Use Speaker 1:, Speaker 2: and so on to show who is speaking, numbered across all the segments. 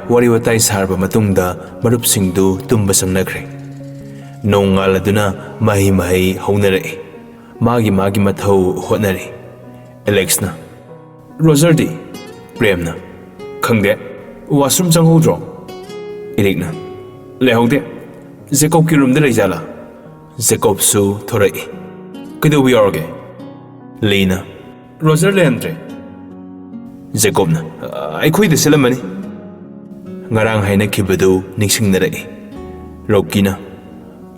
Speaker 1: wari watai sarba matungda marup singdu tumba sangnakre. Nongaladuna mahi haunare. Magi mathau hotnare. Alex na. Roger di. Prem na. Khangde. Washroom changhodro. Eric na. Lehongde. Jacob ki room da leijala. Jacob su thorai. Kido bi orge. Lena. Roger leandre. Jacob na. Ai khoi de selamani. Ngarang haina kibadu ningsingnarai. Rocky na.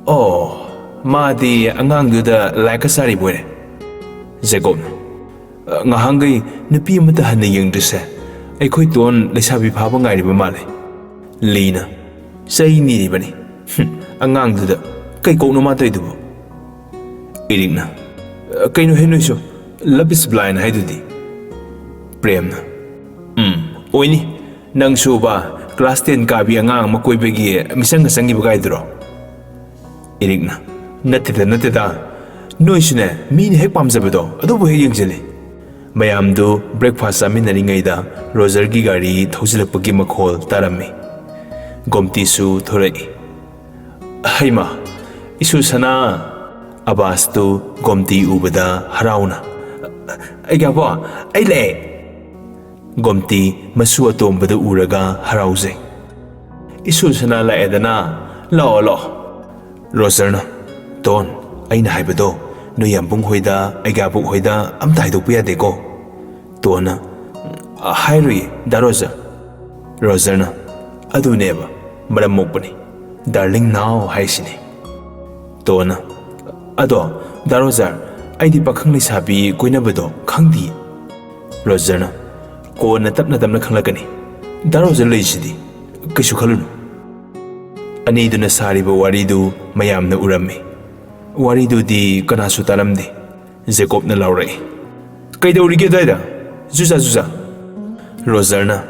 Speaker 1: Oh, madi angang duda like a sari boy. Jacob na. Ngahangai nupi amata hana yengduse. Ai khoi ton leisabi phaba ngai ba male. Lena. Sai ni bani. Angang duda kai ko no ma tai dubo. Eric na. Kai no heno so love is blind haidudi. Prem na. Oini nang suba class 10 ka bi angang makoi begi misang sangi bagai dro. Eric na. Natida noisune min hek pamjabado adubu he yengjele. Mayamdu breakfast aminnaringaida Roger gi gari thausilakpagi makhol tarami. Gomti su thorai. Haima isu sana Abbas tu Gomti ubada harauna. Aigabo aile. Gomti masu atombada uraga harauze. Isu sana la edana lo. Roger na. Ton aina haibado no yambung hoida aigabuk hoida amta haidokpu yadeko. Tona hairui da Roger na. Aduneba maram mokpani. Darling now haisini. Tona ado da Roger aidi pakhang lisabi koinabado khangdi. Roger na. Ko na tapna khanglakani. Da Roger leisidi kaisu khalunu. Ani duna sariba waridu mayamna urami. Waridu di kanasu taramdi. Jacob na laurai. Kaidawrige daida. Juza. Roger na.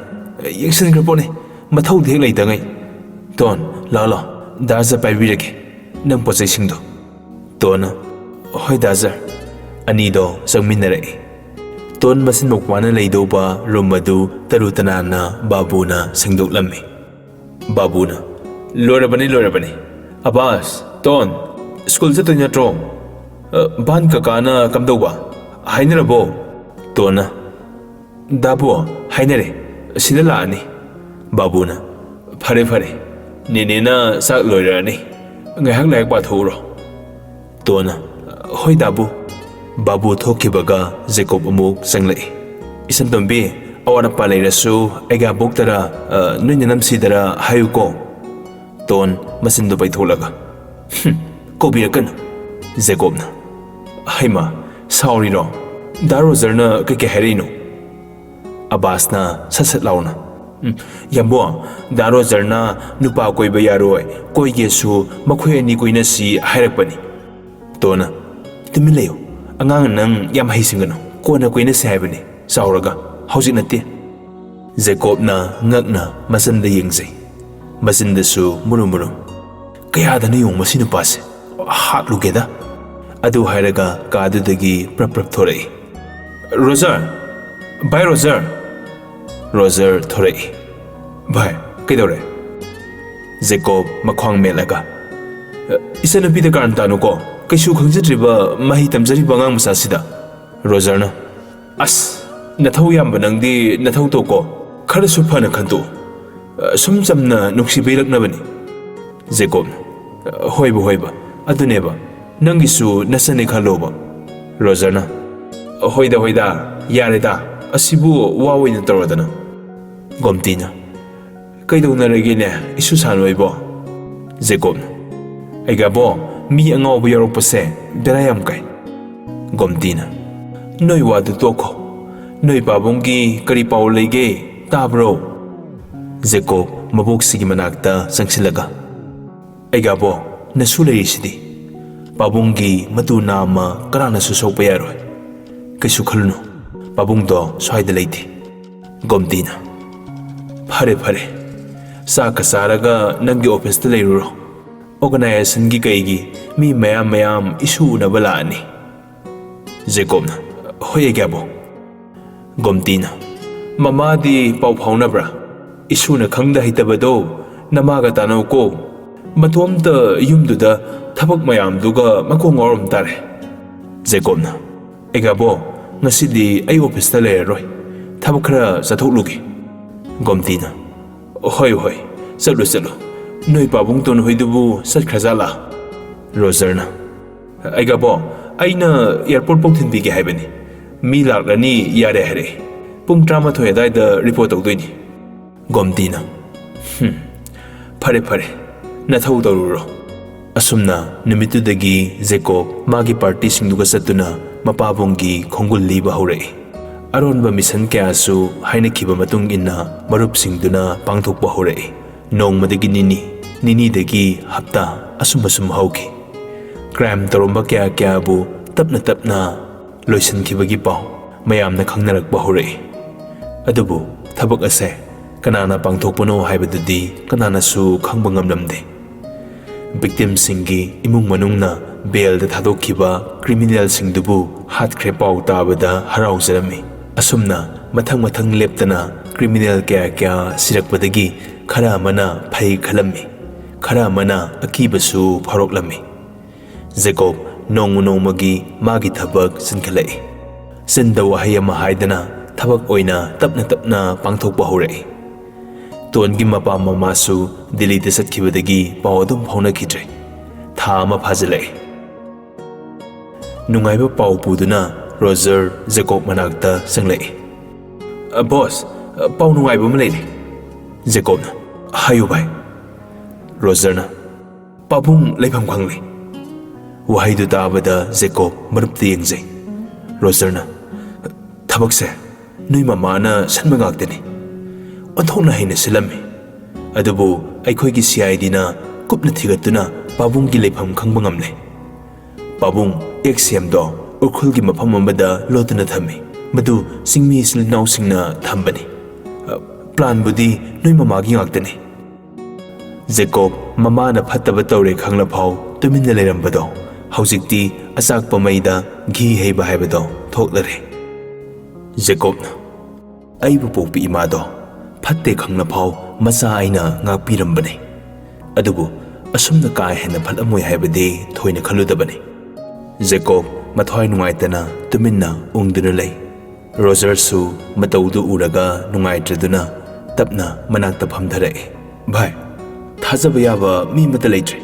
Speaker 1: Yeksan grapone. Mathau dhek leitangai. Ton la. Daza paibirake. Nang posai singdo. Tona. Hoi daza. Ani do sangminarai. Ton masin mokwana leidoba rumadu tarutanana babuna singdok lammi. Babuna. Lorabani. Abbas, Ton, school sa tanya tro. Ban kakana kamdawa. Hainarabo. Tona. Dabo, hainare. Sinala ani. Babuna. Pare. Ninina sak loirani. Ngahak layak pathuro. Tona. Hoi dabu. Babu thokibaga Jacob amuk sanglai. Isan tombi awana palai rasu aiga boktara nunyanam sidara hayuko. Ton masindo bai tholaga. Kobirakan. Jacob na. Haima, sorry ro. Da Roger na kake herino. Abbas na sasat launa. Yambo, da Roger na nupa koi bayaroi, koi gesu makhoi ani koi na si hairakpani. Tona, tumilayo. Angang nang yam haisingano. Ko na koi na si haibani. Sauraga, hausik nati. Jacob na ngakna masanda yengzai. Masindasu murum. Kaya da na yung masinupase. Hat lugeda. Adu hairaga kadudagi prap thorai. Roger. Bye Roger. Roger thorai. Bye. Kaidore. Jacob makhwang melaga. Isana pida karantano ko. Kaisu khangjatriba mahi tamjariba ngang masasida. Roger na. As. Nathau yamba nangdi nathau to ko. Kharasu phana khantu. Sumjamna nuksibairaknabani. Jacob. Hoiba. Aduneba. Nangisu nasane khaloba. Roger na. Hoida. Yareda. Asibu wawoina torodana. Gomtina. Kaidonaragine isu sanoibo. Jacob. Aigabo mi angawba yorokpase berayam kai. Gomtina. Noi wadu toko. Noi babongi kari pau leige tabro. Jacob mabok sigi manakta sangsilaga. Aigabo nasu leisidi. Babongi matu nama karana susokpa yaroi. Kaisu khalunu. Babongdo swaida leiti. Gomtina. Pare. Saka saraga nangi office ta leiruro. Organization gi kaigi mi mayam isu na balani. Jacob na. Hoye gabo. Gomtina. Mama di pau phaunabra. ꯏꯁꯨꯅ ꯈꯪꯗ ꯍꯩꯇꯕꯗꯣ ꯅꯃꯥꯒ ꯇꯥꯟꯅꯧꯀꯣ ꯃꯇꯣꯝꯇ ꯌꯨꯝꯗꯨꯗ ꯊꯕꯛ ꯃꯌꯥꯝꯗꯨꯒ ꯃꯀꯣꯡ ꯉꯥꯎꯔꯝ ꯇꯥꯔꯦ ꯖꯦꯀꯣꯕꯅ ꯑꯩꯒꯥꯕꯣ ꯉꯁꯤꯗꯤ ꯑꯩ ꯑꯣꯐꯤꯁꯇ ꯂꯩꯔꯔꯣꯏ ꯊꯕꯛ ꯈꯔ ꯆꯠꯊꯣꯛꯂꯨꯒꯦ ꯒꯣꯝꯇꯤꯅ ꯍꯣꯏ ꯍꯣꯏ ꯆꯠꯂꯨ ꯆꯠꯂꯨ ꯅꯣꯏ ꯄꯥꯕꯨꯡ ꯇꯣꯟꯍꯣꯏꯗꯨꯕꯨ ꯆꯠꯈ꯭ꯔꯖꯥꯠꯂꯥ ꯔꯣꯖꯔꯅ ꯑꯩꯒꯥꯕꯣ ꯑꯩꯅ ꯑꯦꯌꯔꯄꯣꯔꯠ ꯐꯥꯎ ꯊꯤꯟꯕꯤꯒꯦ ꯍꯥꯏꯕꯅꯤ ꯃꯤ ꯂꯥꯛꯂꯅꯤ ꯌꯥꯔꯦ ꯍꯥꯏꯔꯛꯑꯦ ꯄꯨꯡ 12 ꯑꯗꯥꯏꯗ ꯔꯤꯄꯣꯔꯠ ꯇꯧꯗꯣꯏꯅꯤ ꯒꯣꯝꯇꯤꯅ ꯐꯔꯦ ꯐꯔꯦ ꯅꯊꯧ ꯇꯧꯔꯨꯔꯣ ꯑꯁꯨꯝꯅ ꯅꯨꯃꯤꯠꯇꯨꯗꯒꯤ ꯖꯦꯀꯣꯕ ꯃꯥꯒꯤ ꯄꯥꯔꯇꯤꯁꯤꯡꯗꯨꯒ ꯆꯠꯇꯨꯅ ꯃꯄꯥꯕꯨꯡꯒꯤ ꯈꯣꯡꯒꯨꯜ ꯂꯤꯕ ꯍꯧꯔꯛꯏ ꯑꯔꯣꯟꯕ ꯃꯤꯁꯟ ꯀꯌꯥꯁꯨ ꯍꯥꯏꯅꯈꯤꯕ ꯃꯇꯨꯡ ꯏꯟꯅ ꯃꯔꯨꯞꯁꯤꯡꯗꯨꯅ ꯄꯥꯡꯊꯣꯛꯄ ꯍꯧꯔꯛꯏ ꯅꯣꯡꯃꯗꯒꯤ ꯅꯤꯅꯤꯗꯒꯤ ꯍꯞꯇꯥ ꯑꯁꯨꯝ ꯍꯧꯈꯤ ꯀ꯭ꯔꯥꯏꯝ ꯇꯧꯔꯝꯕ ꯀꯌꯥꯕꯨ ꯇꯞꯅ ꯇꯞꯅ ꯂꯣꯏꯁꯤꯟꯈꯤꯕꯒꯤ ꯄꯥꯎ ꯃꯌꯥꯝꯅ ꯈꯪꯅꯔꯛꯄ ꯍꯧꯔꯛꯏ ꯑꯗꯨꯕꯨ ꯊꯕꯛ ꯑꯁꯦ ꯀꯅꯥꯅ ꯄꯥꯡꯊꯣꯛꯄꯅꯣ ꯍꯥꯏꯕꯗꯨꯗꯤ ꯀꯅꯥꯅꯁꯨ ꯈꯪꯕ ꯉꯝꯂꯝꯗꯦ ꯚꯤꯛꯇꯤꯝꯁꯤꯡꯒꯤ ꯏꯃꯨꯡ ꯃꯅꯨꯡꯅ ꯕꯦꯜꯗ ꯊꯥꯗꯣꯛꯈꯤꯕ ꯀ꯭ꯔꯤꯃꯤꯅꯦꯜꯁꯤꯡꯗꯨꯕꯨ ꯍꯥꯠꯈ꯭ꯔꯦ ꯄꯥꯎ ꯇꯥꯕꯗ ꯍꯔꯥꯎꯖꯔꯝꯃꯤ ꯑꯁꯨꯝꯅ ꯃꯊꯪ ꯂꯦꯞꯇꯅ ꯀ꯭ꯔꯤꯃꯤꯅꯦꯜ ꯀꯌꯥ ꯁꯤꯔꯛꯄꯗꯒꯤ ꯈꯔ ꯑꯃꯅ ꯐꯩ ꯈꯜꯂꯝꯃꯤ ꯈꯔ ꯑꯃꯅ ꯑꯀꯤꯕꯁꯨ ꯐꯥꯎꯔꯛꯂꯝꯃꯤ ꯖꯦꯀꯣꯕ ꯅꯣꯡꯃꯒꯤ ꯃꯥꯒꯤ ꯊꯕꯛ ꯆꯤꯟꯈꯠꯂꯛꯏ ꯆꯤꯟꯗ ꯋꯥꯍꯩ ꯑꯃ ꯍꯥꯏꯗꯅ ꯊꯕꯛ ꯑꯣꯏꯅ ꯇꯞꯅ ꯄꯥꯡꯊꯣꯛꯄ ꯍꯧꯔꯛꯏ ꯇꯣꯟꯒꯤ ꯃꯄꯥ ꯃꯃꯥꯁꯨ ꯗꯤꯜꯂꯤꯗ ꯆꯠꯈꯤꯕꯗꯒꯤ ꯄꯥꯎ ꯑꯗꯨꯝ ꯐꯥꯎꯅꯈꯤꯗ꯭ꯔꯦ ꯊꯥ ꯑꯃ ꯐꯥꯖꯤꯜꯂꯛꯏ ꯅꯨꯡꯉꯥꯏꯕ ꯄꯥꯎ ꯄꯨꯗꯨꯅ ꯔꯣꯖꯔ ꯖꯦꯀꯣꯕ ꯃꯅꯥꯛꯇ ꯆꯪꯂꯛꯏ ꯕꯣꯁ ꯄꯥꯎ ꯅꯨꯡꯉꯥꯏꯕ ꯑꯃ ꯂꯩꯔꯦ ꯖꯦꯀꯣꯕꯅ ꯍꯥꯏꯌꯨ ꯚꯥꯏ ꯔꯣꯖꯔꯅ ꯄꯥꯕꯨꯡ ꯂꯩꯐꯝ ꯈꯪꯂꯦ ꯋꯥꯍꯩꯗꯨ ꯇꯥꯕꯗ ꯖꯦꯀꯣꯕ ꯃꯔꯨꯞꯇ ꯌꯦꯡꯖꯩ ꯔꯣꯖꯔꯅ ꯊꯕꯛꯁꯦ ꯅꯣꯏ ꯃꯃꯥꯅ ꯁꯟꯕ ꯉꯥꯛꯇꯅꯤ ꯑꯣꯟꯊꯣꯛꯅ ꯍꯩꯅ ꯁꯤꯜꯂꯝꯃꯤ ꯑꯗꯨꯕꯨ ꯑꯩꯈꯣꯏꯒꯤ CIDꯅ ꯀꯨꯞꯅ ꯊꯤꯒꯠꯇꯨꯅ ꯄꯥꯕꯨꯡꯒꯤ ꯂꯩꯐꯝ ꯈꯪꯕ ꯉꯝꯂꯦ ꯄꯥꯕꯨꯡ XCMꯗꯣ ꯎꯈ꯭ꯔꯨꯜꯒꯤ ꯃꯐꯝ ꯑꯃꯗ ꯂꯣꯠꯇꯨꯅ ꯊꯝꯃꯤ ꯃꯗꯨ ꯆꯤꯡꯃꯤ ꯏꯆꯤꯜ ꯏꯅꯥꯎꯁꯤꯡꯅ ꯊꯝꯕꯅꯤ ꯄ꯭ꯂꯥꯟꯕꯨꯗꯤ ꯅꯣꯏ ꯃꯃꯥꯒꯤ ꯉꯥꯛꯇꯅꯤ ꯖꯦꯀꯣꯕ ꯃꯃꯥꯅ ꯐꯠꯇꯕ ꯇꯧꯔꯦ ꯈꯪꯂꯐꯥꯎ ꯇꯨꯃꯤꯟꯅ ꯂꯩꯔꯝꯕꯗꯣ ꯍꯧꯖꯤꯛꯇꯤ ꯑꯆꯥꯛꯄ ꯃꯩꯗ ꯘꯤ ꯍꯩꯕ ꯍꯥꯏꯕꯗꯣ ꯊꯣꯛꯂꯔꯦ ꯖꯦꯀꯣꯕꯅ ꯑꯩꯕꯨ ꯄꯣꯛꯄꯤ ꯏꯃꯥꯗꯣ ꯐꯠꯇꯦ ꯈꯪꯂꯐꯥꯎ ꯃꯆꯥ ꯑꯩꯅ ꯉꯥꯛꯄꯤꯔꯝꯕꯅꯤ ꯑꯗꯨꯕꯨ ꯑꯁꯨꯝꯅ ꯀꯥ ꯍꯦꯟꯅ ꯐꯠꯂꯝꯃꯣꯏ ꯍꯥꯏꯕꯗꯤ ꯊꯣꯏꯅ ꯈꯜꯂꯨꯗꯕꯅꯤ ꯖꯦꯀꯣꯕ ꯃꯊ꯭ꯋꯥꯏ ꯅꯨꯡꯉꯥꯏꯇꯅ ꯇꯨꯃꯤꯟꯅ ꯎꯪꯗꯨꯅ ꯂꯩ ꯔꯣꯖꯔꯁꯨ ꯃꯇꯧꯗꯨ ꯎꯔꯒ ꯅꯨꯡꯉꯥꯏꯇ꯭ꯔꯗꯨꯅ ꯇꯞꯅ ꯃꯅꯥꯛꯇ ꯐꯝꯊꯔꯛꯏ ꯚꯥꯏ ꯊꯥꯖꯕ ꯌꯥꯕ ꯃꯤ ꯑꯃꯠꯇ ꯂꯩꯇ꯭ꯔꯦ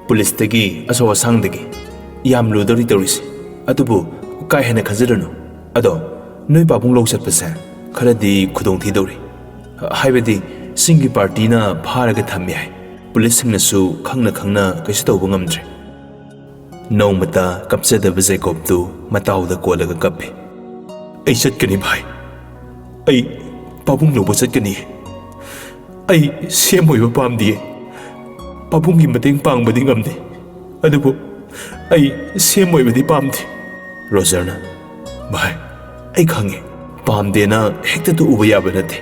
Speaker 1: ꯄꯨꯂꯤꯁꯇꯒꯤ ꯑꯆꯧ ꯑꯁꯥꯡꯗꯒꯤ ꯌꯥꯝ ꯂꯨꯗꯧꯔꯤ ꯇꯧꯔꯤꯁꯦ ꯑꯗꯨꯕꯨ ꯀꯥ ꯍꯦꯟꯅ ꯈꯟꯖꯔꯨꯅꯨ ꯑꯗꯣ ꯅꯣꯏ ꯄꯥꯕꯨꯡ ꯂꯧ ꯆꯠꯄꯁꯦ ꯈꯔꯗꯤ ꯈꯨꯗꯣꯡꯊꯤꯗꯧꯔꯤ ꯍꯥꯏꯕꯗꯤ ꯆꯤꯡꯒꯤ ꯄꯥꯔꯇꯤꯅ ꯐꯥꯔꯒ ꯊꯝꯃꯤ ꯍꯥꯏ ꯄꯨꯂꯤꯁꯁꯤꯡꯅꯁꯨ ꯈꯪꯅ ꯀꯩꯁꯨ ꯇꯧꯕ ꯉꯝꯗ꯭ꯔꯦ ꯅꯣꯡꯃꯇ ꯀꯞꯆꯗꯕ ꯖꯦꯀꯣꯕꯇꯨ ꯃꯇꯥꯎꯗ ꯀꯣꯜꯂꯒ ꯀꯞꯄꯤ ꯑꯩ ꯆꯠꯀꯅꯤ ꯚꯥꯏ ꯑꯩ ꯄꯥꯕꯨꯡ ꯂꯧꯕ ꯆꯠꯀꯅꯤ ꯑꯩ CM ꯑꯣꯏꯕ ꯄꯥꯝꯗꯤꯌꯦ ꯄꯥꯕꯨꯡꯒꯤ ꯃꯇꯦꯡ ꯄꯥꯡꯕꯗꯤ ꯉꯝꯗꯦ ꯑꯗꯨꯕꯨ ꯑꯩ CM ꯑꯣꯏꯕꯗꯤ ꯄꯥꯝꯗꯦ ꯔꯣꯖꯔꯅ ꯚꯥꯏ ꯑꯩ ꯈꯪꯉꯦ ꯄꯥꯝꯗꯦꯅ ꯍꯦꯛꯇ ꯇꯣꯛꯎꯕ ꯌꯥꯕ ꯅꯠꯇꯦ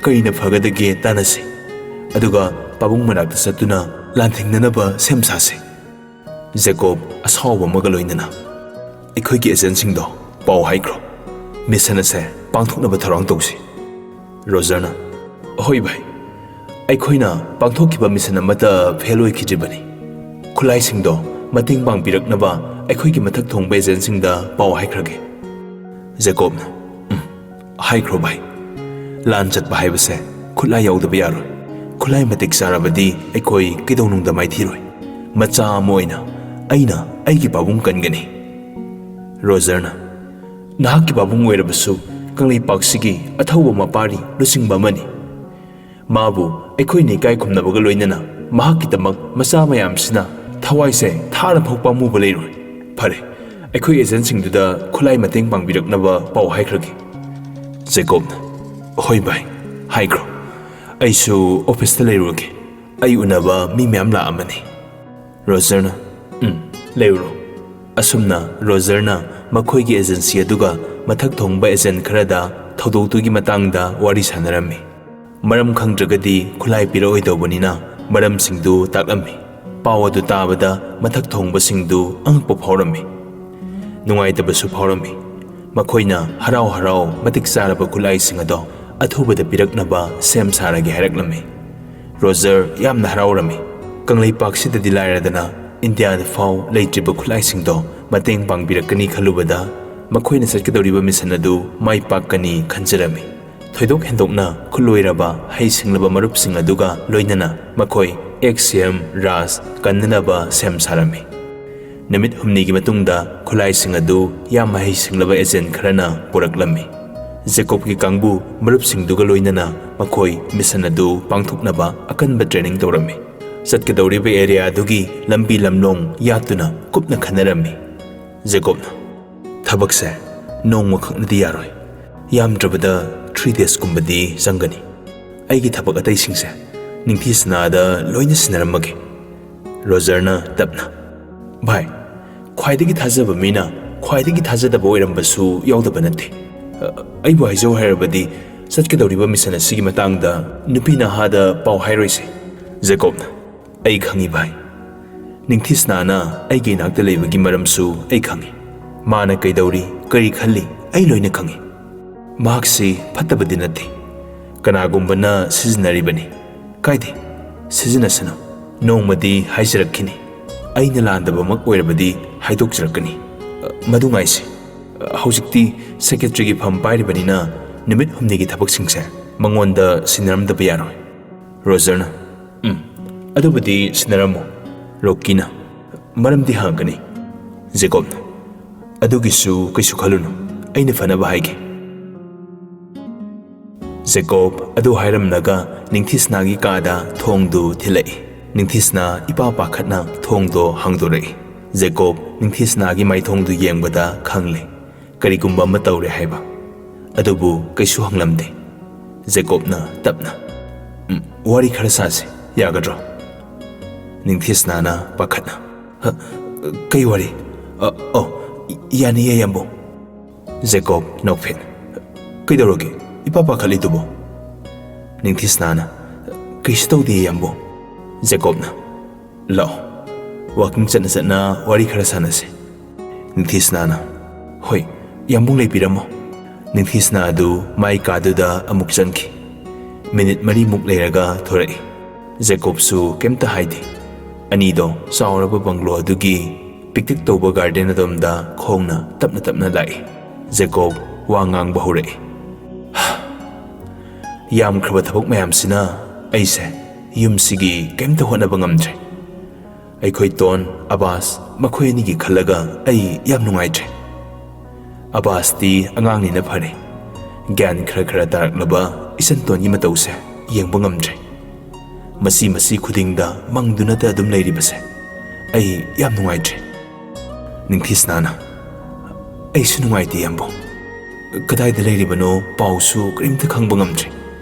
Speaker 1: ꯀꯩꯅ ꯐꯒꯗꯒꯦ ꯇꯥꯟꯅꯁꯤ ꯑꯗꯨꯒ ꯄꯥꯕꯨꯡ ꯃꯅꯥꯛꯇ ꯆꯠꯇꯨꯅ ꯂꯥꯟꯊꯦꯡꯅꯅꯕ ꯁꯦꯝ ꯁꯥꯁꯤ ꯖꯦꯀꯣꯕ ꯑꯁꯥꯎꯕ ꯑꯃꯒ ꯂꯣꯏꯅꯅ ꯑꯩꯈꯣꯏꯒꯤ ꯑꯦꯖꯦꯟꯁꯤꯡꯗꯣ ꯄꯥꯎ ꯍꯥꯏꯈ꯭ꯔꯣ ꯃꯤꯁꯟ ꯑꯁꯦ ꯄꯥꯡꯊꯣꯛꯅꯕ ꯊꯧꯔꯥꯡ ꯇꯧꯁꯤ ꯔꯣꯖꯔꯅ ꯍꯣꯏ ꯚꯥꯏ ꯑꯩꯈꯣꯏꯅ ꯄꯥꯡꯊꯣꯛꯈꯤꯕ ꯃꯤꯁꯟ ꯑꯃꯠꯇ ꯐꯦꯜ ꯑꯣꯏꯈꯤꯗ꯭ꯔꯤꯕꯅꯤ ꯈꯨꯠꯂꯥꯏꯁꯤꯡꯗꯣ ꯃꯇꯦꯡ ꯄꯥꯡꯕꯤꯔꯛꯅꯕ ꯑꯩꯈꯣꯏꯒꯤ ꯃꯊꯛ ꯊꯣꯡꯕ ꯑꯦꯖꯦꯟꯁꯤꯡꯗ ꯄꯥꯎ ꯍꯥꯏꯈ꯭ꯔꯒꯦ ꯖꯦꯀꯣꯕꯅ ꯍꯥꯏꯈ꯭ꯔꯣ ꯚꯥꯏ ꯂꯥꯟ ꯆꯠꯄ ꯍꯥꯏꯕꯁꯦ ꯈꯨꯠꯂꯥꯏ ꯌꯥꯎꯗꯕ ꯌꯥꯔꯣꯏ ꯈꯨꯠꯂꯥꯏ ꯃꯇꯤꯛ ꯆꯥꯔꯕꯗꯤ ꯑꯩꯈꯣꯏ ꯀꯩꯗꯧꯅꯨꯡꯗ ꯃꯥꯏꯊꯤꯔꯣꯏ ꯃꯆꯥ ꯑꯃ ꯑꯣꯏꯅ ꯑꯩꯅ ꯑꯩꯒꯤ ꯄꯥꯕꯨꯡ ꯀꯟꯒꯅꯤ ꯔꯣꯖꯔꯅ ꯅꯍꯥꯛꯀꯤ ꯄꯥꯕꯨꯡ ꯑꯣꯏꯔꯕꯁꯨ ꯀꯪꯂꯩꯄꯥꯛꯁꯤꯒꯤ ꯑꯊꯧꯕ ꯃꯄꯥꯔꯤ ꯂꯨꯆꯤꯡꯕ ꯑꯃꯅꯤ ꯃꯥꯕꯨ ꯑꯩꯈꯣꯏꯅ ꯏꯀꯥꯏ ꯈꯨꯝꯅꯕꯒ ꯂꯣꯏꯅꯅ ꯃꯍꯥꯛꯀꯤꯗꯃꯛ ꯃꯆꯥ ꯃꯌꯥꯝꯁꯤꯅ ꯊꯋꯥꯏꯁꯦ ꯊꯥꯅꯐꯥꯎ ꯄꯥꯝꯃꯨꯕ ꯂꯩꯔꯣꯏ ꯐꯔꯦ ꯑꯩꯈꯣꯏ ꯑꯦꯖꯦꯟꯁꯤꯡꯗꯨꯗ ꯈꯨꯠꯂꯥꯏ ꯃꯇꯦꯡ ꯄꯥꯡꯕꯤꯔꯛꯅꯕ ꯄꯥꯎ ꯍꯥꯏꯈ꯭ꯔꯒꯦ ꯖꯦꯀꯣꯕꯅ ꯍꯣꯏ ꯚꯥꯏ ꯍꯥꯏꯈ꯭ꯔꯣ ꯑꯩꯁꯨ ꯑꯣꯐꯤꯁꯇ ꯂꯩꯔꯨꯔꯒꯦ ꯑꯩ ꯎꯅꯕ ꯃꯤ ꯃꯌꯥꯝ ꯂꯥꯛꯑꯝꯃꯅꯤ ꯔꯣꯖꯔꯅ ꯂꯩꯔꯨꯔꯣ ꯑꯁꯨꯝꯅ ꯔꯣꯖꯔꯅ ꯃꯈꯣꯏꯒꯤ ꯑꯦꯖꯦꯟꯁꯤ ꯑꯗꯨꯒ ꯃꯊꯛ ꯊꯣꯡꯕ ꯑꯦꯖꯦꯟ ꯈꯔꯗ ꯊꯧꯗꯣꯛꯇꯨꯒꯤ ꯃꯇꯥꯡꯗ ꯋꯥꯔꯤ ꯁꯥꯟꯅꯔꯝꯃꯤ ꯃꯔꯝ ꯈꯪꯗ꯭ꯔꯒꯗꯤ ꯈꯨꯠꯂꯥꯏ ꯄꯤꯔꯛꯑꯣꯏꯗꯧꯕꯅꯤꯅ ꯃꯔꯝꯁꯤꯡꯗꯨ ꯇꯥꯛꯂꯝꯃꯤ ꯄꯥꯎ ꯑꯗꯨ ꯇꯥꯕꯗ ꯃꯊꯛ ꯊꯣꯡꯕꯁꯤꯡꯗꯨ ꯑꯉꯛꯄ ꯐꯥꯎꯔꯝꯃꯤ ꯅꯨꯡꯉꯥꯏꯇꯕꯁꯨ ꯐꯥꯎꯔꯝꯃꯤ ꯃꯈꯣꯏꯅ ꯍꯔꯥꯎ ꯃꯇꯤꯛ ꯆꯥꯔꯕ ꯈꯨꯠꯂꯥꯏꯁꯤꯡ ꯑꯗꯣ ꯑꯊꯨꯕꯗ ꯄꯤꯔꯛꯅꯕ ꯁꯦꯝ ꯁꯥꯔꯒꯦ ꯍꯥꯏꯔꯛꯂꯝꯃꯤ꯫ ꯔꯣꯖꯔ ꯌꯥꯝꯅ ꯍꯔꯥꯎꯔꯝꯃꯤ꯫ ꯀꯪꯂꯩꯄꯥꯛꯁꯤꯗꯗꯤ ꯂꯥꯏꯔꯗꯅ ꯏꯟꯗꯤꯌꯥꯗ ꯐꯥꯎ ꯂꯩꯇ꯭ꯔꯤꯕ ꯈꯨꯠꯂꯥꯏꯁꯤꯡꯗꯣ ꯃꯇꯦꯡ ꯄꯥꯡꯕꯤꯔꯛꯀꯅꯤ ꯈꯜꯂꯨꯕꯗ ꯃꯈꯣꯏꯅ ꯆꯠꯀꯗꯧꯔꯤꯕ ꯃꯤꯁꯟ ꯑꯗꯨ ꯃꯥꯏ ꯄꯥꯛꯀꯅꯤ ꯈꯟꯖꯔꯝꯃꯤ꯫ ꯊꯣꯏꯗꯣꯛ ꯍꯦꯟꯗꯣꯛꯅ ꯈꯨꯠꯂꯣꯏꯔꯕ ꯍꯩꯁꯤꯡꯂꯕ ꯃꯔꯨꯞꯁꯤꯡ ꯑꯗꯨꯒ ꯂꯣꯏꯅꯅ ꯃꯈꯣꯏ ꯑꯦꯛꯁꯤꯌꯝ ꯔꯥꯖ ꯀꯟꯅꯅꯕ ꯁꯦꯝ ꯁꯥꯔꯝꯃꯤ꯫ ꯅꯨꯃꯤꯠ ꯍꯨꯝꯅꯤꯒꯤ ꯃꯇꯨꯡꯗ ꯈꯨꯠꯂꯥꯏꯁꯤꯡ ꯑꯗꯨ ꯌꯥꯝ ꯍꯩꯁꯤꯡꯂꯕ ꯑꯦꯖꯦꯟꯠ ꯈꯔꯅ ꯄꯨꯔꯛꯂꯝꯃꯤ꯫ ꯖꯦꯀꯣꯕꯀꯤ ꯀꯥꯡꯕꯨ ꯃꯔꯨꯞꯁꯤꯡꯗꯨꯒ ꯂꯣꯏꯅꯅ ꯃꯈꯣꯏ ꯃꯤꯁꯟ ꯑꯗꯨ ꯄꯥꯡꯊꯣꯛꯅꯕ ꯑꯀꯟꯕ ꯇ꯭ꯔꯦꯅꯤꯡ ꯇꯧꯔꯝꯃꯤ꯫ ꯆꯠꯀꯗꯧꯔꯤꯕ ꯑꯦꯔꯤꯌꯥ ꯑꯗꯨꯒꯤ ꯂꯝꯕꯤ ꯂꯝꯂꯣꯡ ꯌꯥꯠꯇꯨꯅ ꯀꯨꯞꯅ ꯈꯟꯅꯔꯝꯃꯤ꯫ ꯖꯦꯀꯣꯕꯅ, ꯊꯕꯛꯁꯦ ꯅꯣꯡꯃꯈꯛꯅꯗꯤ ꯌꯥꯔꯣꯏ, ꯌꯥꯝꯗ꯭ꯔꯕꯗ 3 days ꯆꯪꯒꯅꯤ꯫ ꯑꯩꯒꯤ ꯊꯕꯛ ꯑꯇꯩꯁꯤꯡꯁꯦ ꯅꯤꯡꯊꯤꯁꯅꯥꯗ ꯂꯣꯏꯅ ꯁꯤꯟꯅꯔꯝꯃꯒꯦ꯫ ꯔꯣꯖꯔꯅ ꯇꯞꯅ, ꯚꯥꯏ, ꯈ꯭ꯋꯥꯏꯗꯒꯤ ꯊꯥꯖꯕ ꯃꯤꯅ ꯈ꯭ꯋꯥꯏꯗꯒꯤ ꯊꯥꯖꯗꯕ ꯑꯣꯏꯔꯝꯕꯁꯨ ꯌꯥꯎꯗꯕ ꯅꯠꯇꯦ꯫ ꯑꯩꯕꯨ ꯍꯥꯏꯖꯧ ꯍꯥꯏꯔꯕꯗꯤ ꯆꯠꯀꯗꯧꯔꯤꯕ ꯃꯤꯁꯟ ꯑꯁꯤꯒꯤ ꯃꯇꯥꯡꯗ ꯅꯨꯄꯤ ꯅꯍꯥꯗ ꯄꯥꯎ ꯍꯥꯏꯔꯣꯏꯁꯦ꯫ ꯖꯦꯀꯣꯕꯅ, ꯑꯩ ꯈꯪꯏ ꯚꯥꯏ꯫ ꯅꯤꯡꯊꯤꯁꯅꯥꯅ ꯑꯩꯒꯤ ꯏꯅꯥꯛꯇ ꯂꯩꯕꯒꯤ ꯃꯔꯝꯁꯨ ꯑꯩ ꯈꯪꯏ꯫ ꯃꯥꯅ ꯀꯩꯗꯧꯔꯤ, ꯀꯔꯤ ꯈꯜꯂꯤ, ꯑꯩ ꯂꯣꯏꯅ ꯈꯪꯏ꯫ ꯃꯍꯥꯛꯁꯤ ꯐꯠꯇꯕꯗꯤ ꯅꯠꯇꯦ, ꯀꯅꯥꯒꯨꯝꯕꯅ ꯁꯤꯖꯤꯟꯅꯔꯤꯕꯅꯤ꯫ ꯀꯥꯏꯗꯦ, ꯁꯤꯖꯤꯟꯅꯁꯅꯨ, ꯅꯣꯡꯃꯗꯤ ꯍꯥꯏꯖꯔꯛꯈꯤꯅꯤ꯫ ꯑꯩꯅ ꯂꯥꯟꯗꯕꯃꯛ ꯑꯣꯏꯔꯕꯗꯤ ꯍꯥꯏꯗꯣꯛꯆꯔꯛꯀꯅꯤ꯫ ꯃꯗꯨ ꯉꯥꯏꯁꯤ, ꯍꯧꯖꯤꯛꯇꯤ ꯁꯦꯀ꯭ꯔꯦꯇꯔꯤꯒꯤ ꯐꯝ ꯄꯥꯏꯔꯤꯕꯅꯤꯅ ꯅꯨꯃꯤꯠ ꯍꯨꯝꯅꯤꯒꯤ ꯊꯕꯛꯁꯤꯡꯁꯦ ꯃꯉꯣꯟꯗ ꯁꯤꯟꯅꯔꯝꯗꯕ ꯌꯥꯔꯣꯏ꯫ ꯔꯣꯖꯔꯅ, ꯑꯗꯨꯕꯨꯗꯤ ꯁꯤꯟꯅꯔꯝꯃꯣ꯫ ꯔꯣꯀꯤꯅ, ꯃꯔꯝꯗꯤ ꯍꯪꯒꯅꯤ꯫ ꯖꯦꯀꯣꯕꯅ, ꯑꯗꯨꯒꯤꯁꯨ ꯀꯩꯁꯨ ꯈꯜꯂꯨꯅꯨ, ꯑꯩꯅ ꯐꯅꯕ ꯍꯥꯏꯒꯦ꯫ ꯖꯦꯀꯣꯕ ꯑꯗꯨ ꯍꯥꯏꯔꯝꯂꯒ ꯅꯤꯡꯊꯤꯁꯅꯥꯒꯤ ꯀꯥꯗ ꯊꯣꯡꯗꯨ ꯊꯤꯜꯂꯛꯏ꯫ ꯅꯤꯡꯊꯤꯁꯅꯥ ꯏꯄꯥ ꯄꯥꯈꯠꯅ ꯊꯣꯡꯗꯣ ꯍꯥꯡꯗꯣꯔꯛꯏ꯫ ꯖꯦꯀꯣꯕ ꯅꯤꯡꯊꯤꯁꯅꯥꯒꯤ ꯃꯥꯏꯊꯣꯡꯗꯨ ꯌꯦꯡꯕꯗ ꯈꯪꯂꯦ ꯀꯔꯤꯒꯨꯝꯕ ꯑꯃ ꯇꯧꯔꯦ ꯍꯥꯏꯕ, ꯑꯗꯨꯕꯨ ꯀꯩꯁꯨ ꯍꯪꯂꯝꯗꯦ꯫ ꯖꯦꯀꯣꯕꯅ ꯇꯞꯅ, ꯋꯥꯔꯤ ꯈꯔ ꯁꯥꯁꯤ, ꯌꯥꯒꯗ꯭ꯔꯣ? ꯅꯤꯡꯊꯤꯁꯅꯥꯅ ꯄꯥꯈꯠꯅ, ꯀꯩ ꯋꯥꯔꯤ? ꯌꯥꯅꯤꯌꯦ ꯌꯥꯝꯕꯨꯡ꯫ ꯖꯦꯀꯣꯕ ꯅꯣꯛꯐꯦꯠ, ꯀꯩꯗꯧꯔꯒꯦ ꯏꯄꯥ ꯄꯥꯈꯠꯂꯤꯗꯨꯕꯣ? ꯅꯤꯡꯊꯤꯁꯅꯥꯅ, ꯀꯩꯁꯨ ꯇꯧꯗꯦ ꯌꯥꯝꯕꯨꯡ꯫ ꯖꯦꯀꯣꯕꯅ, ꯂꯥꯛꯑꯣ, ꯋꯥꯀꯤꯡ ꯆꯠꯅ ꯆꯠꯅ ꯋꯥꯔꯤ ꯈꯔ ꯁꯥꯟꯅꯁꯤ꯫ ꯅꯤꯡꯊꯤꯁꯅꯥꯅ, ꯍꯣꯏ, ꯌꯥꯝꯕꯨꯡ ꯂꯩꯕꯤꯔꯝꯃꯣ꯫ ꯅꯤꯡꯊꯤꯁꯅꯥ ꯑꯗꯨ ꯃꯥꯏ ꯀꯥꯗꯨꯗ ꯑꯃꯨꯛ ꯆꯪꯈꯤ꯫ ꯃꯤꯅꯤꯠ 4 ꯂꯩꯔꯒ ꯊꯣꯔꯛꯏ꯫ ꯖꯦꯀꯣꯕꯁꯨ ꯀꯩꯝꯇ ꯍꯥꯏꯗꯦ꯫ ꯑꯅꯤꯗꯣ ꯆꯥꯎꯔꯕ ꯕꯪꯒ꯭ꯂꯣ ꯑꯗꯨꯒꯤ ꯄꯤꯛꯇꯛ ꯇꯧꯕ ꯒꯥꯔꯗꯦꯟ ꯑꯗꯣꯝꯗ ꯈꯣꯡꯅ ꯇꯞꯅ ꯇꯞꯅ ꯂꯥꯛꯏ꯫ ꯖꯦꯀꯣꯕ ꯋꯥ ꯉꯥꯡꯕ ꯍꯧꯔꯛꯏ꯫ ꯌꯥꯝꯈ꯭ꯔꯕ ꯊꯕꯛ ꯃꯌꯥꯝꯁꯤꯅ ꯑꯩꯁꯦ ꯌꯨꯝꯁꯤꯒꯤ ꯀꯩꯝꯇ ꯍꯣꯠꯅꯕ ꯉꯝꯗ꯭ꯔꯦ꯫ ꯑꯩꯈꯣꯏ ꯇꯣꯟ, ꯑꯕꯥꯁ, ꯃꯈꯣꯏ ꯑꯅꯤꯒꯤ ꯈꯜꯂꯒ ꯑꯩ ꯌꯥꯝ ꯅꯨꯡꯉꯥꯏꯇ꯭ꯔꯦ꯫ ꯑꯕꯥꯁꯇꯤ ꯑꯉꯥꯡꯅꯤꯅ ꯐꯔꯦ, ꯒ꯭ꯌꯥꯟ ꯈꯔ ꯇꯥꯔꯛꯂꯕ ꯏꯆꯟꯇꯣꯟꯒꯤ ꯃꯇꯧꯁꯦ ꯌꯦꯡꯕ ꯉꯝꯗ꯭ꯔꯦ꯫ ꯃꯁꯤ ꯈꯨꯗꯤꯡꯗ ꯃꯪꯗꯨꯅꯇ ꯑꯗꯨꯝ ꯂꯩꯔꯤꯕꯁꯦ ꯑꯩ ꯌꯥꯝ ꯅꯨꯡꯉꯥꯏꯇ꯭ꯔꯦ꯫ ꯅꯤꯡꯊꯤꯁꯅꯥꯅ, ꯑꯩꯁꯨ ꯅꯨꯡꯉꯥꯏꯇꯦ ꯌꯥꯝꯕꯨꯡ꯫ ꯀꯗꯥꯏꯗ ꯂꯩꯔꯤꯕꯅꯣ ꯄꯥꯎꯁꯨ ꯀꯔꯤꯝꯇ ꯈꯪꯕ ꯉꯝꯗ꯭ꯔꯦ,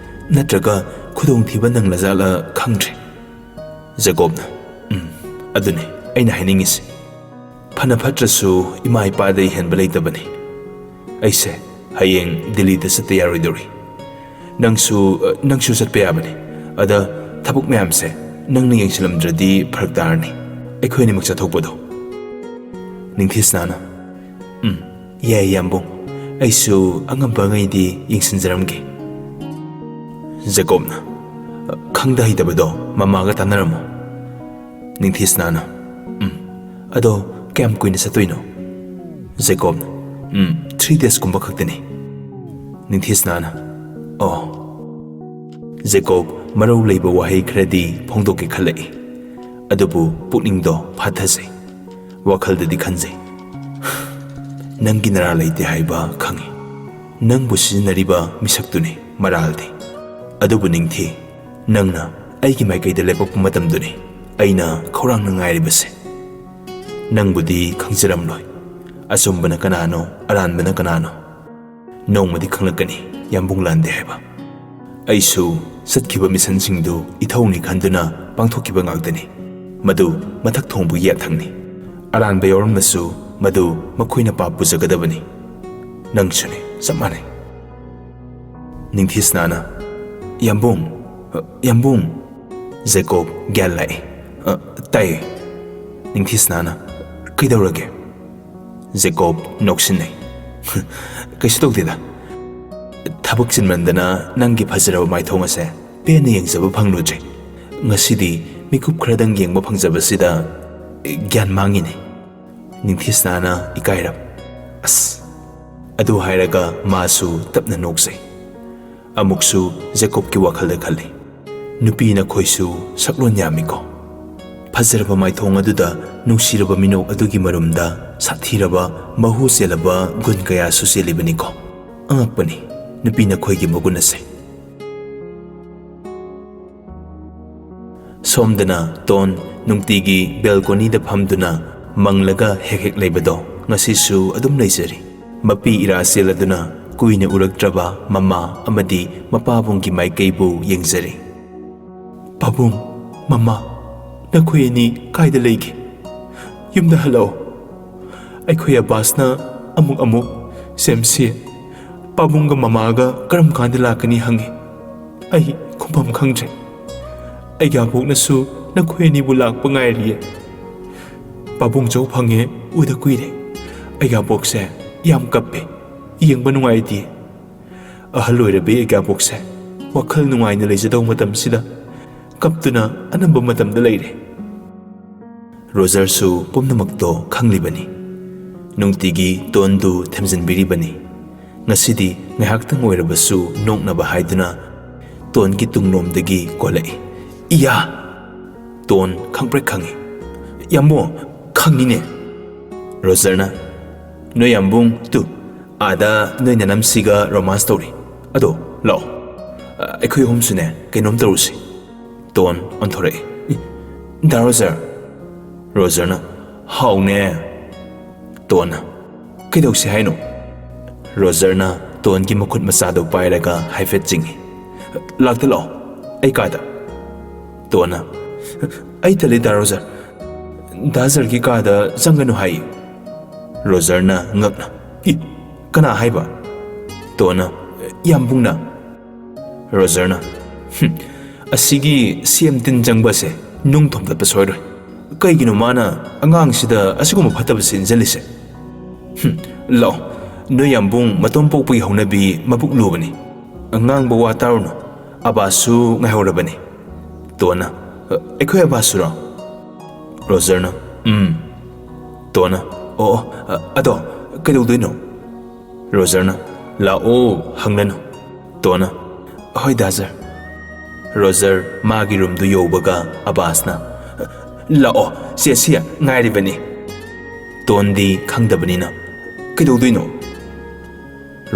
Speaker 1: ꯅꯠꯇ꯭ꯔꯒ ꯈꯨꯗꯣꯡꯊꯤꯕ ꯅꯪꯂꯖꯥꯠꯂ ꯈꯪꯗ꯭ꯔꯦ꯫ ꯖꯦꯀꯣꯕꯅ, ꯑꯗꯨꯅꯤ ꯑꯩꯅ ꯍꯥꯏꯅꯤꯡꯉꯤꯁꯤ꯫ ꯐꯅ ꯐꯠꯇ꯭ꯔꯁꯨ ꯏꯃꯥ ꯏꯄꯥꯗꯩ ꯍꯦꯟꯕ ꯂꯩꯇꯕꯅꯤ꯫ ꯑꯩꯁꯦ ꯍꯌꯦꯡ ꯗꯤꯜꯂꯤꯗ ꯆꯠꯇ ꯌꯥꯔꯣꯏꯗꯧꯔꯤ꯫ ꯅꯪꯁꯨ ꯆꯠꯄ ꯌꯥꯕꯅꯤ꯫ ꯑꯗ ꯊꯕꯛ ꯃꯌꯥꯝꯁꯦ ꯅꯪꯅ ꯌꯦꯡꯁꯤꯜꯂꯝꯗ꯭ꯔꯗꯤ ꯐꯔꯛ ꯇꯥꯔꯅꯤ, ꯑꯩꯈꯣꯏ ꯑꯅꯤꯃꯛ ꯆꯠꯊꯣꯛꯄꯗꯣ꯫ ꯅꯤꯡꯊꯤꯁꯅꯥꯅ, ꯌꯥꯏ ꯌꯥꯝꯕꯨꯡ, ꯑꯩꯁꯨ ꯑꯉꯝꯕꯉꯩꯗꯤ ꯌꯦꯡꯁꯤꯟꯖꯔꯝꯒꯦ꯫ ꯖꯦꯀꯣꯕꯅ, ꯈꯪꯗ ꯍꯩꯇꯕꯗꯣ ꯃꯃꯥꯒ ꯇꯥꯟꯅꯔꯝꯃꯣ꯫ ꯅꯤꯡꯊꯤꯁꯅꯥꯅ, ꯑꯗꯣ ꯀꯌꯥꯝ ꯀꯨꯏꯅ ꯆꯠꯇꯣꯏꯅꯣ? ꯖꯦꯀꯣꯕꯅ, 3 days ꯈꯛꯇꯅꯤ꯫ ꯅꯤꯡꯊꯤꯁꯅꯥꯅ, ꯑꯣ꯫ ꯖꯦꯀꯣꯕ ꯃꯔꯧ ꯂꯩꯕ ꯋꯥꯍꯩ ꯈꯔꯗꯤ ꯐꯣꯡꯗꯣꯛꯀꯦ ꯈꯜꯂꯛꯏ, ꯑꯗꯨꯕꯨ ꯄꯨꯛꯅꯤꯡꯗꯣ ꯐꯥꯊꯖꯩ, ꯋꯥꯈꯜꯗꯗꯤ ꯈꯟꯖꯩ꯫ ꯅꯪꯒꯤ ꯅꯔꯥ ꯂꯩꯇꯦ ꯍꯥꯏꯕ ꯈꯪꯏ, ꯅꯪꯕꯨ ꯁꯤꯖꯤꯟꯅꯔꯤꯕ ꯃꯤꯁꯛꯇꯨꯅꯤ ꯃꯔꯥꯜꯗꯤ꯫ ꯑꯗꯨꯕꯨ ꯅꯤꯡꯊꯤ, ꯅꯪꯅ ꯑꯩꯒꯤ ꯃꯥꯏꯀꯩꯗ ꯂꯦꯞꯄꯛꯄ ꯃꯇꯝꯗꯨꯅꯤ ꯑꯩꯅ ꯈꯧꯔꯥꯡꯅ ꯉꯥꯏꯔꯤꯕꯁꯦ꯫ ꯅꯪꯕꯨꯗꯤ ꯈꯪꯖꯔꯝꯂꯣꯏ, ꯑꯆꯨꯝꯕꯅ ꯀꯅꯥꯅꯣ, ꯑꯔꯥꯟꯕꯅ ꯀꯅꯥꯅꯣ꯫ ꯅꯣꯡꯃꯗꯤ ꯈꯪꯂꯛꯀꯅꯤ ꯌꯥꯝꯕꯨꯡ ꯂꯥꯟꯗꯦ ꯍꯥꯏꯕ꯫ ꯑꯩꯁꯨ ꯆꯠꯈꯤꯕ ꯃꯤꯁꯟꯁꯤꯡꯗꯨ ꯏꯊꯧꯅꯤ ꯈꯟꯗꯨꯅ ꯄꯥꯡꯊꯣꯛꯈꯤꯕ ꯉꯥꯛꯇꯅꯤ꯫ ꯃꯗꯨ ꯃꯊꯛ ꯊꯣꯡꯕꯒꯤ ꯌꯥꯊꯪꯅꯤ꯫ ꯑꯔꯥꯟꯕ ꯌꯥꯎꯔꯝꯂꯁꯨ ꯃꯗꯨ ꯃꯈꯣꯏꯅ ꯄꯥꯞ ꯄꯨꯖꯒꯗꯕꯅꯤ꯫ ꯅꯪꯁꯨꯅꯤ, ꯆꯞ ꯃꯥꯟꯅꯩ꯫ ꯅꯤꯡꯊꯤꯁꯅꯥꯅ, ꯌꯥꯝꯕꯨꯡ꯫ ꯖꯦꯀꯣꯕ ꯒ꯭ꯌꯥꯟ ꯂꯥꯛꯏ꯫ ꯇꯥꯏꯌꯦ꯫ ꯅꯤꯡꯊꯤꯁꯅꯥꯅ, ꯀꯩꯗꯧꯔꯒꯦ? ꯖꯦꯀꯣꯕ ꯅꯣꯛꯁꯤꯟꯅꯩ꯫ ꯀꯩꯁꯨ ꯇꯧꯗꯦꯗ, ꯊꯕꯛ ꯆꯤꯟꯃꯟꯗꯅ ꯅꯪꯒꯤ ꯐꯖꯔꯕ ꯃꯥꯏꯊꯣꯡ ꯑꯁꯦ ꯄꯦꯟꯅ ꯌꯦꯡꯖꯕ ꯐꯪꯂꯨꯗ꯭ꯔꯦ ꯉꯁꯤꯗꯤ ꯃꯤꯀꯨꯞ ꯈꯔꯗꯪ ꯌꯦꯡꯕ ꯐꯪꯖꯕꯁꯤꯗ ꯒ꯭ꯌꯥꯟ ꯃꯥꯡꯉꯤꯅꯦ ꯅꯤꯡꯊꯤꯁꯅꯥꯅ ꯏꯀꯥꯏꯔꯝ ꯑꯁ ꯑꯗꯨ ꯍꯥꯏꯔꯒ ꯃꯥꯁꯨ ꯇꯞꯅ ꯅꯣꯛꯆꯩ ꯑꯃꯨꯛꯁꯨ ꯖꯦꯀꯣꯕꯀꯤ ꯋꯥꯈꯜꯗ ꯈꯜꯂꯤ ꯅꯨꯄꯤ ꯅꯈꯣꯏꯁꯨ ꯁꯛꯂꯣꯟ ꯌꯥꯝꯃꯤꯀꯣ ꯐꯖꯔꯕ ꯃꯥꯏꯊꯣꯡ ꯑꯗꯨꯗ ꯅꯨꯡꯁꯤꯔꯕ ꯃꯤꯅꯣꯛ ꯑꯗꯨꯒꯤ ꯃꯔꯨꯝꯗ ꯁꯥꯊꯤꯔꯕ ꯃꯍꯨ ꯆꯦꯜꯂꯕ ꯒꯨꯟ ꯀꯌꯥꯁꯨ ꯆꯦꯜꯂꯤꯕꯅꯤꯀꯣ ꯑꯉꯛꯄꯅꯤ ꯅꯨꯄꯤ ꯅꯈꯣꯏꯒꯤ ꯃꯒꯨꯟ ꯑꯁꯦ ꯁꯣꯝꯗꯅ ꯇꯣꯟ ꯅꯨꯡꯇꯤꯒꯤ ꯕꯦꯜꯀꯣꯅꯤꯗ ꯐꯝꯗꯨꯅ ꯃꯪꯂꯒ ꯍꯦꯛ ꯍꯦꯛ ꯂꯩꯕꯗꯣ ꯉꯁꯤꯁꯨ ꯑꯗꯨꯝ ꯂꯩꯖꯔꯤ ꯃꯄꯤ ꯏꯔꯥ ꯆꯦꯜꯂꯗꯨꯅ ꯀꯨꯏꯅ ꯎꯔꯛꯇ꯭ꯔꯕ ꯃꯃꯥ ꯑꯃꯗꯤ ꯃꯄꯥꯕꯨꯡꯒꯤ ꯃꯥꯏꯀꯩꯕꯨ ꯌꯦꯡꯖꯔꯤ ꯄꯥꯕꯨꯡ ꯃꯃꯥ ꯅꯈꯣꯏ ꯑꯅꯤ ꯀꯥꯏꯗ ꯂꯩꯒꯦ ꯌꯨꯝꯗ ꯍꯜꯂꯛꯑꯣ ꯑꯩꯈꯣꯏ ꯑꯕꯥꯁꯅ ꯑꯃꯨꯛ ꯁꯦꯝꯁꯤ ꯄꯥꯕꯨꯡꯒ ꯃꯃꯥꯒ ꯀꯔꯝ ꯀꯥꯟꯗ ꯂꯥꯛꯀꯅꯤ ꯍꯪꯉꯤ ꯑꯩ ꯈꯨꯝꯐꯝ ꯈꯪꯗ꯭ꯔꯦ ꯑꯩꯒꯤ ꯑꯕꯣꯛꯅꯁꯨ ꯅꯈꯣꯏ ꯑꯅꯤꯕꯨ ꯂꯥꯛꯄ ꯉꯥꯏꯔꯤꯌꯦ ꯄꯥꯕꯨꯡꯆꯧ ꯐꯪꯉꯦ ꯎꯗ ꯀꯨꯏꯔꯦ ꯑꯩꯒꯤ ꯑꯕꯣꯛꯁꯦ ꯌꯥꯝ ꯀꯞꯄꯦ ꯌꯦꯡꯕ ꯅꯨꯡꯉꯥꯏꯇꯦ ꯑꯍꯜ ꯑꯣꯏꯔꯕꯤ ꯑꯩꯒꯤ ꯑꯕꯣꯛꯁꯦ ꯋꯥꯈꯜ ꯅꯨꯡꯉꯥꯏꯅ ꯂꯩꯖꯗꯧ ꯃꯇꯝꯁꯤꯗ ꯀꯞꯇꯨꯅ ꯑꯅꯝꯕ ꯃꯇꯝꯗ ꯂꯩꯔꯦ ꯔꯣꯖꯔꯁꯨ ꯄꯨꯝꯅꯃꯛꯇꯣ ꯈꯪꯂꯤꯕꯅꯤ ꯅꯨꯡꯇꯤꯒꯤ ꯇꯣꯟꯗꯨ ꯊꯦꯝꯖꯤꯟꯕꯤꯔꯤꯕꯅꯤ ꯉꯁꯤꯗꯤ ꯉꯥꯏꯍꯥꯛꯇꯪ ꯑꯣꯏꯔꯕꯁꯨ ꯅꯣꯛꯅꯕ ꯍꯥꯏꯗꯨꯅ ꯇꯣꯟꯒꯤ ꯇꯨꯡꯂꯣꯝꯗꯒꯤ ꯀꯣꯜꯂꯛꯏ ꯏꯌꯥ ꯇꯣꯟ ꯈꯪꯄ꯭ꯔꯦꯛ ꯈꯪꯉꯤ ꯌꯥꯝꯕꯣ ꯈꯪꯉꯤꯅꯦ ꯔꯣꯖꯔꯅ ꯅꯣꯏ ꯌꯥꯝꯕꯨꯡ ꯇꯨ ꯑꯥꯗ ꯅꯣꯏ ꯅꯅꯝꯁꯤꯒ ꯔꯣꯃꯥꯟꯁ ꯇꯧꯔꯤ ꯑꯗꯣ ꯂꯥꯛꯑꯣ ꯑꯩꯈꯣꯏ ꯑꯍꯨꯝꯁꯨꯅꯦ ꯀꯩꯅꯣꯝ ꯇꯧꯔꯨꯁꯤ ꯇꯣꯟ ꯑꯣꯟꯊꯣꯔꯛꯏ ꯗꯥ ꯔꯣꯖꯔ ꯔꯣꯖꯔꯅ ꯍꯥꯎꯅꯦ ꯇꯣꯟꯅ ꯀꯩꯗꯧꯁꯤ ꯍꯥꯏꯅꯣ ꯔꯣꯖꯔꯅ ꯇꯣꯟꯒꯤ ꯃꯈꯨꯠ ꯃꯆꯥꯗꯨ ꯄꯥꯏꯔꯒ ꯍꯥꯏꯐꯦꯠ ꯆꯤꯡꯉꯤ ꯂꯥꯛꯇ ꯂꯥꯛꯑꯣ ꯑꯩ ꯀꯥꯗ ꯇꯣꯟꯅ ꯑꯩ ꯇꯜꯂꯤ ꯗꯥ ꯔꯣꯖꯔ ꯗꯥꯖꯔꯒꯤ ꯀꯥꯗ ꯆꯪꯒꯅꯨ ꯍꯥꯏꯌꯦ ꯔꯣꯖꯔꯅ ꯉꯛꯅ ꯀꯅꯥ ꯍꯥꯏꯕ ꯇꯣꯟꯅ ꯌꯥꯝꯕꯨꯡꯅ ꯔꯣꯖꯔꯅ ꯑꯁꯤꯒꯤ ꯁꯦꯝ ꯇꯤꯟ ꯆꯪꯕꯁꯦ ꯅꯨꯡ ꯊꯣꯝꯗꯠꯄ ꯁꯣꯏꯔꯣꯏ ꯀꯩꯒꯤꯅꯣ ꯃꯥꯅ ꯑꯉꯥꯡꯁꯤꯗ ꯑꯁꯤꯒꯨꯝꯕ ꯐꯠꯇꯕꯁꯤ ꯏꯟꯖꯜꯂꯤꯁꯦ ꯂꯥꯛꯑꯣ ꯅꯣꯏ ꯌꯥꯝꯕꯨꯡ ꯃꯇꯣꯝ ꯄꯣꯛꯄꯒꯤ ꯍꯧꯅꯕꯤ ꯃꯕꯨꯛ ꯂꯨꯕꯅꯤ ꯉꯥꯡꯕ ꯋꯥ ꯇꯥꯔꯨꯅꯨ ꯑꯕꯥꯁꯁꯨ ꯉꯥꯏꯍꯧꯔꯕꯅꯤ ꯇꯣꯟꯅ ꯑꯩꯈꯣꯏ ꯑꯕꯥꯁꯁꯨꯔꯣ ꯔꯣꯖꯔꯅ ꯇꯣꯟꯅ ꯑꯣ ꯑꯗꯣ ꯀꯩꯗꯧꯗꯣꯏꯅꯣ ꯔꯣꯖꯔꯅ ꯂꯥꯛꯑꯣ ꯍꯪꯂꯅꯨ ꯇꯣꯟꯅ ꯍꯣꯏ ꯗꯥꯖꯔ ꯔꯣꯖꯔ ꯃꯥꯒꯤ ꯔꯨꯝꯗꯨ ꯌꯧꯕꯒ ꯑꯕꯥꯁꯅ ꯂꯥꯛꯑꯣ ꯆꯦꯁꯤ ꯉꯥꯏꯔꯤꯕꯅꯤ ꯇꯣꯟꯗꯤ ꯈꯪꯗꯕꯅꯤꯅ ꯀꯩꯗꯧꯗꯣꯏꯅꯣ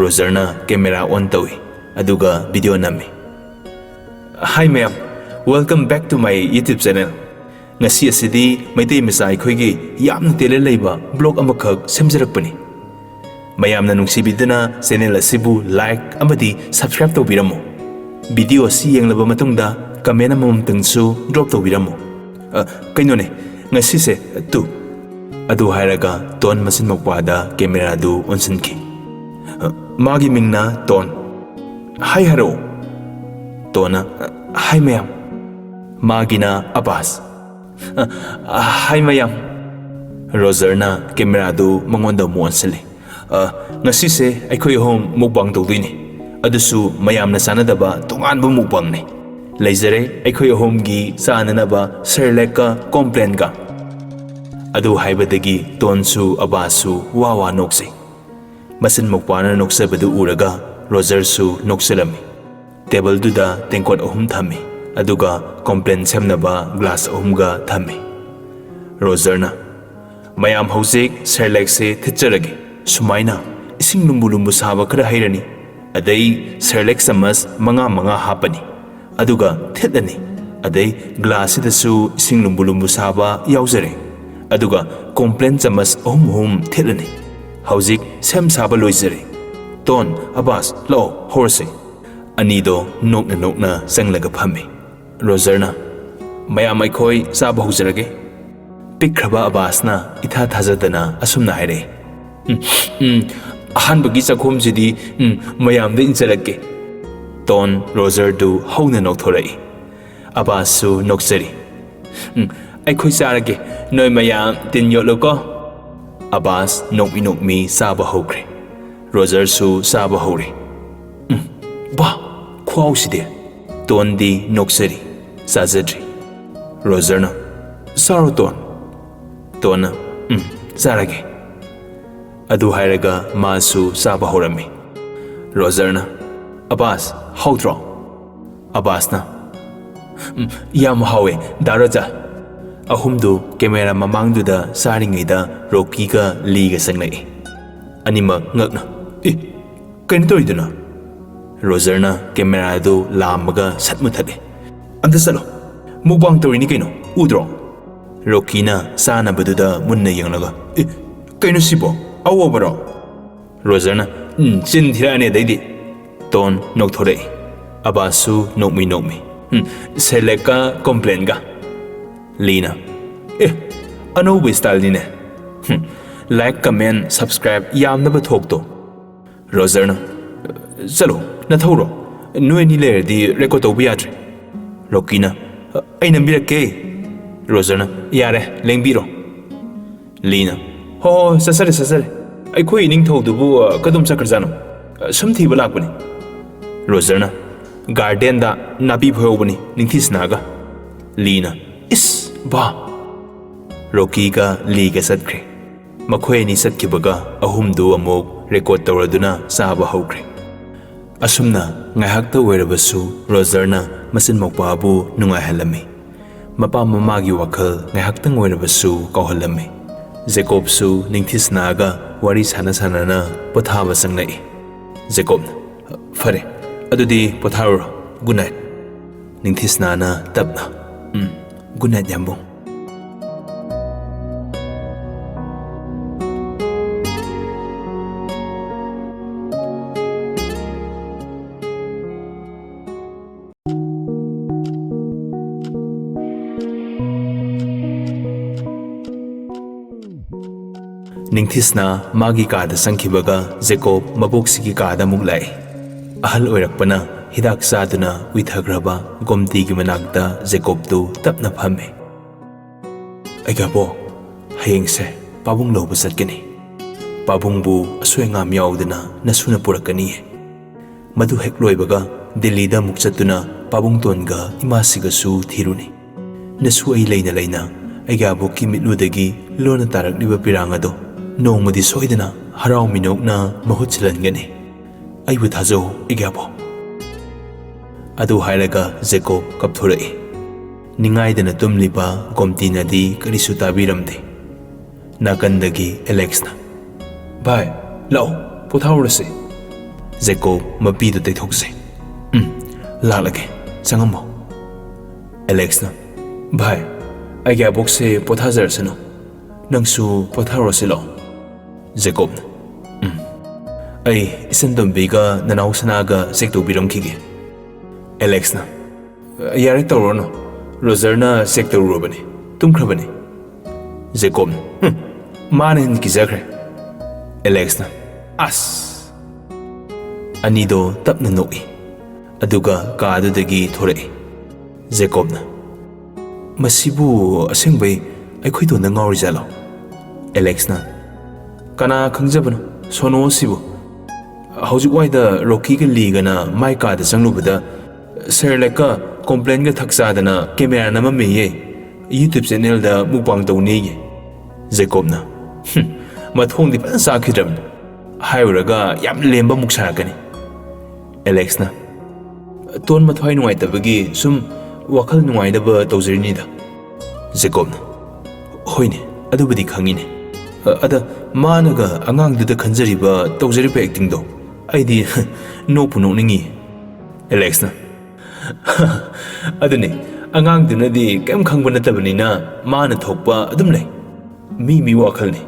Speaker 1: ꯔꯣꯖꯔꯅ ꯀꯦꯃꯦꯔꯥ ꯑꯣꯟ ꯇꯧꯏ ꯑꯗꯨꯒ ꯚꯤꯗꯤꯑꯣ ꯅꯝꯃꯤ ꯍꯥꯏ ꯃꯌꯥꯝ welcome back to my YouTube channel ꯉꯁꯤ ꯑꯁꯤꯗꯤ ꯃꯩꯇꯩ ꯃꯆꯥ ꯑꯩꯈꯣꯏꯒꯤ ꯌꯥꯝꯅ ꯇꯦꯂꯦꯟ ꯂꯩꯕ ꯕ꯭ꯂꯣꯛ ꯑꯃꯈꯛ ꯁꯦꯝꯖꯔꯛꯄꯅꯤ ꯃꯌꯥꯝꯅ ꯅꯨꯡꯁꯤꯕꯤꯗꯨꯅ ꯆꯦꯅꯦꯜ ꯑꯁꯤꯕꯨ ꯂꯥꯏꯛ ꯑꯃꯗꯤ ꯁꯕꯁꯀ꯭ꯔꯥꯏꯕ ꯇꯧꯕꯤꯔꯝꯃꯨ ꯚꯤꯗꯤꯑꯣ ꯑꯁꯤ ꯌꯦꯡꯂꯕ ꯃꯇꯨꯡꯗ ꯀꯃꯦꯟ ꯑꯃꯃꯝꯇꯪꯁꯨ ꯗ꯭ꯔꯣꯞ ꯇꯧꯕꯤꯔꯝꯃꯨ ꯀꯩꯅꯣꯅꯦ ꯉꯁꯤꯁꯦ ꯇꯨ ꯑꯗꯨ ꯍꯥꯏꯔꯒ ꯇꯣꯟ ꯃꯆꯤꯟ ꯃꯧꯄꯥꯗ ꯀꯦꯃꯦꯔꯥꯗꯨ ꯑꯣꯟꯁꯤꯟꯈꯤ ꯃꯥꯒꯤ ꯃꯤꯡꯅ ꯇꯣꯟ ꯍꯥꯏ ꯍꯥꯏꯔꯛꯑꯣ ꯇꯣꯟꯅ ꯍꯥꯏ ꯃꯌꯥꯝ ꯃꯥꯒꯤꯅ ꯑꯕꯥꯁ ꯍꯥꯏ ꯃꯌꯥꯝ ꯔꯣꯖꯔꯅ ꯀꯦꯃꯦꯔꯥꯗꯨ ꯃꯉꯣꯟꯗ ꯑꯃꯨꯛ ꯑꯣꯟꯁꯤꯜꯂꯤ ꯉꯁꯤꯁꯦ ꯑꯩꯈꯣꯏ ꯑꯍꯨꯝ ꯃꯨꯛꯕꯥꯡ ꯇꯧꯗꯣꯏꯅꯤ ꯑꯗꯨꯁꯨ ꯃꯌꯥꯝꯅ ꯆꯥꯅꯗꯕ ꯇꯣꯉꯥꯟꯕ ꯃꯨꯛꯕꯥꯡꯅꯤ ꯂꯩꯖꯔꯦ ꯑꯩꯈꯣꯏ ꯑꯍꯨꯝꯒꯤ ꯆꯥꯅꯅꯕ ꯁꯦꯔꯂꯦꯛꯀ ꯀꯣꯝꯄ꯭ꯂꯦꯟꯒ ꯑꯗꯨ ꯍꯥꯏꯕꯗꯒꯤ ꯇꯣꯟꯁꯨ ꯑꯕꯥꯁꯁꯨ ꯋꯥ ꯋꯥ ꯅꯣꯛꯆꯩ ꯃꯆꯤꯟ ꯃꯧꯄꯥꯅ ꯅꯣꯛꯆꯕꯗꯨ ꯎꯔꯒ ꯔꯣꯖꯔꯁꯨ ꯅꯣꯛꯆꯔꯝꯃꯤ ꯇꯦꯕꯜꯗꯨꯗ ꯇꯦꯡꯀꯣꯠ 3 ꯊꯝꯃꯤ ꯑꯗꯨꯒ ꯀꯣꯝꯄ꯭ꯂꯦꯟ ꯁꯦꯝꯅꯕ ꯒ꯭ꯂꯥꯁ 3ꯒ ꯊꯝꯃꯤ ꯔꯣꯖꯔꯅ ꯃꯌꯥꯝ ꯍꯧꯖꯤꯛ ꯁꯦꯔꯂꯦꯛꯁꯦ ꯊꯤꯠꯆꯔꯒꯦ ꯁꯨꯃꯥꯏꯅ ꯏꯁꯤꯡ ꯂꯨꯝꯕꯨ ꯂꯨꯝꯕꯨ ꯁꯥꯕ ꯈꯔ ꯍꯩꯔꯅꯤ ꯑꯗꯩ ꯁꯦꯔꯂꯦꯛ ꯆꯃꯁ 5 ꯍꯥꯞꯄꯅꯤ ꯑꯗꯨꯒ ꯊꯤꯠꯂꯅꯤ ꯑꯗꯩ ꯒ꯭ꯂꯥꯁꯁꯤꯗꯁꯨ ꯏꯁꯤꯡ ꯂꯨꯝꯕꯨ ꯂꯨꯝꯕු ꯁꯥꯕ ꯌꯥꯎꯖꯔꯦ ꯑꯗꯨꯒ ꯀꯣꯝꯄ꯭ꯂꯦꯟ ꯆꯃꯁ 3 ꯊꯤꯠꯂꯅꯤ ꯍꯧꯖꯤꯛ ꯁꯦꯝ ꯁꯥꯕ ꯂꯣꯏꯖꯔꯦ ꯇꯣꯟ ꯑꯕꯥꯁ ꯂꯥꯛꯑꯣ ꯍꯧꯔꯁꯤ ꯑꯅꯤꯗꯣ ꯅꯣꯛꯅ ꯅꯣꯛꯅ ꯆꯪꯂꯒ ꯐꯝꯃꯤ ꯔꯣꯖꯔꯅ ꯃꯌꯥꯝ ꯑꯩꯈꯣꯏ ꯆꯥꯕ ꯍꯧꯖꯔꯒꯦ ꯄꯤꯛꯈ꯭ꯔꯕ ꯑꯕꯥꯁꯅ ꯏꯊꯥ ꯊꯥꯖꯗꯅ ꯑꯁꯨꯝꯅ ꯍꯥꯏꯔꯛꯏ ꯑꯍꯥꯟꯕꯒꯤ ꯆꯥꯛꯈꯨꯝꯁꯤꯗꯤ ꯃꯌꯥꯝꯗ ꯏꯟꯖꯔꯛꯀꯦ ꯇꯣꯟ ꯔꯣꯖꯔꯗꯨ ꯍꯧꯅ ꯅꯣꯛꯊꯣꯔꯛꯏ ꯑꯕꯥꯁꯁꯨ ꯅꯣꯛꯆꯔꯤ ꯑꯩꯈꯣꯏ ꯆꯥꯔꯒꯦ ꯅꯣꯏ ꯃꯌꯥꯝ ꯇꯤꯟ ꯌꯣꯠꯂꯨꯀꯣ ꯑꯕꯥꯁ ꯅꯣꯛꯃꯤ ꯅꯣꯛꯃꯤ ꯆꯥꯕ ꯍꯧꯈ꯭ꯔꯦ ꯔꯣꯖꯔꯁꯨ ꯆꯥꯕ ꯍꯧꯔꯦ ꯕꯥ ꯈꯨꯍꯥꯎꯁꯤꯗꯤ ꯇꯣꯟꯗꯤ ꯅꯣꯛꯆꯔꯤ ꯆꯥꯖꯗ꯭ꯔꯤ ꯔꯣꯖꯔꯅ ꯆꯥꯔꯣ ꯇꯣꯟꯅ ꯆꯥꯔꯒꯦ ꯑꯗꯨ ꯍꯥꯏꯔꯒ ꯃꯥꯁꯨ ꯆꯥꯕ ꯍꯧꯔꯝꯃꯤ ꯔꯣꯖꯔꯅ ꯑꯕꯥꯁ ꯍꯥꯎꯇ꯭ꯔꯣ ꯑꯕꯥꯁꯅ ꯌꯥꯝ ꯍꯥꯎꯋꯦ ꯗꯥ ꯔꯣꯖꯥ ꯑꯍꯨꯝꯗꯨ ꯀꯦꯃꯦꯔꯥ ꯃꯃꯥꯡꯗꯨꯗ ꯆꯥꯔꯤꯉꯩꯗ ꯔꯣꯀꯤꯒ ꯂꯤꯒ ꯆꯪꯂꯛꯏ ꯑꯅꯤꯃꯛ ꯉꯛꯅ ꯀꯩꯅꯣ ꯇꯧꯔꯤꯗꯨꯅ ꯔꯣꯖꯔꯅ ꯀꯦꯃꯦꯔꯥꯗꯨ ꯂꯥꯝꯃꯒ ꯁꯠ ꯃꯨꯊꯠꯂꯤ ꯑꯝꯇ ꯆꯠꯂꯣ ꯃꯨꯛꯕꯥꯡ ꯇꯧꯔꯤꯅꯤ ꯀꯩꯅꯣ ꯎꯗ꯭ꯔꯣ ꯔꯣꯀꯤꯅ ꯆꯥꯅꯕꯗꯨꯗ ꯃꯨꯟꯅ ꯌꯦꯡꯂꯒ ꯀꯩꯅꯣ ꯁꯤꯕꯣ ꯑꯋꯣꯕꯔꯣ ꯔꯣꯖꯔꯅ ꯆꯤꯟ ꯊꯤꯔꯛꯑꯅꯤ ꯑꯗꯩꯗꯤ ꯇꯣꯟ ꯅꯣꯛꯊꯣꯔꯛꯏ ꯑꯕꯥꯁꯁꯨ ꯅꯣꯛꯃꯤ ꯁꯦꯂꯦꯛꯀ ꯀꯣꯝꯄ꯭ꯂꯦꯟꯒ ꯂꯤꯅ ꯑꯅꯧꯕ ꯁ꯭ꯇꯥꯏꯜꯅꯤꯅꯦ ꯂꯥꯏꯛ ꯀꯃꯦꯟ ꯁꯕꯁꯀ꯭ꯔꯥꯏꯕ ꯌꯥꯝꯅꯕ ꯊꯣꯛꯇꯣ ꯔꯣꯖꯔꯅ ꯆꯠꯂꯣ ꯅꯊꯧꯔꯣ ꯅꯣꯏ ꯑꯅꯤ ꯂꯩꯔꯗꯤ ꯔꯦꯀꯣꯔꯗ ꯇꯧꯕ ꯌꯥꯗ꯭ꯔꯦ ꯔꯣꯀꯤꯅ ꯑꯩ ꯅꯝꯕꯤꯔꯛꯀꯦ ꯔꯣꯖꯔꯅ ꯌꯥꯔꯦ ꯂꯦꯡꯕꯤꯔꯣ ꯂꯤꯅ ꯍꯣꯏ ꯆꯠꯆꯔꯦ ꯑꯩꯈꯣꯏ ꯅꯤꯡꯊꯧꯗꯨꯕꯨ ꯀꯗꯣꯝ ꯆꯠꯈ꯭ꯔꯖꯥꯠꯅꯣ ꯁꯨꯝ ꯊꯤꯕ ꯂꯥꯛꯄꯅꯤ ꯔꯣꯖꯔꯅ ꯒꯥꯔꯗꯦꯟꯗ ꯅꯥꯄꯤ ꯐꯣꯏꯍꯧꯕꯅꯤ ꯅꯤꯡꯊꯤꯁꯅꯥꯒ ꯂꯤꯅ ꯏꯁ ꯕꯥ ꯔꯣꯀꯤꯒ ꯂꯤꯒ ꯆꯠꯈ꯭ꯔꯦ ꯃꯈꯣꯏ ꯑꯅꯤ ꯆꯠꯈꯤꯕꯒ ꯑꯍꯨꯝꯗꯨ ꯑꯃꯨꯛ ꯔꯦꯀꯣꯔꯗ ꯇꯧꯔꯗꯨꯅ ꯆꯥꯕ ꯍꯧꯈ꯭ꯔꯦ ꯑꯁꯨꯝꯅ ꯉꯥꯏꯍꯥꯛꯇ ꯑꯣꯏꯔꯕꯁꯨ ꯔꯣꯖꯔꯅ ꯃꯆꯤꯟ ꯃꯧꯄꯥꯕꯨ ꯅꯨꯡꯉꯥꯏꯍꯜꯂꯝꯃꯤ ꯃꯄꯥ ꯃꯃꯥꯒꯤ ꯋꯥꯈꯜ ꯉꯥꯏꯍꯥꯛꯇꯪ ꯑꯣꯏꯔꯕꯁꯨ ꯀꯥꯎꯍꯜꯂꯝꯃꯤ ꯖꯦꯀꯣꯕꯁꯨ ꯅꯤꯡꯊꯤꯁꯅꯥꯒ ꯋꯥꯔꯤ ꯁꯥꯟꯅꯅ ꯄꯣꯊꯥꯕ ꯆꯪꯂꯛꯏ ꯖꯦꯀꯣꯕꯅ ꯐꯔꯦ ꯑꯗꯨꯗꯤ ꯄꯣꯊꯥꯔꯨꯔꯣ ꯒꯨꯗ ꯅꯥꯏꯠ ꯅꯤꯡꯊꯤꯁꯅꯥꯅ ꯇꯞꯅ ꯒꯨꯗ ꯅꯥꯏꯠ ꯌꯥꯝꯕꯨꯡ ꯅꯤꯡꯊꯤꯁꯅꯥ ꯃꯥꯒꯤ ꯀꯥꯗ ꯆꯪꯈꯤꯕꯒ ꯖꯦꯀꯣꯕ ꯃꯕꯣꯛꯁꯤꯒꯤ ꯀꯥꯗ ꯑꯃꯨꯛ ꯂꯥꯛꯏ ꯑꯍꯜ ꯑꯣꯏꯔꯛꯄꯅ ꯍꯤꯗꯥꯛ ꯆꯥꯗꯨꯅ ꯎꯏꯊꯈ꯭ꯔꯕ ꯒꯣꯝꯇꯤꯒꯤ ꯃꯅꯥꯛꯇ ꯖꯦꯀꯣꯕꯇꯨ ꯇꯞꯅ ꯐꯝꯃꯤ ꯑꯩꯒꯥꯕꯣꯛ ꯍꯌꯦꯡꯁꯦ ꯄꯥꯕꯨꯡ ꯂꯧꯕ ꯆꯠꯀꯅꯤ ꯄꯥꯕꯨꯡꯕꯨ ꯑꯁꯣꯏ ꯑꯉꯥꯝ ꯌꯥꯎꯗꯅ ꯅꯁꯨꯅ ꯄꯨꯔꯛꯀꯅꯤꯌꯦ ꯃꯗꯨ ꯍꯦꯛ ꯂꯣꯏꯕꯒ ꯗꯤꯜꯂꯤꯗ ꯑꯃꯨꯛ ꯆꯠꯇꯨꯅ ꯄꯥꯕꯨꯡꯇꯣꯟꯒ ꯏꯃꯥꯁꯤꯒꯁꯨ ꯊꯤꯔꯨꯅꯤ ꯅꯁꯨ ꯑꯩ ꯂꯩꯅ ꯑꯩꯒꯥꯕꯣꯛꯀꯤ ꯃꯤꯠꯂꯨꯗꯒꯤ ꯂꯣꯟꯅ ꯇꯥꯔꯛꯂꯤꯕ ꯄꯤꯔꯥꯡ ꯑꯗꯣ ꯅꯣꯡꯃꯗꯤ ꯁꯣꯏꯗꯅ ꯍꯔꯥꯎ ꯃꯤꯅꯣꯛꯅ ꯃꯍꯨꯠ ꯁꯤꯜꯍꯟꯒꯅꯤ ꯑꯩꯕꯨ ꯊꯥꯖꯧ ꯏꯒꯥꯕꯣꯛ ꯑꯗꯨ ꯍꯥꯏꯔꯒ ꯖꯦꯀꯣꯕ ꯀꯞꯊꯣꯔꯛꯏ ꯅꯤꯡꯉꯥꯏꯗꯅ ꯇꯨꯝꯂꯤꯕ ꯒꯣꯝꯇꯤꯅꯗꯤ ꯀꯔꯤꯁꯨ ꯇꯥꯕꯤꯔꯝꯗꯦ ꯅꯥꯀꯟꯗꯒꯤ ꯑꯦꯂꯦꯛꯁꯅ ꯚꯥꯏ ꯂꯥꯛꯑꯣ ꯄꯣꯊꯥꯔꯨꯔꯁꯤ ꯖꯦꯀꯣꯕ ꯃꯄꯤꯗꯨ ꯇꯩꯊꯣꯛꯁꯤ ꯂꯥꯛꯂꯒꯦ ꯆꯪꯉꯝꯃꯣ ꯑꯦꯂꯦꯛꯁꯅ ꯚꯥꯏ ꯑꯩꯒꯥꯕꯣꯛꯁꯦ ꯄꯣꯊꯥꯖꯔꯁꯅꯨ ꯅꯪꯁꯨ ꯄꯣꯊꯥꯔꯨꯔꯁꯤ ꯂꯥꯛꯑꯣ ꯖꯦꯀꯣꯕꯅ ꯑꯩ ꯏꯆꯟꯇꯣꯝꯕꯤꯒ ꯅꯅꯥꯎ ꯁꯅꯥꯒ ꯆꯦꯛ ꯇꯧꯕꯤꯔꯝꯈꯤꯒꯦ ꯑꯦꯂꯦꯛꯁꯅ ꯌꯥꯔꯦ ꯇꯧꯔꯨꯔꯅꯨ ꯔꯣꯖꯔꯅ ꯆꯦꯛ ꯇꯧꯔꯨꯔꯕꯅꯤ ꯇꯨꯝꯈ꯭ꯔꯕꯅꯤ ꯖꯦꯀꯣꯕꯅ ꯃꯥꯅ ꯍꯦꯟꯅ ꯀꯤꯖꯈ꯭ꯔꯦ ꯑꯦꯂꯦꯛꯁꯅ ꯑꯁ ꯑꯅꯤꯗꯣ ꯇꯞꯅ ꯅꯣꯛꯏ ꯑꯗꯨꯒ ꯀꯥꯗꯨꯗꯒꯤ ꯊꯣꯔꯛꯏ ꯖꯦꯀꯣꯕꯅ ꯃꯁꯤꯕꯨ ꯑꯁꯦꯡꯕꯩ ꯑꯩꯈꯣꯏꯗꯣꯟꯗ ꯉꯥꯎꯔꯤꯖꯥꯠꯂꯣ ꯑꯦꯂꯦꯛꯁꯅ ꯀꯅꯥ ꯈꯪꯖꯕꯅꯣ ꯁꯣꯅꯣ ꯑꯁꯤꯕꯨ ꯍꯧꯖꯤꯛꯋꯥꯏꯗ ꯔꯣꯀꯤꯒ ꯂꯤꯒꯅ ꯃꯥꯏ ꯀꯥꯗ ꯆꯪꯂꯨꯕꯗ ꯁꯦꯔꯂꯦꯛꯀ ꯀꯣꯝꯄ꯭ꯂꯦꯟꯒ ꯊꯛ ꯆꯥꯗꯅ ꯀꯦꯃꯦꯔꯥ ꯅꯝꯃꯝꯃꯦꯌꯦ ꯌꯨꯇ꯭ꯌꯨꯕ ꯆꯦꯅꯦꯜꯗ ꯃꯨꯛꯕꯥꯡ ꯇꯧꯅꯦꯌꯦ ꯖꯦꯀꯣꯕꯅ ꯃꯊꯣꯡꯗꯤ ꯐꯖꯅ ꯆꯥꯈꯤꯗ꯭ꯔꯕꯅꯤ ꯍꯥꯏꯔꯨꯔꯒ ꯌꯥꯝ ꯂꯦꯝꯕ ꯑꯃꯨꯛ ꯁꯥꯔꯛꯀꯅꯤ ꯑꯦꯂꯦꯛꯁꯅ ꯇꯣꯟ ꯃꯊ꯭ꯋꯥꯏ ꯅꯨꯡꯉꯥꯏꯇꯕꯒꯤ ꯁꯨꯝ ꯋꯥꯈꯜ ꯅꯨꯡꯉꯥꯏꯅꯕ ꯇꯧꯖꯔꯤꯅꯤꯗ ꯖꯦꯀꯣꯕꯅ ꯍꯣꯏꯅꯦ ꯑꯗꯨꯕꯨꯗꯤ ꯈꯪꯉꯤꯅꯦ ꯑꯗ ꯃꯥꯅꯒ ꯑꯉꯥꯡꯗꯨꯗ ꯈꯟꯖꯔꯤꯕ ꯇꯧꯖꯔꯤꯕ ꯑꯦꯛꯇꯤꯡꯗꯣ ꯑꯩꯗꯤ ꯅꯣꯛꯄꯨ ꯅꯣꯛꯅꯤꯡꯉꯤ ꯑꯦꯂꯦꯛꯁꯅ ꯑꯗꯨꯅꯤ ꯑꯉꯥꯡꯗꯨꯅꯗꯤ ꯀꯩꯝ ꯈꯪꯕ ꯅꯠꯇꯕꯅꯤꯅ ꯃꯥꯅ ꯊꯣꯛꯄ ꯑꯗꯨꯝ ꯂꯩ ꯃꯤ ꯋꯥꯈꯜꯅꯤ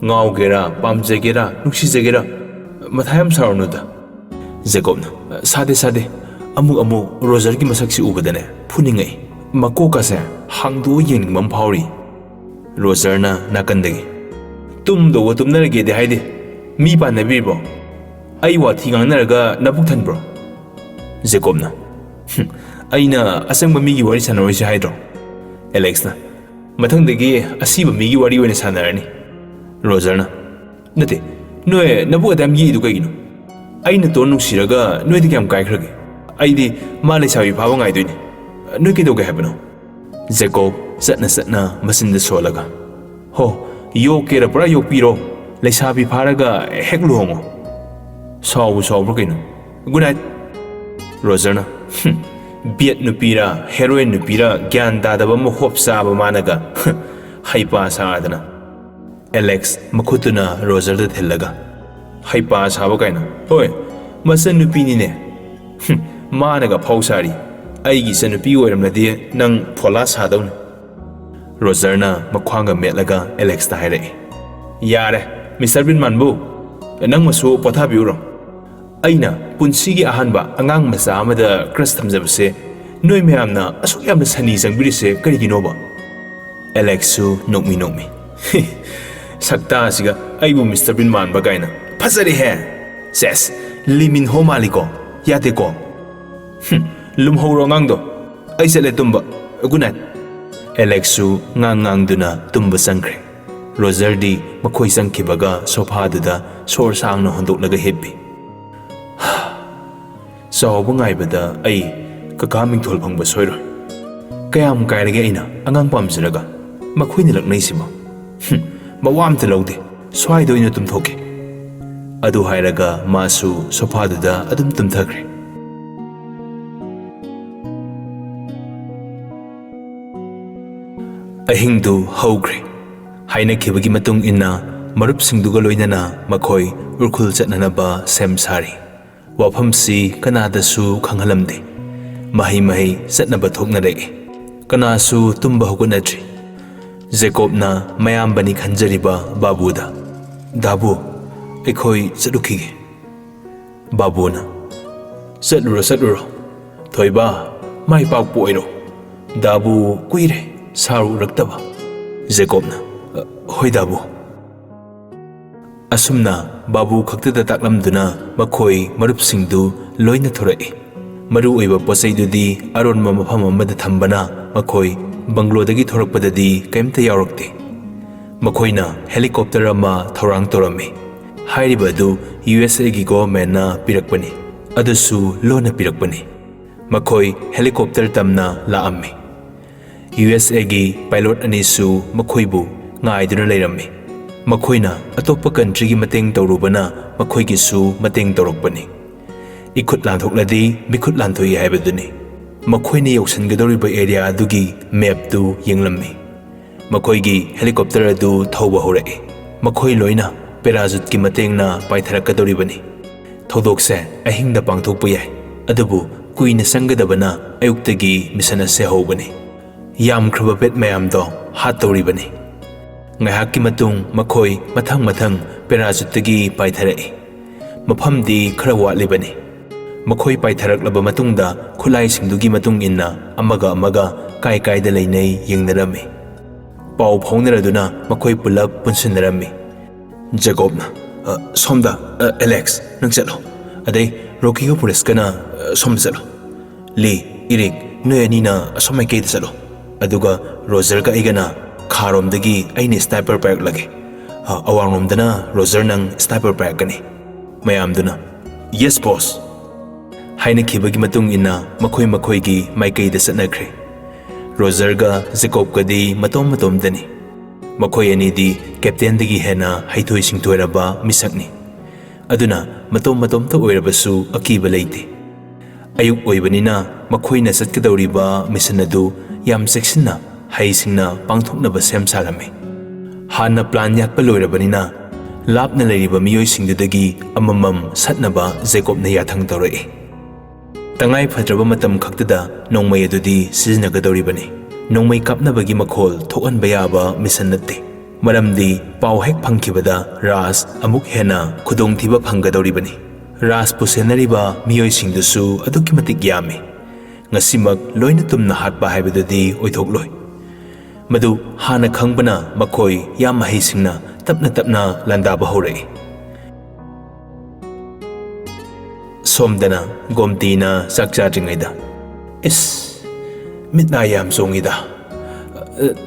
Speaker 1: ꯉꯥꯎꯒꯦꯔꯥ ꯄꯥꯝꯖꯒꯦꯔꯥ ꯅꯨꯡꯁꯤꯖꯒꯦꯔꯥ ꯃꯊꯥ ꯌꯥꯝ ꯁꯥꯔꯨꯅꯨꯗ ꯖꯦꯀꯣꯕꯅ ꯁꯥꯗꯦ ꯑꯃꯨꯛ ꯔꯣꯖꯔꯒꯤ ꯃꯁꯛꯁꯤ ꯎꯕꯗꯅꯦ ꯐꯨꯅꯤꯡꯉꯛꯏ ꯃꯀꯣꯛꯀꯁꯦ ꯍꯥꯡꯗꯣꯛꯑ ꯌꯦꯡꯅꯤꯡꯕ ꯑꯃ ꯐꯥꯎꯔꯤ ꯔꯣꯖꯔꯅ ꯅꯥꯀꯟꯗꯒꯤ ꯇꯨꯝꯗꯧꯕ ꯇꯨꯝꯅꯔꯒꯦꯗꯤ ꯍꯥꯏꯗꯦ ꯃꯤ ꯄꯥꯟꯅꯕꯤꯔꯤꯕꯣ ꯑꯩ ꯋꯥꯊꯤ ꯉꯥꯡꯅꯔꯒ ꯅꯕꯨꯛ ꯊꯟꯕ꯭ꯔꯣ ꯖꯦꯀꯣꯕꯅ ꯑꯩꯅ ꯑꯆꯪꯕ ꯃꯤꯒꯤ ꯋꯥꯔꯤ ꯁꯥꯟꯅꯔꯣꯏꯁꯤ ꯍꯥꯏꯗ꯭ꯔꯣ ꯑꯦꯂꯦꯛꯁꯅ ꯃꯊꯪꯗꯒꯤ ꯑꯁꯤꯕ ꯃꯤꯒꯤ ꯋꯥꯔꯤ ꯑꯣꯏꯅ ꯁꯥꯟꯅꯔꯅꯤ ꯔꯣꯖꯔꯅ ꯅꯠꯇꯦ ꯅꯣꯏ ꯅꯕꯨꯛ ꯑꯗꯨꯌꯥꯝ ꯌꯦꯛꯏꯗꯨ ꯀꯩꯒꯤꯅꯣ ꯑꯩꯅ ꯇꯣꯟ ꯅꯨꯡꯁꯤꯔꯒ ꯅꯣꯏꯗꯤ ꯀꯌꯥꯝ ꯀꯥꯏꯈ꯭ꯔꯒꯦ? ꯑꯩꯗꯤ ꯃꯥ ꯂꯩꯁꯥꯕꯤ ꯐꯥꯕ ꯉꯥꯏꯗꯣꯏꯅꯤ. ꯅꯣꯏ ꯀꯩꯗꯧꯒꯦ ꯍꯥꯏꯕꯅꯣ? ꯖꯦꯀꯣꯕ ꯆꯠꯅ ꯃꯆꯤꯟꯗ ꯁꯣꯜꯂꯒ, ꯍꯣ, ꯌꯣꯛꯀꯦꯔ ꯄꯨꯔꯥ ꯌꯣꯛꯄꯤꯔꯣ. ꯂꯩꯁꯥꯕꯤ ꯐꯥꯔꯒ ꯍꯦꯛ ꯂꯨꯍꯣꯡꯉꯣ. ꯁꯥꯎꯕ꯭ꯔꯥ ꯀꯩꯅꯣ? Good night. ꯔꯣꯖꯔꯅ, ꯕꯦꯠ ꯅꯨꯄꯤꯔ ꯍꯦꯔꯣꯏꯟ ꯅꯨꯄꯤꯔ ꯒ꯭ꯌꯥꯟ ꯇꯥꯗꯕ ꯑꯃ ꯍꯣꯞ ꯆꯥꯕ ꯃꯥꯅꯒ ꯍꯩꯄꯥ ꯁꯥꯗꯅ. ꯑꯦꯂꯦꯛꯁ ꯃꯈꯨꯠꯇꯨꯅ ꯔꯣꯖꯔꯗ ꯊꯤꯜꯂꯒ, ꯍꯩꯄꯥ ꯁꯥꯕ ꯀꯥꯏꯅ? ꯍꯣꯏ, ꯃꯆꯟ ꯅꯨꯄꯤꯅꯤꯅꯦ. ꯃꯥꯅꯒ ꯐꯥꯎ ꯁꯥꯔꯤ. ꯑꯩꯒꯤ ꯏꯆꯟꯅꯨꯄꯤ ꯑꯣꯏꯔꯝꯂꯗꯤ ꯅꯪ ꯐꯣꯂꯥ ꯁꯥꯗꯧꯅꯤ. ꯔꯣꯖꯔꯅ ꯃꯈ꯭ꯋꯥꯡꯒ ꯃꯦꯠꯂꯒ ꯑꯦꯂꯦꯛꯁꯇ ꯍꯥꯏꯔꯛꯏ. ꯌꯥꯔꯦ, ꯃꯤꯁꯇꯔ ꯕꯤꯟꯃꯥꯟꯕꯨ, ꯅꯪꯃꯁꯨ ꯄꯣꯊꯥꯕꯤꯎꯔꯣ. ꯑꯩꯅ ꯄꯨꯟꯁꯤꯒꯤ ꯑꯍꯥꯟꯕ ꯑꯉꯥꯡ ꯃꯆꯥ ꯑꯃꯗ ꯀ꯭ꯔꯁ ꯊꯝꯖꯕꯁꯦ ꯅꯣꯏ ꯃꯌꯥꯝꯅ ꯑꯁꯨꯛ ꯌꯥꯝꯅ ꯁꯅꯤ ꯆꯪꯕꯤꯔꯤꯁꯦ ꯀꯔꯤꯒꯤꯅꯣꯕ? ꯑꯦꯂꯦꯛꯁꯁꯨ ꯅꯣꯛꯃꯤ. ꯁꯛꯇꯥꯁꯤꯒ ꯑꯩꯕꯨ ꯃꯤꯁꯇꯔ ꯕꯤꯟ ꯃꯥꯟꯕ ꯀꯥꯏꯅ. ꯐꯖꯔꯦꯍꯦ. ꯁꯦꯁ, ꯂꯤꯃꯤꯟ ꯍꯣ ꯃꯥꯜꯂꯤꯀꯣ. ꯌꯥꯗꯦꯀꯣ. ꯂꯨꯝꯍꯧꯔꯣ ꯑꯉꯥꯡꯗꯣ. ꯑꯩ ꯆꯠꯂꯦ ꯇꯨꯝꯕ. Good night. ꯑꯦꯂꯦꯛꯁꯁꯨ ꯉꯥꯡꯗꯨꯅ ꯇꯨꯝꯕ ꯆꯪꯈ꯭ꯔꯦ. ꯔꯣꯖꯔꯗꯤ ꯃꯈꯣꯏ ꯆꯪꯈꯤꯕꯒ ꯁꯣꯐꯥꯗꯨꯗ ꯁꯣꯔ ꯁꯥꯡꯅ ꯍꯣꯟꯗꯣꯛꯂꯒ ꯍꯤꯞꯄꯤ. ꯆꯥꯎꯕ ꯉꯥꯏꯕꯗ ꯑꯩ ꯀꯀꯥ ꯃꯤꯡꯊꯣꯜ ꯐꯪꯕ ꯁꯣꯏꯔꯣꯏ. ꯀꯌꯥꯝ ꯀꯥꯏꯔꯒꯦ ꯑꯩꯅ ꯑꯉꯥꯡ ꯄꯥꯝꯖꯔꯒ? ꯃꯈꯣꯏꯅ ꯂꯛꯅꯩꯁꯤꯕꯣ. ꯃꯋꯥ ꯑꯝꯇ ꯂꯧꯗꯦ. ꯁ꯭ꯋꯥꯏꯗ ꯑꯣꯏꯅ ꯇꯨꯝꯊꯣꯛꯀꯦ. ꯑꯗꯨ ꯍꯥꯏꯔꯒ ꯃꯥꯁꯨ ꯁꯣꯐꯥꯗꯨꯗ ꯑꯗꯨꯝ ꯇꯨꯝꯊꯈ꯭ꯔꯦ. ꯑꯍꯤꯡꯗꯨ ꯍꯧꯈ꯭ꯔꯦ. ꯍꯥꯏꯅꯈꯤꯕꯒꯤ ꯃꯇꯨꯡ ꯏꯟꯅ ꯃꯔꯨꯞꯁꯤꯡꯗꯨꯒ ꯂꯣꯏꯅꯅ ꯃꯈꯣꯏ ꯎꯔꯈꯨꯜ ꯆꯠꯅꯅꯕ ꯁꯦꯝ ꯁꯥꯔꯤ. ꯋꯥꯐꯝꯁꯤ ꯀꯅꯥꯗꯁꯨ ꯈꯪꯍꯜꯂꯝꯗꯦ. ꯃꯍꯩ ꯆꯠꯅꯕ ꯊꯣꯛꯅꯔꯛꯏ. ꯀꯅꯥꯁꯨ ꯇꯨꯝꯕ ꯍꯧꯒꯠꯅꯗ꯭ꯔꯤ. ꯖꯦꯀꯣꯕꯅ ꯃꯌꯥꯝꯕꯅꯤ ꯈꯟꯖꯔꯤꯕ ꯕꯥꯕꯨꯗ, ꯗꯥꯕꯨ, ꯑꯩꯈꯣꯏ ꯆꯠꯂꯨꯈꯤꯒꯦ. ꯕꯥꯕꯨꯅ, ꯆꯠꯂꯨꯔꯣ. ꯊꯣꯏꯕ, ꯃꯥꯏ ꯄꯥꯛꯄ ꯑꯣꯏꯔꯣ. ꯗꯥꯕꯨ ꯀꯨꯏꯔꯦ ꯁꯥꯔꯨꯔꯛꯇꯕ. ꯖꯦꯀꯣꯕꯅ, ꯍꯣꯏ ꯗꯥꯕꯨ. ꯑꯁꯨꯝꯅ ꯕꯥꯕꯨ ꯈꯛꯇꯗ ꯇꯥꯛꯂꯝꯗꯨꯅ ꯃꯈꯣꯏ ꯃꯔꯨꯞꯁꯤꯡꯗꯨ ꯂꯣꯏꯅ ꯊꯣꯔꯛꯏ. ꯃꯔꯨ ꯑꯣꯏꯕ ꯄꯣꯠꯆꯩꯗꯨꯗꯤ ꯑꯔꯣꯟꯕ ꯃꯐꯝ ꯑꯃꯗ ꯊꯝꯕꯅ ꯃꯈꯣꯏ ꯕꯪꯒ꯭ꯂꯣꯗꯒꯤ ꯊꯣꯔꯛꯄꯗꯗꯤ ꯀꯩꯝꯇ ꯌꯥꯎꯔꯛꯇꯦ. ꯃꯈꯣꯏꯅ ꯍꯦꯂꯤꯀꯣꯞꯇꯔ ꯑꯃ ꯊꯧꯔꯥꯡ ꯇꯧꯔꯝꯃꯤ. ꯍꯥꯏꯔꯤꯕ ꯑꯗꯨ USAꯒꯤ ꯒꯣꯚꯔꯟꯃꯦꯟꯠꯅ ꯄꯤꯔꯛꯄꯅꯤ. ꯑꯗꯨꯁꯨ ꯂꯣꯟꯅ ꯄꯤꯔꯛꯄꯅꯤ. ꯃꯈꯣꯏ ꯍꯦꯂꯤꯀꯣꯞꯇꯔ ꯇꯝꯅ ꯂꯥꯛꯑꯝꯃꯤ. USAꯒꯤ ꯄꯥꯏꯂꯣꯠ ꯑꯅꯤꯁꯨ ꯃꯈꯣꯏꯕꯨ ꯉꯥꯏꯗꯨꯅ ꯂꯩꯔꯝꯃꯤ. ꯃꯈꯣꯏꯅ ꯑꯇꯣꯞꯄ ꯀꯟꯇ꯭ꯔꯤꯒꯤ ꯃꯇꯦꯡ ꯇꯧꯔꯨꯕꯅ ꯃꯈꯣꯏꯒꯤꯁꯨ ꯃꯇꯦꯡ ꯇꯧꯔꯛꯄꯅꯤ. ꯏꯈꯨꯠ ꯂꯥꯟꯊꯣꯛꯂꯗꯤ ꯃꯤꯈꯨꯠ ꯂꯥꯟꯊꯣꯛꯏ ꯍꯥꯏꯕꯗꯨꯅꯤ. ꯃꯈꯣꯏꯅ ꯌꯧꯁꯤꯟꯒꯗꯧꯔꯤꯕ ꯑꯦꯔꯤꯌꯥ ꯑꯗꯨꯒꯤ ꯃꯦꯞꯇꯨ ꯌꯦꯡꯂꯝꯃꯤ. ꯃꯈꯣꯏꯒꯤ ꯍꯦꯂꯤꯀꯣꯞꯇꯔ ꯑꯗꯨ ꯊꯧꯕ ꯍꯧꯔꯛꯏ. ꯃꯈꯣꯏ ꯂꯣꯏꯅ ꯄꯦꯔꯥꯖꯨꯠꯀꯤ ꯃꯇꯦꯡꯅ ꯄꯥꯏꯊꯔꯛꯀꯗꯧꯔꯤꯕꯅꯤ. ꯊꯧꯗꯣꯛꯁꯦ ꯑꯍꯤꯡꯗ ꯄꯥꯡꯊꯣꯛꯄ ꯌꯥꯏ, ꯑꯗꯨꯕꯨ ꯀꯨꯏꯅ ꯆꯪꯒꯗꯕꯅ ꯑꯌꯨꯛꯇꯒꯤ ꯃꯤꯁꯟ ꯑꯁꯤ ꯍꯧꯕꯅꯤ. ꯌꯥꯝꯈ꯭ꯔꯕ ꯕꯦꯠ ꯃꯌꯥꯝꯗꯣ ꯍꯥꯠꯇꯧꯔꯤꯕꯅꯤ. ꯉꯥꯏꯍꯥꯛꯀꯤ ꯃꯇꯨꯡ ꯃꯈꯣꯏ ꯃꯊꯪ ꯄꯦꯔꯥꯖꯨꯠꯇꯒꯤ ꯄꯥꯏꯊꯔꯛꯏ. ꯃꯐꯝꯗꯤ ꯈꯔ ꯋꯥꯠꯂꯤꯕꯅꯤ. ꯃꯈꯣꯏ ꯄꯥꯏꯊꯔꯛꯂꯕ ꯃꯇꯨꯡꯗ ꯈꯨꯠꯂꯥꯏꯁꯤꯡꯗꯨꯒꯤ ꯃꯇꯨꯡ ꯏꯟꯅ ꯑꯃꯒ ꯀꯥꯏꯗ ꯂꯩꯅꯩ ꯌꯦꯡꯅꯔꯝꯃꯤ. ꯄꯥꯎ ꯐꯥꯎꯅꯔꯗꯨꯅ ꯃꯈꯣꯏ ꯄꯨꯂꯞ ꯄꯨꯟꯁꯤꯟꯅꯔꯝꯃꯤ. ꯖꯦꯀꯣꯕꯅ, ꯁꯣꯝꯗ ꯑꯦꯂꯦꯛꯁ, ꯅꯪ ꯆꯠꯂꯣ. ꯑꯗꯩ ꯔꯣꯀꯤꯒ ꯄꯨꯔꯦꯁꯀꯅ ꯁꯣꯝꯗ ꯆꯠꯂꯣ. ꯂꯤ, ꯏꯔꯤꯛ, ꯅꯣꯏ ꯑꯅꯤꯅ ꯑꯁꯣꯝ ꯃꯥꯏꯀꯩꯗ ꯆꯠꯂꯣ. ꯑꯗꯨꯒ ꯔꯣꯖꯔꯒ ꯑꯩꯒꯅ ꯈꯥꯔꯣꯝꯗꯒꯤ ꯑꯩꯅ ꯁ꯭ꯅꯥꯏꯄꯔ ꯄꯥꯏꯔꯛꯂꯒꯦ. ꯑꯋꯥꯡꯂꯣꯝꯗꯅ ꯔꯣꯖꯔ ꯅꯪ ꯁ꯭ꯅꯥꯏꯄꯔ ꯄꯥꯏꯔꯛꯀꯅꯤ. ꯃꯌꯥꯝꯗꯨꯅ, ꯌꯦꯁ ꯕꯣꯁ. ꯍꯥꯏꯅꯈꯤꯕꯒꯤ ꯃꯇꯨꯡ ꯏꯟꯅ ꯃꯈꯣꯏꯒꯤ ꯃꯥꯏꯀꯩꯗ ꯆꯠꯅꯈ꯭ꯔꯦ. ꯔꯣꯖꯔꯒ ꯖꯦꯀꯣꯕꯀꯗꯤ ꯃꯇꯣꯝꯗꯅꯤ. ꯃꯈꯣꯏ ꯑꯅꯤꯗꯤ ꯀꯦꯞꯇꯦꯟꯗꯒꯤ ꯍꯦꯟꯅ ꯍꯩꯊꯣꯏ ꯁꯤꯡꯊꯣꯏꯔꯕ ꯃꯤꯁꯛꯅꯤ. ꯑꯗꯨꯅ ꯃꯇꯣꯝꯇ ꯑꯣꯏꯔꯕꯁꯨ ꯑꯀꯤꯕ ꯂꯩꯇꯦ. ꯑꯌꯨꯛ ꯑꯣꯏꯕꯅꯤꯅ ꯃꯈꯣꯏꯅ ꯆꯠꯀꯗꯧꯔꯤꯕ ꯃꯤꯁꯟ ꯑꯗꯨ ꯌꯥꯝ ꯆꯦꯛꯁꯤꯟꯅ ꯍꯩꯁꯤꯡꯅ ꯄꯥꯡꯊꯣꯛꯅꯕ ꯁꯦꯝ ꯁꯥꯔꯝꯃꯤ. ꯍꯥꯟꯅ ꯄ꯭ꯂꯥꯟ ꯌꯥꯠꯄ ꯂꯣꯏꯔꯕꯅꯤꯅ ꯂꯥꯞꯅ ꯂꯩꯔꯤꯕ ꯃꯤꯑꯣꯏꯁꯤꯡꯗꯨꯗꯒꯤ ꯑꯃꯃꯝ ꯁꯠꯅꯕ ꯖꯦꯀꯣꯕꯅ ꯌꯥꯊꯪ ꯇꯧꯔꯛꯏ. ꯇꯉꯥꯏ ꯐꯗ꯭ꯔꯕ ꯃꯇꯝ ꯈꯛꯇꯗ ꯅꯣꯡꯃꯩ ꯑꯗꯨꯗꯤ ꯁꯤꯖꯤꯟꯅꯒꯗꯧꯔꯤꯕꯅꯤ. ꯅꯣꯡꯃꯩ ꯀꯥꯞꯅꯕꯒꯤ ꯃꯈꯣꯜ ꯊꯣꯛꯍꯟꯕ ꯌꯥꯕ ꯃꯤꯁꯟ ꯅꯠꯇꯦ. ꯃꯔꯝꯗꯤ ꯄꯥꯎ ꯍꯦꯛ ꯐꯪꯈꯤꯕꯗ ꯔꯥꯖ ꯑꯃꯨꯛ ꯍꯦꯟꯅ ꯈꯨꯗꯣꯡꯊꯤꯕ ꯐꯪꯒꯗꯧꯔꯤꯕꯅꯤ. ꯔꯥꯖꯄꯨ ꯁꯦꯟꯅꯔꯤꯕ ꯃꯤꯑꯣꯏꯁꯤꯡꯗꯨꯁꯨ ꯑꯗꯨꯛꯀꯤ ꯃꯇꯤꯛ ꯌꯥꯝꯃꯤ. ꯉꯁꯤꯃꯛ ꯂꯣꯏꯅ ꯇꯨꯝꯅ ꯍꯥꯠꯄ ꯍꯥꯏꯕꯗꯨꯗꯤ ꯑꯣꯏꯊꯣꯛꯂꯣꯏ. ꯃꯗꯨ ꯍꯥꯟꯅ ꯈꯪꯕꯅ ꯃꯈꯣꯏ ꯌꯥꯝ ꯍꯩꯁꯤꯡꯅ ꯇꯞꯅ ꯂꯥꯟꯗꯥꯕ ꯍꯧꯔꯛꯏ. ꯁꯣꯝꯗꯅ ꯒꯣꯝꯇꯤꯅ ꯆꯥꯛ ꯆꯥꯗ꯭ꯔꯤꯉꯩꯗ, ꯃꯤꯠ ꯅꯥ ꯌꯥꯝ ꯆꯣꯡꯉꯤꯗ.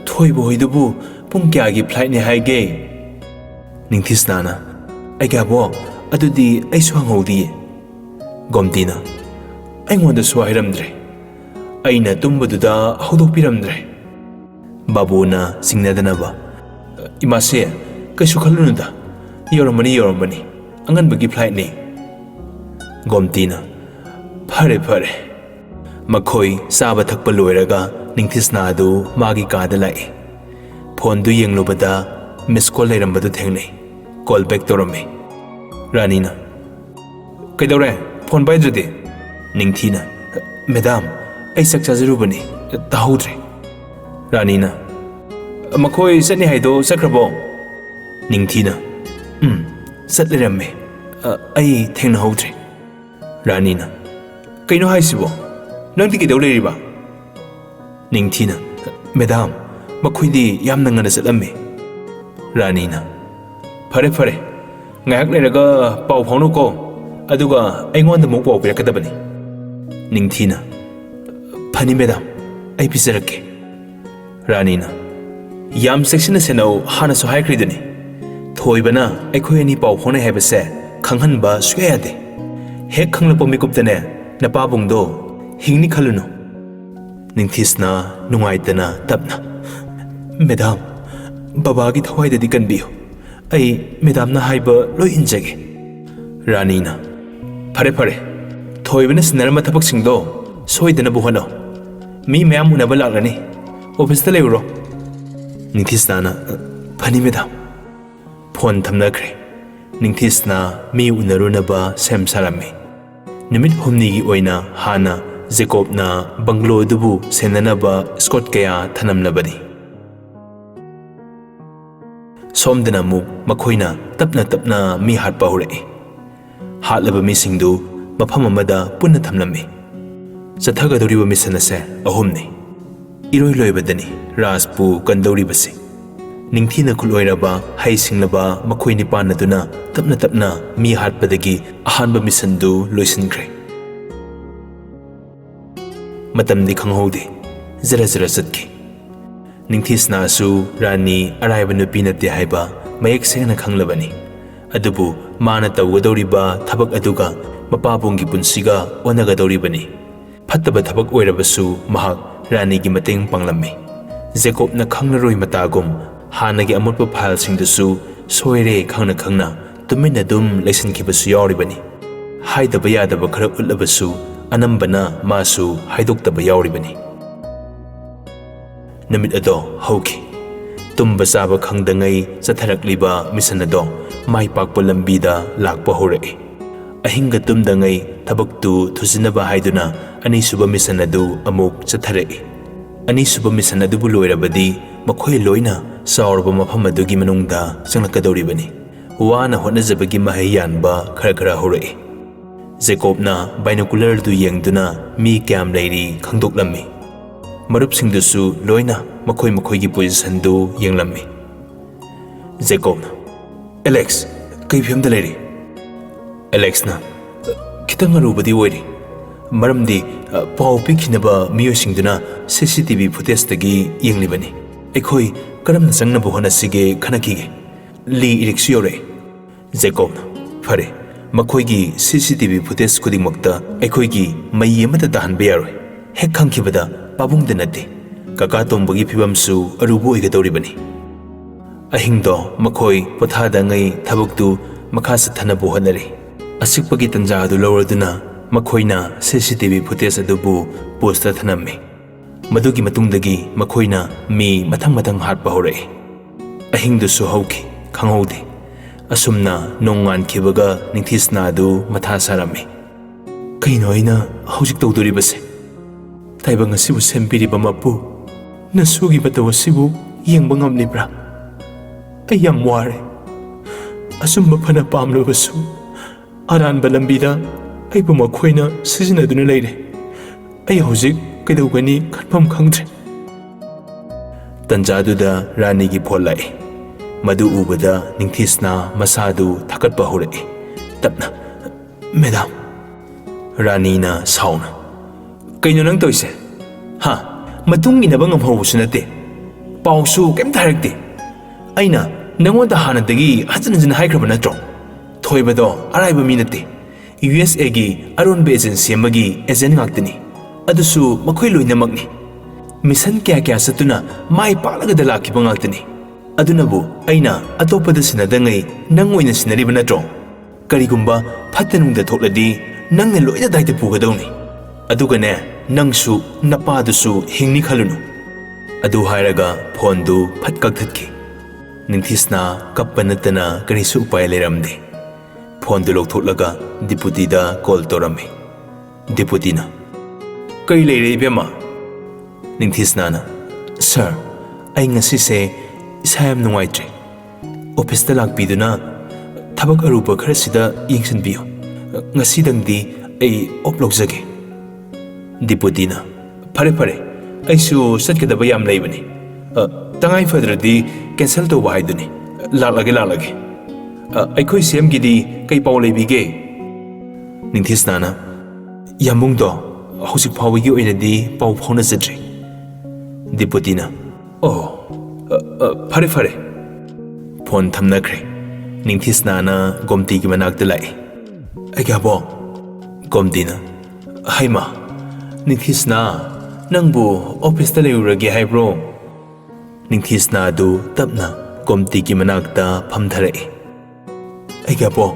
Speaker 1: ꯊꯣꯏꯕ ꯍꯣꯏꯗꯨꯕꯨ ꯄꯨꯡ ꯀꯌꯥꯒꯤ ꯐ꯭ꯂꯥꯏꯠꯅꯤ ꯍꯥꯏꯒꯦ? ꯅꯤꯡꯊꯤꯁꯅꯥꯅ, ꯑꯩꯒꯥꯕꯣ, ꯑꯗꯨꯗꯤ ꯑꯩꯁꯨ ꯍꯪꯍꯧꯗꯤꯌꯦ. ꯒꯣꯝꯇꯤꯅ ꯑꯩꯉꯣꯟꯗꯁꯨ ꯍꯥꯏꯔꯝꯗ꯭ꯔꯦ ꯑꯩꯅ ꯇꯨꯝꯕꯗꯨꯗ ꯍꯧꯗꯣꯛꯄꯤꯔꯝꯗ꯭ꯔꯦ ꯕꯥꯕꯨꯅ ꯆꯤꯡꯅꯗꯅꯕ ꯏꯃꯥꯁꯦ ꯀꯩꯁꯨ ꯈꯜꯂꯨꯅꯨꯗ ꯌꯧꯔꯝꯃꯅꯤ ꯑꯉꯟꯕꯒꯤ ꯐ꯭ꯂꯥꯏꯠꯅꯤ ꯒꯣꯝꯇꯤꯅ ꯐꯔꯦ ꯐꯔꯦ ꯃꯈꯣꯏ ꯆꯥꯕ ꯊꯛꯄ ꯂꯣꯏꯔꯒ ꯅꯤꯡꯊꯤꯁꯅꯥ ꯑꯗꯨ ꯃꯥꯒꯤ ꯀꯥꯗ ꯂꯥꯛꯏ ꯐꯣꯟꯗꯨ ꯌꯦꯡꯂꯨꯕꯗ ꯃꯤꯁ ꯀꯣꯜ ꯂꯩꯔꯝꯕꯗꯨ ꯊꯦꯡꯅꯩ ꯀꯣꯜ ꯕꯦꯛ ꯇꯧꯔꯝꯃꯤ ꯔꯥꯅꯤꯅ ꯀꯩꯗꯧꯔꯦ ꯐꯣꯟ ꯄꯥꯏꯗ꯭ꯔꯗꯤ ꯅꯤꯡꯊꯤꯅ ꯃꯦꯗꯥꯝ ꯑꯩ ꯆꯥꯛ ꯆꯥꯖꯔꯨꯕꯅꯤ ꯇꯥꯍꯧꯗ꯭ꯔꯦ ꯔꯥꯅꯤꯅ ꯃꯈꯣꯏ ꯆꯠꯅꯤ ꯍꯥꯏꯗꯣ ꯆꯠꯈ꯭ꯔꯕꯣ ꯅꯤꯡꯊꯤꯅ ꯆꯠ ꯂꯩꯔꯝꯃꯦ ꯑꯩ ꯊꯦꯡꯅꯍꯧꯗ꯭ꯔꯦ ꯔꯥꯅꯤꯅ ꯀꯩꯅꯣ ꯍꯥꯏꯁꯤꯕꯣ ꯅꯪꯗꯤ ꯀꯩꯗꯧ ꯂꯩꯔꯤꯕ ꯅꯤꯡꯊꯤꯅ ꯃꯦꯗꯥꯝ ꯃꯈꯣꯏꯗꯤ ꯌꯥꯝꯅ ꯉꯟꯅ ꯆꯠꯂꯝꯃꯦ ꯔꯥꯅꯤꯅ ꯐꯔꯦ ꯐꯔꯦ ꯉꯥꯏꯍꯥꯛ ꯂꯩꯔꯒ ꯄꯥꯎ ꯐꯥꯎꯅꯧꯀꯣ ꯑꯗꯨꯒ ꯑꯩꯉꯣꯟꯗ ꯑꯃꯨꯛ ꯄꯥꯎ ꯄꯤꯔꯛꯀꯗꯕꯅꯤ ꯅꯤꯡꯊꯤꯅ ꯐꯅꯤ ꯃꯦꯗꯥꯝ ꯑꯩ ꯄꯤꯖꯔꯛꯀꯦ ꯔꯥꯅꯤꯅ ꯌꯥꯝ ꯆꯦꯛꯁꯤꯟꯅ ꯁꯦꯟꯅꯧ ꯍꯥꯟꯅꯁꯨ ꯍꯥꯏꯈ꯭ꯔꯤꯗꯨꯅꯤ ꯊꯣꯏꯕꯅ ꯑꯩꯈꯣꯏ ꯑꯅꯤ ꯄꯥꯎ ꯐꯥꯎꯅꯩ ꯍꯥꯏꯕꯁꯦ ꯈꯪꯍꯟꯕ ꯁꯨꯡꯌꯥ ꯌꯥꯗꯦ ꯍꯦꯛ ꯈꯪꯂꯛꯄ ꯃꯤꯀꯨꯞꯇꯅꯦ ꯅꯄꯥꯕꯨꯡꯗꯣ ꯍꯤꯡꯅꯤ ꯈꯜꯂꯨꯅꯨ ꯅꯤꯡꯊꯤꯁꯅ ꯅꯨꯡꯉꯥꯏꯇꯅ ꯇꯞꯅ ꯃꯦꯗꯥꯝ ꯕꯕꯥꯒꯤ ꯊꯋꯥꯏꯗꯗꯤ ꯀꯟꯕꯤꯌꯨ ꯑꯩ ꯃꯦꯗꯥꯝꯅ ꯍꯥꯏꯕ ꯂꯣꯏ ꯏꯟꯖꯒꯦ ꯔꯥꯅꯤꯅ ꯐꯔꯦ ꯐꯔꯦ ꯊꯣꯏꯕꯅ ꯁꯤꯟꯅꯔꯝꯕ ꯊꯕꯛꯁꯤꯡꯗꯣ ꯁꯣꯏꯗꯅꯕ ꯍꯣꯠꯅꯧ ꯃꯤ ꯃꯌꯥꯝ ꯎꯅꯕ ꯂꯥꯛꯂꯅꯤ ꯑꯣꯐꯤꯁꯇ ꯂꯩꯔꯨꯔꯣ ꯅꯤꯡꯊꯤꯁꯅꯥꯅ ꯐꯅꯤ ꯃꯦꯗꯥꯝ ꯐꯣꯟ ꯊꯝꯅꯈ꯭ꯔꯦ ꯅꯤꯡꯊꯤꯁꯅꯥ ꯃꯤ ꯎꯅꯔꯨꯅꯕ ꯁꯦꯝ ꯁꯥꯔꯝꯃꯤ ꯅꯨꯃꯤꯠ ꯍꯨꯝꯅꯤꯒꯤ ꯑꯣꯏꯅ ꯍꯥꯟꯅ ꯖꯦꯀꯣꯕꯅ ꯕꯪꯒ꯭ꯂꯣ ꯑꯗꯨꯕꯨ ꯁꯦꯟꯅꯅꯕ ꯁ꯭ꯀꯣꯠ ꯀꯌꯥ ꯊꯅꯝꯂꯕꯅꯤ ꯁꯣꯝꯗꯅ ꯑꯃꯨꯛ ꯃꯈꯣꯏꯅ ꯇꯞꯅ ꯇꯞꯅ ꯃꯤ ꯍꯥꯠꯄ ꯍꯧꯔꯛꯏ ꯍꯥꯠꯂꯕ ꯃꯤꯁꯤꯡꯗꯨ ꯃꯐꯝ ꯑꯃꯗ ꯄꯨꯟꯅ ꯊꯝꯂꯝꯃꯤ ꯆꯠꯊꯒꯗꯧꯔꯤꯕ ꯃꯤꯁꯟ ꯑꯁꯦ ꯑꯍꯨꯝꯅꯤ ꯏꯔꯣꯏ ꯂꯣꯏꯕꯗꯅꯤ ꯔꯥꯖꯄꯨ ꯀꯟꯗꯧꯔꯤꯕꯁꯤ ꯅꯤꯡꯊꯤꯅ ꯈꯨꯠꯂꯣꯏꯔꯕ ꯍꯩꯁꯤꯡꯂꯕ ꯃꯈꯣꯏ ꯅꯤꯄꯥꯟ ꯑꯗꯨꯅ ꯇꯞꯅ ꯇꯞꯅ ꯃꯤ ꯍꯥꯠꯄꯗꯒꯤ ꯑꯍꯥꯟꯕ ꯃꯤꯁꯟꯗꯨ ꯂꯣꯏꯁꯤꯟꯈ꯭ꯔꯦ ꯃꯇꯝꯗꯤ ꯈꯪꯍꯧꯗꯦ ꯖꯔ ꯖꯔ ꯆꯠꯈꯤ ꯅꯤꯡꯊꯤꯁꯅꯥꯁꯨ ꯔꯥꯅꯤ ꯑꯔꯥꯏꯕ ꯅꯨꯄꯤ ꯅꯠꯇꯦ ꯍꯥꯏꯕ ꯃꯌꯦꯛ ꯁꯦꯡꯅ ꯈꯪꯂꯕꯅꯤ ꯑꯗꯨꯕꯨ ꯃꯥꯅ ꯇꯧꯒꯗꯧꯔꯤꯕ ꯊꯕꯛ ꯑꯗꯨꯒ ꯃꯄꯥꯕꯨꯡꯒꯤ ꯄꯨꯟꯁꯤꯒ ꯑꯣꯟꯅꯒꯗꯧꯔꯤꯕꯅꯤ ꯐꯠꯇꯕ ꯊꯕꯛ ꯑꯣꯏꯔꯕꯁꯨ ꯃꯍꯥꯛ ꯔꯥꯅꯤꯒꯤ ꯃꯇꯦꯡ ꯄꯥꯡꯂꯝꯃꯤ ꯖꯦꯀꯣꯕꯅ ꯈꯪꯂꯔꯣꯏ ꯃꯇꯥꯒꯨꯝ ꯍꯥꯟꯅꯒꯤ ꯑꯃꯣꯠꯄ ꯐꯥꯏꯜꯁꯤꯡꯗꯨꯁꯨ ꯁꯣꯏꯔꯦ ꯈꯪꯅ ꯈꯪꯅ ꯇꯨꯃꯤꯟꯅ ꯑꯗꯨꯝ ꯂꯩꯁꯤꯟꯈꯤꯕꯁꯨ ꯌꯥꯎꯔꯤꯕꯅꯤ ꯍꯥꯏꯗꯕ ꯌꯥꯗꯕ ꯈꯔ ꯎꯠꯂꯕꯁꯨ ꯑꯅꯝꯕꯅ ꯃꯥꯁꯨ ꯍꯥꯏꯗꯣꯛꯇꯕ ꯌꯥꯎꯔꯤꯕꯅꯤ ꯅꯨꯃꯤꯠ ꯑꯗꯣ ꯍꯧꯈꯤ ꯇꯨꯝꯕ ꯆꯥꯕ ꯈꯪꯗꯉꯩ ꯆꯠꯊꯔꯛꯂꯤꯕ ꯃꯤꯁꯟ ꯑꯗꯣ ꯃꯥꯏ ꯄꯥꯛꯄ ꯂꯝꯕꯤꯗ ꯂꯥꯛꯄ ꯍꯧꯔꯛꯏ ꯑꯍꯤꯡꯒ ꯇꯨꯝꯗꯉꯩ ꯊꯕꯛꯇꯨ ꯊꯨꯖꯤꯟꯅꯕ ꯍꯥꯏꯗꯨꯅ ꯑꯅꯤꯁꯨꯕ ꯃꯤꯁꯟ ꯑꯗꯨ ꯑꯃꯨꯛ ꯆꯠꯊꯔꯛꯏ ꯑꯅꯤꯁꯨꯕ ꯃꯤꯁꯟ ꯑꯗꯨꯕꯨ ꯂꯣꯏꯔꯕꯗꯤ ꯃꯈꯣꯏ ꯂꯣꯏꯅ ꯆꯥꯎꯔꯕ ꯃꯐꯝ ꯑꯗꯨꯒꯤ ꯃꯅꯨꯡꯗ ꯆꯪꯂꯛꯀꯗꯧꯔꯤꯕꯅꯤ ꯋꯥꯅ ꯍꯣꯠꯅꯖꯕꯒꯤ ꯃꯍꯩ ꯌꯥꯟꯕ ꯈꯔ ꯈꯔ ꯍꯧꯔꯛꯏ ꯖꯦꯀꯣꯕꯅ ꯕꯥꯏꯅꯣꯀꯨꯂꯔꯗꯨ ꯌꯦꯡꯗꯨꯅ ꯃꯤ ꯀꯌꯥꯝ ꯂꯩꯔꯤ ꯈꯪꯗꯣꯛꯂꯝꯃꯤ ꯃꯔꯨꯞꯁꯤꯡꯗꯨꯁꯨ ꯂꯣꯏꯅ ꯃꯈꯣꯏ ꯃꯈꯣꯏꯒꯤ ꯄꯣꯖꯤꯁꯟꯗꯨ ꯌꯦꯡꯂꯝꯃꯤ ꯖꯦꯀꯣꯕꯅ ꯑꯦꯂꯦꯛꯁ ꯀꯩ ꯐꯤꯕꯝꯗ ꯂꯩꯔꯤ ꯑꯦꯂꯦꯛꯁꯅ ꯈꯤꯇꯪ ꯑꯔꯨꯕꯗꯤ ꯑꯣꯏꯔꯤ ꯃꯔꯝꯗꯤ ꯄꯥꯎ ꯄꯤꯈꯤꯅꯕ ꯃꯤꯑꯣꯏꯁꯤꯡꯗꯨꯅ CCTV ꯐꯨꯇꯦꯖꯇꯒꯤ ꯌꯦꯡꯂꯤꯕꯅꯤ ꯑꯩꯈꯣꯏ ꯀꯔꯝꯅ ꯆꯪꯅꯕ ꯍꯣꯠꯅꯁꯤꯒꯦ ꯈꯟꯅꯈꯤꯒꯦ ꯂꯤ ꯏꯔꯤꯛꯁꯨ ꯌꯧꯔꯛꯏ ꯖꯦꯀꯣꯕꯅ ꯐꯔꯦ ꯃꯈꯣꯏꯒꯤ CCTV ꯐꯨꯇꯦꯖ ꯈꯨꯗꯤꯡꯃꯛꯇ ꯑꯩꯈꯣꯏꯒꯤ ꯃꯩ ꯑꯃꯠꯇ ꯇꯥꯍꯟꯕ ꯌꯥꯔꯣꯏ ꯍꯦꯛ ꯈꯪꯈꯤꯕꯗ ꯄꯥꯕꯨꯡꯗ ꯅꯠꯇꯦ ꯀꯀꯥ ꯇꯣꯝꯕꯒꯤ ꯐꯤꯕꯝꯁꯨ ꯑꯔꯨꯕ ꯑꯣꯏꯒꯗꯧꯔꯤꯕꯅꯤ ꯑꯍꯤꯡꯗꯣ ꯃꯈꯣꯏ ꯄꯣꯊꯥꯗꯉꯩ ꯊꯕꯛꯇꯨ ꯃꯈꯥ ꯆꯠꯊꯅꯕ ꯍꯣꯠꯅꯔꯤ ꯑꯆꯤꯛꯄꯒꯤ ꯇꯟꯖꯥ ꯑꯗꯨ ꯂꯧꯔꯗꯨꯅ ꯃꯈꯣꯏꯅ CCTV ꯐꯨꯇꯦꯖ ꯑꯗꯨꯕꯨ ꯄꯣꯁꯇ ꯊꯅꯝꯃꯤ ꯃꯗꯨꯒꯤ ꯃꯇꯨꯡꯗꯒꯤ ꯃꯈꯣꯏꯅ ꯃꯤ ꯃꯊꯪ ꯃꯊꯪ ꯍꯥꯠꯄ ꯍꯧꯔꯛꯏ ꯑꯍꯤꯡꯗꯨꯁꯨ ꯍꯧꯈꯤ ꯈꯪꯍꯧꯗꯦ ꯑꯁꯨꯝꯅ ꯅꯣꯡꯉꯥꯟꯈꯤꯕꯒ ꯅꯤꯡꯊꯤꯁꯅꯥ ꯑꯗꯨ ꯃꯊꯥ ꯁꯥꯔꯝꯃꯤ ꯀꯩꯅꯣ ꯑꯩꯅ ꯍꯧꯖꯤꯛ ꯇꯧꯗꯣꯔꯤꯕꯁꯦ ꯇꯥꯏꯕꯪ ꯑꯁꯤꯕꯨ ꯁꯦꯝꯕꯤꯔꯤꯕ ꯃꯄꯨ ꯅꯁꯨꯒꯤ ꯃꯇꯧ ꯑꯁꯤꯕꯨ ꯌꯦꯡꯕ ꯉꯝꯂꯤꯕ꯭ꯔꯥ ꯑꯩ ꯌꯥꯝ ꯋꯥꯔꯦ ꯑꯆꯨꯝꯕ ꯐꯅ ꯄꯥꯝꯂꯕꯁꯨ ꯑꯔꯥꯟꯕ ꯂꯝꯕꯤꯗ ꯑꯩꯕꯨ ꯃꯈꯣꯏꯅ ꯁꯤꯖꯤꯟꯅꯗꯨꯅ ꯂꯩꯔꯦ ꯑꯩ ꯍꯧꯖꯤꯛ ꯀꯩꯗꯧꯒꯅꯤ ꯈꯟꯐꯝ ꯈꯪꯗ꯭ꯔꯦ ꯇꯟꯖꯥꯗꯨꯗ ꯔꯥꯅꯤꯒꯤ ꯐꯣꯟ ꯂꯥꯛꯏ ꯃꯗꯨ ꯎꯕꯗ ꯅꯤꯡꯊꯤꯁꯅꯥ ꯃꯁꯥꯗꯨ ꯊꯥꯀꯠꯄ ꯍꯧꯔꯛꯏ ꯇꯞꯅ ꯃꯦꯗꯥꯝ ꯔꯥꯅꯤꯅ ꯁꯥꯎꯅ ꯀꯩꯅꯣ ꯅꯪ ꯇꯧꯏꯁꯦ ꯃꯇꯨꯡ ꯏꯟꯅꯕ ꯉꯝꯍꯧꯕꯁꯨ ꯅꯠꯇꯦ ꯄꯥꯎꯁꯨ ꯀꯩꯝꯇ ꯍꯥꯏꯔꯛꯇꯦ ꯑꯩꯅ ꯅꯪꯉꯣꯟꯗ ꯍꯥꯟꯅꯗꯒꯤ ꯍꯟꯖꯤꯟ ꯍꯟꯖꯤꯟ ꯍꯥꯏꯈ꯭ꯔꯕ ꯅꯠꯇ꯭ꯔꯣ ꯊꯣꯏꯕꯗꯣ ꯑꯔꯥꯏꯕ ꯃꯤ ꯅꯠꯇꯦ USAꯒꯤ ꯑꯔꯣꯟꯕ ꯑꯦꯖꯦꯟꯁꯤ ꯑꯃꯒꯤ ꯑꯦꯖꯦꯟꯠ ꯉꯥꯛꯇꯅꯤ ꯑꯗꯨꯁꯨ ꯃꯈꯣꯏ ꯂꯣꯏꯅꯃꯛꯅꯤ ꯃꯤꯁꯟ ꯀꯌꯥ ꯆꯠꯇꯨꯅ ꯃꯥꯏ ꯄꯥꯛꯂꯒꯗ ꯂꯥꯛꯈꯤꯕ ꯉꯥꯛꯇꯅꯤ ꯑꯗꯨꯅꯕꯨ ꯑꯩꯅ ꯑꯇꯣꯞꯄꯗ ꯁꯤꯟꯅꯗꯉꯩ ꯅꯪ ꯑꯣꯏꯅ ꯁꯤꯟꯅꯔꯤꯕ ꯅꯠꯇ꯭ꯔꯣ ꯀꯔꯤꯒꯨꯝꯕ ꯐꯠꯇ ꯅꯨꯡꯗ ꯊꯣꯛꯂꯗꯤ ꯅꯪꯅ ꯂꯣꯏꯅ ꯗꯥꯏꯇ ꯄꯨꯒꯗꯧꯅꯤ ꯑꯗꯨꯒꯅꯦ ꯅꯪꯁꯨ ꯅꯄꯥꯗꯨꯁꯨ ꯍꯤꯡꯅꯤ ꯈꯜꯂꯨꯅꯨ ꯑꯗꯨ ꯍꯥꯏꯔꯒ ꯐꯣꯟꯗꯨ ꯐꯠ ꯀꯛꯊꯠꯈꯤ ꯅꯤꯡꯊꯤꯁꯅ ꯀꯞꯄ ꯅꯠꯇꯅ ꯀꯔꯤꯁꯨ ꯎꯄꯥꯏ ꯂꯩꯔꯝꯗꯦ ꯐꯣꯟꯗꯨ ꯂꯧꯊꯣꯛꯂꯒ ꯗꯤꯄꯨꯇꯤꯗ ꯀꯣꯜ ꯇꯧꯔꯝꯃꯤ ꯗꯤꯄꯨꯇꯤꯅ ꯀꯔꯤ ꯂꯩꯔꯦ ꯏꯕꯦꯝꯃ ꯅꯤꯡꯊꯤꯁꯅꯥꯅ ꯁꯔ ꯑꯩ ꯉꯁꯤꯁꯦ ꯏꯁꯥ ꯌꯥꯝ ꯅꯨꯡꯉꯥꯏꯇ꯭ꯔꯦ ꯑꯣꯐꯤꯁꯇ ꯂꯥꯛꯄꯤꯗꯨꯅ ꯊꯕꯛ ꯑꯔꯨꯕ ꯈꯔꯁꯤꯗ ꯌꯦꯡꯁꯤꯟꯕꯤꯌꯨ ꯉꯁꯤꯗꯪꯗꯤ ꯑꯩ ꯑꯣꯞ ꯂꯧꯖꯒꯦ ꯗꯤꯄꯨꯇꯤꯅ ꯐꯔꯦ ꯑꯩꯁꯨ ꯆꯠꯀꯗꯕ ꯌꯥꯝ ꯂꯩꯕꯅꯤ ꯇꯉꯥꯏ ꯐꯗ꯭ꯔꯗꯤ ꯀꯦꯟꯁꯦꯜ ꯇꯧꯕ ꯍꯥꯏꯗꯨꯅꯤ ꯂꯥꯛꯂꯒꯦ ꯑꯩꯈꯣꯏ ꯁꯦꯝꯒꯤꯗꯤ ꯀꯩ ꯄꯥꯎ ꯂꯩꯕꯤꯒꯦ ꯅꯤꯡꯊꯤꯁꯅꯥꯅ ꯌꯥꯝꯕꯨꯡꯗꯣ ꯍꯧꯖꯤꯛ ꯐꯥꯎꯕꯒꯤ ꯑꯣꯏꯅꯗꯤ ꯄꯥꯎ ꯐꯥꯎꯅꯖꯗ꯭ꯔꯤ ꯗꯤꯄꯨꯇꯤꯅ ꯑꯣ ꯐꯔꯦ ꯐꯣꯟ ꯊꯝꯅꯈ꯭ꯔꯦ ꯅꯤꯡꯊꯤꯁꯅꯥꯅ ꯒꯣꯝꯇꯤꯒꯤ ꯃꯅꯥꯛꯇ ꯂꯥꯛꯏ ꯑꯩꯒꯥꯕꯣ ꯒꯣꯝꯇꯤꯅ ꯍꯩꯃꯥ ꯅꯤꯡꯊꯤꯁꯅꯥ ꯅꯪꯕꯨ ꯑꯣꯐꯤꯁꯇ ꯂꯩꯔꯨꯔꯒꯦ ꯍꯥꯏꯕ꯭ꯔꯣ ꯅꯤꯡꯊꯤꯁꯅꯥ ꯑꯗꯨ ꯇꯞꯅ ꯒꯣꯝꯇꯤꯒꯤ ꯃꯅꯥꯛꯇ ꯐꯝꯊꯔꯛꯏ ꯑꯩꯒꯥꯕꯣ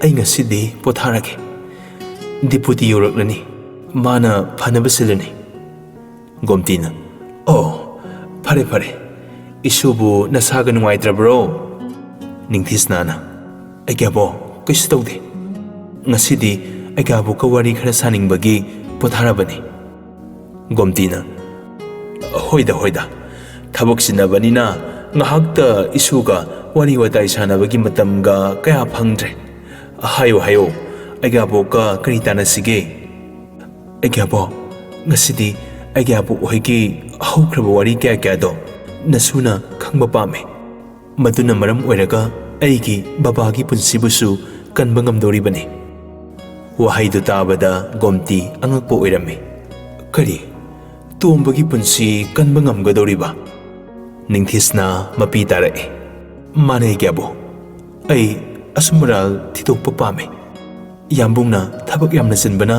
Speaker 1: ꯑꯩ ꯉꯁꯤꯗꯤ ꯄꯣꯊꯥꯔꯒꯦ ꯗꯤꯄꯨꯇꯤ ꯌꯧꯔꯛꯂꯅꯤ ꯃꯥꯅ ꯐꯅꯕ ꯁꯤꯜꯂꯅꯤ ꯒꯣꯝꯇꯤꯅ ꯑꯣ ꯐꯔꯦ ꯏꯁꯨꯕꯨ ꯅꯁꯥꯒ ꯅꯨꯡꯉꯥꯏꯇ꯭ꯔꯕ꯭ꯔꯣ ꯅꯤꯡꯊꯤꯁꯅꯥꯅ ꯑꯩꯒꯥꯕꯣ ꯀꯩꯁꯨ ꯇꯧꯗꯦ ꯉꯁꯤꯗꯤ ꯑꯩꯒꯥꯕꯨꯀ ꯋꯥꯔꯤ ꯈꯔ ꯁꯥꯅꯤꯡꯕꯒꯤ ꯄꯣꯊꯥꯔꯕꯅꯤ ꯒꯣꯝꯇꯤꯅ ꯍꯣꯏꯗ ꯊꯕꯛ ꯆꯤꯟꯅꯕꯅꯤꯅ ꯉꯥꯏꯍꯥꯛꯇ ꯏꯁꯨꯒ ꯋꯥꯔꯤ ꯋꯥꯇꯥꯏ ꯁꯥꯟꯅꯕꯒꯤ ꯃꯇꯝꯒ ꯀꯌꯥ ꯐꯪꯗ꯭ꯔꯦ ꯍꯥꯏꯌꯣ ꯑꯩꯒꯥꯕꯣꯛꯀ ꯀꯔꯤ ꯇꯥꯟꯅꯁꯤꯒꯦ ꯑꯩꯒꯥꯕꯣ ꯉꯁꯤꯗꯤ ꯑꯩꯒꯥꯕꯣꯛ ꯍꯣꯏꯒꯤ ꯍꯧꯈ꯭ꯔꯕ ꯋꯥꯔꯤ ꯀꯌꯥꯗꯣ ꯅꯁꯨꯅ ꯈꯪꯕ ꯄꯥꯝꯃꯦ ꯃꯗꯨꯅ ꯃꯔꯝ ꯑꯣꯏꯔꯒ ꯑꯩꯒꯤ ꯕꯕꯥꯒꯤ ꯄꯨꯟꯁꯤꯕꯨꯁꯨ ꯀꯟꯕ ꯉꯝꯗꯧꯔꯤꯕꯅꯤ ꯋꯥꯍꯩꯗꯨ ꯇꯥꯕꯗ ꯒꯣꯝꯇꯤ ꯑꯉꯛꯄ ꯑꯣꯏꯔꯝꯃꯤ ꯀꯔꯤ ꯇꯣꯝꯕꯒꯤ ꯄꯨꯟꯁꯤ ꯀꯟꯕ ꯉꯝꯒꯗꯧꯔꯤꯕ ꯅꯤꯡꯊꯤꯁꯅꯥ ꯃꯄꯤ ꯇꯥꯔꯛꯏ ꯃꯥꯅꯦ ꯑꯩꯒꯥꯕꯣ ꯑꯩ ꯑꯁꯨꯝꯕꯔꯥꯜ ꯊꯤꯗꯣꯛꯄ ꯄꯥꯝꯃꯦ ꯌꯥꯝꯕꯨꯡꯅ ꯊꯕꯛ ꯌꯥꯝꯅ ꯆꯤꯟꯕꯅ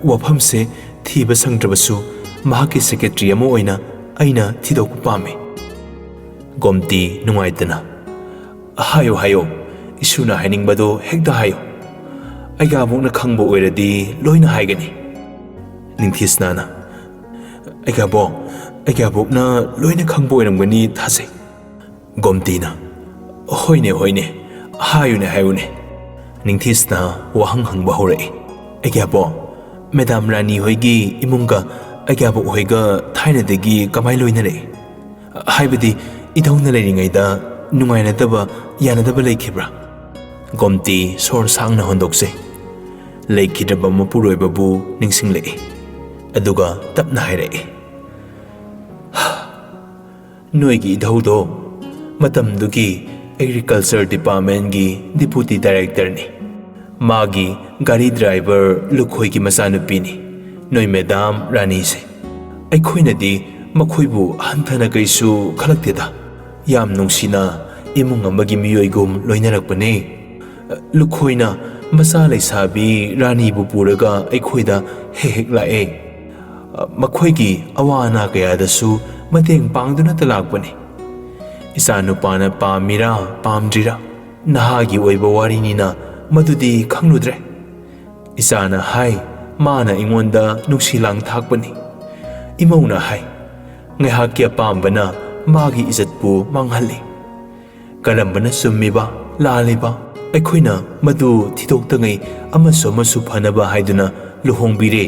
Speaker 1: ꯋꯥꯐꯝꯁꯦ ꯊꯤꯕ ꯁꯪꯗ꯭ꯔꯕꯁꯨ ꯃꯍꯥꯛꯀꯤ ꯁꯦꯀ꯭ꯔꯦꯇꯔꯤ ꯑꯃ ꯑꯣꯏꯅ ꯑꯩꯅ ꯊꯤꯗꯣꯛꯄ ꯄꯥꯝꯃꯤ ꯒꯣꯝꯇꯤ ꯅꯨꯡꯉꯥꯏꯇꯅ ꯍꯥꯏꯌꯣ ꯏꯁꯨꯅ ꯍꯥꯏꯅꯤꯡꯕꯗꯣ ꯍꯦꯛꯇ ꯍꯥꯏꯌꯣ ꯑꯩꯒꯥꯕꯣꯛꯅ ꯈꯪꯕ ꯑꯣꯏꯔꯗꯤ ꯂꯣꯏꯅ ꯍꯥꯏꯒꯅꯤ ꯅꯤꯡꯊꯤꯁꯅꯥꯅ ꯑꯩꯒꯥꯕꯣꯛꯅ ꯂꯣꯏꯅ ꯈꯪꯕ ꯑꯣꯏꯔꯝꯒꯅꯤ ꯊꯥꯖꯩ ꯒꯣꯝꯇꯤꯅ ꯍꯣꯏꯅꯦ ꯍꯥꯏꯌꯨꯅꯦ ꯅꯤꯡꯊꯤꯁꯅꯥ ꯋꯥꯍꯪ ꯍꯪꯕ ꯍꯧꯔꯛꯏ ꯑꯩꯒꯥꯕꯣ ꯃꯦꯗꯥꯝ ꯔꯥꯅꯤ ꯍꯣꯏꯒꯤ ꯏꯃꯨꯡꯒ ꯑꯩꯒꯥꯕꯣꯛ ꯍꯣꯏꯒ ꯊꯥꯏꯅꯗꯒꯤ ꯀꯃꯥꯏ ꯂꯣꯏꯅꯔꯛꯏ ꯍꯥꯏꯕꯗꯤ ꯏꯙꯧꯅ ꯂꯩꯔꯤꯉꯩꯗ ꯅꯨꯡꯉꯥꯏꯅꯗꯕ ꯌꯥꯅꯗꯕ ꯂꯩꯈꯤꯕ꯭ꯔꯥ ꯒꯣꯝꯇꯤ ꯁꯣꯔ ꯁꯥꯡꯅ ꯍꯣꯟꯗꯣꯛꯆꯩ ꯂꯩꯈꯤꯗ꯭ꯔꯕ ꯃꯄꯨꯔꯣꯏꯕꯕꯨ ꯅꯤꯡꯁꯤꯡꯂꯛꯏ ꯑꯗꯨꯒ ꯇꯞꯅ ꯍꯥꯏꯔꯛꯏ ꯅꯣꯏꯒꯤ ꯏꯙꯧꯗꯣ ꯃꯇꯝꯗꯨꯒꯤ ꯑꯦꯒ꯭ꯔꯤꯀꯜꯆꯔ ꯗꯤꯄꯥꯔꯠꯃꯦꯟꯠꯒꯤ ꯗꯤꯄꯨꯇꯤ ꯗꯥꯏꯔꯦꯛꯇꯔꯅꯤ ꯃꯥꯒꯤ ꯒꯥꯔꯤ ꯗ꯭ꯔꯥꯏꯚꯔ ꯂꯨꯈꯣꯏꯒꯤ ꯃꯆꯥꯅꯨꯄꯤꯅꯤ ꯅꯣꯏ ꯃꯦꯗꯥꯝ ꯔꯥꯅꯤꯁꯦ ꯑꯩꯈꯣꯏꯅꯗꯤ ꯃꯈꯣꯏꯕꯨ ꯍꯟꯊꯅ ꯀꯩꯁꯨ ꯈꯜꯂꯛꯇꯦꯗ ꯌꯥꯝ ꯅꯨꯡꯁꯤꯅ ꯏꯃꯨꯡ ꯑꯃꯒꯤ ꯃꯤꯑꯣꯏꯒꯨꯝ ꯂꯣꯏꯅꯔꯛꯄꯅꯦ ꯂꯨꯈꯣꯏꯅ ꯃꯆꯥ ꯂꯩꯁꯥꯕꯤ ꯔꯥꯅꯤꯕꯨ ꯄꯨꯔꯒ ꯑꯩꯈꯣꯏꯗ ꯍꯦꯛ ꯂꯥꯛꯑꯦ ꯃꯈꯣꯏꯒꯤ ꯑꯋꯥ ꯑꯅꯥ ꯀꯌꯥꯗꯁꯨ ꯃꯇꯦꯡ ꯄꯥꯡꯗꯨꯅꯇ ꯂꯥꯛꯄꯅꯤ ꯏꯆꯥ ꯅꯨꯄꯥꯅ ꯄꯥꯝꯃꯤꯔꯥ ꯄꯥꯝꯗ꯭ꯔꯤꯔꯥ ꯅꯍꯥꯒꯤ ꯑꯣꯏꯕ ꯋꯥꯔꯤꯅꯤꯅ ꯃꯗꯨꯗꯤ ꯈꯪꯂꯨꯗ꯭ꯔꯦ ꯏꯆꯥꯅ ꯍꯥꯏ ꯃꯥꯅ ꯑꯩꯉꯣꯟꯗ ꯅꯨꯡꯁꯤ ꯂꯥꯡ ꯊꯥꯛꯄꯅꯤ ꯏꯃꯧꯅ ꯍꯥꯏ ꯉꯥꯏꯍꯥꯛꯀꯤ ꯑꯄꯥꯝꯕꯅ ꯃꯥꯒꯤ ꯏꯖꯠꯄꯨ ꯃꯥꯡꯍꯜꯂꯤ ꯀꯔꯝꯕꯅ ꯆꯨꯝꯃꯤꯕ ꯂꯥꯜꯂꯤꯕ ꯑꯩꯈꯣꯏꯅ ꯃꯗꯨ ꯊꯤꯗꯣꯛꯇꯉꯩ ꯑꯃꯁꯨ ꯐꯅꯕ ꯍꯥꯏꯗꯨꯅ ꯂꯨꯍꯣꯡꯕꯤꯔꯦ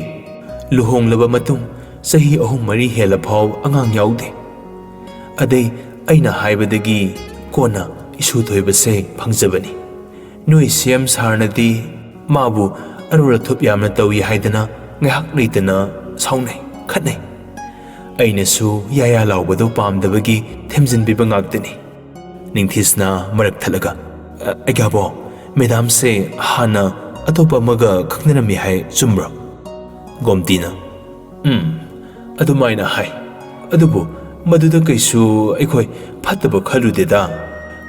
Speaker 1: ꯂꯨꯍꯣꯡꯂꯕ ꯃꯇꯨꯡ ꯆꯍꯤ 3-4 ꯍꯦꯜꯂ ꯐꯥꯎ ꯑꯉꯥꯡ ꯌꯥꯎꯗꯦ ꯑꯗꯩ ꯑꯩꯅ ꯍꯥꯏꯕꯗꯒꯤ ꯀꯣꯟꯅ ꯏꯁꯨ ꯊꯣꯏꯕꯁꯦ ꯐꯪꯖꯕꯅꯤ ꯅꯣꯏ ꯁꯤꯑꯦꯝ ꯁꯥꯔꯅꯗꯤ ꯃꯥꯕꯨ ꯑꯔꯣꯜ ꯑꯊꯨꯞ ꯌꯥꯝꯅ ꯇꯧꯏ ꯍꯥꯏꯗꯅ ꯉꯥꯏꯍꯥꯛ ꯂꯩꯇꯅ ꯁꯥꯎꯅꯩ ꯈꯠꯅꯩ ꯑꯩꯅꯁꯨ ꯌꯥꯌꯥ ꯂꯥꯎꯕꯗꯣ ꯄꯥꯝꯗꯕꯒꯤ ꯊꯦꯝꯖꯤꯟꯕꯤꯕ ꯉꯥꯛꯇꯅꯤ ꯅꯤꯡꯊꯤꯁꯅꯥ ꯃꯔꯛ ꯊꯠꯂꯒ ꯑꯩꯒꯥꯕꯣ ꯃꯦꯗꯥꯝꯁꯦ ꯍꯥꯟꯅ ꯑꯇꯣꯞꯄ ꯑꯃꯒ ꯈꯪꯅꯔꯝꯃꯤ ꯍꯥꯏ ꯆꯨꯝꯕ꯭ꯔꯣ ꯒꯣꯝꯇꯤꯅ ꯑꯗꯨꯃꯥꯏꯅ ꯍꯥꯏ ꯑꯗꯨꯕꯨ ꯃꯗꯨꯗ ꯀꯩꯁꯨ ꯑꯩꯈꯣꯏ ꯐꯠꯇꯕ ꯈꯜꯂꯨꯗꯦꯗ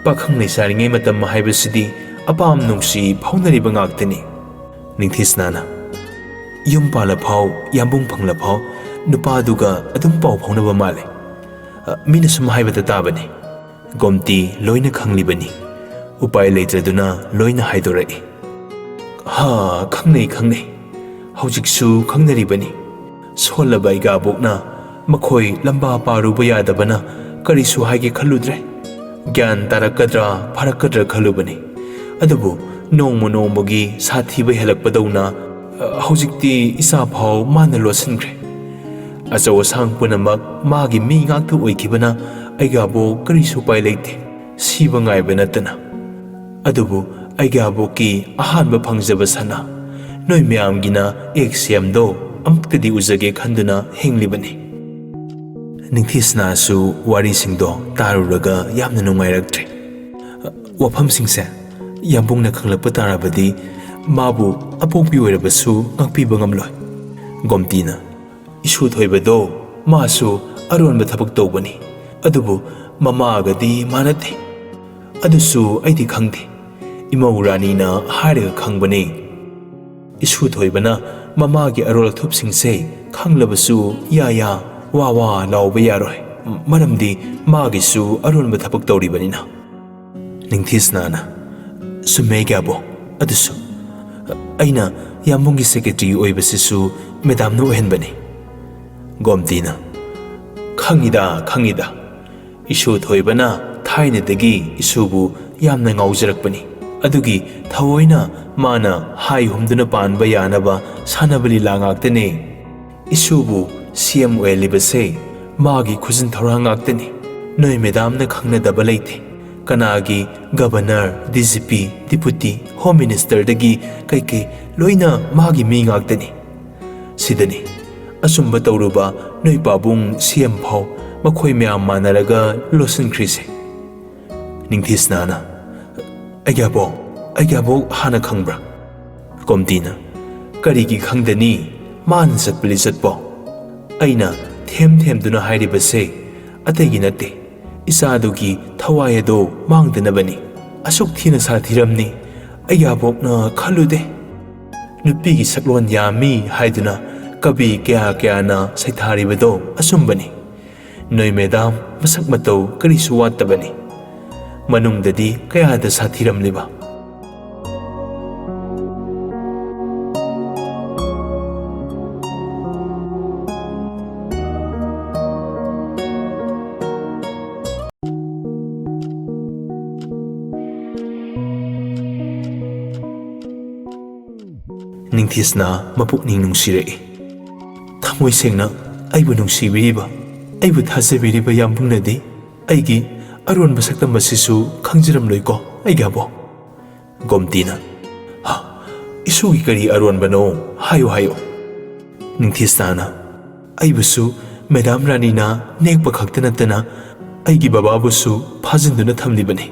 Speaker 1: ꯄꯥꯈꯪ ꯂꯩꯁꯥꯔꯤꯉꯩ ꯃꯇꯝ ꯍꯥꯏꯕꯁꯤꯗꯤ ꯑꯄꯥꯝ ꯅꯨꯡꯁꯤ ꯐꯥꯎꯅꯔꯤꯕ ꯉꯥꯛꯇꯅꯤ Ningthisnana Yum palapau yambung panglapau nupaduga adum pau phaunaba male mina sum haibata tabani Gomti loina khanglibani upai leitraduna loina haidorai ha khangnei haujiksu khangnaribani solaba iga bokna makhoi lamba paruba yadabana karisu haige khaludre gyan tarakadra pharakadra khalubani adubu nongmogi sathiba helakpadawna haujikti isa phau mana losankre achaw sang punamak magi mi ngaktu oikibana aigabo karisu pai leite siba ngaiba natana adubu aigabo ki ahanba phangjaba sana noi myamgina exam do amtadi uzage khanduna henglibani Ningthisna su wari singdo taruraga yamna nungairaktre wafam singse yambungna khanglakpa tarabadi mabu apokpi oirabasu ngakpiba ngamloi Gomtina isu thoibado masu aronba thabak tawbani adubu mamagadi manate adusu aidi khangde imau rani na haraga khangbani isu thoibana mamagi arol thupsingse khanglabasu ya wa lawba yaroi maramdi magisu aronba thabak tawribanina Ningthisnana sumegabo adusu aina yambungi secretary oibasisu madam no ohenbani Gomtina khangida isu thoibana thainadagi isubu yamna ngaujarakpani adugi thawoina mana hai humduna panba yanaba sanabali langaktane isubu CM oelibase magi khuzin thorangактani noi madam na khangnadaba leite kanagi governor DGP deputy home minister dagi kai loina magi mi ngaktani sidani asumba tawruba noi pabung CM phau makhoi myam manaraga losan khrise Ningthisnana aigabo hana khangbra Gomtina karigi khangdani man satpili satpo aina them duna hairibase ategi nate isadugi thawayado mangdanabani asuk thina sathiramni aigabokna khalude nupigi saklon yami haiduna kabi kya na saitharibado asumbani noi madam masak matau karisu wattabani manungdadi kayada sathiramliba Ningthisna mapukning nungsirei thamoi sengna aibu nungsibiriba aibu thasabiriba yambungnadi aigi aron basaktam basisu khangjiram loiko aigabo Gomtina ha isugi kari aron bano hayo Ningthisnana aibusu madam rani na nekpa khaktanatana aigi bababusu phajinduna thamlibani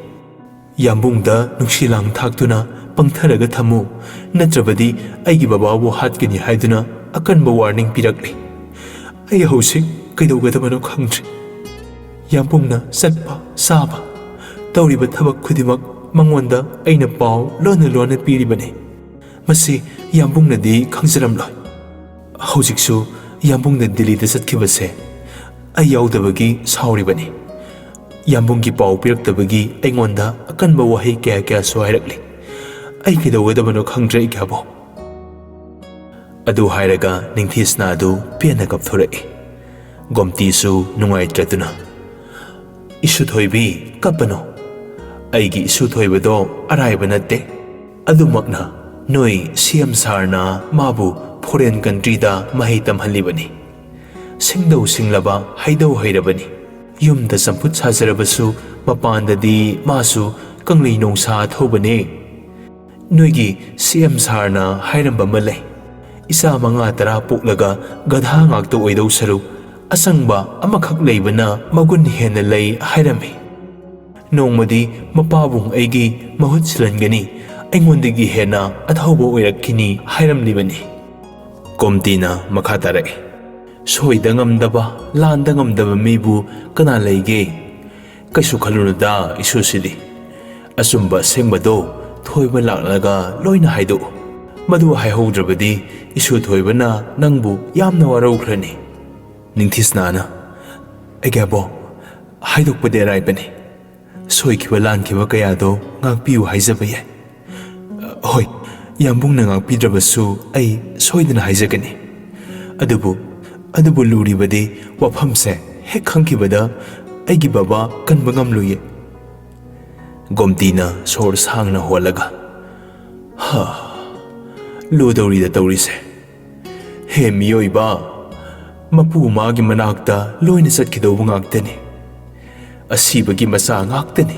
Speaker 1: yambungda nungsilang thaktuna pangtharaga thamu natrabadi aigi bababu hatgani haiduna akanba warning pirakli ai hausik kaidogadabano khangdri yambungna satpa saba tawriba thabak khudimak mangonda aina paw lona piribane masi yambungnadi khangjaramloi haujiksu yambungna Delhi da satkibase ai yaudabagi sauribani yambunggi paw piraktabagi aingonda akanba wahi kya soirakli ai kaidogadabano khangdrai gabo adu hairaga Ningthisna adu pena kapthorai Gomtisu nungaitratuna isu thoibi kapano aigi isu thoibado araiba natte adumakna noi CM sarna mabu foreign country da mahi tamhalibani singdau singlaba haidau hairabani yumda samput sajarabasu mapandadi masu kanglei nongsa thobane noigi CM sarna hairamba malai isa manga tara poklaga gadha ngakto oidau saru asangba amakhak leibana magun hena lei hairami nongmadi mapabung aigi mahut silangani aingondagi hena athaubo oirakkini hairamlibani Gomtina makhatare soidangamdaba landangamdaba mibu kana leige kaisu khalunada isusidi asumba sengbado thoiba laklaga loina haidu madu haihoudrabadi isu thoibana nangbu yamna waraukrani. Ningthisnana egabo haidokpade raibani. Soikiba lankiba kayado ngakpiu haijabaya. Hoi, yambungna ngakpidrabasu ai soidana haijagani. Adubu luribadi wafamse hek khangkibada aigi baba kanba ngamluye. Gomtina sor sangna holaga. Ha, ludawrida tawrise. He miyoiba, mapu magi manakta loina satkidawba ngaktani. Asibagi masa ngaktani.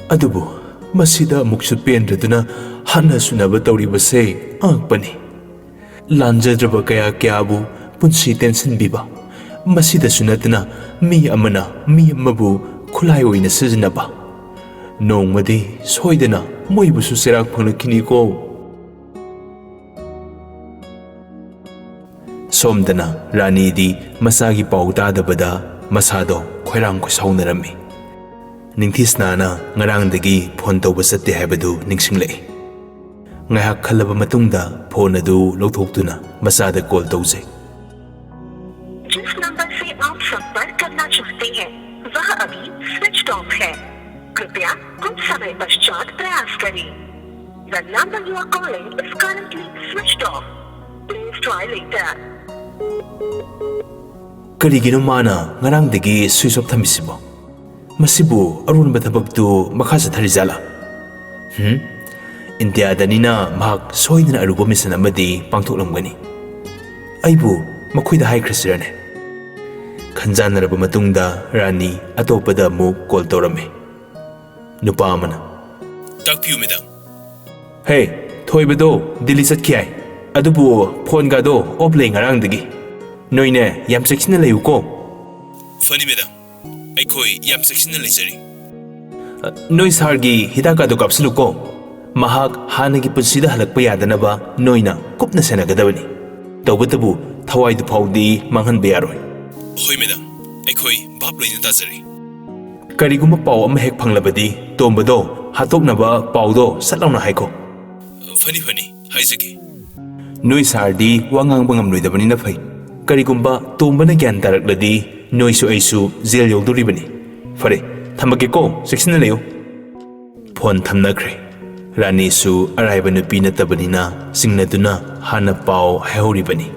Speaker 1: Adubu, masida muksu pendraduna hana sunaba tawribase angpani. Lanjadraba kaya kyabu punsi tension biba. Masida sunatna mi amana mi amabu khulai oina sizinaba. Nongmadi soidana moibusu serak phanglakhini ko. Somdana Rani di masagi pauta dabada masado khoirang ko saunarami. Ningthisnana ngarangdagi phone tawba satte haibadu ningsinglai. Ngahak khalaba matungda phone adu lawthoktuna masada call tawjai.
Speaker 2: जिस number से आप संपर्क करना चाहते हैं वह अभी switch off है. कृपया कुछ समय पश्चात प्रयास करें. The number you are calling is currently switched off. Please try later.
Speaker 1: Karigino mana ngarangdagi switch off thamisibo. Masibu arunba thabaktu makha sa tharizala. India danina mahak soidana aruba mission amadi pangthoklamgani. Aibu makhoida haikrasirane. Khanjanaraba matungda Rani atopada mu call tawrame. Nupa amana takpiu madam. Hey, thoibado Delhi chatkiyai. Adubu phone ga do offline ngarangdagi. Noine yam section layu ko. Funny madam. Aikoi yam section laisari. Noi sargi hidaka do kapsulu ko. Mahak hanagi punsida halakpa yadanaba noina kupna senagadabani. Tawbatabu thawai du phawdi manghan beyaroi. Hoi madam. Aikoi bab loina tazari. Kariguma pau ama hek phanglabadi tombado hatoknaba paudo satlauna haiko. Funny haizaki. Noi sardi wangang bangam loidabani na phai. Karigumba tombana gyan tarakladi noisu aisu jail yogduribani. Fare thamage ko section na layo. Phone thamnakre. Rani su araiba nupi natabanina singnaduna hana pau haihoribani.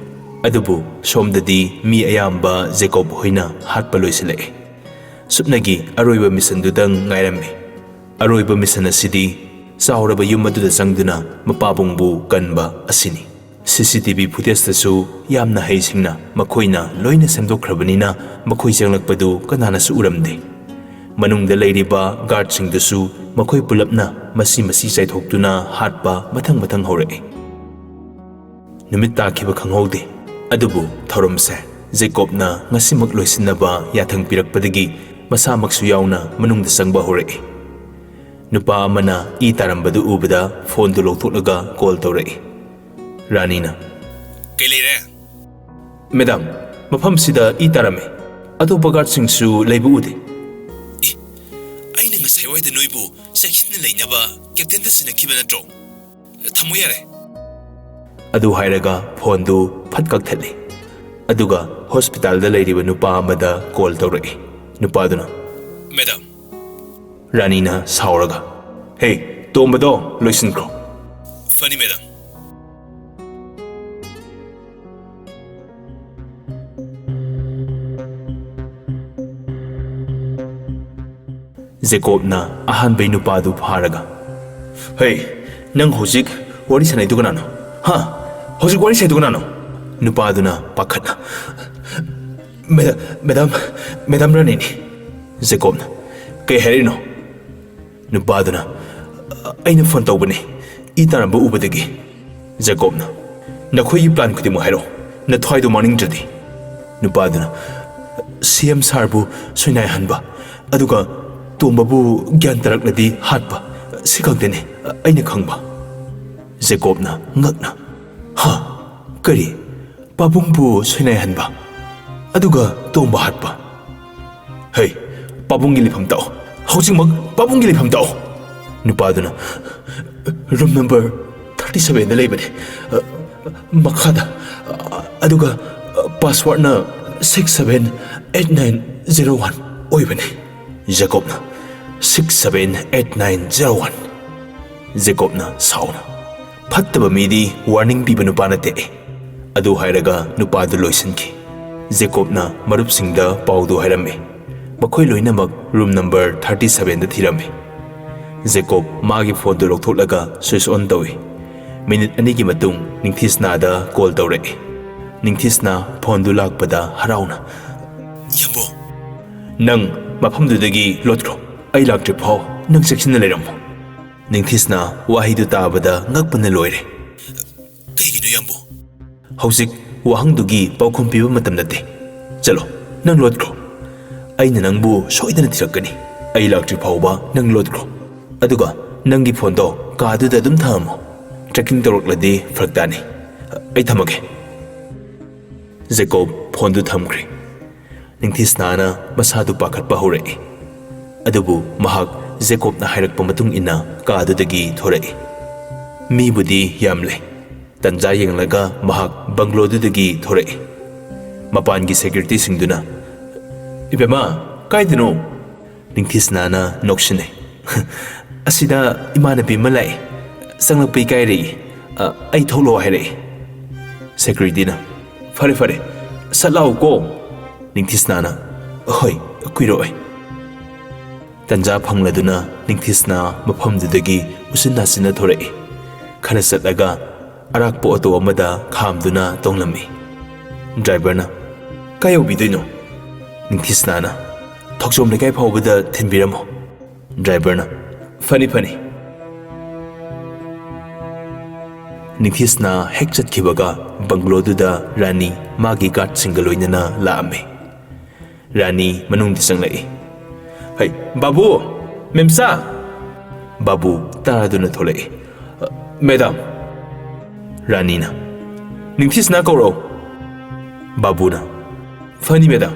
Speaker 1: Adubu somdadi mi ayamba Jacob hoina hatpa loisilai. Supnagi aroiba mission dudang ngairame. Aroiba mission asidi sauraba yum aduda sangduna mapabungbu kanba asini. CCTV footage tasu yamna haisingna makhoina loina semdokrabanina makhoi janglakpadu kanana su uramde. Manungda leiriba guard singdasu makhoi pulapna masi chaithoktuna hatpa mathang horae. Numit takhiba khanghaude. Adubu thoromse Jacobna ngasimak loisinaba yathang pirakpadagi masamaksu yauna manungda sangba horae. Nupa amana I tarambadu ubada phone du lawthoklaga call tawrae. Ranina kai leire madam mafam sida I tarame atopa guard singsu leibu ude. Aina ngasai waida noibu section leinaba captain da sinakiba natro thamo yare. Adu hairaga phone du phatkak thale. Aduga hospital da leiriba nupa amada call tawrae. Nupa duna madam. Ranina sauraga hey tombado loisinkro. Funny madam. Jacobna ahanbay nupadu pharaga hey nang hojik wari sanai duganano ha hojik wari sai duganano. Nupaduna pakhatna madam Ranini. Jacobna kai herino. Nupaduna aina phone tawbani I taramba ubadagi. Jacobna nakhoi plan khudimo hairo na thoido morning jadi. Nupaduna CM sarbu soinai hanba aduga tombabu gyan tarakladi hatpa sikagdene aina khangba. Jacobna ngakna ha kari pabungbu soinai hanba aduga tomba hatpa. Hey pabungi lifam tao hojikmak pabungi lifam tao. Nupaduna room number 37ꯗ ꯂꯩꯕꯅꯦ ꯃꯈꯥꯗ ꯑꯗꯨꯒ ꯄꯥꯁꯋꯥꯔꯗꯅ 678901 ꯑꯣꯏꯕꯅꯤ ꯖꯦꯀꯣꯕꯅ 678901 ꯖꯦꯀꯣꯕꯅ ꯁꯥꯎꯅ ꯐꯠꯇꯕ ꯃꯤꯗꯤ warning ꯄꯤꯕ ꯅꯨꯄꯥ ꯅꯠꯇꯦ ꯑꯗꯨ ꯍꯥꯏꯔꯒ ꯅꯨꯄꯥꯗꯨ ꯂꯣꯏꯁꯤꯟꯈꯤ ꯖꯦꯀꯣꯕꯅ ꯃꯔꯨꯞꯁꯤꯡꯗ ꯄꯥꯎꯗꯨ ꯍꯥꯏꯔꯝꯃꯤ ꯃꯈꯣꯏ ꯂꯣꯏꯅꯃꯛ ꯔꯨꯝ ꯅꯝꯕꯔ 37ꯗ ꯊꯤꯔꯝꯃꯤ ꯖꯦꯀꯣꯕ ꯃꯥꯒꯤ ꯐꯣꯟꯗꯨ ꯂꯧꯊꯣꯛꯂꯒ ꯁ꯭ꯋꯤꯆ ꯑꯣꯟ ꯇꯧꯏ ꯃꯤꯅꯤꯠ 2ꯒꯤ ꯃꯇꯨꯡ ꯅꯤꯡꯊꯤꯁꯅꯥꯗ ꯀꯣꯜ ꯇꯧꯔꯛꯏ ꯅꯤꯡꯊꯤꯁꯅꯥ ꯐꯣꯟꯗꯨ ꯂꯥꯛꯄꯗ ꯍꯔꯥꯎꯅ ꯌꯥꯝꯕꯣ ꯅꯪ ꯃꯐꯝꯗꯨꯗꯒꯤ ꯂꯣꯠꯈ꯭ꯔꯣ ꯑꯩ ꯂꯥꯛꯇ꯭ꯔꯤ ꯐꯥꯎ ꯅꯪ ꯆꯦꯛꯁꯤꯟꯅ ꯂꯩꯔꯝꯃꯣ ꯅꯤꯡꯊꯤꯁꯅꯥ ꯋꯥꯍꯩꯗꯨ ꯇꯥꯕꯗ ꯉꯛꯄꯅ ꯂꯣꯏꯔꯦ ꯀꯩꯒꯤꯅꯣ ꯌꯥꯝꯕꯣ ꯍꯧꯖꯤꯛ ꯋꯥꯍꯪꯗꯨꯒꯤ ꯄꯥꯎꯈꯨꯝ ꯄꯤꯕ ꯃꯇꯝ ꯅꯠꯇꯦ ꯆꯠꯂꯣ ꯅꯪ ꯂꯣꯠꯈ꯭ꯔꯣ ꯑꯩꯅ ꯅꯪꯕꯨ ꯁꯣꯏꯗꯅ ꯊꯤꯔꯛꯀꯅꯤ ꯑꯩ ꯂꯥꯛꯇ꯭ꯔꯤ ꯐꯥꯎꯕ ꯅꯪ ꯂꯣꯠꯈ꯭ꯔꯣ ꯑꯗꯨꯒ ꯅꯪꯒꯤ ꯐꯣꯟꯗꯣ ꯀꯥꯗꯨꯗ ꯑꯗꯨꯝ ꯊꯝꯃꯣ ꯇ꯭ꯔꯦꯀꯤꯡ ꯇꯧꯔꯛꯂꯗꯤ ꯐꯔꯛ ꯇꯥꯅꯤ ꯑꯩ ꯊꯝꯃꯒꯦ ꯖꯦꯀꯣꯕ ꯐꯣꯟꯗꯨ ꯊꯝꯈ꯭ꯔꯦ ꯅꯤꯡꯊꯤꯁꯅꯥꯅ ꯃꯁꯥꯗꯨ ꯄꯥꯈꯠꯄ ꯍꯧꯔꯛꯏ ꯑꯗꯨꯕꯨ ꯃꯍꯥꯛ ꯖꯦꯀꯣꯕꯅ ꯍꯥꯏꯔꯛꯄ ꯃꯇꯨꯡ ꯏꯟꯅ ꯀꯥꯗꯨꯗꯒꯤ ꯊꯣꯔꯛꯏ ꯃꯤꯕꯨꯗꯤ ꯌꯥꯝ ꯂꯩ ꯇꯟꯖꯥ ꯌꯦꯡꯂꯒ ꯃꯍꯥꯛ ꯕꯪꯒ꯭ꯂꯣꯗꯨꯗꯒꯤ ꯊꯣꯔꯛꯏ ꯃꯄꯥꯟꯒꯤ ꯁꯦꯀ꯭ꯌꯨꯔꯤꯇꯤꯁꯤꯡꯗꯨꯅ ꯏꯕꯦꯝꯃ ꯀꯥꯏꯗꯅꯣ ꯅꯤꯡꯊꯤꯁꯅꯥꯅ ꯅꯣꯛꯁꯤꯟꯅꯩ ꯑꯁꯤꯗ ꯏꯃꯥꯟꯅꯕꯤ ꯑꯃ ꯂꯥꯛꯏ ꯆꯪꯂꯛꯄ ꯏꯀꯥꯏꯔꯛꯏ ꯑꯩ ꯊꯣꯛꯂꯛꯑꯣ ꯍꯥꯏꯔꯛꯏ ꯁꯦꯀ꯭ꯌꯨꯔꯤꯇꯤꯅ ꯐꯔꯦ ꯐꯔꯦ ꯁꯠ ꯂꯥꯛꯎꯀꯣ ꯅꯤꯡꯊꯤꯁꯅꯥꯅ ꯍꯣꯏ ꯀꯨꯏꯔꯛꯑꯣꯏ ꯇꯟꯖꯥ ꯐꯪꯂꯗꯨꯅ ꯅꯤꯡꯊꯤꯁꯅꯥ ꯃꯐꯝꯗꯨꯗꯒꯤ ꯎꯆꯤꯟ ꯅꯥꯆꯤꯟꯅ ꯊꯣꯔꯛꯏ ꯈꯔ ꯆꯠꯂꯒ ꯑꯔꯥꯛꯄ ꯑꯣꯇꯣ ꯑꯃꯗ ꯈꯥꯝꯗꯨꯅ ꯇꯣꯡꯂꯝꯃꯤ ꯗ꯭ꯔꯥꯏꯚꯔꯅ ꯀꯥꯏ ꯌꯧꯕꯤꯗꯣꯏꯅꯣ ꯅꯤꯡꯊꯤꯁꯅꯥꯅ ꯊꯣꯛꯆꯣꯝ ꯂꯩꯀꯥꯏ ꯐꯥꯎꯕꯗ ꯊꯤꯟꯕꯤꯔꯝꯃꯣ ꯗ꯭ꯔꯥꯏꯚꯔꯅ ꯐꯅꯤ ꯐꯅꯤ ꯅꯤꯡꯊꯤꯁꯅꯥ ꯍꯦꯛ ꯆꯠꯈꯤꯕꯒ ꯕꯪꯒ꯭ꯂꯣꯗꯨꯗ ꯔꯥꯅꯤ ꯃꯥꯒꯤ ꯒꯥꯔꯗꯁꯤꯡꯒ ꯂꯣꯏꯅꯅ ꯂꯥꯛꯑꯝꯃꯤ ꯔꯥꯅꯤ ꯃꯅꯨꯡꯗ ꯆꯪꯂꯛꯏ ꯍꯩ ꯕꯥꯕꯨ ꯃꯦꯝꯆꯥ ꯕꯥꯕꯨ ꯇꯥꯗꯨꯅ ꯊꯣꯛꯂꯛꯏ ꯃꯦꯗꯥꯝ ꯔꯥꯅꯤꯅ ꯅꯤꯡꯊꯤꯁꯅꯥ ꯀꯧꯔꯛꯎ ꯕꯥꯕꯨꯅ ꯐꯅꯤ ꯃꯦꯗꯥꯝ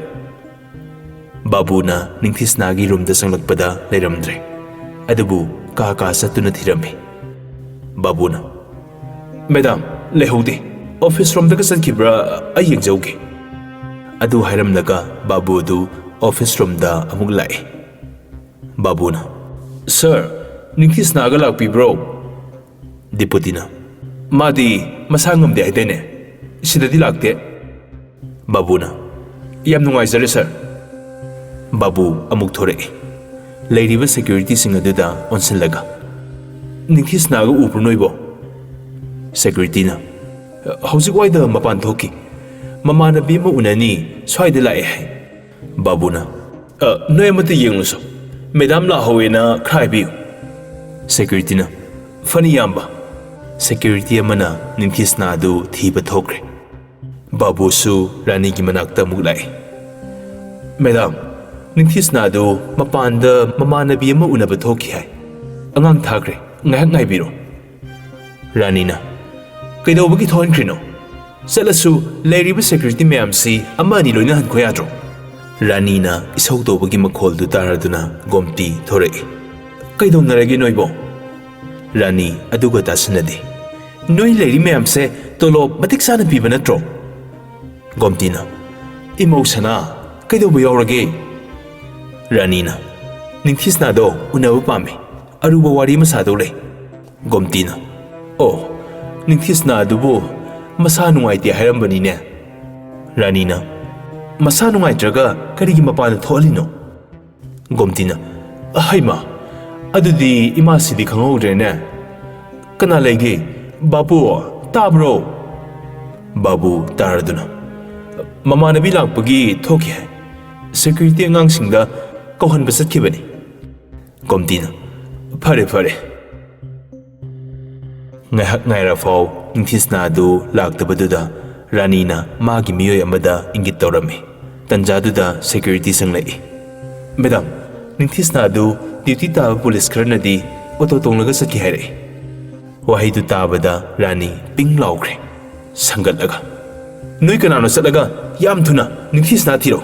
Speaker 1: ꯕꯥꯕꯨꯅ ꯅꯤꯡꯊꯤꯁꯅꯥꯒꯤ ꯔꯨꯝꯗ ꯆꯪꯂꯛꯄꯗ ꯂꯩꯔꯝꯗ꯭ꯔꯦ ꯑꯗꯨꯕꯨ ꯀꯥ ꯆꯠꯇꯨꯅ ꯊꯤꯔꯝꯃꯤ ꯕꯥꯕꯨꯅ ꯃꯦꯗꯥꯝ ꯂꯩꯍꯧꯗꯦ ꯑꯣꯐꯤꯁ ꯔꯣꯝꯗꯒ ꯆꯠꯈꯤꯕ꯭ꯔꯥ ꯑꯩ ꯌꯦꯡꯖꯧꯒꯦ ꯑꯗꯨ ꯍꯥꯏꯔꯝꯂꯒ ꯕꯥꯕꯨꯗꯨ ꯑꯣꯐꯤꯁ ꯔꯣꯝꯗ ꯑꯃꯨꯛ ꯂꯥꯛꯏ ꯕꯥꯕꯨꯅ ꯁꯔ ꯅꯤꯡꯊꯤꯁꯅꯥꯒ ꯂꯥꯛꯄꯤꯕ꯭ꯔꯣ ꯗꯤꯄꯨꯇꯤꯅ ꯃꯥꯗꯤ ꯃꯁꯥ ꯉꯝꯗꯦ ꯍꯥꯏꯗꯥꯏꯅꯦ ꯁꯤꯗꯗꯤ ꯂꯥꯛꯇꯦ ꯕꯥꯕꯨꯅ ꯌꯥꯝ ꯅꯨꯡꯉꯥꯏꯖꯔꯦ ꯁꯔ ꯕꯥꯕꯨ ꯑꯃꯨꯛ ꯊꯣꯔꯛꯏ ꯂꯩꯔꯤꯕ ꯁꯦꯀ꯭ꯌꯨꯔꯤꯇꯤꯁꯤꯡ ꯑꯗꯨꯗ ꯑꯣꯟꯁꯤꯜꯂꯒ ꯅꯤꯡꯊꯤꯁꯅꯥꯒ ꯎꯕ꯭ꯔꯣ ꯅꯣꯏꯕꯣ ꯁꯦꯀ꯭ꯌꯨꯔꯤꯇꯤꯅ ꯍꯧꯖꯤꯛ ꯋꯥꯏꯗ ꯃꯄꯥꯟ ꯊꯣꯛꯈꯤ ꯃꯃꯥꯟꯅꯕꯤ ꯑꯃ ꯎꯅꯅꯤ ꯁ꯭ꯋꯥꯏꯗ ꯂꯥꯛꯑꯦ ꯍꯥꯏ ꯕꯥꯕꯨꯅ ꯅꯣꯏ ꯑꯃꯠꯇ ꯌꯦꯡꯂꯨꯁꯣ ꯃꯦꯗꯥꯝ ꯂꯥꯛꯍꯧꯋꯦꯅ ꯈꯔ ꯍꯥꯏꯕꯤꯌꯨ ꯁꯦꯀ꯭ꯌꯨꯔꯤꯇꯤꯅ ꯐꯅꯤ ꯌꯥꯝꯕ ꯁꯦꯀ꯭ꯌꯨꯔꯤꯇꯤ ꯑꯃꯅ ꯅꯤꯡꯊꯤꯁꯅꯥꯗꯨ ꯊꯤꯕ ꯊꯣꯛꯈ꯭ꯔꯦ ꯕꯥꯕꯨꯁꯨ ꯔꯥꯅꯤꯒꯤ ꯃꯅꯥꯛꯇ ꯑꯃꯨꯛ ꯂꯥꯛꯏ ꯃꯦꯗꯥꯝ ꯅꯤꯡꯊꯤꯁꯅꯥꯗꯨ ꯃꯄꯥꯟꯗ ꯃꯃꯥꯟꯅꯕꯤ ꯑꯃ ꯎꯅꯕ ꯊꯣꯛꯈꯤ ꯍꯥꯏ ꯑꯉꯥꯡ ꯊꯥꯈ꯭ꯔꯦ ꯉꯥꯏꯍꯥꯛ ꯉꯥꯏꯕꯤꯔꯣ ꯔꯥꯅꯤꯅ ꯀꯩꯗꯧꯕꯒꯤ ꯊꯣꯛꯍꯟꯈ꯭ꯔꯤꯅꯣ ꯆꯠꯂꯁꯨ ꯂꯩꯔꯤꯕ ꯁꯦꯀ꯭ꯌꯨꯔꯤꯇꯤ ꯃꯌꯥꯝꯁꯤ ꯑꯃ ꯑꯅꯤ ꯂꯣꯏꯅ ꯍꯟꯈꯣ ꯌꯥꯗ꯭ꯔꯣ ꯔꯥꯅꯤꯅ ꯏꯁꯧ ꯇꯧꯕꯒꯤ ꯃꯈꯣꯜꯗꯨ ꯇꯥꯔꯗꯨꯅ ꯒꯣꯝꯇꯤ ꯊꯣꯔꯛꯏ ꯀꯩꯗꯧꯅꯔꯒꯦ ꯅꯣꯏꯕꯣ ꯔꯥꯅꯤ ꯑꯗꯨꯒ ꯇꯥꯁꯤꯟꯅꯗꯦ ꯅꯣꯏ ꯂꯩꯔꯤ ꯃꯌꯥꯝꯁꯦ ꯇꯣꯂꯣꯞ ꯃꯇꯤꯛ ꯆꯥꯅ ꯄꯤꯕ ꯅꯠꯇ꯭ꯔꯣ ꯒꯣꯝꯇꯤꯅ ꯏꯃꯧ ꯁꯅꯥ ꯀꯩꯗꯧꯕ ꯌꯥꯎꯔꯒꯦ ꯔꯥꯅꯤꯅ ꯅꯤꯡꯊꯤꯁꯅꯥꯗꯣ ꯎꯅꯕ ꯄꯥꯝꯃꯤ ꯑꯔꯨꯕ ꯋꯥꯔꯤ ꯑꯃ ꯁꯥꯗꯧ ꯂꯩ ꯒꯣꯝꯇꯤꯅ ꯑꯣ ꯅꯤꯡꯊꯤꯁꯅꯥ ꯑꯗꯨꯕꯨ ꯃꯁꯥ ꯅꯨꯡꯉꯥꯏꯇꯦ ꯍꯥꯏꯔꯝꯕꯅꯤꯅꯦ ꯔꯥꯅꯤꯅ ꯃꯁꯥ ꯅꯨꯡꯉꯥꯏꯇ꯭ꯔꯒ ꯀꯔꯤꯒꯤ ꯃꯄꯥꯟꯗ ꯊꯣꯛꯍꯜꯂꯤꯅꯣ ꯒꯣꯝꯇꯤꯅ ꯍꯩꯃꯥ ꯑꯗꯨꯗꯤ ꯏꯃꯥꯁꯤꯗꯤ ꯈꯪꯍꯧꯗ꯭ꯔꯦꯅꯦ ꯀꯅꯥ ꯂꯩꯒꯦ ꯕꯥꯕꯨ ꯇꯥꯕ꯭ꯔꯣ ꯕꯥꯕꯨ ꯇꯥꯔꯗꯨꯅ ꯃꯃꯥꯟꯅꯕꯤ ꯂꯥꯛꯄꯒꯤ ꯊꯣꯛꯈꯤ ꯍꯥꯏ ꯁꯦꯀ꯭ꯌꯨꯔꯤꯇꯤ ꯑꯉꯥꯡꯁꯤꯡꯗ ꯀꯧꯍꯟꯕ ꯆꯠꯈꯤꯕꯅꯤ ꯒꯣꯝꯇꯤꯅ ꯐꯔꯦ ꯐꯔꯦ ꯉꯥꯏꯍꯥꯛ ꯉꯥꯏꯔꯐꯥꯎ ꯅꯤꯡꯊꯤꯁꯅꯥꯗꯨ ꯂꯥꯛꯇꯕꯗꯨꯗ ꯔꯥꯅꯤꯅ ꯃꯥꯒꯤ ꯃꯤꯑꯣꯏ ꯑꯃꯗ ꯏꯪꯒꯤꯠ ꯇꯧꯔꯝꯃꯤ ꯇꯟꯖꯥꯗꯨꯗ ꯁꯦꯀ꯭ꯌꯨꯔꯤꯇꯤ ꯆꯪꯂꯛꯏ ꯃꯦꯗꯥꯝ ꯅꯤꯡꯊꯤꯁꯅꯥꯗꯨ ꯗ꯭ꯌꯨꯇꯤ ꯇꯥꯕ ꯄꯨꯂꯤꯁ ꯈꯔꯅꯗꯤ ꯑꯣꯇꯣ ꯇꯣꯡꯂꯒ ꯆꯠꯈꯤ ꯍꯥꯏꯔꯛꯏ ꯋꯥꯍꯩꯗꯨ ꯇꯥꯕꯗ ꯔꯥꯅꯤ ꯄꯤꯡ ꯂꯥꯎꯈ꯭ꯔꯦ ꯁꯪꯒꯠꯂꯒ ꯅꯣꯏ ꯀꯅꯥꯅꯣ ꯆꯠꯂꯒ ꯌꯥꯝ ꯊꯨꯅ ꯅꯤꯡꯊꯤꯁꯅꯥ ꯊꯤꯔꯣ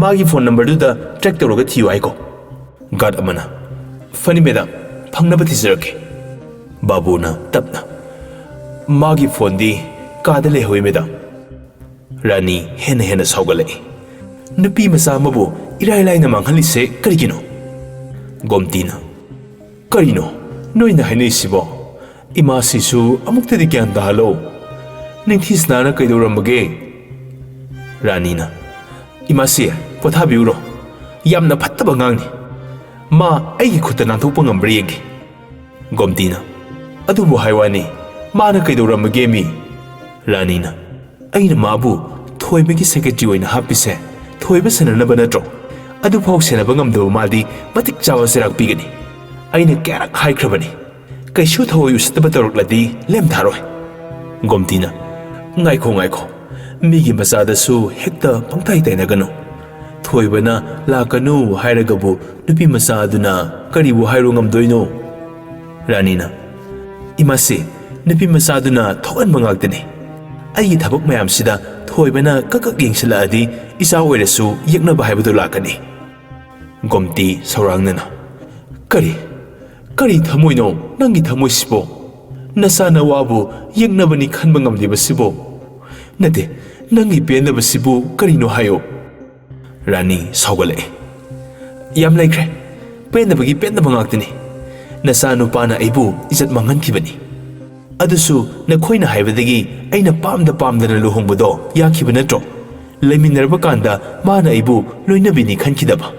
Speaker 1: ꯃꯥꯒꯤ ꯐꯣꯟ ꯅꯝꯕꯔꯗꯨꯗ ꯇ꯭ꯔꯦꯛ ꯇꯧꯔꯒ ꯊꯤꯌꯨ ꯍꯥꯏꯀꯣ ꯒꯥꯔꯗ ꯑꯃꯅ ꯐꯅꯤ ꯃꯦꯗꯥꯝ ꯐꯪꯅꯕ ꯊꯤꯖꯔꯛꯀꯦ ꯕꯥꯕꯨꯅ ꯇꯞꯅ Magi phone di kadale hoi medam. Rani hena saugale. Nupi masa mabu irai lai na manghali se karigino. Gomtina. Karino, noina hainay sibo. Ima sisu amukta di kyan dahalo. Ningthis na kaidoramage. Rani na. Ima siya, pothabiuro. Yam na patabang ni. Ma ay kuta nang tupang ang briyagi. Gomtina. Adubo haywani. Ma na kaidoramage mi. Rani na. Ay na mabu. Thoy bagi secretary na hapise. Thoy ba sana na ba na tro? Adu pao sana bang amdo madi matik chawa sirak pigani. Ay na kaya hai krabani. Kay shoot ho yus tabatorok ladi lem tharoy. Gomtina. Ngay ko. Migi masada su hekta pangtay tay na gano. Thoy ba na lakanu hairagabu nupi masado na karibu hairo ngamdoy no. Rani na. Imasi nupi masado na thoan mangagdani. Ay tabok mayam sida thoy ba na kakaging sila adi isa oirasu yekna bahay bado lakani. Gomti saurang na na. Kari thamoy no nangi thamoy sibo. Nasana wabu yekna bani khan bangamdi ba sibo. Nade nangi pena ba sibo kari no hayo. Rani saugale. Yam laikre. Pena bagi pena bangagdani. Nasano pa na ibu isat mangan kibani. Adusu na koy na haibadagi ay na pamda na luhong budo yakiba na tro. Laiminarba kanda ma na ibu loy na bini khan kidaba.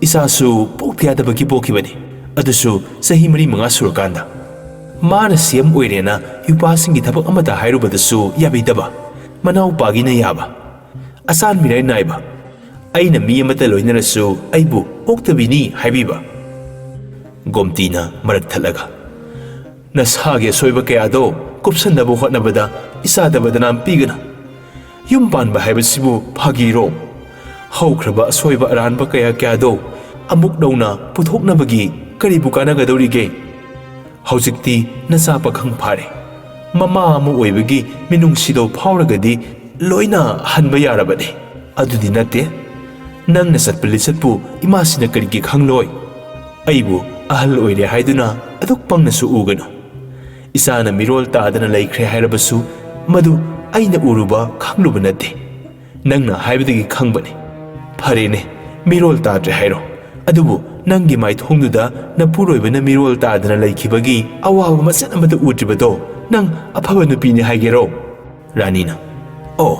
Speaker 1: Isa su pokyada bagi pokibani. Adusu sahi mari mga surakanda. Ma na siyam oirena yupasing gitabak amata hairubadasu yabidaba. Manaw pagi na yaba. Asan miray na iba. Ay na miya mataloy na rasu ay bu oktabini haibiba. Gomtina marat talaga. Nasage soiba kaya do kupsan na buhat na bada isa da bada na pigana. Yung pan ba haibasibu pagiro. Hawkraba soiba aran ba kaya do amuk daw na puthok na bagi karibu ka na gadorige. Hawsikti nasapa kang pare. Mama mo oibagi minung sido pauragadi loy na hanba yarabade. Adu di nate. Nang nasat palisat po imasi na karigi kang loy. Aybu ahal oire haiduna aduk pang nasuugano. Isa na mirol taada na laikre hairabasu madu ay na uruba kangluba nate. Nang na haibadagi kangbani. Parene mirol taadre hairo. Adubu nangi may thongduda na puroy ba na mirol taada na laikibagi awawa masan amata utribado nang apaba nupi ni haigero. Rani na. Oh,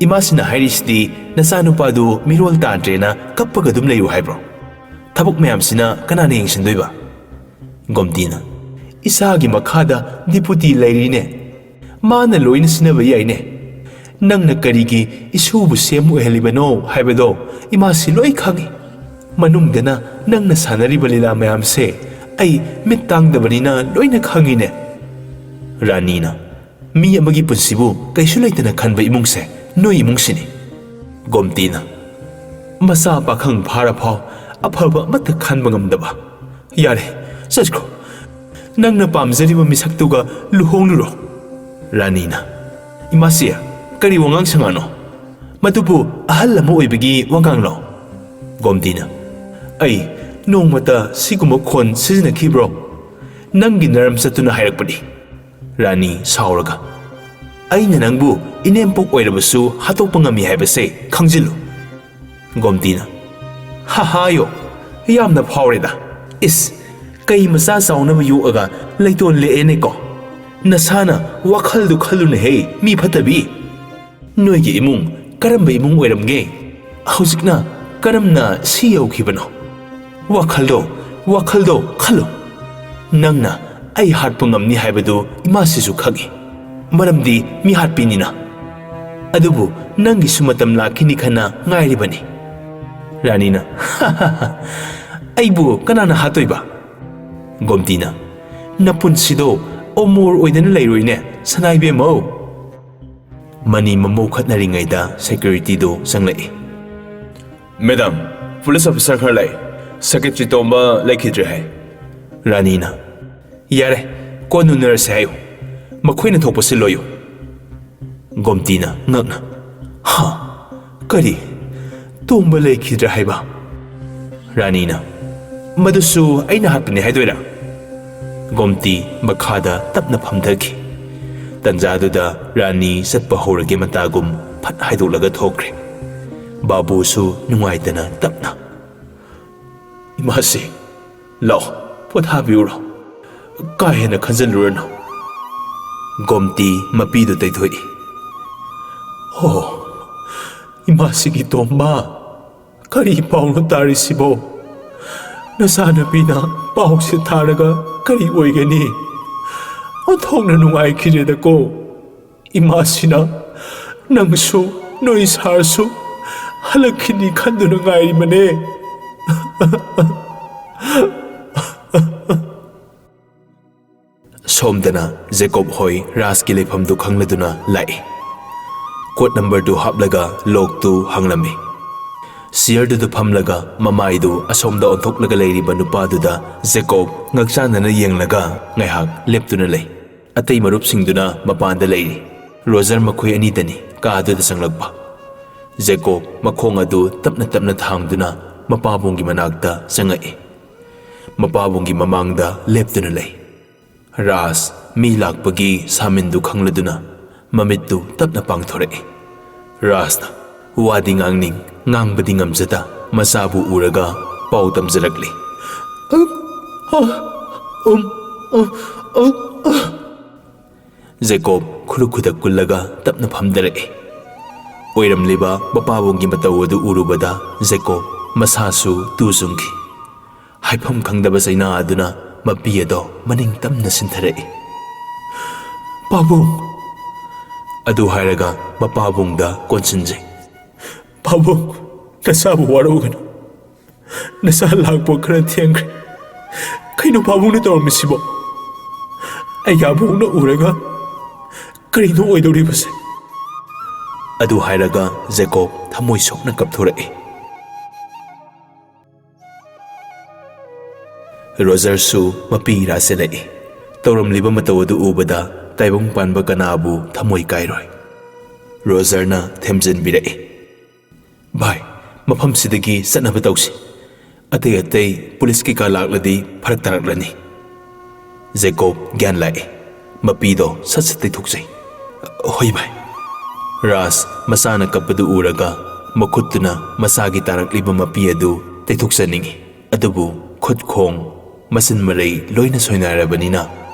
Speaker 1: imasi na hairisdi na sanu padu mirol taadre na kapagadum layo haibro. Tabok mayam sina kanana yung sindoy ba? Gomtina. Isagi makada diputi layrine. Mana loy na sinabay ne. Nang nakarigi isubu siyemu ehelibano haibado imasi loy kangi. Manungda na nang nasanari balila mayam se ay mitang dabani na loy na kangi ne. Rani na. Miya magipunsibu kay sulay na kanba imong se noy imong sini. Gomtina. Masa pa kang para pao apaba mata kanba ngamdaba. Yare, sachko. Nang napamzari ba misaktuga luhong luro. Rani na. Imasiya, kari wangang sangano. Matupo ahal mo ibigi wangang lo. Gomtina. Ay, noong mata siguma kon sizinakibro. Nang ginaram sa tunahayagpadi. Rani sauraga. Ay nanangbu inempok oirabasu hatok pangami haibase kangzilu. Gomtina. Hahayo, yam na paureda. Is, kay masa sauna ba yuaga layton leene ko. Nasana wakal du kalu na hey mi patabi. Noy gi imung karamba imung oiramge. Hawsik na karam na siyaw kibano. Wakal do kalu. Nang na ay harpungam ni haibado imasisu kagi. Maramdi mi harpini na. Adubu nangi sumatam lakini kana ngairi bani. Rani na. Aybu kanana hatoy ba? Gomtina. Napunsido omor oidana layroine sanaybe mo. Mani mamokhat na ringayda security do sanglai. Madam, police officer khar lai. Secretary tomba laikhidre hai. Rani na. Yare, konu nurse hayo. Makoy na thokpa siloyo. Gomtina ngakna. Ha, kari. Tomba laikhidre hai ba? Rani na. Madusu ay nahatpani hai doira. Gomti makhada tapna phamdaki. ꯇꯟꯖꯥꯗꯨꯗ ꯔꯥꯅꯤ ꯆꯠꯄ ꯍꯧꯔꯒꯦ ꯃꯇꯥꯒꯨꯝ ꯐꯠ ꯍꯥꯏꯗꯣꯛꯂꯒ ꯊꯣꯛꯈ꯭ꯔꯦ꯫ ꯕꯥꯕꯨꯁꯨ ꯅꯨꯡꯉꯥꯏꯇꯅ ꯇꯞꯅ, "ꯏꯃꯥꯁꯤ, ꯂꯥꯛꯑꯣ ꯄꯣꯊꯥꯕꯤꯎꯔꯣ, ꯀꯥ ꯍꯦꯟꯅ ꯈꯟꯖꯤꯜꯂꯨꯔꯅꯨ." ꯒꯣꯝꯇꯤ ꯃꯄꯤꯗꯨ ꯇꯩꯊꯣꯛꯏ꯫ "ꯑꯣ, ꯏꯃꯥꯁꯤꯒꯤ ꯇꯣꯝꯕ, ꯀꯔꯤ ꯄꯥꯎꯅꯣ ꯇꯥꯔꯤꯁꯤꯕꯣ? ꯅꯆꯥꯅꯨꯄꯤꯅ ꯄꯥꯎꯁꯦ ꯊꯥꯔꯒ ꯀꯔꯤ ꯑꯣꯏꯒꯅꯤ? ꯑꯣꯟꯊꯣꯛꯅ ꯅꯨꯡꯉꯥꯏꯈꯤꯔꯦꯗꯀꯣ꯫ ꯏꯃꯥꯁꯤꯅ ꯅꯪꯁꯨ ꯅꯣꯏ ꯁꯥꯔꯁꯨ ꯍꯜꯂꯛꯈꯤꯅꯤ ꯈꯟꯗꯨꯅ ꯉꯥꯏꯔꯤꯕꯅꯦ." ꯁꯣꯝꯗꯅ ꯖꯦꯀꯣꯕ ꯍꯣꯏ ꯔꯥꯖꯀꯤ ꯂꯩꯐꯝꯗꯨ ꯈꯪꯂꯗꯨꯅ ꯂꯥꯛꯏ꯫ ꯀꯣꯗ ꯅꯝꯕꯔꯗꯨ ꯍꯥꯞꯂꯒ ꯂꯣꯛꯇꯨ ꯍꯥꯡꯂꯝꯃꯤ꯫ ꯆꯤꯌꯔꯗꯨꯗ ꯐꯝꯂꯒ ꯃꯃꯥꯏꯗꯨ ꯑꯁꯣꯝꯗ ꯑꯣꯟꯊꯣꯛꯂꯒ ꯂꯩꯔꯤꯕ ꯅꯨꯄꯥꯗꯨꯗ ꯖꯦꯀꯣꯕ ꯉꯛꯆꯥꯟꯅꯅ ꯌꯦꯡꯂꯒ ꯉꯥꯏꯍꯥꯛ ꯂꯦꯞꯇꯨꯅ ꯂꯩ꯫ ꯑꯇꯩ ꯃꯔꯨꯞꯁꯤꯡꯗꯨꯅ ꯃꯄꯥꯟꯗ ꯂꯩꯔꯤ꯫ ꯔꯣꯖꯔ ꯃꯈꯣꯏ ꯑꯅꯤꯗꯅꯤ ꯀꯥꯗꯨꯗ ꯆꯪꯂꯛꯄ꯫ ꯖꯦꯀꯣꯕ ꯃꯈꯣꯡ ꯑꯗꯨ ꯇꯞꯅ ꯇꯞꯅ ꯊꯥꯡꯗꯨꯅ ꯃꯄꯥꯕꯨꯡꯒꯤ ꯃꯅꯥꯛꯇ ꯆꯪꯉꯛꯏ꯫ ꯃꯄꯥꯕꯨꯡꯒꯤ ꯃꯃꯥꯡꯗ ꯂꯦꯞꯇꯨꯅ ꯂꯩ꯫ ꯔꯥꯖ ꯃꯤ ꯂꯥꯛꯄꯒꯤ ꯁꯥꯃꯤꯟꯗꯨ ꯈꯪꯂꯗꯨꯅ ꯃꯃꯤꯠꯇꯨ ꯇꯞꯅ ꯄꯥꯡꯊꯣꯔꯛꯏ꯫ ꯔꯥꯖꯅ ꯋꯥꯗꯤ ꯉꯥꯡꯅꯤꯡ ꯉꯥꯡꯕꯗꯤ ꯉꯝꯖꯗ ꯃꯆꯥꯕꯨ ꯎꯔꯒ ꯄꯥꯎ ꯇꯝꯖꯔꯛꯂꯤ꯫ ꯖꯦꯀꯣꯕ ꯈꯨꯔꯨ ꯈꯨꯗꯛ ꯀꯨꯜꯂꯒ ꯇꯞꯅ ꯐꯝꯊꯔꯛꯏ꯫ ꯑꯣꯏꯔꯝꯂꯤꯕ ꯃꯄꯥꯕꯨꯡꯒꯤ ꯃꯇꯧ ꯑꯗꯨ ꯎꯔꯨꯕꯗ ꯖꯦꯀꯣꯕ ꯃꯁꯥꯁꯨ ꯇꯨ ꯆꯨꯡꯈꯤ꯫ ꯍꯥꯏꯐꯝ ꯈꯪꯗꯕ ꯆꯩꯅꯥ ꯑꯗꯨꯅ ꯃꯄꯤ ꯑꯗꯣ ꯃꯅꯤꯡ ꯇꯝꯅ ꯁꯤꯟꯊꯔꯛꯏ꯫ "ꯄꯥꯕꯨꯡ," ꯑꯗꯨ ꯍꯥꯏꯔꯒ ꯃꯄꯥꯕꯨꯡꯗ ꯀꯣꯟꯁꯤꯟꯖꯩ꯫ "ꯄꯥꯕꯨꯡ, ꯅꯆꯥꯕꯨ ꯋꯥꯔꯧꯒꯅꯨ. ꯅꯆꯥ ꯂꯥꯛꯄ ꯈꯔ ꯊꯦꯡꯈ꯭ꯔꯦ. ꯀꯩꯅꯣ ꯄꯥꯕꯨꯡꯅ ꯇꯧꯔꯝꯃꯤꯁꯤꯕꯣ? ꯑꯩꯒ ꯑꯕꯣꯛꯅ ꯎꯔꯒ ꯀꯔꯤꯅꯣ ꯑꯣꯏꯗꯧꯔꯤꯕꯁꯦ?" ꯑꯗꯨ ꯍꯥꯏꯔꯒ ꯖꯦꯀꯣꯕ ꯊꯃꯣꯏ ꯁꯣꯛꯅ ꯀꯞꯊꯣꯔꯛꯏ꯫ ꯔꯣꯖꯔꯁꯨ ꯃꯄꯤ ꯔꯥꯁꯤꯜꯂꯛꯏ꯫ ꯇꯧꯔꯝꯂꯤꯕ ꯃꯇꯧ ꯑꯗꯨ ꯎꯕꯗ ꯇꯥꯏꯕꯪ ꯄꯥꯟꯕ ꯀꯅꯥꯕꯨ ꯊꯃꯣꯏ ꯀꯥꯏꯔꯣꯏ꯫ ꯔꯣꯖꯔꯅ ꯊꯦꯝꯖꯤꯟꯕꯤꯔꯛꯏ꯫ "ꯚꯥꯏ, ꯃꯐꯝꯁꯤꯗꯒꯤ ꯆꯠꯅꯕ ꯇꯧꯁꯤ. ꯑꯇꯩ ꯑꯇꯩ ꯄꯨꯂꯤꯁ ꯀꯩꯀꯥ ꯂꯥꯛꯂꯗꯤ ꯐꯔꯛ ꯇꯥꯔꯛꯂꯅꯤ." ꯖꯦꯀꯣꯕ ꯒ꯭ꯌꯥꯟ ꯂꯥꯛꯏ꯫ ꯃꯄꯤꯗꯣ ꯁꯠ ꯁꯠ ꯇꯩꯊꯣꯛꯆꯩ꯫ "ꯍꯣꯏ ꯚꯥꯏ." ꯔꯥꯖ ꯃꯆꯥꯅ ꯀꯞꯄꯗꯨ ꯎꯔꯒ ꯃꯈꯨꯠꯇꯨꯅ ꯃꯆꯥꯒꯤ ꯇꯥꯔꯛꯂꯤꯕ ꯃꯄꯤ ꯑꯗꯨ ꯇꯩꯊꯣꯛꯆꯅꯤꯡꯉꯤ꯫ ꯑꯗꯨꯕꯨ ꯈꯨꯠ ꯈꯣꯡ ꯃꯆꯤꯟ ꯃꯔꯩ ꯂꯣꯏꯅ ꯁꯣꯏꯅꯔꯕꯅꯤꯅ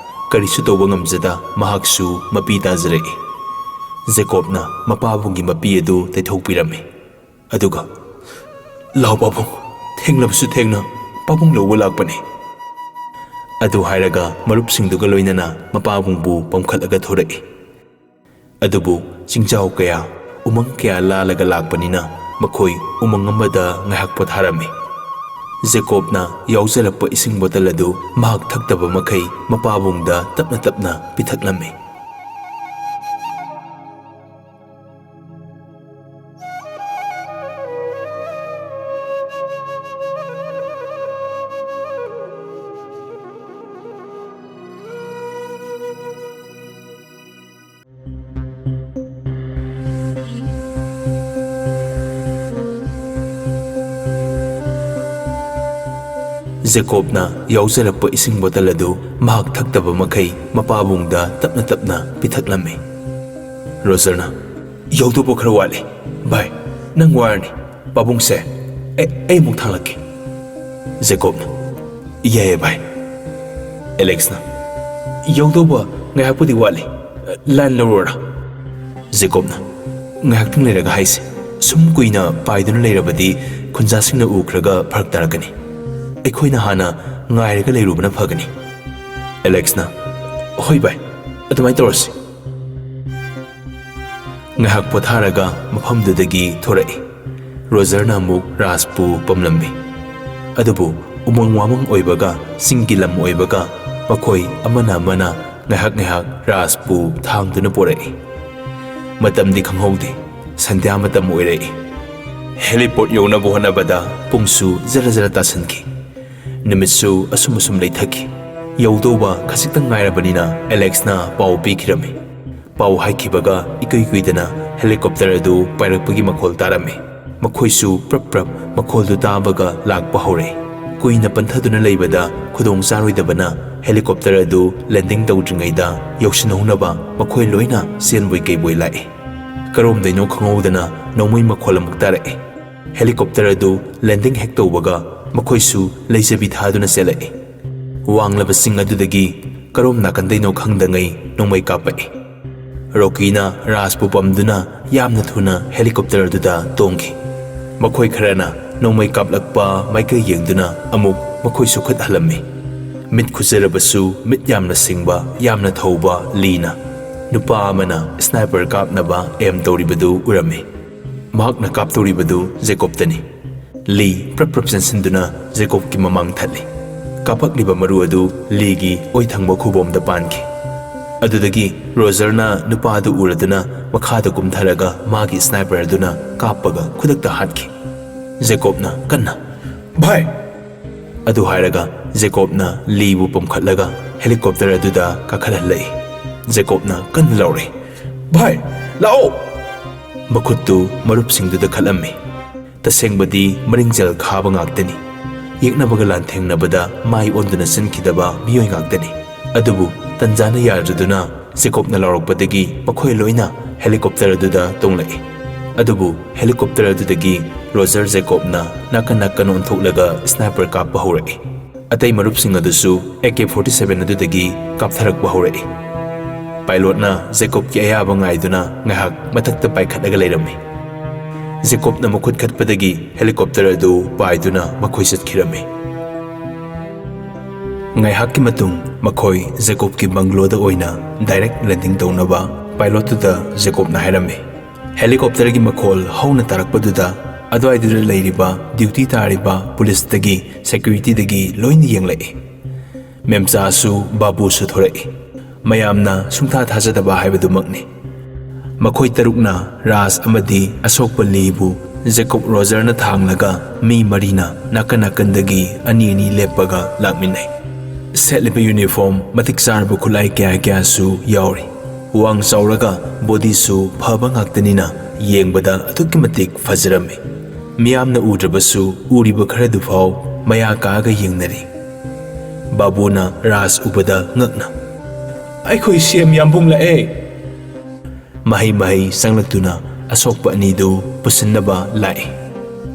Speaker 1: ꯀꯔꯤꯁꯨ ꯇꯧꯕ ꯉꯝꯖꯗ ꯃꯍꯥꯛꯁꯨ ꯃꯄꯤ ꯇꯥꯖꯔꯛꯏ꯫ ꯖꯦꯀꯣꯕꯅ ꯃꯄꯥꯕꯨꯡꯒꯤ ꯃꯄꯤ ꯑꯗꯨ ꯇꯩꯊꯣꯛꯄꯤꯔꯝꯃꯤ꯫ ꯑꯗꯨꯒ, "ꯂꯥꯎ ꯄꯥꯕꯨꯡ, ꯊꯦꯡꯂꯕꯁꯨ ꯊꯦꯡꯅ ꯄꯥꯕꯨꯡ ꯂꯧꯕ ꯂꯥꯛꯄꯅꯤ." ꯑꯗꯨ ꯍꯥꯏꯔꯒ ꯃꯔꯨꯞꯁꯤꯡꯗꯨꯒ ꯂꯣꯏꯅꯅ ꯃꯄꯥꯕꯨꯡꯕꯨ ꯄꯝꯈꯠꯂꯒ ꯊꯣꯔꯛꯏ꯫ ꯑꯗꯨꯕꯨ ꯆꯤꯡꯖꯥꯎ ꯀꯌꯥ, ꯎꯃꯪ ꯀꯌꯥ ꯂꯥꯜꯂꯒ ꯂꯥꯛꯄꯅꯤꯅ ꯃꯈꯣꯏ ꯎꯃꯪ ꯑꯃꯗ ꯉꯥꯏꯍꯥꯛ ꯄꯣꯊꯥꯔꯝꯃꯤ꯫ ꯖꯦꯀꯣꯕꯅ ꯌꯥꯎꯖꯔꯛꯄ ꯏꯁꯤꯡ ꯕꯣꯇꯜ ꯑꯗꯨ ꯃꯍꯥꯛ ꯊꯛꯇꯕ ꯃꯈꯩ ꯃꯄꯥꯕꯨꯡꯗ ꯇꯞꯅ ꯇꯞꯅ ꯄꯤꯊꯛꯂꯝꯃꯤ꯫ ꯖꯦꯀꯣꯕꯅ ꯌꯥꯎꯖꯔꯛꯄ ꯏꯁꯤꯡ ꯕꯣꯇꯜ ꯑꯗꯨ ꯃꯍꯥꯛ ꯊꯛꯇꯕ ꯃꯈꯩ ꯃꯄꯥꯕꯨꯡꯗ ꯇꯞꯅ ꯇꯞꯅ ꯄꯤꯊꯛꯂꯝꯃꯤ꯫ ꯔꯣꯖꯔꯅ, "ꯌꯧꯗꯧꯕ ꯈꯔ ꯋꯥꯠꯂꯤ. ꯚꯥꯏ, ꯅꯪ ꯋꯥꯔꯅꯤ. ꯄꯥꯕꯨꯡꯁꯦ ꯑꯩ ꯑꯃꯨꯛ ꯊꯥꯡꯂꯛꯀꯦ." ꯖꯦꯀꯣꯕꯅ, "ꯌꯥꯏꯌꯦ ꯚꯥꯏ." ꯑꯦꯂꯦꯛꯁꯅ, "ꯌꯧꯗꯧꯕ ꯉꯥꯏꯍꯥꯛꯄꯨꯗꯤ ꯋꯥꯠꯂꯤ. ꯂꯥꯏꯟ ꯂꯧꯔꯣꯔꯥ?" ꯖꯦꯀꯣꯕꯅ, "ꯉꯥꯏꯍꯥꯛꯇꯪ ꯂꯩꯔꯒ ꯍꯥꯏꯁꯦ. ꯁꯨꯝ ꯀꯨꯏꯅ ꯄꯥꯏꯗꯨꯅ ꯂꯩꯔꯕꯗꯤ ꯈꯨꯟꯖꯥꯁꯤꯡꯅ ꯎꯈ꯭ꯔꯒ ꯐꯔꯛ ꯇꯥꯔꯛꯀꯅꯤ. ꯑꯩꯈꯣꯏꯅ ꯍꯥꯟꯅ ꯉꯥꯏꯔꯒ ꯂꯩꯔꯨꯕꯅ ꯐꯒꯅꯤ." ꯑꯦꯂꯦꯛꯁꯅ, "ꯍꯣꯏ ꯚꯥꯏ, ꯑꯗꯨꯃꯥꯏꯅ ꯇꯧꯔꯁꯤ." ꯉꯥꯏꯍꯥꯛ ꯄꯣꯊꯥꯔꯒ ꯃꯐꯝꯗꯨꯗꯒꯤ ꯊꯣꯔꯛꯏ꯫ ꯔꯣꯖꯔꯅ ꯑꯃꯨꯛ ꯔꯥꯖꯄꯨ ꯄꯝꯂꯝꯃꯤ꯫ ꯑꯗꯨꯕꯨ ꯎꯃꯪ ꯋꯥꯃꯪ ꯑꯣꯏꯕꯒ ꯆꯤꯡꯒꯤ ꯂꯝ ꯑꯣꯏꯕꯒ ꯃꯈꯣꯏ ꯑꯃꯅ ꯉꯥꯏꯍꯥꯛ ꯉꯥꯏꯍꯥꯛ ꯔꯥꯖꯄꯨ ꯊꯥꯡꯗꯨꯅ ꯄꯣꯔꯛꯏ꯫ ꯃꯇꯝꯗꯤ ꯈꯪꯍꯧꯗꯦ꯫ ꯁꯟꯙ꯭ꯌꯥ ꯃꯇꯝ ꯑꯣꯏꯔꯛꯏ꯫ ꯍꯦꯂꯤꯄꯣꯔꯠ ꯌꯧꯅꯕ ꯍꯣꯠꯅꯕꯗ ꯄꯨꯡꯁꯨ ꯖꯔ ꯖꯔ ꯇꯥꯁꯟꯈꯤ꯫ ꯅꯨꯃꯤꯠꯁꯨ ꯑꯁꯨꯝ ꯂꯩꯊꯈꯤ꯫ ꯌꯧꯗꯧꯕ ꯈꯖꯤꯛꯇꯪ ꯉꯥꯏꯔꯕꯅꯤꯅ ꯑꯦꯂꯦꯛꯁꯅ ꯄꯥꯎ ꯄꯤꯈꯤꯔꯝꯃꯤ꯫ ꯄꯥꯎ ꯍꯥꯏꯈꯤꯕꯒ ꯏꯀꯨꯏ ꯀꯨꯏꯗꯅ ꯍꯦꯂꯤꯀꯣꯞꯇꯔ ꯑꯗꯨ ꯄꯥꯏꯔꯛꯄꯒꯤ ꯃꯈꯣꯜ ꯇꯥꯔꯝꯃꯤ꯫ ꯃꯈꯣꯏꯁꯨ ꯄ꯭ꯔꯞ ꯄ꯭ꯔꯞ ꯃꯈꯣꯜꯗꯨ ꯇꯥꯕꯒ ꯂꯥꯛꯄ ꯍꯧꯔꯛꯏ꯫ kuina panthaduna leibada khudong charoidabana helicopter adu landing tawdringaida yausinhonaba makhoi loina senboi keiboi lai karom daino khangodana nomoi makhol amuk tarae helicopter adu landing hek tawbaga makhoisu leijabi thaduna selai wanglaba sing adudagi karom nakandaino khangdangai nomoi kapai Rokina Raspu Pamduna Yamna Thuna helicopter duda tongki Makhoi kharana nomai kaplakpa maika yengduna amuk makhoi sukhat halami mit khuzerabasu mit yamna singba yamna thauba lina nupa amana sniper kapnaba aim toribadu urami mahakna kap toribadu Jacob tani li prap sinduna Jacob ki mamang thali kapak liba maru adu li gi oi thangba khubom da panki adudagi Rogerna nupadu uraduna makhada kumtharaga magi sniper duna kapaga khudakta hatki Jacobna kanna bhai adu hairaga Jacobna libu pamkhatlaga helicopter aduda kakhalai Jacobna kan laure bhai lao makhuttu marup singduda khalammi tasengbadi maringjal khaba ngaktani yeknabaga lanthengnabada mai onduna sinkhidaba miyoi ngaktani adubu Tanzana yarduduna Jacob na laurokpadagi makhoi loina helicopter aduda tonglai adubu helicopter adudagi Roger Jacob na nakan onthoklaga sniper kap haurai atai marup sing adusu AK-47 adudagi kaptharak haurai pilot na Jacob ki ayaba ngaiduna ngahak matakta paikhatlaga leirami Jacob na makhut khatpadagi helicopter adu paiduna makhoi satkirami Ngai hakki matung makhoi Jacob ki banglo da oina direct landing taunaba pilot da Jacob na hairame helicopter gi makhol hauna tarakpaduda adwaidu leiriba duty tariba police tagi security dagi loin yenglai memcha su babu su thorai mayamna sungtha thajadaba haibadu makni makhoi tarukna ras amadi asok palibu Jacob Roger na thanglaga mi marina nakandagi ani lepaga lakminai Setlipa uniform matik sarbu khulai kya su yauri wang sauraga body su phaba ngaktanina yengbada atukki matik fajrami miyamna udrabasu uriba kharadu phau maya kaga yengnari babuna ras ubada ngakna aikhoi siam yambung la e mahi sanglatuna asokpa anidu pusinnaba lai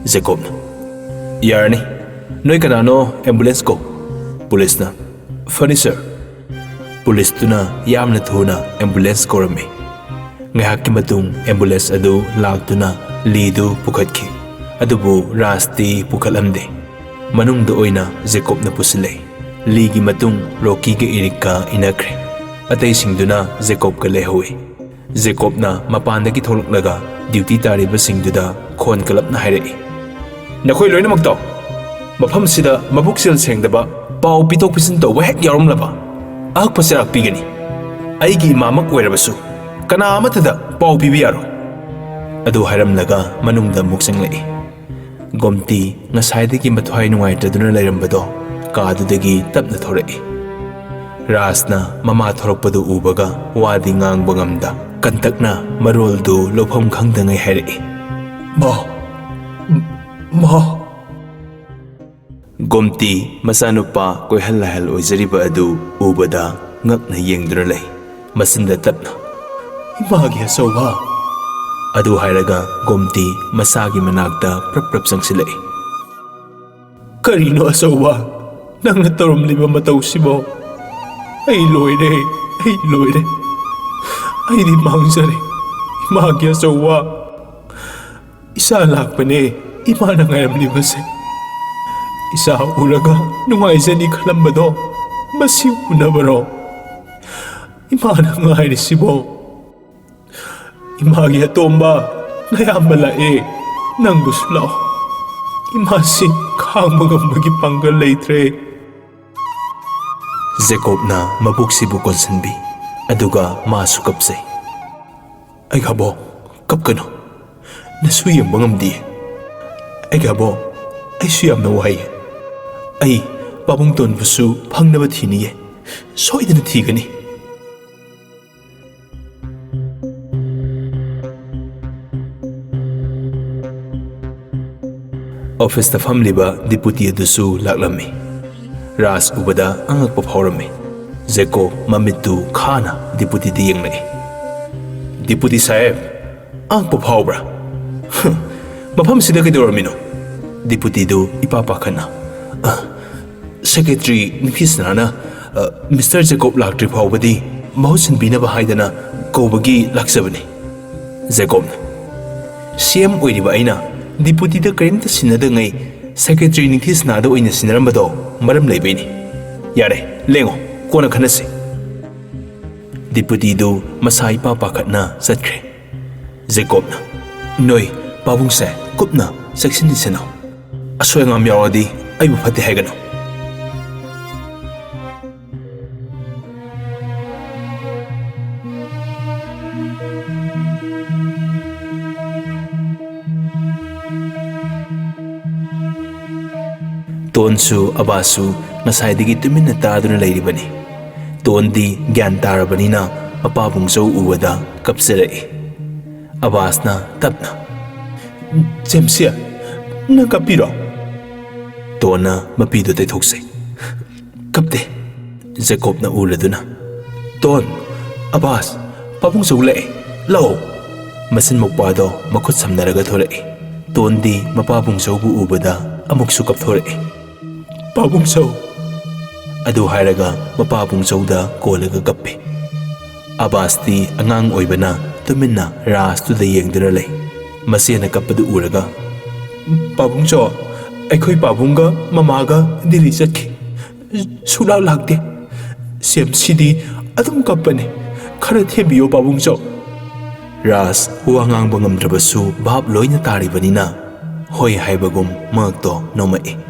Speaker 1: Jacobna yarni noi kanano ambulance ko police na Funny sir police tuna yamna thuna ambulance korami ngahakki matung ambulance adu laktuna lidu pukhatki adubu rasti pukhalamde manungda oina Jacob na pusilai ligi matung Rocky ge irika inakre atai singduna Jacob ka lehowe Jacob na mapandagi tholaklaga duty tariba singduda khon kalapna hairai nakhoi loina makto mafam sida mabuksil sengdaba pau pitok pisin to wahek yarum laba ak pasirak pigani aigi mamak oirabasu kana amatada pau pibi yaro adu hairam laga manungda muksang lai gomti ngasaidagi mathwai nungai taduna lairambado kaadudagi tapna thorai rasna mama thorokpadu ubaga wadi ngang bangamda kantakna maroldu lofam khangdangai hairai ma Gomti masanupa koi halahal oizariba adu ubada ngakna yengduna lai masinda tapna imagi asoba adu hairaga Gomti masagi manakta prap sangsilai karino asoba nangna toromliba matau sibo ai loire ai di mangzare imagi asoba isa lakpane imana ngayamliba se Isa uraga nungaizani khalambado masi unabaro imana ngairisibo imagi atomba nayamba lae nangbusu lao imasi khangmagambagi pangal leitre Jacob na mabuksibu konsanbi aduga masu kapsai ai gabo kapkano nasu yemba ngamdi ai gabo ai su yamna wahai ai babung ton busu phangnaba thiniye soidana thigani Office famliba deputy adusu laklami. Ras ubada angakpa phawrami. Jacob mamitu khana deputy di yenglai. Deputy Saheb, angakpa phawbra. Mafam sida kaidormino. Deputy do ipapakana. Secretary Nahana, Mr. Jacob Laktrip Howbody, Mosin Bina Haidana, Kobagi Laksabani. Jacob CM Uibaina, Deputy the Karim to Sinadangai, Secretary Nikis Nado in the Sinarambado, Madam Labini. Yare, Lengo, Kona Kanasi. Deputy do Masai Papa Katna, Satri. Jacob Noi, Babung Sa, Kupna, Section Sino. Aswangam Yarodi, I will put the Hagano. Tonsu Abasu Nasaidigi Tumin Taduna Lady Bani. Tondi Gantara Banina, a Papung so Uwada, Kapsere. Abasna Tapna. Jemsia Nakapiro. Tona Mapido de Thokse. Kapte Jacob na Uladuna. Ton Abas Papung so lay. Low Masin Mopado Makut Samnaragatore. Tondi Mapapung so Ubada, Amuksukap Thore. Papung so Adu Haraga, Mapapung soda, Kolaga Gapi. Abasti, Angang Oibana, Tumina, Ras to the Yang Dinale. Masina Kapadu Uraga. Papung so, Ekoi Babunga, Mamaga, Dirisaki. Sula Lagde. Same city, Adum Company. Karatebio Babung so. Ras, Wangang Bangam Trabasu, Bab Loina Tari Vanina. Hoi Haibagum, Magto, Nomai.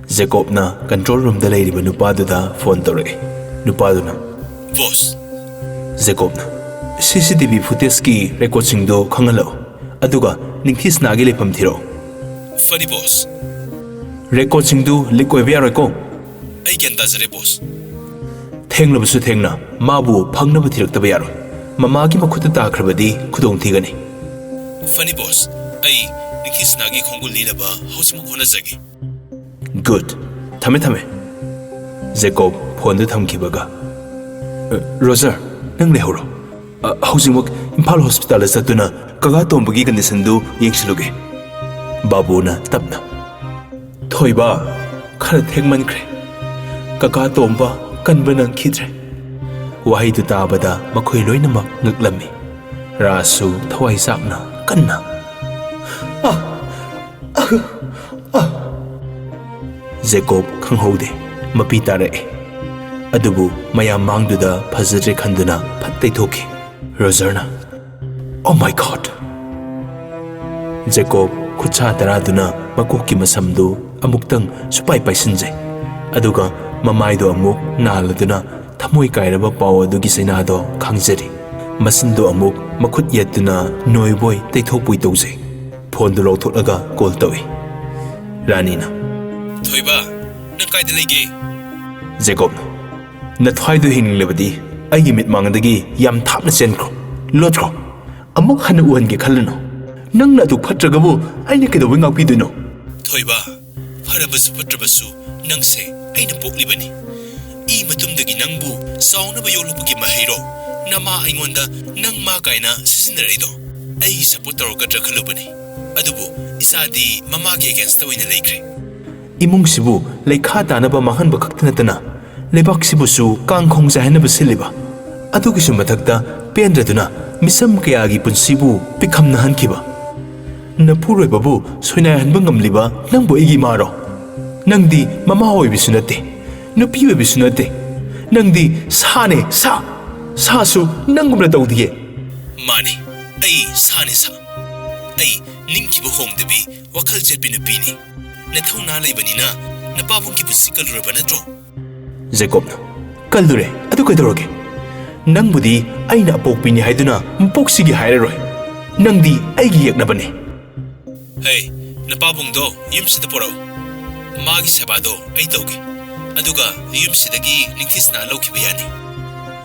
Speaker 1: Jacob na control room da lady nupado da phone tore. Nupado na. Boss. Jacob na. CCTV footage ki record sing do khangalo. Aduga ningthis na gi lepam thiro. Funny boss. Record sing do likoi bia roi ko. Ai ken ta jare boss. Thenglo bu su thengna mabu phangna bu thirak ta ba yaro. Mama gi makhut ta khrabadi khudong thigani. Funny boss. Ai ningthis na gi khongul lilaba house mu khona jagi. Good. Thame. Jacob phone to thamkibaga. Roger, nang lehoro. Housing Impal Hospital satuna kaga tombagi condition do yengsluge. Babuna tapna. Thoiba khara thengman kre. Kaga tomba kanbana khidre. Wahi tu tabada makhoi loinamak ngaklami. Rasu thawai sakna kanna. Jacob Kanghode, Mapitare. Adubu, Maya Mangduda, Pazadre Kanduna, Pate Toki, Roserna. Oh my God! Jacob, Kucha Taraduna, Makoki Masamdu, Amuktang, Supai Paisinje. Aduga, Mamaido Amuk, Naladuna, Tamui Kairaba Power Dugisenado, Kangzeri. Masindo Amuk, Makut Yetuna, Noiboy, Taitopui Doze. Pondulo Totaga, Goltoy. Ranina. Thoiba, Nakai the Lege Jacob Nathai do Hing Liberty, I give it Mangandagi, Yam Tapna Sencro, Lotro, Amok Hanu and Gikalano. Nanga to Patragabu, I make the wing of Piduno. Thoiba, Harabas Patrabasu, Nangse, ain't a book libani. E Matum the Ginangbu, Sound of Yolopuki Mahiro, Nama Ingonda, Nang Makaina, Sisinarido. I support our Gatra Kalubani. Adubu, Isadi, Mamaki against the winner lake. Imung Sibu, Lake Hatanaba Mahan Bakatana, Lebak Sibusu, Kang Kong Zahanaba Siliba. Atukisumatakta, Pendraduna, Missam Kayagi Punsibu, become Nahan Kiba. Napure Babu, Swina and Bungam Liba, Nambo Igi Maro. Nangdi, Mamao Bisunate, Nupi Bisunate, Nangdi, Sane, Sasu, Nangumra Dodie. Money, ay, Sane sa. Ay, Ninkibo home to be, Wakal Jetpinapini. Nathona Libanina, Napavum Kipusikal Rabanatro. Jacob, Kaldure, Adukadoroke. Nangbudi, Aina Pokpini Haiduna, Poksigi Hiroi. Nangdi, Aigi Yaknabani. Hey, Napavum do, Yumsitaporo. Magi Sabado, Aitogi. Aduga, Yumsidagi, Nikisna Loki Biani.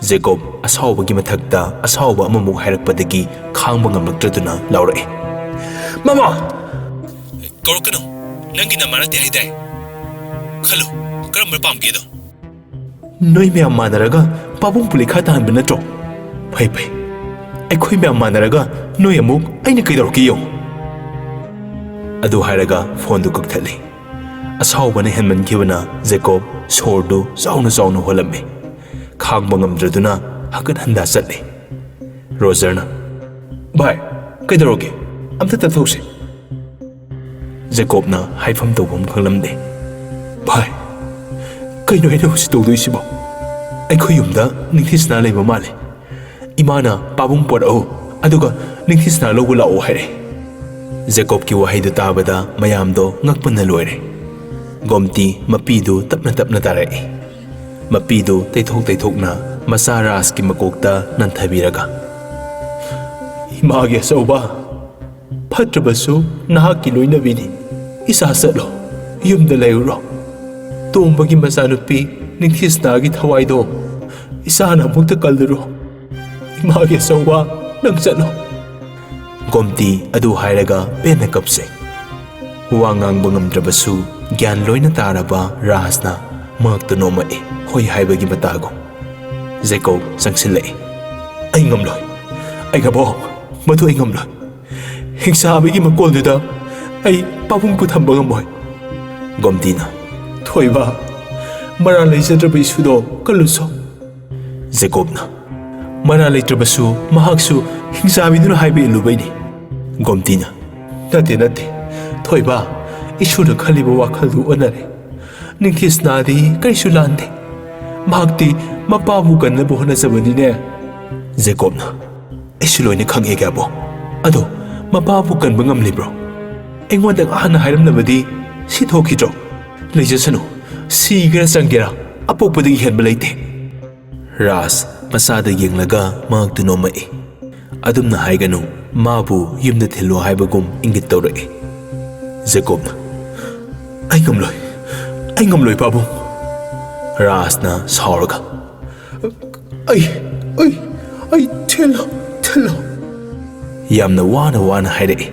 Speaker 1: Jacob asauba gi mathakta asauba amamuk hairakpadagi khangba ngamlaktraduna laurae. Mama! Korokano, nangi namara tere dai. Khalo, karam pamgedo. Noi me amanaraga pabung pulekha tahanba natro. Phai phai. Aikhoi me amanaraga noi amuk aina kaidorkiyo. Adu hairaga phone du kakthali. Asauba ne henman gibana Jacob sordu zauna holamme. Khangba ngamdraduna hakat handa chatle. Rogerna. Bhai, kaidoroge? Amta tathose. Jacobna haifam tawbam khanglamde. Bhai, kaino hena husi tawdoisibo? Aikhoi yumda ningthisna leiba male. Imana pabung porao aduga ningthisna lobu lao haire. Jacob ki wahaidu tabada mayamdo ngakpanna loire. Gomti mapidu tapna tarai. Mapidu taithokna masa ras ki makokta nanthabiraga. Image sauba Patrabasu nahaki loinabini isa satlo yumda layuro tombagi masanupi ningthisnagi thawaido isana mukta kalduro image sauba nang satlo. Gomti adu hairaga pena kapse wangang bangamdrabasu gyan loina taraba rasna makta nomae hoi haibagi matago. Jacob sangsilai ai ngamloi ai gabo madu ai ngamloi hingsaabigi makolduda ai pabung ku thamba ngamoi. Gomtina thoiba mara leijadraba isudo kaluso. Jacobna mara leitrabasu mahaksu hingsaabiduna haibe ilubaini. Gomtina nate thoiba isuna khaliba wakhaldu onare ningthisnadi kaisu lande mahakti mapabu kannabu honasabani ne. Jacobna isuloine khange gabo ado mapabu kanba ngamlibro engwanda ahana hairamnabadi si thokidro leijasanu sigara sanggera apokpadagi henba leite. Ras masada yenglaga magtu nomai adumna haiganu mabu yumda thillo haibagum ingit tawrai. Jacobna ai ngamloi pabu. Rasna sauraga ai thelo yamna wana haire.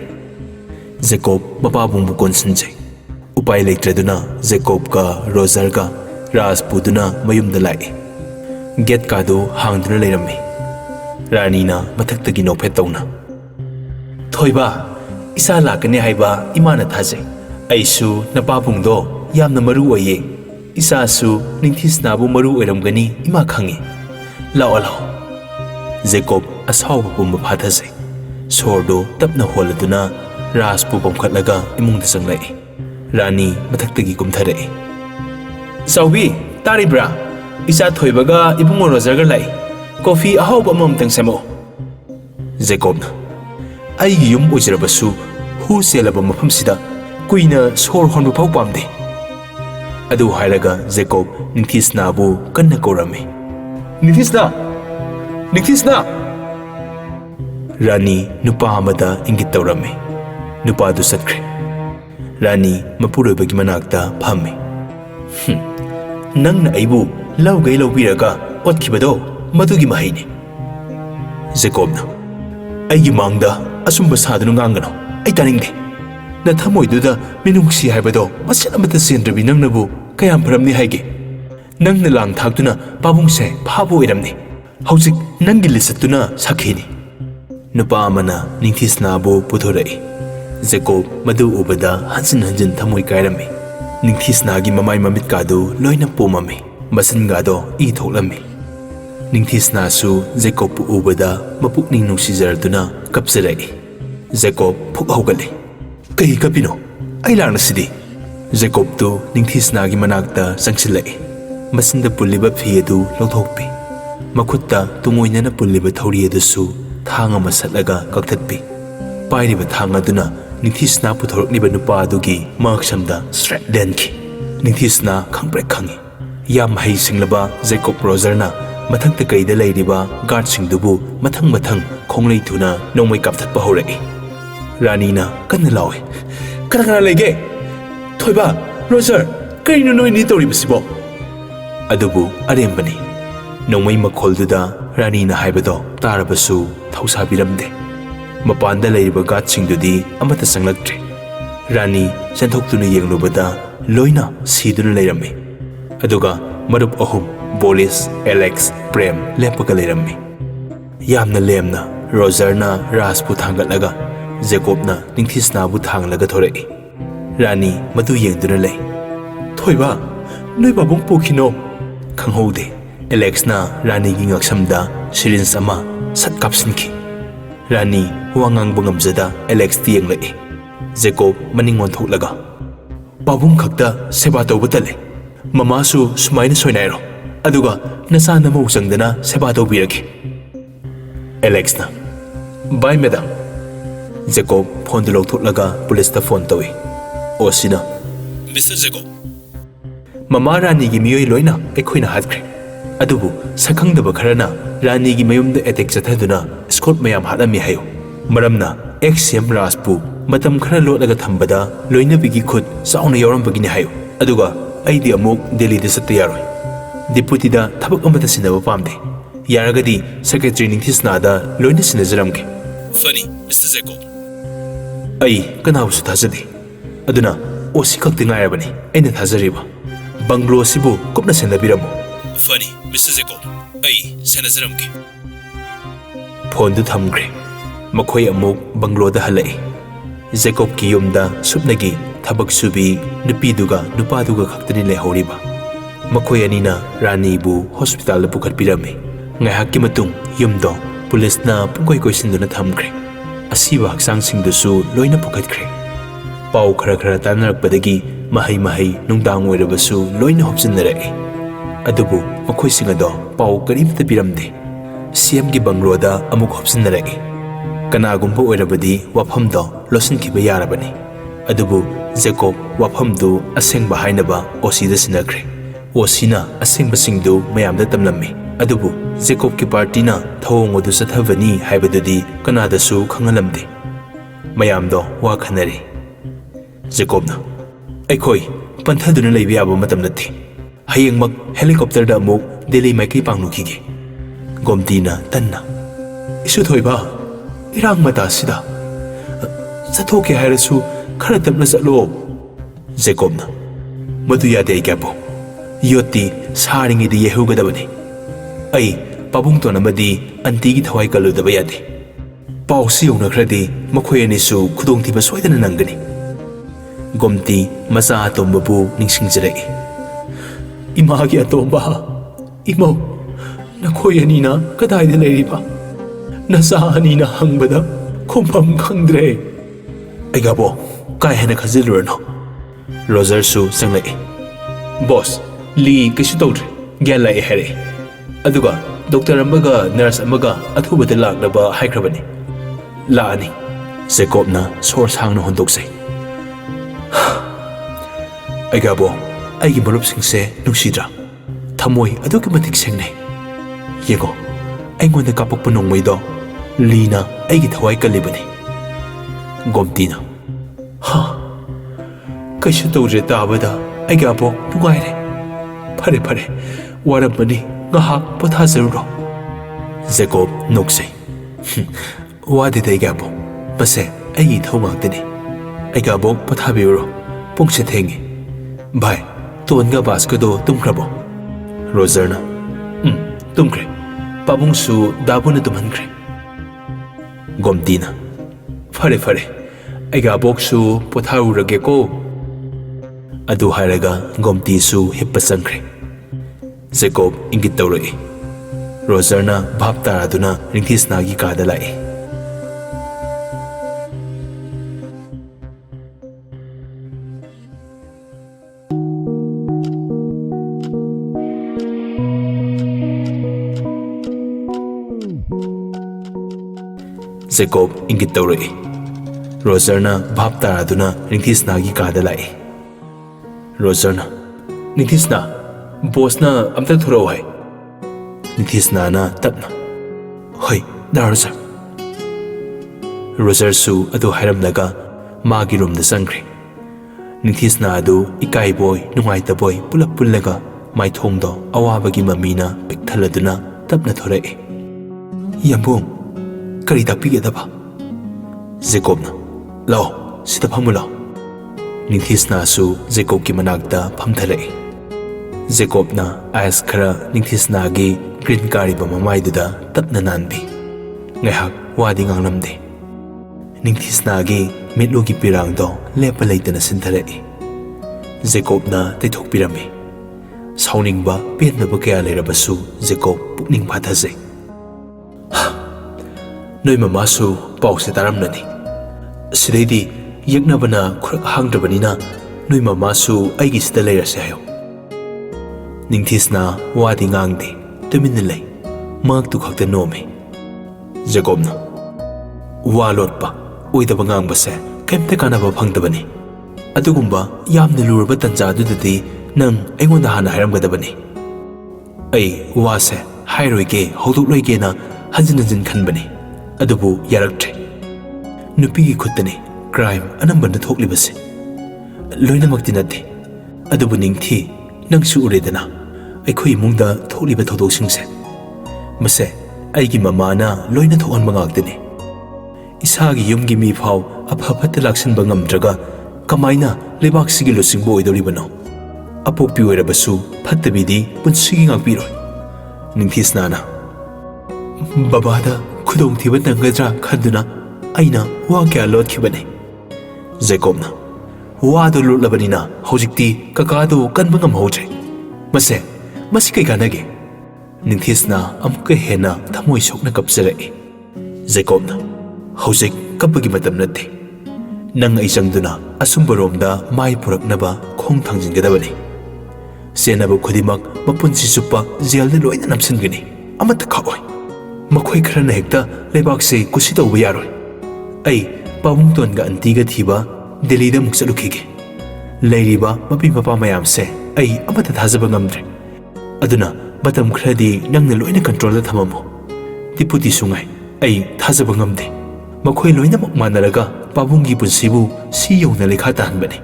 Speaker 1: Jacob mapabung bukon sinjai upai leitraduna Jacob ka Roger ka ras puduna mayumda lai. Get kado hangduna leirami. Ranina mathaktagi nophet tawna. Thoiba isa lakane haiba imana thajai. Aisu napabungdo yamna maru oye. Isa su ningthisnabu maru oiramgani ima khangi. Lao. Jacob asauba pumba phathasai. Sordo tapna holaduna raspu pamkhatlaga imungda sanglai. Rani mathaktagi kumtharai. Saubi taribra isa thoibaga ibungo Roger lai coffee ahauba amamtang semo. Jacobna aigi yum ojrabasu hu selaba mafamsida kuina sor honbu phau pamde. Adu hairaga Jacob ningthisnabu kanna korame. Ningthisna Rani nupa amada ingit tawrame. Nupa du satkre. Rani mapuroibagi manakta phame. Nangna aibu laugai laubiraga otkibado madugi mahine. Jacobna aigi mangda asumba sadunu ngangano ai taningde. Na thamoiduda minungsi haibado masin amata sendrabi nangnabu kayam pharamni haige. Nangna lang thaktuna pabungse phabu oiramni. Haujik nangi lisatuna sakhini. Nupa amana ningthisnabu puthorai. Jacob madu ubada hanjin thamoi kairami. Ningthisnagi mamai mamit kadu loina pomami. Masin gado I thoklami. Ningthisna su Jacob ubada mapukning nungsijarduna kapsarai. Jacob phuk haugali. Kai kapino ai larna sidi. Jacob tu ningthisnagi manakta sangsilai. Masinda puliba phiyedu longthokpi. Makutta tungoinana puliba thaurie-dasu thanga masatlaga kakthatpi. Pairiba thanga duna ningthisna puthorakniba nupa adugi maksamda strap denki. Ningthisna khangprek khangi. Yam hai singlaba Jacob Rogerna mathangta kaida leiriba guard singdubu mathang khonglei thuna nongmai kapthatpa horai. Ranina kanna lawe. Kana lege. Thoiba Roger kaino noi ni tori basibo. Adubu arembani. Nongmai makolduda Rani na haibado tarabasu thausabiramde. Mapanda leiriba gatsingdudi amata sanglaktre. Rani chanthokduna yenglubada loina siduna leirami. Aduga marup ahum Bolis, Alex, Prem lepaga leirami. Yamna lemna Rogerna Raspu thangatlaga Jacobna Ningthisnabu thanglaga thorei. Rani madu yengduna lei. Thoiba noi babung pokhino khanghode. Alex na Rani gi ngaksamda syringe ama sat kapsinki. Rani wangang bangamjada Alex tieng lei. Jacob maningon thoklaga babung khakta seba tawbutale. Mamasu sumaina soinairo. Aduga nasana mo sangdana seba tawbiraki. Alex na bye madam. Jacob phone du lokthotlaga police ta phone tawi. Osina Mr. Jacob Mama Rani gi miyoi loina ekhoina hatkre. Adubu sakhangdaba kharana Rani gi mayumda attack chathaduna Scott mayam hadami hayo. Maramna XM Raspu matam khara lotlaga thambada loina bigi khut sauna yoram bagini hayo. Aduga aidi amuk Delhi da satta yaroi. Deputy da thabak amata sinaba pamde. Yaragadi Secretary Ningthisnada loina sinajaramge. Funny, Mr. Jacob. Ai kanabusu thajade. Aduna osi khakti ngairabani aina thajariba. Banglo sibu kupna senabiramo. Funny, Mr. Jacob. Ai senajaramge. Phone du thamgre. Makhoi amuk Banglo da halai. Jacob ki yumda supnagi thabak subi nupiduga nupaduga khaktani lehoriba. Makhoi anina Rani bu hospital da pukhat pirame. Ngaihakki matung yumdo police na pungkoi koisinduna thamgre. Asiba haksang singdusu loina pukhatkre. Pau khara khara tanarakpadagi mahai nungdang oirabasu loina hopsinnarai. Adubu makhoi singado pau karimta piramde. CM gi Bangloda amuk hopsinnarai. Kanagumba oirabadi wafamdo losinkiba yarabani. Adubu Jacob wafamdu asengba hainaba osida sinakre. Osina asengba singdu mayamda tamlammi. Adubu Jacob ki party na thawongodu sathavani haibadudi kanadasu khangalamde. Mayamdo wa khanari. Jacob na Aikoi panthaduna leibiyaba matam nathi. Hayengmak helicopter da amuk Delhi maiki pangnukhige. Gomtina tanna isu thoiba irang mata sida sathoke hairasu khara tapna chatlo. Jacob na madu yade gapo yoti saringi di yehugadabani. Ai pabung to namadi anti gi thawai kaludaba yade. Pausi yonakhradi makhoi anisu khudong thiba soidana nangani. Gomti macha atombabu ningsingjarai. Ima gi atomba imo nakhoi anina kadaida leiriba. Nasa anina hangbada khompham khangdre. Aigabo kai hena khazilurno. Roger su sanglai. Boss Lee kisu tawdre gyan lai here. Aduga doctor amaga nurse amaga athubada laknaba haikrabani. Laani Jacob na sor sangna hondoksai. Aigabo aigi marupsingse nungsidra. Thamoi adugi matik sengnai. Yego aingonda kapakpa nongmaido Lina aigi thawai kalibani. Gomtina ha kaisu tawre tabada aigabo nugaire. Phare warabani ngahak pothazaruro. Jacob noksai. Wadi daigabo base aigi thawngakdani. Aigabo pothabiro pungse thengi. Bhai tonga baskado tumkrabo. Rogerna tumkre. Pabungsu dabuna tumhankre. Gomtina phare aigaboksu potharurage ko. Adu hairaga Gomti su hippa sangkre. Jacob ingit tawrai. Rogerna bhap taraduna Ningthisnagi kada lai. Jacob ingit tawrai. Rogerna bhap taraduna Ningthisnagi kada lai. Rogerna Ningthisna bossna amta thurau hai. Ningthisna na tapna hoi Roger. Roger su adu hairamlaga magi room da sangkre. Ningthisna adu ikai boy nungai ta boy pulap pullaga maithongdo awabagi mamina pikthaladuna tapna thorei. Yambung, kari takpigedaba? Jacobna, lao, sida phamu lao. Ningthisna su Jacob ki manakta phamthalei. Jacobna ice khara Ningthisna gi green kariba mamaiduda tapna nanbi. Ngaihak wadi ngangnamde. Ningthisna gi mitlugi pirangdo lepa leitana sinthalei. Jacobna taithokpirami. Sauningba penaba kaya leirabasu Jacob pukning phathajai. Noi mamasu pause taramnani. Sidaidi yaknabana khurak hangdrabanina noi mamasu aigi sida leirase hayo. Ningthisna wadi ngangde tuminna lei magtu khakta nome. Jacobna wa lotpa oidaba ngangbase kaimta kanaba phangdabani. Adugumba yamna lurba tanja adudadi nang aingonda hana hairamgadabani. Ai wase hairoige haudokloi na hanjin hanjin khanbani. Adubu yaraktre. Nupigi khutani crime anambana thoklibase. Loinamakti nate. Adubu ningthi nangsu uredana. Aikhoi imungda thokliba thodoksingse. Mase aigi mamana loina thokanba ngaktani. Isagi yumgi mi phau aphapatta laksinba ngamdraga kamaina lebaksigi losingbo oidoribano. Apokpi oirabasu phattabidi punsigi ngakpiroi. Ningthisnana babada khudong thiba nangadra khanduna aina wa kya lotkibane. Jacobna wado lutlabanina hojikti kakado kanba ngamhojre. Mase masi kai kanage. Ningthisna amka hena thamoi sokna kapsarei. Jacobna hojik kapagi matam natte. Nang ai changduna asumbaromda mai puraknaba khong thangjingadabani. Senabu khudimak mapunsi supa jailda loina namsingani. Amata khaoi. Makhoi kharana hekta lebakse kusi tauba yaroi. Ai pabung tonga antiga thiba Delhi da muksalukhige. Leiriba mapi mapa mayamse ai amata thajaba ngamdre. Aduna matam khradi nangna loina control da thamamo. Deputy sungai ai thajaba ngamde. Makhoi loina mak manaraga pabungi punsibu si yona lekha tahanbani.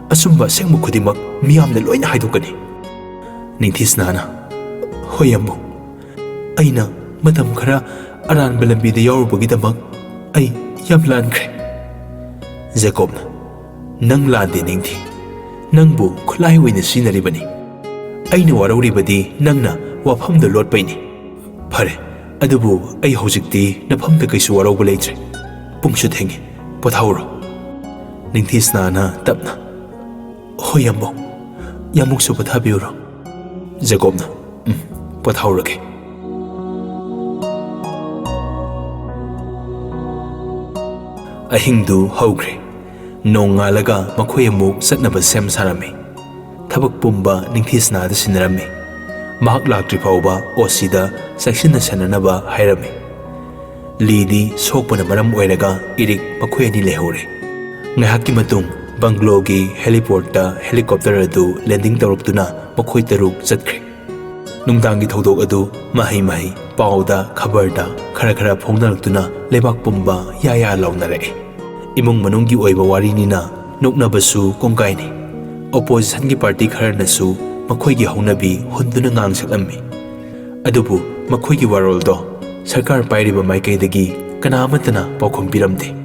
Speaker 1: Asumba sengmu khudimak miyamna loina haidokani. Ningthisnana hoyambu aina matam khara aranba lambida yawrubagidamak ai yam lankre. Jacobna nang lande ningthi nangbu khulai oina sinaribani. Aina warauribadi nangna wafamda lotpaini. Phare adubu ai hojikti nafamda kaisu warauba leitre. Pungshu thengi pothauro. Ningthisnana tapna hoyambu yamuksu pothabiuro. Jacobna pothaurage. Ahingdu haughre. Nongalaga makhoi amuk satnaba sem sarami. Thabak pumba Ningthisnada sinarami. Mahak laktri phauba osida saksina sananaba hairami. Lidi sokpana maram oiraga irik makhoi ani lehore. Ngaihakki matung Bangalogi heliporta helicopter adu landing tawruptuna makhoi taruk chatkre. Nungdangi thodok adu mahi mahi pauda khabarda khara khara phongnaraktuna lebak pumba ya launare. Imung manunggi oiba warinina noknabasu kongkaini. Opposition gi party kharanasu makhoi gi haunabi hunduna ngangsakammi. Adubu makhoi gi waroldo sarkar pairiba maikaidagi kanamatana paukhom piramde.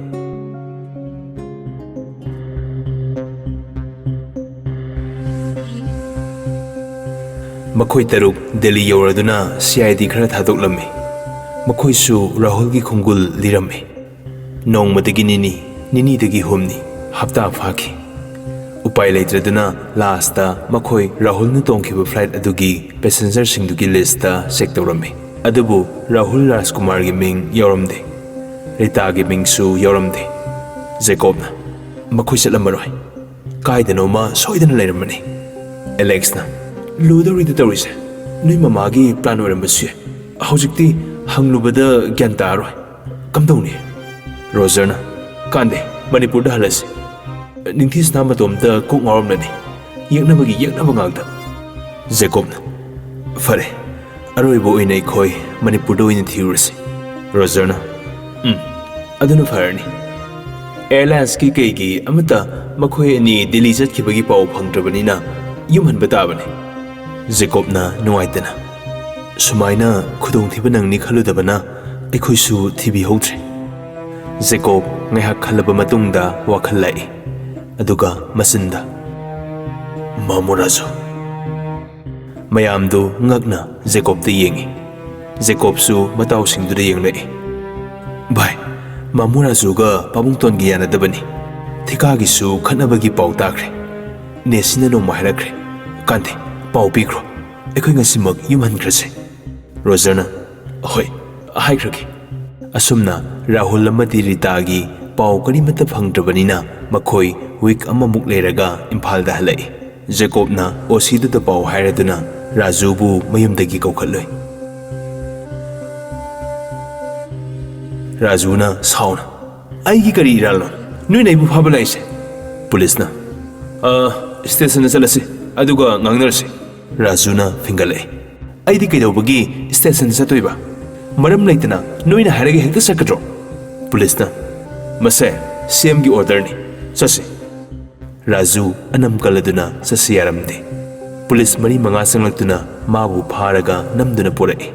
Speaker 1: Makhoi taruk Delhi yauraduna CID khara thadoklammi. Makhoi su Rahul gi khongul lirammi. Nongmadagi nini dagi humni hafta phaki. Upai leitraduna lasta makhoi Rahul nu tongkhiba flight adugi passenger singdugi list ta check tawrammi. Adubu Rahul Rajkumar gi ming yauramde. Rita gi ming su yauramde. Jacobna makhoi chatlamaroi. Kaidanoma soidana leiramani. Alexna Ludori the Doris. Nui mamagi plan or monsieur. Hojikti hanglubada gantaro. Come down here. Roserna Kande Manipur Halas. Ningthis Namatom the cook ormani. Yaknabagi Yaknabangagda. Jacobna Fare Aroibo in a koi Manipur in theories. Roserna Aduna Farni Airlines Kiki Amata Makoi ni Delizat Kibagi Pau Pangtrabanina Human Batabani. ꯖꯦꯀꯣꯕꯅ ꯅꯨꯡꯉꯥꯏꯇꯅ ꯁꯨꯃꯥꯏꯅ ꯈꯨꯗꯣꯡꯊꯤꯕ ꯅꯪꯅꯤ ꯈꯜꯂꯨꯗꯕꯅ ꯑꯩꯈꯣꯏꯁꯨ ꯊꯤꯕꯤꯍꯧꯗ꯭ꯔꯦ ꯖꯦꯀꯣꯕ ꯉꯥꯏꯍꯥꯛ ꯈꯜꯂꯕ ꯃꯇꯨꯡꯗ ꯋꯥꯈꯜ ꯂꯥꯛꯏ ꯑꯗꯨꯒ ꯃꯆꯤꯟꯗ ꯃꯥꯃꯣꯔꯥꯖꯨ ꯃꯌꯥꯝꯗꯨ ꯉꯛꯅ ꯖꯦꯀꯣꯕꯇ ꯌꯦꯡꯉꯤ ꯖꯦꯀꯣꯕꯁꯨ ꯃꯇꯥꯎꯁꯤꯡꯗꯨꯗ ꯌꯦꯡꯂꯛꯏ ꯚꯥꯏ ꯃꯥꯃꯣꯔꯥꯖꯨꯒ ꯄꯥꯕꯨꯡꯇꯣꯟꯒꯤ ꯌꯥꯅꯗꯕꯅꯤ ꯊꯤꯀꯥꯒꯤꯁꯨ ꯈꯠꯅꯕꯒꯤ ꯄꯥꯎ ꯇꯥꯈ꯭ꯔꯦ ꯅꯦꯁꯤꯅ ꯅꯣꯡꯃ ꯍꯥꯏꯔꯛꯈ꯭ꯔꯦ ꯀꯥꯟꯗꯦ ꯄꯥꯎ ꯄꯤꯈ꯭ꯔꯣ ꯑꯩꯈꯣꯏ ꯉꯁꯤꯃꯛ ꯌꯨꯝ ꯍꯟꯈ꯭ꯔꯁꯦ ꯔꯣꯖꯔꯅ ꯍꯣꯏ ꯍꯥꯏꯈ꯭ꯔꯒꯦ ꯑꯁꯨꯝꯅ ꯔꯥꯍꯨꯜ ꯑꯃꯗꯤ ꯔꯤꯇꯥꯒꯤ ꯄꯥꯎ ꯀꯔꯤꯃꯠꯇ ꯐꯪꯗ꯭ꯔꯕꯅꯤꯅ ꯃꯈꯣꯏ ꯋꯤꯛ ꯑꯃꯃꯨꯛ ꯂꯩꯔꯒ ꯏꯝꯐꯥꯜꯗ ꯍꯜꯂꯛꯏ ꯖꯦꯀꯣꯕꯅ ꯑꯣꯁꯤꯗꯨꯗ ꯄꯥꯎ ꯍꯥꯏꯔꯗꯨꯅ ꯔꯥꯖꯨꯕꯨ ꯃꯌꯨꯝꯗꯒꯤ ꯀꯧꯈꯠꯂꯨꯏ ꯔꯥꯖꯨꯅ ꯁꯥꯎꯅ ꯑꯩꯒꯤ ꯀꯔꯤ ꯏꯔꯥꯜꯅꯣ ꯅꯣꯏꯅ ꯑꯩꯕꯨ ꯐꯥꯕ ꯂꯥꯛꯏꯁꯦ ꯄꯨꯂꯤꯁꯅ ꯁ꯭ꯇꯦꯁꯟꯗ ꯆꯠꯂꯁꯤ ꯑꯗꯨꯒ ꯉꯥꯡꯅꯔꯁꯤ ꯔꯥꯖꯨꯅ ꯐꯤꯡꯒꯠꯂꯛꯏ ꯑꯩꯗꯤ ꯀꯩꯗꯧꯕꯒꯤ ꯁ꯭ꯇꯦꯁꯟꯗ ꯆꯠꯇꯣꯏꯕ ꯃꯔꯝ ꯂꯩꯇꯅ ꯅꯣꯏꯅ ꯍꯥꯏꯔꯒ ꯍꯦꯛꯇ ꯆꯠꯀꯗ꯭ꯔꯣ ꯄꯨꯂꯤꯁꯅ ꯃꯁꯦ ꯁꯤꯑꯦꯝꯒꯤ ꯑꯣꯔꯗꯔꯅꯤ ꯆꯠꯁꯤ ꯔꯥꯖꯨ ꯑꯅꯝ ꯀꯜꯂꯗꯨꯅ ꯆꯠꯁꯤ ꯌꯥꯔꯝꯗꯦ ꯄꯨꯂꯤꯁ 4-5 ꯆꯪꯂꯛꯇꯨꯅ ꯃꯥꯕꯨ ꯐꯥꯔꯒ ꯅꯝꯗꯨꯅ ꯄꯨꯔꯛꯏ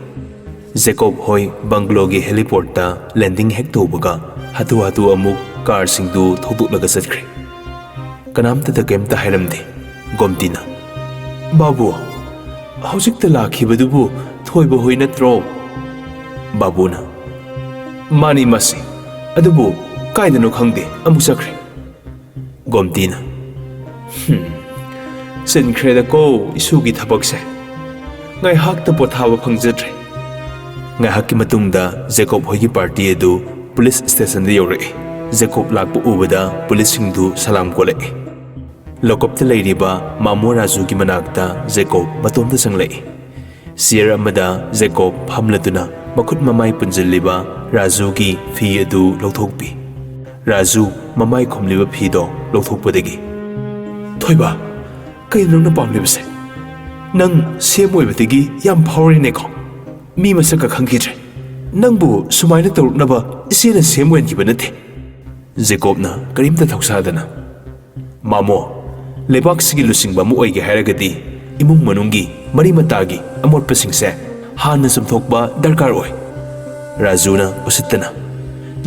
Speaker 1: ꯖꯦꯀꯣꯕ ꯍꯣꯏ ꯕꯪꯒ꯭ꯂꯣꯒꯤ ꯍꯦꯂꯤꯄꯣꯔꯠꯇ ꯂꯦꯟꯗꯤꯡ ꯍꯦꯛ ꯇꯧꯕꯒ ꯍꯥꯊꯨ ꯍꯥꯊꯨ ꯑꯃꯨꯛ ꯀꯥꯔꯁꯤꯡꯗꯨ ꯊꯧꯗꯣꯛꯂꯒ ꯆꯠꯈ꯭ꯔꯦ ꯀꯅꯥꯝꯇꯗ ꯀꯩꯝꯇ ꯍꯥꯏꯔꯝꯗꯦ ꯒꯣꯝꯇꯤꯅ ꯕꯥꯕꯨ ꯍꯧꯖꯤꯛꯇ ꯂꯥꯛꯈꯤꯕꯗꯨꯕꯨ ꯊꯣꯏꯕ ꯍꯣꯏ ꯅꯠꯇ꯭ꯔꯣ ꯕꯥꯕꯨꯅ ꯃꯥꯅꯤ ꯃꯁꯤ ꯑꯗꯨꯕꯨ ꯀꯥꯏꯗꯅꯣ ꯈꯪꯗꯦ ꯑꯃꯨꯛ ꯆꯠꯈ꯭ꯔꯦ ꯒꯣꯝꯇꯤꯅ ꯆꯤꯟꯈ꯭ꯔꯦꯗꯀꯣ ꯏꯁꯨꯒꯤ ꯊꯕꯛꯁꯦ ꯉꯥꯏꯍꯥꯛꯇ ꯄꯣꯊꯥꯕ ꯐꯪꯖꯗ꯭ꯔꯦ ꯉꯥꯏꯍꯥꯛꯀꯤ ꯃꯇꯨꯡꯗ ꯖꯦꯀꯣꯕ ꯍꯣꯏꯒꯤ ꯄꯥꯔꯇꯤ ꯑꯗꯨ ꯄꯨꯂꯤꯁ ꯁ꯭ꯇꯦꯁꯟꯗ ꯌꯧꯔꯛꯏ ꯖꯦꯀꯣꯕ ꯂꯥꯛꯄ ꯎꯕꯗ ꯄꯨꯂꯤꯁꯁꯤꯡꯗꯨ ꯁꯂꯥꯝ ꯀꯣꯜꯂꯛꯏ ꯂꯣꯀꯞꯇ ꯂꯩꯔꯤꯕ ꯃꯥꯃꯣꯔꯥꯖꯨꯒꯤ ꯃꯅꯥꯛꯇ ꯖꯦꯀꯣꯕ ꯃꯇꯣꯝꯇ ꯆꯪꯂꯛꯏ ꯆꯤꯌꯔ ꯑꯃꯗ ꯖꯦꯀꯣꯕ ꯐꯝꯂꯗꯨꯅ ꯃꯈꯨꯠ ꯃꯃꯥꯏ ꯄꯨꯟꯖꯤꯜꯂꯤꯕ ꯔꯥꯖꯨꯒꯤ ꯐꯤ ꯑꯗꯨ ꯂꯧꯊꯣꯛꯄꯤ ꯔꯥꯖꯨ ꯃꯃꯥꯏ ꯈꯨꯝꯂꯤꯕ ꯐꯤꯗꯣ ꯂꯧꯊꯣꯛꯄꯗꯒꯤ ꯊꯣꯏꯕ ꯀꯩꯅꯣ ꯅꯪꯅ ꯄꯥꯝꯂꯤꯕꯁꯦ ꯅꯪ ꯁꯦꯝ ꯑꯣꯏꯕꯗꯒꯤ ꯌꯥꯝ ꯐꯥꯎꯔꯦꯅꯦꯀꯣ ꯃꯤ ꯃꯁꯛꯀ ꯈꯪꯈꯤꯗ꯭ꯔꯦ ꯅꯪꯕꯨ ꯁꯨꯃꯥꯏꯅ ꯇꯧꯔꯛꯅꯕ ꯏꯆꯦꯅ ꯁꯦꯝ ꯑꯣꯏꯍꯟꯈꯤꯕ ꯅꯠꯇꯦ ꯖꯦꯀꯣꯕꯅ ꯀꯔꯤꯝꯇ ꯊꯧꯁꯥꯗꯅ ꯃꯥꯃꯣ ꯂꯩꯕꯥꯛꯁꯤꯒꯤ ꯂꯨꯆꯤꯡꯕ ꯑꯃ ꯑꯣꯏꯒꯦ ꯍꯥꯏꯔꯒꯗꯤ ꯏꯃꯨꯡ ꯃꯅꯨꯡꯒꯤ ꯃꯔꯤ ꯃꯇꯥꯒꯤ ꯑꯃꯣꯠꯄꯁꯤꯡꯁꯦ ꯍꯥꯟꯅ ꯆꯨꯝꯊꯣꯛꯄ ꯗꯔꯀꯥꯔ ꯑꯣꯏ ꯔꯥꯖꯨꯅ ꯎꯁꯤꯠꯇꯅ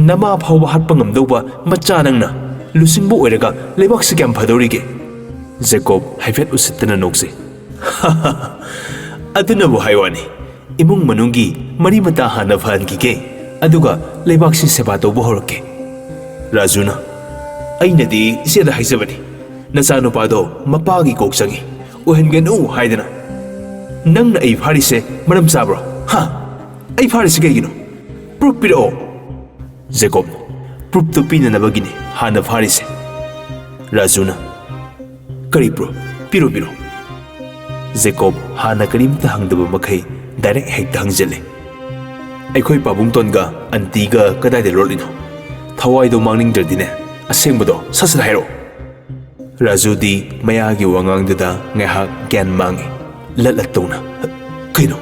Speaker 1: ꯅꯃꯥ ꯐꯥꯎꯕ ꯍꯥꯠꯄ ꯉꯝꯗꯧꯕ ꯃꯆꯥ ꯅꯪꯅ ꯂꯨꯆꯤꯡꯕ ꯑꯣꯏꯔꯒ ꯂꯩꯕꯥꯛꯁꯤ ꯀꯌꯥꯝ ꯐꯗꯧꯔꯤꯒꯦ ꯖꯦꯀꯣꯕ ꯍꯥꯏꯐꯦꯠ ꯎꯁꯤꯠꯇꯅ ꯅꯣꯛꯆꯩ ꯑꯗꯨꯅꯕꯨ ꯍꯥꯏꯋꯥꯅꯤ ꯏꯃꯨꯡ ꯃꯅꯨꯡꯒꯤ ꯃꯔꯤ ꯃꯇꯥ ꯍꯥꯟꯅ ꯐꯍꯟꯈꯤꯒꯦ ꯑꯗꯨꯒ ꯂꯩꯕꯥꯛꯁꯤ ꯁꯦꯕꯥ ꯇꯧꯕ ꯍꯧꯔꯛꯀꯦ ꯔꯥꯖꯨꯅ ꯑꯩꯅꯗꯤ ꯏꯆꯦꯗ ꯍꯥꯏꯖꯕꯅꯤ ꯅꯆꯥꯅꯨꯄꯥꯗꯣ ꯃꯄꯥꯒꯤ ꯀꯣꯛ ꯆꯪꯏ ꯑꯣꯏꯍꯟꯒꯅꯨ ꯍꯥꯏꯗꯅ ꯅꯪꯅ ꯑꯩ ꯐꯥꯔꯤꯁꯦ ꯃꯔꯝ ꯆꯥꯕ꯭ꯔꯣ ꯑꯩ ꯐꯥꯔꯤꯁꯤ ꯀꯩꯒꯤꯅꯣ ꯄ꯭ꯔꯨꯐ ꯄꯤꯔꯛꯑꯣ ꯖꯦꯀꯣꯕ ꯄ꯭ꯔꯨꯐꯇꯨ ꯄꯤꯅꯅꯕꯒꯤꯅꯤ ꯍꯥꯟꯅ ꯐꯥꯔꯤꯁꯦ ꯔꯥꯖꯨꯅ ꯀꯔꯤ ꯄ꯭ꯔꯨꯐ ꯄꯤꯔꯣ ꯖꯦꯀꯣꯕ ꯍꯥꯟꯅ ꯀꯔꯤꯝꯇ ꯍꯪꯗꯕ ꯃꯈꯩ ꯗꯥꯏꯔꯦꯛ ꯍꯦꯛꯇ ꯍꯪꯖꯜꯂꯦ ꯑꯩꯈꯣꯏ ꯄꯥꯕꯨꯡꯇꯣꯟꯒ ꯑꯟꯇꯤꯒ ꯀꯗꯥꯏꯗ ꯂꯣꯠꯂꯤꯅꯣ ꯊꯋꯥꯏꯗꯣ ꯃꯥꯡꯅꯤꯡꯗ꯭ꯔꯗꯤꯅꯦ ꯑꯁꯦꯡꯕꯗꯣ ꯁꯠ ꯍꯥꯏꯔꯛꯑꯣ ꯔꯥꯖꯨꯗꯤ ꯃꯌꯥꯒꯤ ꯋꯥꯉꯥꯡꯗꯨꯗ ꯉꯥꯏꯍꯥꯛ ꯒ꯭ꯌꯥꯟ ꯃꯥꯡꯉꯤ ꯂꯠ ꯇꯧꯅ ꯀꯩꯅꯣ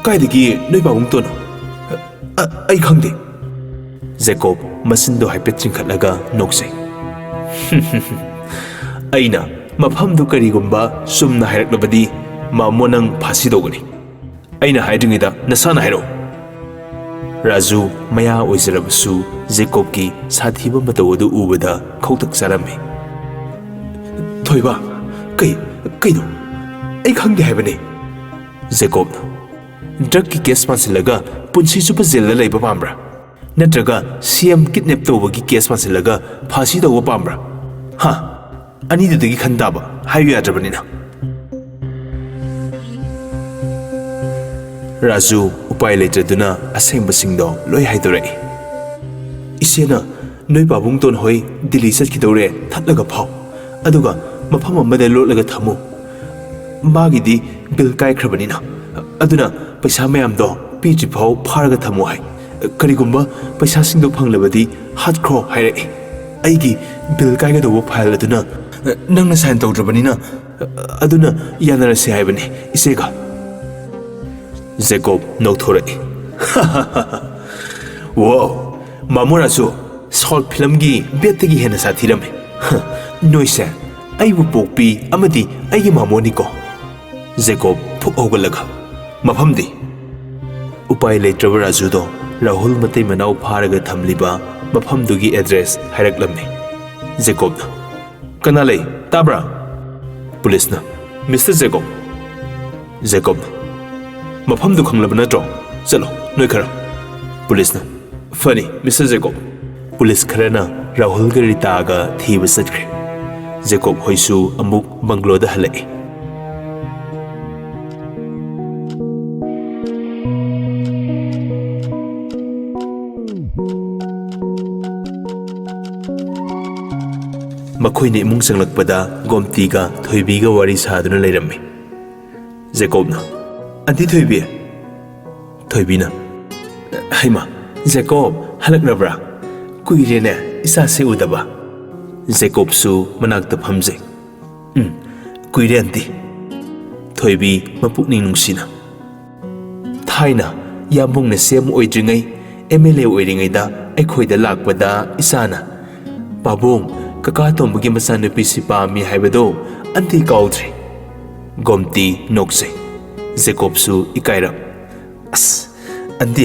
Speaker 1: ꯀꯥꯏꯗꯒꯤ ꯅꯣꯏ ꯄꯥꯕꯨꯡꯇꯣꯟꯅꯣ ꯑꯩ ꯈꯪꯗꯦ ꯖꯦꯀꯣꯕ ꯃꯆꯤꯟꯗꯣ ꯍꯥꯏꯐꯦꯠ ꯆꯤꯡꯈꯠꯂꯒ ꯅꯣꯛꯆꯩ ꯑꯩꯅ ꯃꯐꯝꯗꯨ ꯀꯔꯤꯒꯨꯝꯕ ꯆꯨꯝꯅ ꯍꯥꯏꯔꯛꯂꯕꯗꯤ ꯃꯥꯃꯣ ꯅꯪ ꯐꯥꯁꯤ ꯇꯧꯒꯅꯤ ꯑꯩꯅ ꯍꯥꯏꯗ꯭ꯔꯤꯉꯩꯗ ꯅꯁꯥꯅ ꯍꯥꯏꯔꯛꯑꯣ ꯔꯥꯖꯨ ꯃꯌꯥ ꯑꯣꯏꯖꯔꯕꯁꯨ ꯖꯦꯀꯣꯕꯀꯤ ꯁꯥꯊꯤꯕ ꯃꯇꯧ ꯑꯗꯨ ꯎꯕꯗ ꯈꯧꯇꯛ ꯆꯥꯔꯝꯃꯤ ꯊꯣꯏꯕ ꯀꯩꯅꯣ ꯑꯩ ꯈꯪꯗꯦ ꯍꯥꯏꯕꯅꯦ ꯖꯦꯀꯣꯕꯅ ꯗ꯭ꯔꯒꯀꯤ ꯀꯦꯁ ꯄꯥꯟꯁꯤꯜꯂꯒ ꯄꯨꯟꯁꯤ ꯆꯨꯞꯄ ꯖꯦꯜꯗ ꯂꯩꯕ ꯄꯥꯝꯕ꯭ꯔꯥ ꯅꯠꯇ꯭ꯔꯒ ꯁꯤꯑꯦꯝ ꯀꯤꯗꯅꯦꯞ ꯇꯧꯕꯒꯤ ꯀꯦꯁ ꯄꯥꯟꯁꯤꯜꯂꯒ ꯐꯥꯁꯤ ꯇꯧꯕ ꯄꯥꯝꯕ꯭ꯔꯥ ꯑꯅꯤꯗꯨꯗꯒꯤ ꯈꯟ ꯇꯥꯕ ꯍꯥꯏꯕ ꯌꯥꯗ꯭ꯔꯕꯅꯤꯅ ꯔꯥꯖꯨ ꯎꯄꯥꯏ ꯂꯩꯇ꯭ꯔꯗꯨꯅ ꯑꯁꯦꯡꯕꯁꯤꯡꯗꯣ ꯂꯣꯏ ꯍꯥꯏꯗꯣꯔꯛꯏ ꯏꯆꯦꯅ ꯅꯣꯏ ꯄꯥꯕꯨꯡꯇꯣꯟ ꯍꯣꯏ ꯗꯤꯜꯂꯤ ꯆꯠꯈꯤꯗꯧꯔꯦ ꯊꯠꯂꯒ ꯐꯥꯎ ꯑꯗꯨꯒ ꯃꯐꯝ ꯑꯃꯗ ꯂꯣꯠꯂꯒ ꯊꯝꯃꯨ ꯃꯥꯒꯤꯗꯤ ꯕꯤꯜ ꯀꯥꯏꯈ꯭ꯔꯕꯅꯤꯅ ꯑꯗꯨꯅ ꯄꯩꯁꯥ ꯃꯌꯥꯝꯗꯣ ꯄꯤꯗ꯭ꯔꯤꯐꯥꯎ ꯐꯥꯔꯒ ꯊꯝꯃꯨ ꯍꯥꯏ ꯀꯔꯤꯒꯨꯝꯕ ꯄꯩꯁꯥꯁꯤꯡꯗꯣ ꯐꯪꯂꯕꯗꯤ ꯍꯥꯠꯈ꯭ꯔꯣ ꯍꯥꯏꯔꯛꯏ ꯑꯩꯒꯤ ꯕꯤꯜ ꯀꯥꯏꯒꯗꯧꯕ ꯐꯥꯏꯜ ꯑꯗꯨꯅ ꯅꯪꯅ ꯁꯥꯏꯟ ꯇꯧꯗ꯭ꯔꯕꯅꯤ나 ꯑꯗꯨꯅ ꯌꯥꯅꯔꯁꯦ ꯍꯥꯏꯕꯅꯤ ꯏꯆꯦꯒ ꯖꯦꯀꯣꯕ ꯅꯧꯊꯣꯔꯛꯏ ꯋꯥꯎ ꯃꯥꯃꯣꯔꯥꯖꯨ ꯁꯥꯎꯠ ꯐꯤꯂꯝꯒꯤ ꯕꯦꯠꯇꯒꯤ ꯍꯦꯟꯅ ꯁꯥꯊꯤꯔꯝꯃꯦ ꯅꯣꯏꯁꯦ ꯑꯩꯕꯨ ꯄꯣꯛꯄꯤ ꯑꯃꯗꯤ ꯑꯩꯒꯤ ꯃꯥꯃꯣꯅꯤꯀꯣ Jacob phuk hogalaga mafamdi upai letraba Rajudo Rahul matai manau pharaga thamliba mafamdugi address hairaklammi Jacob na kana lei tabra police na Mr. Jacob mafamdu khanglaba natro chalo noi khara police na fani Mr. Jacob police kharana Rahul ga Rita ga thiba satkre Jacob hoisu amuk banglo da halai Makoyni imung sanglakpada Gomtiga Thoibiga wari saduna leirammi Jacob na anti Thoibi na haima Jacob halakrabra kuirene isa se udaba Jacob su manakta phamje kuire anti Thoibi mapukning nungsina thaina yamung na sem oidringai MLA oiringai da aikhoida lakpada isana pabong kaka tombugi masanu pisipa mi haibado anti kaudri Gomti nokse Jacob su ikaira as anti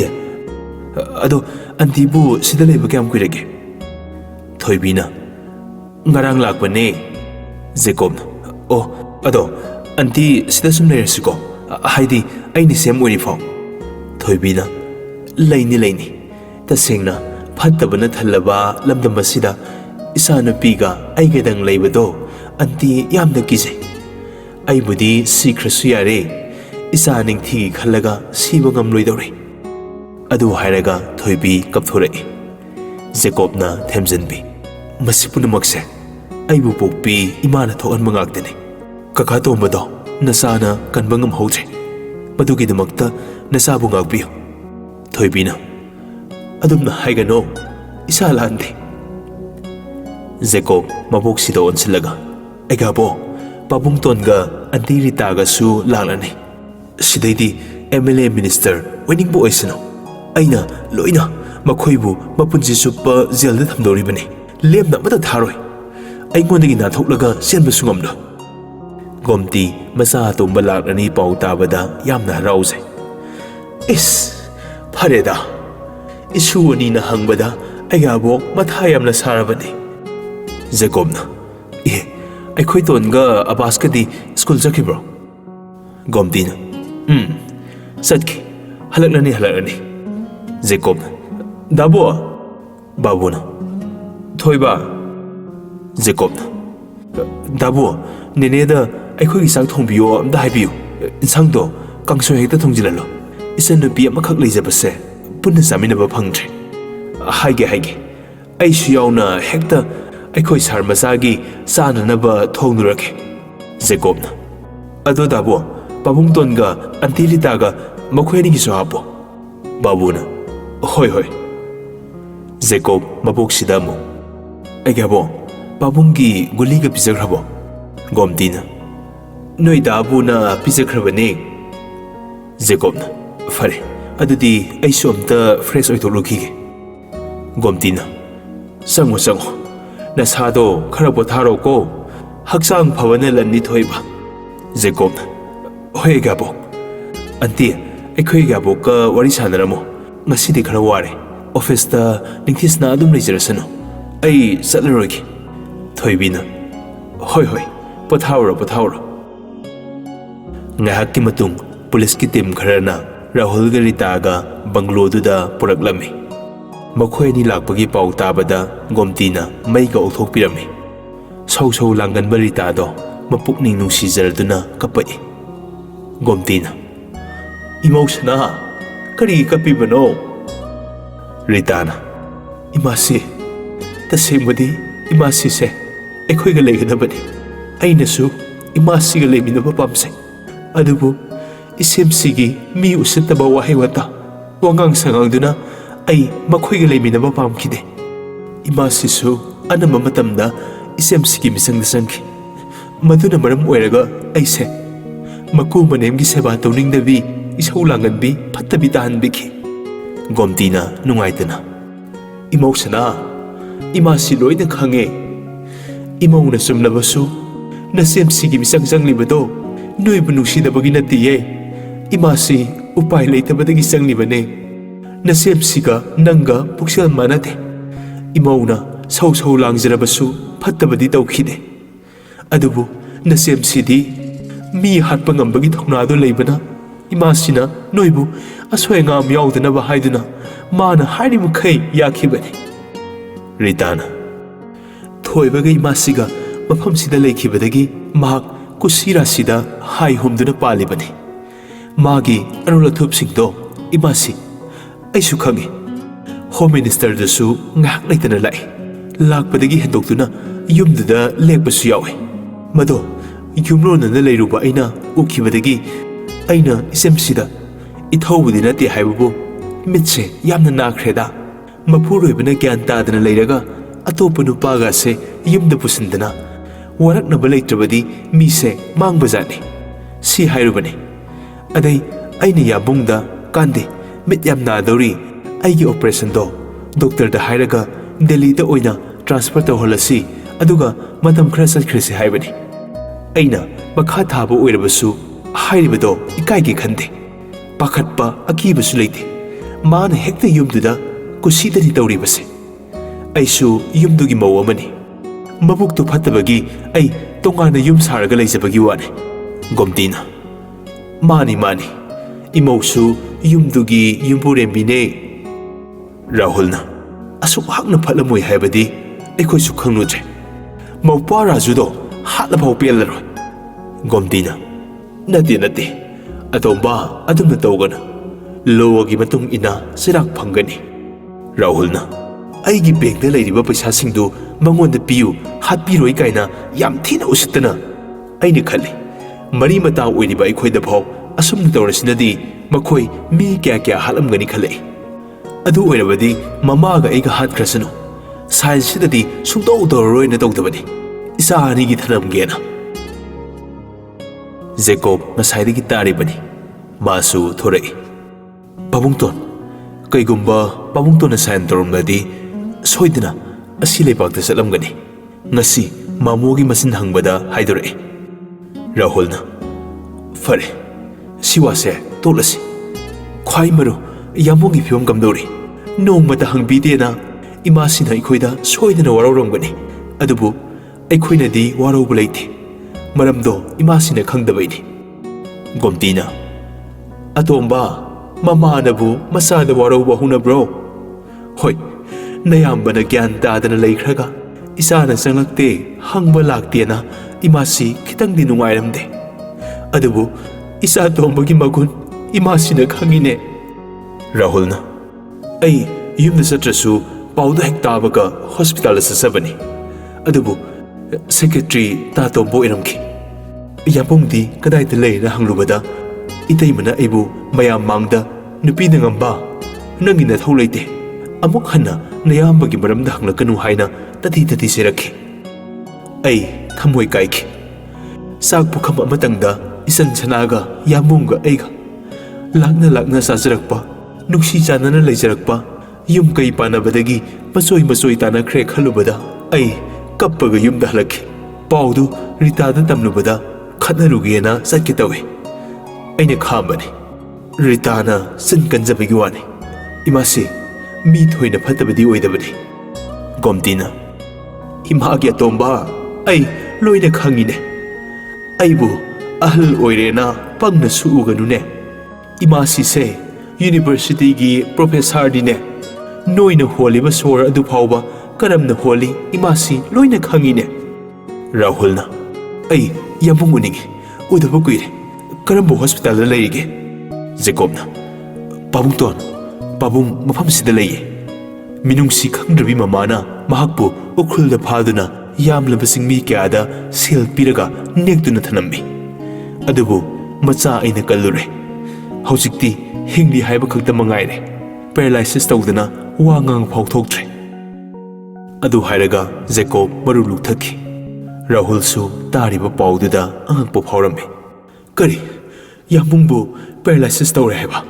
Speaker 1: ado anti bu sida leba kyam kuirege Thoibi na ngarang lakbane Jacob oh ado anti sida sum leresiko haidi aini sem ori fo Thoibi na laini tasengna phattabana thalaba lamdam basida Isana piga aigadang leibado anti yamna kise aibudi sikrasu yare isa ningthi khalaga siba ngamloidore adu hairaga Thoibi kapthorai Jacob na themjanbi masipunamakse aibu pokpi imana thokan mangaktene kaka tombado nasana kanbangam hautre madugi damakta nasabu ngakbiyo Thoibi na adumna haigano isa lande Jacob mabok sida onsilaga egabo pabung tonga anti Rita ga su lalani sidaidi MLA minister winning bo oisino aina loina makhoibu mapunji suppa jail da thamdori bani lemna mata tharoi aingondagi na thoklaga senba sungamdo Gomti masa tomba lakani pau tabada yamna rause is phareda isu ani na hangbada egabo matha yamna sarabani Jacob na aikoi tonga Abbas kadi school jakibro Gomti na satki halakani Jacob na dabo babu na Thoiba Jacob na dabo nene da aikoi gisang thongbiyo amda haibiyo insang do kangso hekta thongjilalo isan nupi amakak leijabase punna saminaba phangtre haige ai siyawna hekta aikoi sar masagi sananaba thongnurake Jacob na ado dabo pabung tonga anti Rita ga makhweni gi sohapo babu na hoi Jacob mabok sidamo aigabo pabungi guli ga pijagrabo Gomti na noi dabu na pijagrabane Jacob na fare adudi ai somta fresh oitoluki Gomti na sango Nasado karabotharo ko haksang phawana lanni Thoiba Jacob hoi gabo anti aikoi gabo ka wari sanaramo ngasidi khara ware office ta ningthisna adum lejarasano ai satlarogi Thoibi na hoi pothawro ngahak ki matung police ki team kharana Rahul ga Rita ga banglo du da puraklami Makhoyni lakpagi pau tabada Gomti na mai ga uthok pirami sau langan Rita do mapukning nungsizarduna kapai Gomti na emotional kari kapibano Rita na imasi tasemadi imasi se aikoi ga leiganabani ainasu imasi ga leiminaba pamse adubu isemsigi mi usittaba wahi wata wangang sangangduna ai makhoi ga leiminaba pamkide imasisu anama matamda isemsigi misangda sangki maduna maram oiraga aise maku manemgi seba tawningdabi isau langanbi phattabi tahanbiki Gomti na nungaitana Imausana imasi loina khange imauna sumlabasu nasemsigi misang libado ꯅꯣꯏꯕꯨ ꯅꯨꯡꯁꯤꯗꯕꯒꯤ ꯅꯠꯇꯤꯌꯦ ꯏꯃꯥꯁꯤ ꯎꯄꯥꯏ ꯂꯩꯇꯕꯗꯒꯤ ꯆꯪꯂꯤꯕꯅꯦ ꯅꯁꯦꯞꯁꯤꯒ ꯅꯪꯒ ꯄꯨꯛꯁꯦꯜ ꯃꯥꯟꯅꯗꯦ ꯏꯃꯧꯅ ꯁꯧ ꯁꯧ ꯂꯥꯡꯖꯔꯕꯁꯨ ꯐꯠꯇꯕꯗꯤ ꯇꯧꯈꯤꯗꯦ ꯑꯗꯨꯕꯨ ꯅꯁꯦꯞꯁꯤꯗꯤ ꯃꯤ ꯍꯥꯠꯄ ꯉꯝꯕꯒꯤ ꯊꯧꯅꯥꯗꯨ ꯂꯩꯕꯅ ꯏꯃꯥꯁꯤꯅ ꯅꯣꯏꯕꯨ ꯑꯁꯣꯏ ꯑꯉꯥꯝ ꯌꯥꯎꯗꯅꯕ ꯍꯥꯏꯗꯨꯅ ꯃꯥꯅ ꯍꯥꯏꯔꯤꯃꯈꯩ ꯌꯥꯈꯤꯕꯅꯤ ꯔꯤꯇꯥꯅ ꯊꯣꯏꯕꯒ ꯏꯃꯥꯁꯤꯒ ꯃꯐꯝꯁꯤꯗ ꯂꯩꯈꯤꯕꯗꯒꯤ ꯃꯍꯥꯛ ꯀꯨꯁꯤꯔꯥꯁꯤꯗ ꯍꯥꯏ ꯍꯨꯝꯗꯨꯅ ꯄꯥꯜꯂꯤꯕꯅꯤ ꯃꯥꯒꯤ ꯑꯔꯣꯜ ꯑꯊꯨꯞꯁꯤꯡꯗꯣ ꯏꯃꯥꯁꯤ ꯑꯩꯁꯨ ꯈꯪꯉꯤ ꯍꯣꯝ ꯃꯤꯅꯤꯁꯇꯔꯗꯁꯨ ꯉꯥꯏꯍꯥꯛ ꯂꯩꯇꯅ ꯂꯥꯛꯏ ꯂꯥꯛꯄꯗꯒꯤ ꯍꯦꯟꯗꯣꯛꯇꯨꯅ ꯌꯨꯝꯗꯨꯗ ꯂꯦꯛꯄꯁꯨ ꯌꯥꯎꯏ ꯃꯗꯣ ꯌꯨꯝꯂꯣꯟꯅꯅ ꯂꯩꯔꯨꯕ ꯑꯩꯅ ꯎꯈꯤꯕꯗꯒꯤ ꯑꯩꯅ ꯏꯆꯦꯝꯁꯤꯗ ꯏꯊꯧꯕꯨꯗꯤ ꯅꯠꯇꯦ ꯍꯥꯏꯕꯕꯨ ꯃꯤꯠꯁꯦ ꯌꯥꯝꯅ ꯅꯥꯈ꯭ꯔꯦꯗ ꯃꯄꯨꯔꯣꯏꯕꯅ ꯒ꯭ꯌꯥꯟ ꯇꯥꯗꯅ ꯂꯩꯔꯒ ꯑꯇꯣꯞꯄ ꯅꯨꯄꯥꯒꯁꯦ ꯌꯨꯝꯗ ꯄꯨꯁꯤꯟꯗꯅ ꯋꯥꯔꯛꯅꯕ ꯂꯩꯇ꯭ꯔꯕꯗꯤ ꯃꯤꯁꯦ ꯃꯥꯡꯕꯖꯥꯠꯅꯤ ꯁꯤ ꯍꯥꯏꯔꯨꯕꯅꯤ ꯑꯗꯩ ꯑꯩꯅ ꯌꯥꯕꯨꯡꯗ ꯀꯥꯟꯗꯦ ꯃꯤꯠ ꯌꯥꯝ ꯅꯥꯗꯧꯔꯤ ꯑꯩꯒꯤ ꯑꯣꯄꯔꯦꯁꯟꯗꯣ ꯗꯣꯛꯇꯔꯗ ꯍꯥꯏꯔꯒ ꯗꯦꯜꯂꯤꯗ ꯑꯣꯏꯅ ꯇ꯭ꯔꯥꯟꯁꯐꯔ ꯇꯧꯍꯜꯂꯁꯤ ꯑꯗꯨꯒ ꯃꯇꯝ ꯈꯔ ꯆꯠꯈ꯭ꯔꯁꯤ ꯍꯥꯏꯕꯅꯤ ꯑꯩꯅ ꯃꯈꯥ ꯊꯥꯕ ꯑꯣꯏꯔꯕꯁꯨ ꯍꯥꯏꯔꯤꯕꯗꯣ ꯏꯀꯥꯏꯒꯦ ꯈꯟꯗꯦ ꯄꯥꯈꯠꯄ ꯑꯀꯤꯕꯁꯨ ꯂꯩꯇꯦ ꯃꯥꯅ ꯍꯦꯛꯇ ꯌꯨꯝꯗꯨꯗ ꯀꯨꯁꯤꯗꯅꯤ ꯇꯧꯔꯤꯕꯁꯦ ꯑꯩꯁꯨ ꯌꯨꯝꯗꯨꯒꯤ ꯃꯧ ꯑꯃꯅꯤ ꯃꯕꯨꯛꯇꯨ ꯐꯠꯇꯕꯒꯤ ꯑꯩ ꯇꯣꯉꯥꯟꯅ ꯌꯨꯝ ꯁꯥꯔꯒ ꯂꯩꯖꯕꯒꯤ ꯋꯥꯅꯤ ꯒꯣꯝꯇꯤꯅ ꯃꯥꯅꯤ ꯃꯥꯅꯤ ꯏꯃꯧꯁꯨ ꯌꯨꯝꯗꯨꯒꯤ ꯌꯨꯝꯕꯨꯔꯦꯝꯕꯤꯅꯦ ꯔꯥꯍꯨꯜꯅ ꯑꯁꯨꯛ ꯍꯛꯅ ꯐꯠꯂꯝꯃꯣꯏ ꯍꯥꯏꯕꯗꯤ ꯑꯩꯈꯣꯏꯁꯨ ꯈꯪꯂꯨꯗ꯭ꯔꯦ ꯃꯧꯄ꯭ꯋꯥ ꯔꯥꯖꯨꯗꯣ ꯍꯥꯠꯂꯐꯥꯎ ꯄꯦꯜꯂꯔꯣꯏ ꯒꯣꯝꯇꯤꯅ ꯅꯠꯇꯦ ꯅꯠꯇꯦ ꯑꯇꯣꯝꯕ ꯑꯗꯨꯝꯅ ꯇꯧꯒꯅꯨ ꯂꯣꯒꯤ ꯃꯇꯨꯡ ꯏꯟꯅ ꯆꯩꯔꯥꯛ ꯐꯪꯒꯅꯤ ꯔꯥꯍꯨꯜꯅ ꯑꯩꯒꯤ ꯕꯦꯡꯛꯇ ꯂꯩꯔꯤꯕ ꯄꯩꯁꯥꯁꯤꯡꯗꯨ ꯃꯉꯣꯟꯗ ꯄꯤꯌꯨ ꯍꯥꯠꯄꯤꯔꯣꯏ ꯀꯥꯏꯅ ꯌꯥꯝ ꯊꯤꯅ ꯎꯁꯤꯠꯇꯅ ꯑꯩꯅ ꯈꯜꯂꯤ ꯃꯔꯤ ꯃꯇꯥ ꯑꯣꯏꯔꯤꯕ ꯑꯩꯈꯣꯏꯗꯐꯥꯎ ꯑꯁꯨꯝꯅ ꯇꯧꯔꯁꯤꯅꯗꯤ ꯃꯈꯣꯏ ꯃꯤ ꯀꯌꯥ ꯀꯌꯥ ꯍꯥꯠꯂꯝꯒꯅꯤ ꯈꯜꯂꯛꯏ ꯑꯗꯨ ꯑꯣꯏꯔꯕꯗꯤ ꯃꯃꯥꯒ ꯑꯩꯒ ꯍꯥꯠꯈ꯭ꯔꯁꯅꯨ ꯁꯥꯏꯟꯁꯁꯤꯗꯗꯤ ꯁꯨꯡꯇꯧ ꯇꯧꯔꯔꯣꯏꯅ ꯇꯧꯗꯕꯅꯤ ꯏꯆꯥ ꯑꯅꯤꯒꯤ ꯊꯅꯝꯒꯦꯅ ꯖꯦꯀꯣꯕ ꯉꯁꯥꯏꯗꯒꯤ ꯇꯥꯔꯤꯕꯅꯤ ꯃꯥꯁꯨ ꯊꯣꯔꯛꯏ ꯄꯥꯕꯨꯡꯇꯣꯟ ꯀꯩꯒꯨꯝꯕ ꯄꯥꯕꯨꯡꯇꯣꯟꯅ ꯁꯥꯏꯟ ꯇꯧꯔꯝꯂꯗꯤ ꯁꯣꯏꯗꯅ ꯑꯁꯤ ꯂꯩꯕꯥꯛꯇ ꯆꯠꯂꯝꯒꯅꯤ ꯉꯁꯤ ꯃꯥꯃꯣꯒꯤ ꯃꯆꯤꯟ ꯍꯪꯕꯗ ꯍꯥꯏꯗꯣꯔꯛꯏ ꯔꯥꯍꯨꯜꯅ ꯐꯔꯦ ꯁꯤ ꯋꯥꯁꯦ ꯇꯣꯛꯂꯁꯤ ꯈ꯭ꯋꯥꯏ ꯃꯔꯨ ꯌꯥꯃꯣꯒꯤ ꯐꯤꯕꯝ ꯀꯝꯗꯧꯔꯤ ꯅꯣꯡꯃꯇ ꯍꯪꯕꯤꯗꯦꯅ ꯏꯃꯥꯁꯤꯅ ꯑꯩꯈꯣꯏꯗ ꯁꯣꯏꯗꯅ ꯋꯥꯔꯧꯔꯝꯒꯅꯤ ꯑꯗꯨꯕꯨ ꯑꯩꯈꯣꯏꯅꯗꯤ ꯋꯥꯔꯧꯕ ꯂꯩꯇꯦ ꯃꯔꯝꯗꯣ ꯏꯃꯥꯁꯤꯅ ꯈꯪꯗꯕꯩꯅꯤ ꯒꯣꯝꯇꯤꯅ ꯑꯇꯣꯝꯕ ꯃꯃꯥꯅꯕꯨ ꯃꯆꯥꯗ ꯋꯥꯔꯧꯕ ꯍꯧꯅꯕ꯭ꯔꯣ ꯍꯣꯏ ꯅꯌꯥꯝꯕꯅ ꯒ꯭ꯌꯥꯟ ꯇꯥꯗꯅ ꯂꯩꯈ꯭ꯔꯒ ꯏꯆꯥꯅ ꯆꯪꯂꯛꯇꯦ ꯍꯪꯕ ꯂꯥꯛꯇꯦꯅ ꯏꯃꯥꯁꯤ ꯈꯤꯇꯪꯗꯤ ꯅꯨꯡꯉꯥꯏꯔꯝꯗꯦ ꯑꯗꯨꯕꯨ ꯏꯆꯥ ꯇꯣꯝꯕꯒꯤ ꯃꯒꯨꯟ ꯏꯃꯥꯁꯤꯅ ꯈꯪꯉꯤꯅꯦ ꯔꯥꯍꯨꯜꯅ ꯑꯩ ꯌꯨꯝꯗ ꯆꯠꯇ꯭ꯔꯁꯨ ꯄꯥꯎꯗ ꯍꯦꯛ ꯇꯥꯕꯒ ꯍꯣꯁꯄꯤꯇꯥꯜꯗ ꯆꯠꯆꯕꯅꯤ ꯑꯗꯨꯕꯨ ꯁꯦꯀ꯭ꯔꯦꯇ꯭ꯔꯤ ꯇꯥ ꯇꯣꯝꯕ ꯑꯣꯏꯔꯝꯈꯤ ꯌꯥꯕꯨꯡꯗꯤ ꯀꯗꯥꯏꯗ ꯂꯩꯔꯦꯅ ꯍꯪꯂꯨꯕꯗ ꯏꯇꯩꯃꯅ ꯑꯩꯕꯨ ꯃꯌꯥꯝ ꯃꯥꯡꯗ ꯅꯨꯄꯤꯅ ꯉꯝꯕ ꯅꯪꯒꯤ ꯅꯊꯧ ꯂꯩꯇꯦ ꯑꯃꯨꯛ ꯍꯟꯅ ꯅꯌꯥꯝꯕꯒꯤ ꯃꯔꯝꯗ ꯍꯪꯂꯛꯀꯅꯨ ꯍꯥꯏꯅ ꯇꯊꯤ ꯇꯊꯤ ꯆꯩꯔꯛꯈꯤ ꯑꯩ ꯊꯃꯣꯏ ꯀꯥꯏꯈꯤ ꯆꯥꯛ ꯄꯨꯈꯝ ꯑꯃꯇꯪꯗ ꯏꯆꯟ ꯁꯅꯥꯒ ꯌꯥꯃꯨꯡꯒ ꯑꯩꯒ ꯂꯥꯛꯅ ꯂꯥꯛꯅ ꯆꯥꯖꯔꯛꯄ ꯅꯨꯡꯁꯤ ꯆꯥꯟꯅꯅ ꯂꯩꯖꯔꯛꯄ ꯌꯨꯝ ꯀꯩ ꯄꯥꯟꯅꯕꯗꯒꯤ ꯃꯆꯣꯏ ꯃꯆꯣꯏ ꯇꯥꯟꯅꯈ꯭ꯔꯦ ꯈꯜꯂꯨꯕꯗ ꯑꯩ ꯀꯞꯄꯒ ꯌꯨꯝꯗ ꯍꯜꯂꯛꯈꯤ ꯄꯥꯎꯗꯨ ꯔꯤꯇꯥꯗ ꯇꯝꯂꯨꯕꯗ ꯈꯠꯅꯔꯨꯒꯦꯅ ꯆꯠꯀꯦ ꯇꯧꯏ ꯑꯩꯅ ꯈꯥꯝꯕꯅꯤ ꯔꯤꯇꯥꯅ ꯆꯤꯟ ꯀꯟꯖꯕꯒꯤ ꯋꯥꯅꯤ ꯏꯃꯥꯁꯤ ꯃꯤ ꯊꯣꯏꯅ ꯐꯠꯇꯕꯗꯤ ꯑꯣꯏꯗꯕꯅꯤ ꯒꯣꯝꯇꯤꯅ ꯏꯃꯥꯒꯤ ꯑꯇꯣꯝꯕ ꯑꯩ ꯂꯣꯏꯅ ꯈꯪꯉꯤꯅꯦ ꯑꯩꯕꯨ ꯑꯍꯜ ꯑꯣꯏꯔꯦꯅ ꯄꯪꯅ ꯁꯨꯎꯒꯅꯨꯅꯦ ꯏꯃꯥꯁꯤꯁꯦ ꯌꯨꯅꯤꯚꯔꯁꯤꯇꯤꯒꯤ ꯄ꯭ꯔꯣꯐꯦꯁꯔꯅꯤꯅꯦ ꯅꯣꯏꯅ ꯍꯣꯜꯂꯤꯕ ꯁꯣꯔ ꯑꯗꯨ ꯐꯥꯎꯕ ꯀꯔꯝꯅ ꯍꯣꯜꯂꯤ ꯏꯃꯥꯁꯤ ꯂꯣꯏꯅ ꯈꯪꯉꯤꯅꯦ ꯔꯥꯍꯨꯜꯅ ꯑꯩ ꯌꯥꯝꯕꯨꯡ ꯎꯅꯤꯡꯉꯤ ꯎꯗꯕ ꯀꯨꯏꯔꯦ ꯀꯔꯝꯕ ꯍꯣꯁꯄꯤꯇꯥꯜꯗ ꯂꯩꯔꯤꯒꯦ ꯖꯦꯀꯣꯕꯅ ꯄꯥꯕꯨꯡꯇꯣꯟ ꯄꯥꯕꯨꯡ ꯃꯐꯝꯁꯤꯗ ꯂꯩꯌꯦ ꯃꯤꯅꯨꯡꯁꯤ ꯈꯪꯗ꯭ꯔꯕꯤ ꯃꯃꯥꯅ ꯃꯍꯥꯛꯄꯨ ꯎꯈ꯭ꯔꯨꯜꯗ ꯐꯥꯗꯨꯅ ꯌꯥꯝꯂꯕ ꯆꯤꯡꯃꯤ ꯀꯌꯥꯗ ꯁꯦꯜ ꯄꯤꯔꯒ ꯅꯦꯛꯇꯨꯅ ꯊꯅꯝꯃꯤ ꯑꯗꯨꯕꯨ ꯃꯆꯥ ꯑꯩꯅ ꯀꯜꯂꯨꯔꯦ ꯍꯧꯖꯤꯛꯇꯤ ꯍꯤꯡꯂꯤ ꯍꯥꯏꯕ ꯈꯛꯇ ꯃꯉꯥꯏꯔꯦ ꯄꯦꯔꯥꯂꯥꯏꯁꯤꯁ ꯇꯧꯗꯅ ꯋꯥ ꯉꯥꯡ ꯐꯥꯎ ꯊꯣꯛꯇ꯭ꯔꯦ ꯑꯗꯨ ꯍꯥꯏꯔꯒ ꯖꯦꯀꯣꯕ ꯃꯔꯨ ꯂꯨꯛꯊꯈꯤ ꯔꯥꯍꯨꯜꯁꯨ ꯇꯥꯔꯤꯕ ꯄꯥꯎꯗꯨꯗ ꯑꯉꯛꯄ ꯐꯥꯎꯔꯝꯃꯤ ꯀꯔꯤ ꯌꯥꯝꯕꯨꯡꯕꯨ ꯄꯦꯔꯥꯂꯥꯏꯁꯤꯁ ꯇꯧꯔꯦ ꯍꯥꯏꯕ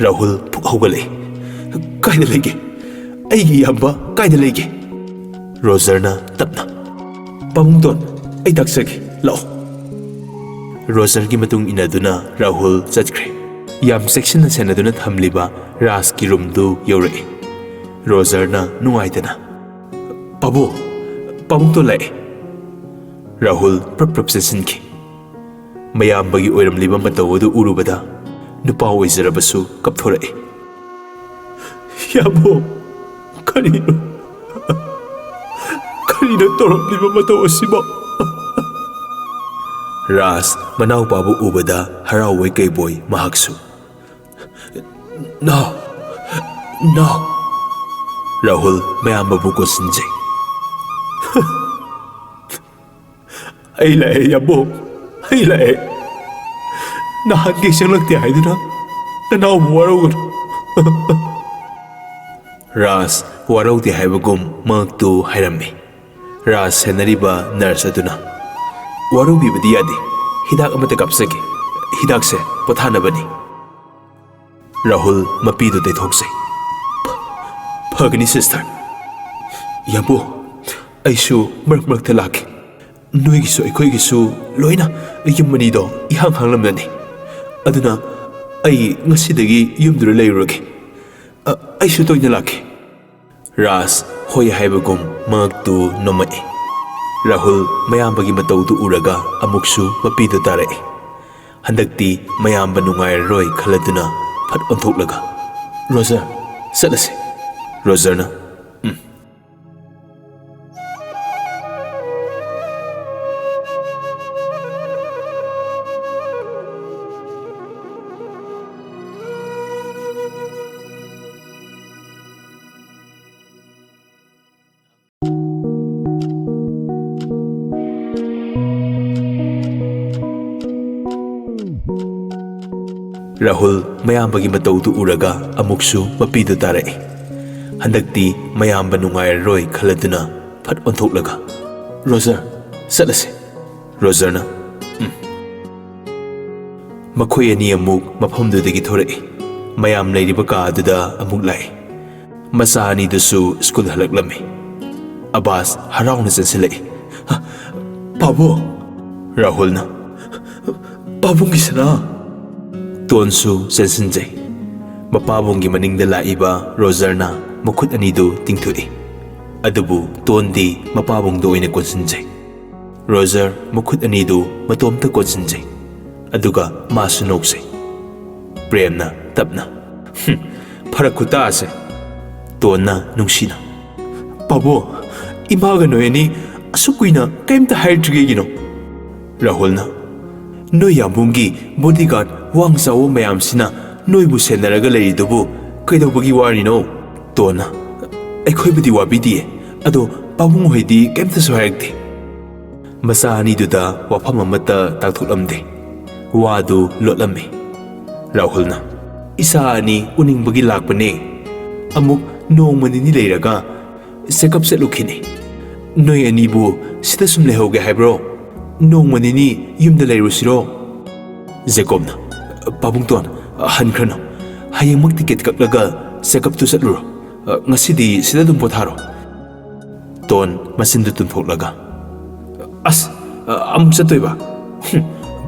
Speaker 1: ꯔꯥꯍꯨꯜ ꯐꯨꯛ ꯍꯧꯒꯠꯂꯛꯏ ꯀꯥꯏꯗ ꯂꯩꯒꯦ ꯑꯩꯒꯤ ꯏꯌꯥꯝꯕ ꯀꯥꯏꯗ ꯂꯩꯒꯦ ꯔꯣꯖꯔꯅ ꯇꯞꯅ ꯄꯥꯕꯨꯡꯇꯣꯟ ꯑꯩ ꯇꯥꯛꯆꯒꯦ ꯂꯥꯛꯑꯣ ꯔꯣꯖꯔꯒꯤ ꯃꯇꯨꯡ ꯏꯟꯅꯗꯨꯅ ꯔꯥꯍꯨꯜ ꯆꯠꯈ꯭ꯔꯦ꯫ ꯌꯥꯝ ꯆꯦꯛꯁꯤꯟꯅ ꯁꯦꯟꯅꯗꯨꯅ ꯊꯝꯂꯤꯕ ꯔꯥꯖꯀꯤ ꯔꯨꯝꯗꯨ ꯌꯧꯔꯛꯏ꯫ ꯔꯣꯖꯔꯅ ꯅꯨꯡꯉꯥꯏꯇꯅ ꯄꯥꯕꯨꯡꯗꯣ ꯂꯥꯛꯑꯦ꯫ ꯔꯥꯍꯨꯜ ꯄ꯭ꯔꯞ ꯆꯦꯟꯁꯤꯟꯈꯤ꯫ ꯃꯌꯥꯝꯕꯒꯤ ꯑꯣꯏꯔꯝꯂꯤꯕ ꯃꯇꯧ ꯑꯗꯨ ꯎꯔꯨꯕꯗ ꯅꯨꯄꯥ ꯑꯣꯏꯖꯔꯕꯁꯨ ꯀꯞꯊꯣꯔꯛꯏ꯫ ꯌꯥꯝꯕꯣ, ꯀꯔꯤꯅꯣ ꯇꯧꯔꯛꯂꯤꯕ ꯃꯇꯧ ꯑꯁꯤꯕꯣ? ꯔꯥꯖ ꯃꯅꯥꯎꯄꯥꯕꯨ ꯎꯕꯗ ꯍꯔꯥꯎꯕꯣꯏ ꯀꯩꯕꯣꯏ ꯃꯍꯥꯛꯁꯨ ꯅꯥꯎ ꯔꯥꯍꯨꯜ ꯃꯌꯥꯝꯕꯕꯨ ꯀꯣꯟꯁꯤꯟꯖꯩ꯫ ꯑꯩ ꯂꯥꯛꯑꯦ ꯌꯥꯝꯕꯣ, ꯑꯩ ꯂꯥꯛꯑꯦ꯫ ꯅꯍꯥꯟꯒꯩ ꯆꯪꯂꯛꯇꯦ ꯍꯥꯏꯗꯨꯅ ꯅꯅꯥꯎꯕꯨ ꯋꯥꯔꯧꯒꯅꯨ꯫ ꯔꯥꯖ ꯋꯥꯔꯧꯗꯦ ꯍꯥꯏꯕꯒꯨꯝ ꯃꯉꯛꯇꯨ ꯍꯥꯏꯔꯝꯃꯤ꯫ ꯔꯥꯖ ꯁꯦꯟꯅꯔꯤꯕ ꯅꯔꯁ ꯑꯗꯨꯅ ꯋꯥꯔꯧꯕꯤꯕꯗꯤ ꯌꯥꯗꯦ, ꯍꯤꯗꯥꯛ ꯑꯃꯇ ꯀꯥꯞꯆꯒꯦ, ꯍꯤꯗꯥꯛꯁꯦ ꯄꯣꯊꯥꯅꯕꯅꯤ꯫ ꯔꯥꯍꯨꯜ ꯃꯄꯤꯗꯨ ꯇꯩꯊꯣꯛꯆꯩ꯫ ꯐꯒꯅꯤ ꯁꯤꯁꯇꯔ꯫ ꯌꯥꯝꯕꯣ, ꯑꯩꯁꯨ ꯃꯔꯛꯇ ꯂꯥꯛꯀꯦ꯫ ꯅꯣꯏꯒꯤꯁꯨ ꯑꯩꯈꯣꯏꯒꯤꯁꯨ ꯂꯣꯏꯅ ꯌꯨꯝ ꯑꯅꯤꯗꯣ ꯏꯍꯥꯡ ꯍꯥꯡꯂꯝꯂꯅꯤ꯫ ꯑꯗꯨꯅ ꯑꯩ ꯉꯁꯤꯗꯒꯤ ꯌꯨꯝꯗꯨꯗ ꯂꯩꯔꯨꯔꯒꯦ꯫ ꯑꯩꯁꯨ ꯇꯣꯏꯅ ꯂꯥꯛꯀꯦ꯫ ꯔꯥꯖ ꯍꯣꯏ ꯍꯥꯏꯕꯒꯨꯝ ꯃꯉꯛꯇꯨ ꯅꯣꯝꯃꯛꯏ꯫ ꯔꯥꯍꯨꯜ ꯃꯌꯥꯝꯕꯒꯤ ꯃꯇꯧꯗꯨ ꯎꯔꯒ ꯑꯃꯨꯛꯁꯨ ꯃꯄꯤꯗꯨ ꯇꯥꯔꯛꯏ꯫ ꯍꯟꯗꯛꯇꯤ ꯃꯌꯥꯝꯕ ꯅꯨꯡꯉꯥꯏꯔꯔꯣꯏ ꯈꯜꯂꯗꯨꯅ ꯐꯠ ꯑꯣꯟꯊꯣꯛꯂꯒ ꯔꯣꯖꯔ, ꯆꯠꯂꯁꯤ꯫ ꯔꯣꯖꯔꯅ ꯔꯥꯍꯨꯜ ꯃꯌꯥꯝꯕꯒꯤ ꯃꯇꯧꯗꯨ ꯎꯔꯒ ꯑꯃꯨꯛꯁꯨ ꯃꯄꯤꯗꯨ ꯇꯥꯔꯛꯏ꯫ ꯍꯟꯗꯛꯇꯤ ꯃꯌꯥꯝꯕ ꯅꯨꯡꯉꯥꯏꯔꯔꯣꯏ ꯈꯜꯂꯗꯨꯅ ꯐꯠ ꯑꯣꯟꯊꯣꯛꯂꯒ ꯔꯣꯖꯔ, ꯆꯠꯂꯁꯤ꯫ ꯔꯣꯖꯔꯅ ꯃꯈꯣꯏ ꯑꯅꯤ ꯑꯃꯨꯛ ꯃꯐꯝꯗꯨꯗꯒꯤ ꯊꯣꯔꯛꯏ꯫ ꯃꯌꯥꯝ ꯂꯩꯔꯤꯕ ꯀꯥ ꯑꯗꯨꯗ ꯑꯃꯨꯛ ꯂꯥꯛꯏ꯫ ꯃꯆꯥ ꯑꯅꯤꯗꯨꯁꯨ ꯁ꯭ꯀꯨꯜ ꯍꯜꯂꯛꯂꯝꯃꯤ꯫ ꯑꯕꯥꯁ ꯍꯔꯥꯎꯅ ꯆꯦꯟꯁꯤꯜꯂꯛꯏ꯫ ꯄꯥꯕꯨꯡ! ꯔꯥꯍꯨꯜꯅ ꯄꯥꯕꯨꯡꯒꯤ ꯁꯅꯥ! ꯇꯣꯟꯁꯨ ꯆꯦꯟꯁꯤꯟꯖꯩ꯫ ꯃꯄꯥꯕꯨꯡꯒꯤ ꯃꯅꯤꯡꯗ ꯂꯥꯛꯏꯕ ꯔꯣꯖꯔꯅ ꯃꯈꯨꯠ ꯑꯅꯤꯗꯨ ꯇꯤꯡꯊꯣꯛꯏ꯫ ꯑꯗꯨꯕꯨ ꯇꯣꯟꯗꯤ ꯃꯄꯥꯕꯨꯡꯗ ꯑꯣꯏꯅ ꯀꯣꯟꯁꯤꯟꯖꯩ꯫ ꯔꯣꯖꯔ ꯃꯈꯨꯠ ꯑꯅꯤꯗꯨ ꯃꯇꯣꯝꯇ ꯀꯣꯟꯁꯤꯟꯖꯩ꯫ ꯑꯗꯨꯒ ꯃꯥꯁꯨ ꯅꯣꯛꯆꯩ꯫ ꯄ꯭ꯔꯦꯝꯅ ꯇꯞꯅ ꯐꯔꯛ ꯈꯨꯇꯥꯁꯦ꯫ ꯇꯣꯟꯅ ꯅꯨꯡꯁꯤꯅ ꯄꯥꯕꯨꯡ, ꯏꯃꯥꯒ ꯅꯣꯏ ꯑꯅꯤ ꯑꯁꯨꯛ ꯀꯨꯏꯅ ꯀꯩꯝꯇ ꯍꯥꯏꯔꯛꯇ꯭ꯔꯤꯒꯩꯒꯤꯅꯣ? ꯔꯥꯍꯨꯜꯅ ꯅꯣꯏ ꯌꯥꯝꯕꯨꯡꯒꯤ ꯕꯣꯗꯤꯒꯥꯔꯗ ꯋꯥꯡ ꯆꯥꯎꯕ ꯃꯌꯥꯝꯁꯤꯅ ꯅꯣꯏꯕꯨ ꯁꯦꯟꯅꯔꯒ ꯂꯩꯔꯤꯗꯨꯕꯨ ꯀꯩꯗꯧꯕꯒꯤ ꯋꯥꯔꯤꯅꯣ? ꯇꯣꯟꯅ ꯑꯩꯈꯣꯏꯕꯨꯗꯤ ꯋꯥꯕꯤꯗꯤꯌꯦ, ꯑꯗꯣ ꯄꯥꯕꯨꯡ ꯍꯣꯏꯗꯤ ꯀꯩꯝꯇꯁꯨ ꯍꯥꯏꯔꯛꯇꯦ꯫ ꯃꯆꯥ ꯑꯅꯤꯗꯨꯗ ꯋꯥꯐꯝ ꯑꯃꯠꯇ ꯇꯥꯛꯊꯣꯛꯂꯝꯗꯦ꯫ ꯋꯥꯗꯨ ꯂꯣꯠꯂꯝꯃꯤ꯫ ꯔꯥꯍꯨꯜꯅ ꯏꯆꯥ ꯑꯅꯤ ꯎꯅꯤꯡꯕꯒꯤ ꯂꯥꯛꯄꯅꯦ꯫ ꯑꯃꯨꯛ ꯅꯣꯡꯃ ꯅꯤꯅꯤ ꯂꯩꯔꯒ ꯆꯦꯛꯑꯞ ꯆꯠꯂꯨꯈꯤꯅꯤ꯫ ꯅꯣꯏ ꯑꯅꯤꯕꯨ ꯁꯤꯗ ꯁꯨꯝ ꯂꯩꯍꯧꯒꯦ ꯍꯥꯏꯕ꯭ꯔꯣ? ꯅꯣꯡꯃ ꯅꯤꯅꯤ ꯌꯨꯝꯗ ꯂꯩꯔꯨꯁꯤꯔꯣ? ꯖꯦꯀꯣꯕꯅ ꯄꯥꯕꯨꯡ ꯇꯣꯟ, ꯍꯟꯈ꯭ꯔꯅꯨ꯫ ꯍꯌꯦꯡꯃꯛ ꯇꯤꯀꯦꯠ ꯀꯛꯂꯒ ꯆꯦꯛꯑꯞꯇꯨ ꯆꯠꯂꯨꯔꯣ꯫ ꯉꯁꯤꯗꯤ ꯁꯤꯗ ꯑꯗꯨꯝ ꯄꯣꯊꯥꯔꯣ꯫ ꯇꯣꯟ ꯃꯆꯤꯟꯗꯨ ꯇꯨꯝꯊꯣꯛꯂꯒ ꯑꯁ, ꯑꯃꯨꯛ ꯆꯠꯇꯣꯏꯕ?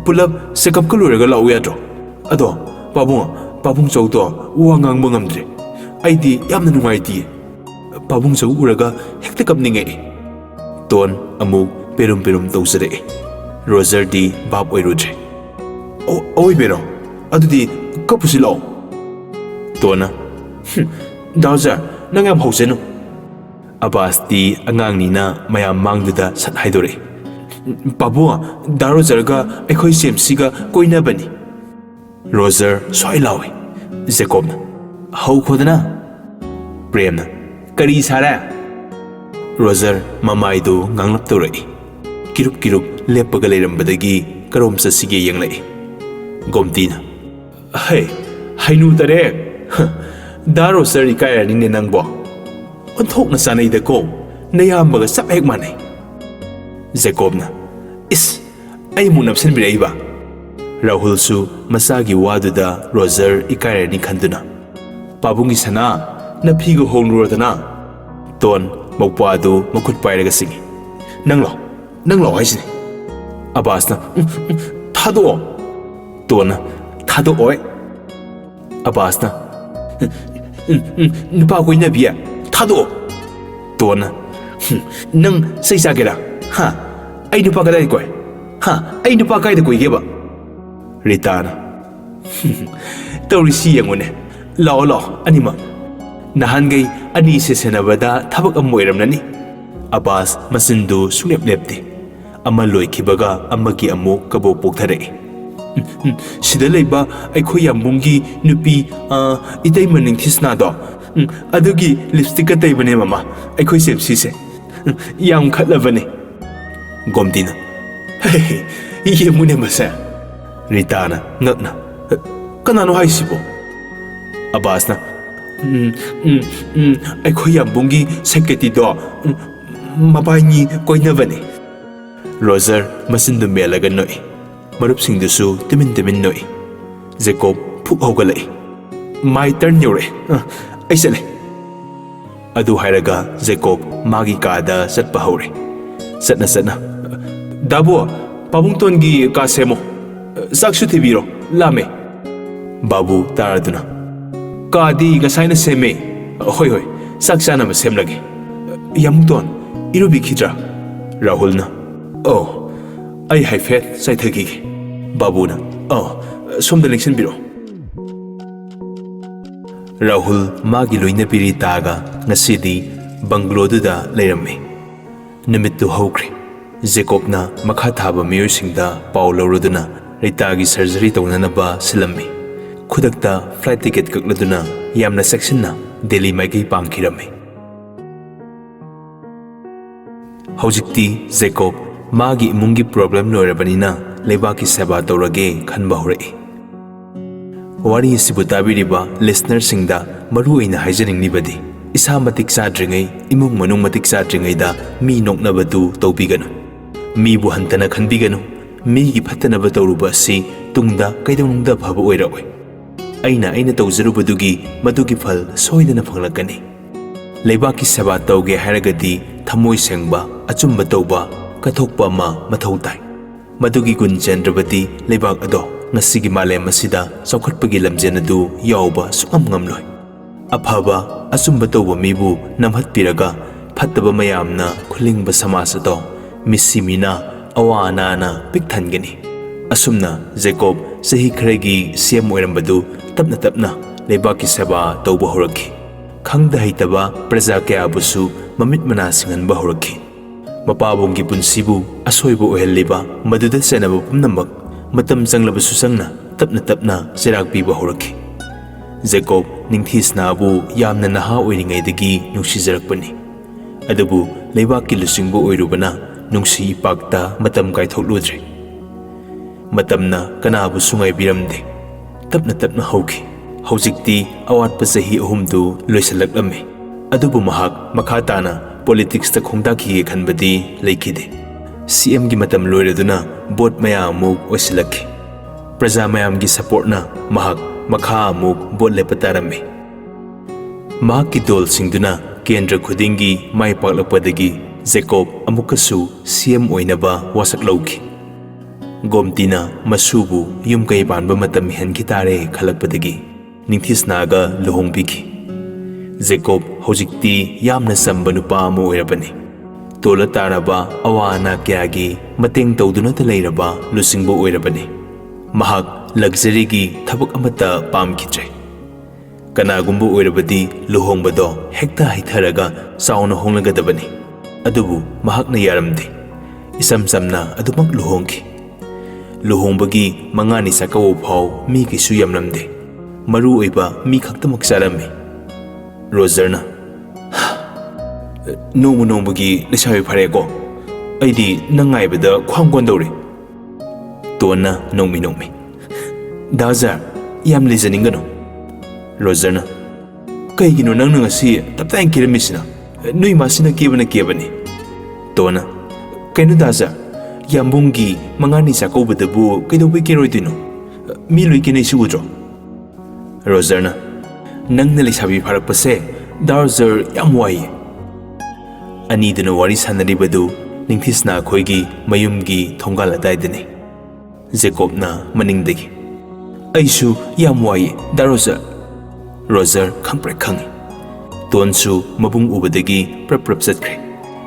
Speaker 1: ꯄꯨꯂꯞ ꯆꯦꯛꯑꯞꯀ ꯂꯣꯏꯔꯒ ꯂꯥꯛꯎ ꯌꯥꯗ꯭ꯔꯣ? ꯑꯗꯣ ꯄꯥꯕꯨꯡ ꯆꯧꯗꯣ ꯋꯥ ꯉꯥꯡꯕ ꯉꯝꯗ꯭ꯔꯦ꯫ ꯑꯩꯗꯤ ꯌꯥꯝꯅ ꯅꯨꯡꯉꯥꯏꯇꯤꯌꯦ꯫ ꯄꯥꯕꯨꯡ ꯆꯧ ꯎꯔꯒ ꯍꯦꯛꯇ ꯀꯞꯅꯤꯡꯉꯛꯏ꯫ ꯇꯣꯟ ꯑꯃꯨꯛ ꯄꯦꯔꯨꯝ ꯇꯧꯖꯔꯛꯏ꯫ ꯔꯣꯖꯔꯗꯤ ꯚꯥꯞ ꯑꯣꯏꯔꯨꯗ꯭ꯔꯦ꯫ ꯑꯣꯏꯕꯩꯔꯣ? ꯑꯗꯨꯗꯤ ꯀꯞꯄꯨꯁꯤ ꯂꯥꯛꯑꯣ꯫ ꯇꯣꯟꯅ ꯗꯥ ꯔꯣꯖꯔ, ꯅꯪ ꯌꯥꯝ ꯍꯧꯖꯅꯨ꯫ ꯑꯕꯥꯁꯇꯤ ꯑꯉꯥꯡꯅꯤꯅ ꯃꯌꯥꯝ ꯃꯥꯡꯗꯨꯗ ꯁꯠ ꯍꯥꯏꯗꯣꯔꯛꯏ꯫ ꯄꯥꯕꯨꯡ, ꯗꯥ ꯔꯣꯖꯔꯒ ꯑꯩꯈꯣꯏ ꯖꯦꯝꯁꯤꯒ ꯀꯣꯏꯅꯕꯅꯤ꯫ ꯔꯣꯖꯔ ꯁ꯭ꯋꯥꯏ ꯂꯥꯎꯏ꯫ ꯖꯦꯀꯣꯕꯅ ꯍꯧꯈꯣꯗꯅ꯫ ꯄ꯭ꯔꯦꯝꯅ ꯀꯔꯤ ꯁꯥꯔꯦ? ꯔꯣꯖꯔ ꯃꯃꯥꯏꯗꯨ ꯉꯥꯡꯂꯞ ꯇꯧꯔꯛꯏ꯫ ꯀꯤꯔꯨꯛ ꯂꯦꯞꯄꯒ ꯂꯩꯔꯝꯕꯗꯒꯤ ꯀꯔꯣꯝ ꯆꯠꯁꯤꯒꯦ ꯌꯦꯡꯂꯛꯏ꯫ ꯒꯣꯝꯇꯤꯅ ꯍꯩꯅꯨ ꯇꯔꯦ, ꯗꯥ ꯔꯣꯖꯔ ꯏꯀꯥꯏꯔꯅꯤꯅꯦ ꯅꯪꯕꯣ꯫ ꯑꯣꯟꯊꯣꯛꯅ ꯆꯥꯅꯩꯗꯀꯣ, ꯅꯌꯥꯝꯕꯒ ꯆꯞ ꯍꯦꯛ ꯃꯥꯟꯅꯩ꯫ ꯖꯦꯀꯣꯕꯅ ꯏꯁ, ꯑꯩꯃꯨꯛ ꯅꯞꯁꯤꯟꯕꯤꯔꯛꯏꯕ? ꯔꯥꯍꯨꯜꯁꯨ ꯃꯆꯥꯒꯤ ꯋꯥꯗꯨꯗ ꯔꯣꯖꯔ ꯏꯀꯥꯏꯔꯅꯤ ꯈꯟꯗꯨꯅ ꯄꯥꯕꯨꯡꯒꯤ ꯁꯅꯥ, ꯅꯐꯤꯒ ꯍꯣꯡꯂꯨꯔꯗꯅ꯫ ꯇꯣꯟ ꯃꯧꯄ꯭ꯋꯥꯗꯨ ꯃꯈꯨꯠ ꯄꯥꯏꯔꯒ ꯆꯤꯡꯏ꯫ ꯅꯪ ꯂꯥꯎ ꯍꯥꯏꯁꯤꯅꯤ꯫ ꯑꯕꯥꯁꯅ ꯊꯥꯗꯣꯛꯑꯣ ꯇꯣꯟꯅ ꯊꯥꯗꯣꯛꯑꯣꯏ ꯑꯕꯥꯁꯅ ꯅꯨꯄꯥ ꯀꯣꯏꯅꯕꯤꯌꯦ ꯊꯥꯗꯣꯛꯑꯣ ꯇꯣꯟꯅ ꯅꯪ ꯆꯩ ꯆꯥꯒꯦꯔꯥ ꯍꯥ ꯑꯩ ꯅꯨꯄꯥ ꯀꯗꯥꯏꯗ ꯀꯣꯏ ꯍꯥ ꯑꯩ ꯅꯨꯄꯥ ꯀꯥꯏꯗ ꯀꯣꯏꯒꯦꯕ ꯔꯤꯇꯥꯅ ꯇꯧꯔꯤꯁꯤ ꯌꯦꯡꯉꯨꯅꯦ ꯂꯥꯛꯑꯣ ꯂꯥꯛꯑꯣ ꯑꯅꯤꯃꯛ ꯅꯍꯥꯟꯒꯩ ꯑꯅꯤꯁꯦ ꯁꯦꯟꯅꯕꯗ ꯊꯕꯛ ꯑꯃ ꯑꯣꯏꯔꯝꯂꯅꯤ ꯑꯕꯥꯁ ꯃꯆꯤꯟꯗꯨ ꯁꯨꯡꯂꯦꯞ ꯂꯦꯞꯇꯦ ꯑꯃ ꯂꯣꯏꯈꯤꯕꯒ ꯑꯃꯒꯤ ꯑꯃꯨꯛ ꯀꯕꯣꯛ ꯄꯣꯛꯊꯔꯛꯏ ꯁꯤꯗ ꯂꯩꯕ ꯑꯩꯈꯣꯏ ꯌꯥꯝꯕꯨꯡꯒꯤ ꯅꯨꯄꯤ ꯏꯇꯩꯃ ꯅꯤꯡꯊꯤꯁꯅꯥꯗꯣ ꯑꯗꯨꯒꯤ ꯂꯤꯞꯁꯇꯤꯛꯀ ꯇꯩꯕꯅꯦ ꯃꯃꯥ ꯑꯩꯈꯣꯏ ꯆꯦꯞꯁꯤꯁꯦ ꯌꯥꯝ ꯈꯠꯂꯕꯅꯦ ꯒꯣꯝꯇꯤꯅ ꯌꯦꯡꯉꯨꯅꯦ ꯃꯁꯦ ꯔꯤꯇꯥꯅ ꯉꯛꯅ ꯀꯅꯥꯅꯣ ꯍꯥꯏꯁꯤꯕꯣ ꯑꯕꯥꯁꯅ ꯑꯩꯈꯣꯏ ꯌꯥꯝꯕꯨꯡꯒꯤ ꯁꯦꯀ꯭ꯔꯦꯇꯔꯤꯗꯣ ꯃꯕꯥꯏꯅꯤ ꯀꯣꯏꯅꯕꯅꯦ ꯔꯣꯖꯔ ꯃꯆꯤꯟꯗꯨ ꯃꯦꯜꯂꯒ ꯅꯣꯛꯏ ꯃꯔꯨꯞꯁꯤꯡꯗꯨꯁꯨ ꯇꯨꯃꯤꯟ ꯇꯨꯃꯤꯟ ꯅꯣꯛꯏ ꯖꯦꯀꯣꯕ ꯐꯨꯛ ꯍꯧꯒꯠꯂꯛꯏ ꯃꯥꯏ ꯇꯔꯟ ꯌꯧꯔꯛꯑꯦ ꯑꯩ ꯆꯠꯂꯦ ꯑꯗꯨ ꯍꯥꯏꯔꯒ ꯖꯦꯀꯣꯕ ꯃꯥꯒꯤ ꯀꯥꯗ ꯆꯠꯄ ꯍꯧꯔꯦ ꯆꯠꯅ ꯆꯠꯅ ꯗꯥꯕꯣ ꯄꯥꯕꯨꯡꯇꯣꯟꯒꯤ ꯀꯥ ꯁꯦꯝꯃꯣ ꯆꯥꯛꯁꯨ ꯊꯤꯕꯤꯔꯣ ꯂꯥꯝꯃꯦ ꯕꯥꯕꯨ ꯇꯥꯔꯗꯨꯅ ꯀꯥꯗꯤ ꯉꯁꯥꯏꯅ ꯁꯦꯝꯃꯦ ꯍꯣꯏ ꯍꯣꯏ ꯆꯥꯛ ꯆꯥꯅꯕ ꯁꯦꯝꯂꯒꯦ ꯌꯥꯃꯨꯡꯇꯣꯟ ꯏꯔꯨꯕꯤꯈꯤꯗ꯭ꯔꯥ ꯔꯥꯍꯨꯜꯅ ꯑꯩ ꯍꯥꯏꯐꯦꯠ ꯆꯥꯏꯊꯈꯤꯒꯦ ꯕꯥꯕꯨꯅ ꯁꯣꯝꯗ ꯂꯦꯡꯁꯤꯟꯕꯤꯔꯣ ꯔꯥꯍꯨꯜ ꯃꯥꯒꯤ ꯂꯣꯏꯅꯕꯤ ꯔꯤꯇꯥꯒ ꯉꯁꯤꯗꯤ ꯕꯪꯒ꯭ꯂꯣꯗꯨꯗ ꯂꯩꯔꯝꯃꯤ ꯅꯨꯃꯤꯠꯇꯨ ꯍꯧꯈ꯭ꯔꯦ ꯖꯦꯀꯣꯕꯅ ꯃꯈꯥ ꯊꯥꯕ ꯃꯤꯑꯣꯏꯁꯤꯡꯗ ꯄꯥꯎ ꯂꯧꯔꯗꯨꯅ ꯔꯤꯇꯥꯒꯤ ꯁꯔꯖꯔꯤ ꯇꯧꯅꯅꯕ ꯁꯤꯜꯂꯝꯃꯤ ꯈꯨꯗꯛꯇ ꯐ꯭ꯂꯥꯏꯠ ꯇꯤꯀꯦꯠ ꯀꯛꯂꯗꯨꯅ ꯌꯥꯝꯅ ꯆꯦꯛꯁꯤꯟꯅ ꯗꯦꯜꯂꯤ ꯃꯥꯏꯀꯩ ꯄꯥꯡꯈꯤꯔꯝꯃꯤ ꯍꯧꯖꯤꯛꯇꯤ ꯖꯦꯀꯣꯕ ꯃꯥꯒꯤ ꯏꯃꯨꯡꯒꯤ ꯄ꯭ꯔꯣꯕ꯭ꯂꯦꯝ ꯂꯣꯏꯔꯕꯅꯤꯅ ꯂꯩꯕꯥꯛꯀꯤ ꯁꯦꯕꯥ ꯇꯧꯔꯒꯦ ꯈꯟꯕ ꯍꯧꯔꯛꯏ ꯋꯥꯔꯤ ꯑꯁꯤꯕꯨ ꯇꯥꯕꯤꯔꯤꯕ ꯂꯤꯁꯅꯔꯁꯤꯡꯗ ꯃꯔꯨꯑꯣꯏꯅ ꯍꯥꯏꯖꯅꯤꯡꯂꯤꯕꯗꯤ ꯏꯁꯥ ꯃꯇꯤꯛ ꯆꯥꯗ꯭ꯔꯤꯉꯩ ꯏꯃꯨꯡ ꯃꯅꯨꯡ ꯃꯇꯤꯛ ꯆꯥꯗ꯭ꯔꯤꯉꯩꯗ ꯃꯤ ꯅꯣꯛꯅꯕꯗꯨ ꯇꯧꯕꯤꯒꯅꯨ ꯃꯤꯕꯨ ꯍꯟꯊꯅ ꯈꯟꯕꯤꯒꯅꯨ ꯃꯤꯒꯤ ꯐꯠꯇꯅꯕ ꯇꯧꯔꯨꯕ ꯑꯁꯤ ꯇꯨꯡꯗ ꯀꯩꯗꯧꯅꯨꯡꯗ ꯐꯕ ꯑꯣꯏꯔꯛꯑꯣꯏ ꯑꯩꯅ ꯇꯧꯖꯔꯨꯕꯗꯨꯒꯤ ꯃꯗꯨꯒꯤ ꯐꯜ ꯁꯣꯏꯗꯅ ꯐꯪꯂꯛꯀꯅꯤ ꯂꯩꯕꯥꯛꯀꯤ ꯁꯦꯕꯥ ꯇꯧꯒꯦ ꯍꯥꯏꯔꯒꯗꯤ ꯊꯃꯣꯏ ꯁꯦꯡꯕ ꯑꯆꯨꯝꯕ ꯇꯧꯕ ꯀꯠꯊꯣꯛꯄ ꯑꯃ ꯃꯊꯧ ꯇꯥꯏ ꯃꯗꯨꯒꯤ ꯒꯨꯟ ꯆꯦꯟꯗ꯭ꯔꯕꯗꯤ ꯂꯩꯕꯥꯛ ꯑꯗꯣ ꯉꯁꯤꯒꯤ ꯃꯥꯂꯦꯝ ꯑꯁꯤꯗ ꯆꯥꯎꯈꯠꯄꯒꯤ ꯂꯝꯖꯦꯜ ꯑꯗꯨ ꯌꯥꯎꯕ ꯁꯨꯡꯉꯝ ꯉꯝꯂꯣꯏ ꯑꯐꯕ ꯑꯆꯨꯝꯕ ꯇꯧꯕ ꯃꯤꯕꯨ ꯅꯝꯍꯠꯄꯤꯔꯒ ꯐꯠꯇꯕ ꯃꯌꯥꯝꯅ ꯈꯨꯜꯂꯤꯡꯕ ꯁꯃꯥꯖ ꯑꯗꯣ ꯃꯤꯁꯤ ꯃꯤꯅꯥ ꯑꯋꯥ ꯑꯅꯥꯅ ꯄꯤꯛ ꯊꯟꯒꯅꯤ ꯑꯁꯨꯝꯅ ꯖꯦꯀꯣꯕ ꯆꯍꯤ ꯈꯔꯒꯤ ꯁꯤꯑꯦꯝ ꯑꯣꯏꯔꯝꯕꯗꯨ ꯇꯞꯅ ꯇꯞꯅ ꯂꯩꯕꯥꯛꯀꯤ ꯁꯦꯕꯥ ꯇꯧꯕ ꯍꯧꯔꯛꯈꯤ ꯈꯪꯗ ꯍꯩꯇꯕ प्रजा ꯀꯌꯥꯕꯨꯁꯨ ꯃꯃꯤꯠ ꯃꯅꯥ ꯁꯤꯡꯍꯟꯕ ꯍꯧꯔꯛꯈꯤ ꯃꯄꯥꯕꯨꯡꯒꯤ ꯄꯨꯟꯁꯤꯕꯨ ꯑꯁꯣꯏꯕ ꯑꯣꯏꯍꯜꯂꯤꯕ ꯃꯗꯨꯗ ꯆꯦꯟꯅꯕ ꯄꯨꯝꯅꯃꯛ ꯃꯇꯝ ꯆꯪꯂꯕꯁꯨ ꯆꯪꯅ ꯇꯞꯅ ꯇꯞꯅ ꯆꯩꯔꯥꯛ ꯄꯤꯕ ꯍꯧꯔꯛꯈꯤ ꯖꯦꯀꯣꯕ ꯅꯤꯡꯊꯤꯁꯅꯥꯕꯨ ꯌꯥꯝꯅ ꯅꯍꯥ ꯑꯣꯏꯔꯤꯉꯩꯗꯒꯤ ꯅꯨꯡꯁꯤꯖꯔꯛꯄꯅꯤ ꯑꯗꯨꯕꯨ ꯂꯩꯕꯥꯛꯀꯤ ꯂꯨꯆꯤꯡꯕ ꯑꯣꯏꯔꯨꯕꯅ ꯅꯨꯡꯁꯤ ꯏꯄꯥꯛꯇ ꯃꯇꯝ ꯀꯥꯏꯊꯣꯛꯂꯨꯗ꯭ꯔꯦ ꯃꯇꯝꯅ ꯀꯅꯥꯕꯨꯁꯨ ꯉꯥꯏꯕꯤꯔꯝꯗꯦ ꯇꯞꯅ ꯇꯞꯅ ꯍꯧꯈꯤ ꯍꯧꯖꯤꯛꯇꯤ ꯑꯋꯥꯠꯄ ꯆꯍꯤ 3 ꯂꯣꯏꯁꯤꯜꯂꯛꯂꯝꯃꯤ ꯑꯗꯨꯕꯨ ꯃꯍꯥꯛ ꯃꯈꯥ ꯇꯥꯅ ꯄꯣꯂꯤꯇꯤꯛꯁꯇ ꯈꯣꯡꯗꯥꯈꯤꯒꯦ ꯈꯟꯕꯗꯤ ꯂꯩꯈꯤꯗꯦ ꯁꯤꯑꯦꯝꯒꯤ ꯃꯇꯝ ꯂꯣꯏꯔꯗꯨꯅ ꯕꯣꯠ ꯃꯌꯥ ꯑꯃꯨꯛ ꯑꯣꯏꯁꯤꯜꯂꯛꯈꯤ ꯄ꯭ꯔꯖꯥ ꯃꯌꯥꯝꯒꯤ ꯁꯄꯣꯔꯠꯅ ꯃꯍꯥꯛ ꯃꯈꯥ ꯑꯃꯨꯛ ꯕꯣꯠ ꯂꯦꯞꯄ ꯇꯥꯔꯝꯃꯤ ꯃꯍꯥꯛꯀꯤ ꯗꯣꯜꯁꯤꯡꯗꯨꯅ ꯀꯦꯟꯗ꯭ꯔ ꯈꯨꯗꯤꯡꯒꯤ ꯃꯥꯏ ꯄꯥꯛꯂꯛꯄꯗꯒꯤ ꯖꯦꯀꯣꯕ ꯑꯃꯨꯛꯀꯁꯨ ꯁꯤꯑꯦꯝ ꯑꯣꯏꯅꯕ ꯋꯥꯁꯛ ꯂꯧꯈꯤ ꯒꯣꯝꯇꯤꯅ ꯃꯁꯨꯕꯨ ꯌꯨꯝ ꯀꯩ ꯄꯥꯟꯕ ꯃꯇꯝ ꯍꯦꯟꯈꯤ ꯇꯥꯔꯦ ꯈꯜꯂꯛꯄꯗꯒꯤ ꯅꯤꯡꯊꯤꯁꯅꯥꯒ ꯂꯨꯍꯣꯡꯕꯤꯈꯤ ꯖꯦꯀꯣꯕ ꯍꯧꯖꯤꯛꯇꯤ ꯌꯥꯝꯅ ꯆꯝꯕ ꯅꯨꯄꯥ ꯑꯃ ꯑꯣꯏꯔꯕꯅꯤ ꯇꯣꯜꯂ ꯇꯥꯔꯕ ꯑꯋꯥ ꯑꯅꯥ ꯀꯌꯥꯒꯤ ꯃꯇꯦꯡ ꯇꯧꯗꯨꯅꯇ ꯂꯩꯔꯕ ꯂꯨꯆꯤꯡꯕ ꯑꯣꯏꯔꯕꯅꯤ ꯃꯍꯥꯛ ꯂꯛꯖꯔꯤꯒꯤ ꯊꯕꯛ ꯑꯃꯠꯇ ꯄꯥꯝꯈꯤꯗ꯭ꯔꯦ ꯀꯅꯥꯒꯨꯝꯕ ꯑꯣꯏꯔꯕꯗꯤ ꯂꯨꯍꯣꯡꯕꯗꯣ ꯍꯦꯛꯇ ꯍꯩꯊꯔꯒ ꯆꯥꯎꯅ ꯍꯣꯡꯂꯒꯗꯕꯅꯤ ꯑꯗꯨꯕꯨ ꯃꯍꯥꯛꯅ ꯌꯥꯔꯝꯗꯦ ꯏꯆꯝ ꯆꯝꯅ ꯑꯗꯨꯃꯛ ꯂꯨꯍꯣꯡꯈꯤ ꯂꯨꯍꯣꯡꯕꯒꯤ ꯃꯉꯥꯅꯤ ꯆꯥꯛꯀꯧꯕ ꯐꯥꯎ ꯃꯤ ꯀꯩꯁꯨ ꯌꯥꯝꯂꯝꯗꯦ ꯃꯔꯨ ꯑꯣꯏꯕ ꯃꯤ ꯈꯛꯇꯃꯛ ꯆꯥꯔꯝꯃꯤ ꯔꯣꯖꯔꯅ ꯅꯣꯡꯃ ꯅꯣꯡꯃꯒꯤ ꯂꯩꯁꯥꯕꯤ ꯐꯔꯦꯀꯣ ꯑꯩꯗꯤ ꯅꯪ ꯉꯥꯏꯕꯗ ꯈ꯭ꯋꯥꯡ ꯀꯣꯟꯗꯧꯔꯦ ꯇꯣꯟꯅ ꯅꯣꯡꯃꯤ ꯗꯥꯖꯥꯔ ꯌꯥꯝ ꯂꯩꯖꯅꯤꯡꯒꯅꯨ ꯔꯣꯖꯔꯅ ꯀꯩꯒꯤꯅꯣ ꯅꯪꯅ ꯉꯁꯤ ꯇꯞꯇꯥꯏꯅ ꯀꯦꯔꯝꯃꯤꯁꯤꯅ ꯅꯣꯏ ꯃꯥꯁꯤꯅ ꯀꯦꯕꯅ ꯀꯦꯕꯅꯤ ꯇꯣꯟꯅ ꯀꯩꯅꯣ ꯗꯥꯖꯥꯔ ꯌꯥꯝꯕꯨꯡꯒꯤ ꯃꯉꯥꯅꯤ ꯆꯥꯛꯀꯧꯕꯗꯕꯨ ꯀꯩꯗꯧꯕꯩ ꯀꯦꯔꯣꯏꯗꯣꯏꯅꯣ ꯃꯤ ꯂꯣꯏ ꯀꯦꯅꯩꯁꯤ ꯎꯗ꯭ꯔꯣ ꯔꯣꯖꯔꯅ ꯅꯪꯅ ꯂꯩꯁꯥꯕꯤ ꯐꯥꯔꯛꯄꯁꯦ ꯗꯥꯖꯥꯔ ꯌꯥꯝ ꯋꯥꯏꯌꯦ ꯑꯅꯤꯗꯨꯅ ꯋꯥꯔꯤ ꯁꯥꯟꯅꯔꯤꯕꯗꯨ ꯅꯤꯡꯊꯤꯁꯅꯥ ꯈꯣꯏꯒꯤ ꯃꯌꯨꯝꯒꯤ ꯊꯣꯡꯒꯥꯜ ꯑꯗꯥꯏꯗꯅꯤ ꯖꯦꯀꯣꯕꯅ ꯃꯅꯤꯡꯗꯒꯤ ꯑꯩꯁꯨ ꯌꯥꯝ ꯋꯥꯏꯌꯦ ꯗꯥ ꯔꯣꯖꯔ ꯔꯣꯖꯔ ꯈꯪꯄ꯭ꯔꯦꯛ ꯈꯪꯉꯤ ꯇꯣꯟꯁꯨ ꯃꯕꯨꯡ ꯎꯕꯗꯒꯤ ꯄ꯭ꯔꯞ ꯄ꯭ꯔꯞ ꯆꯠꯈ꯭ꯔꯦ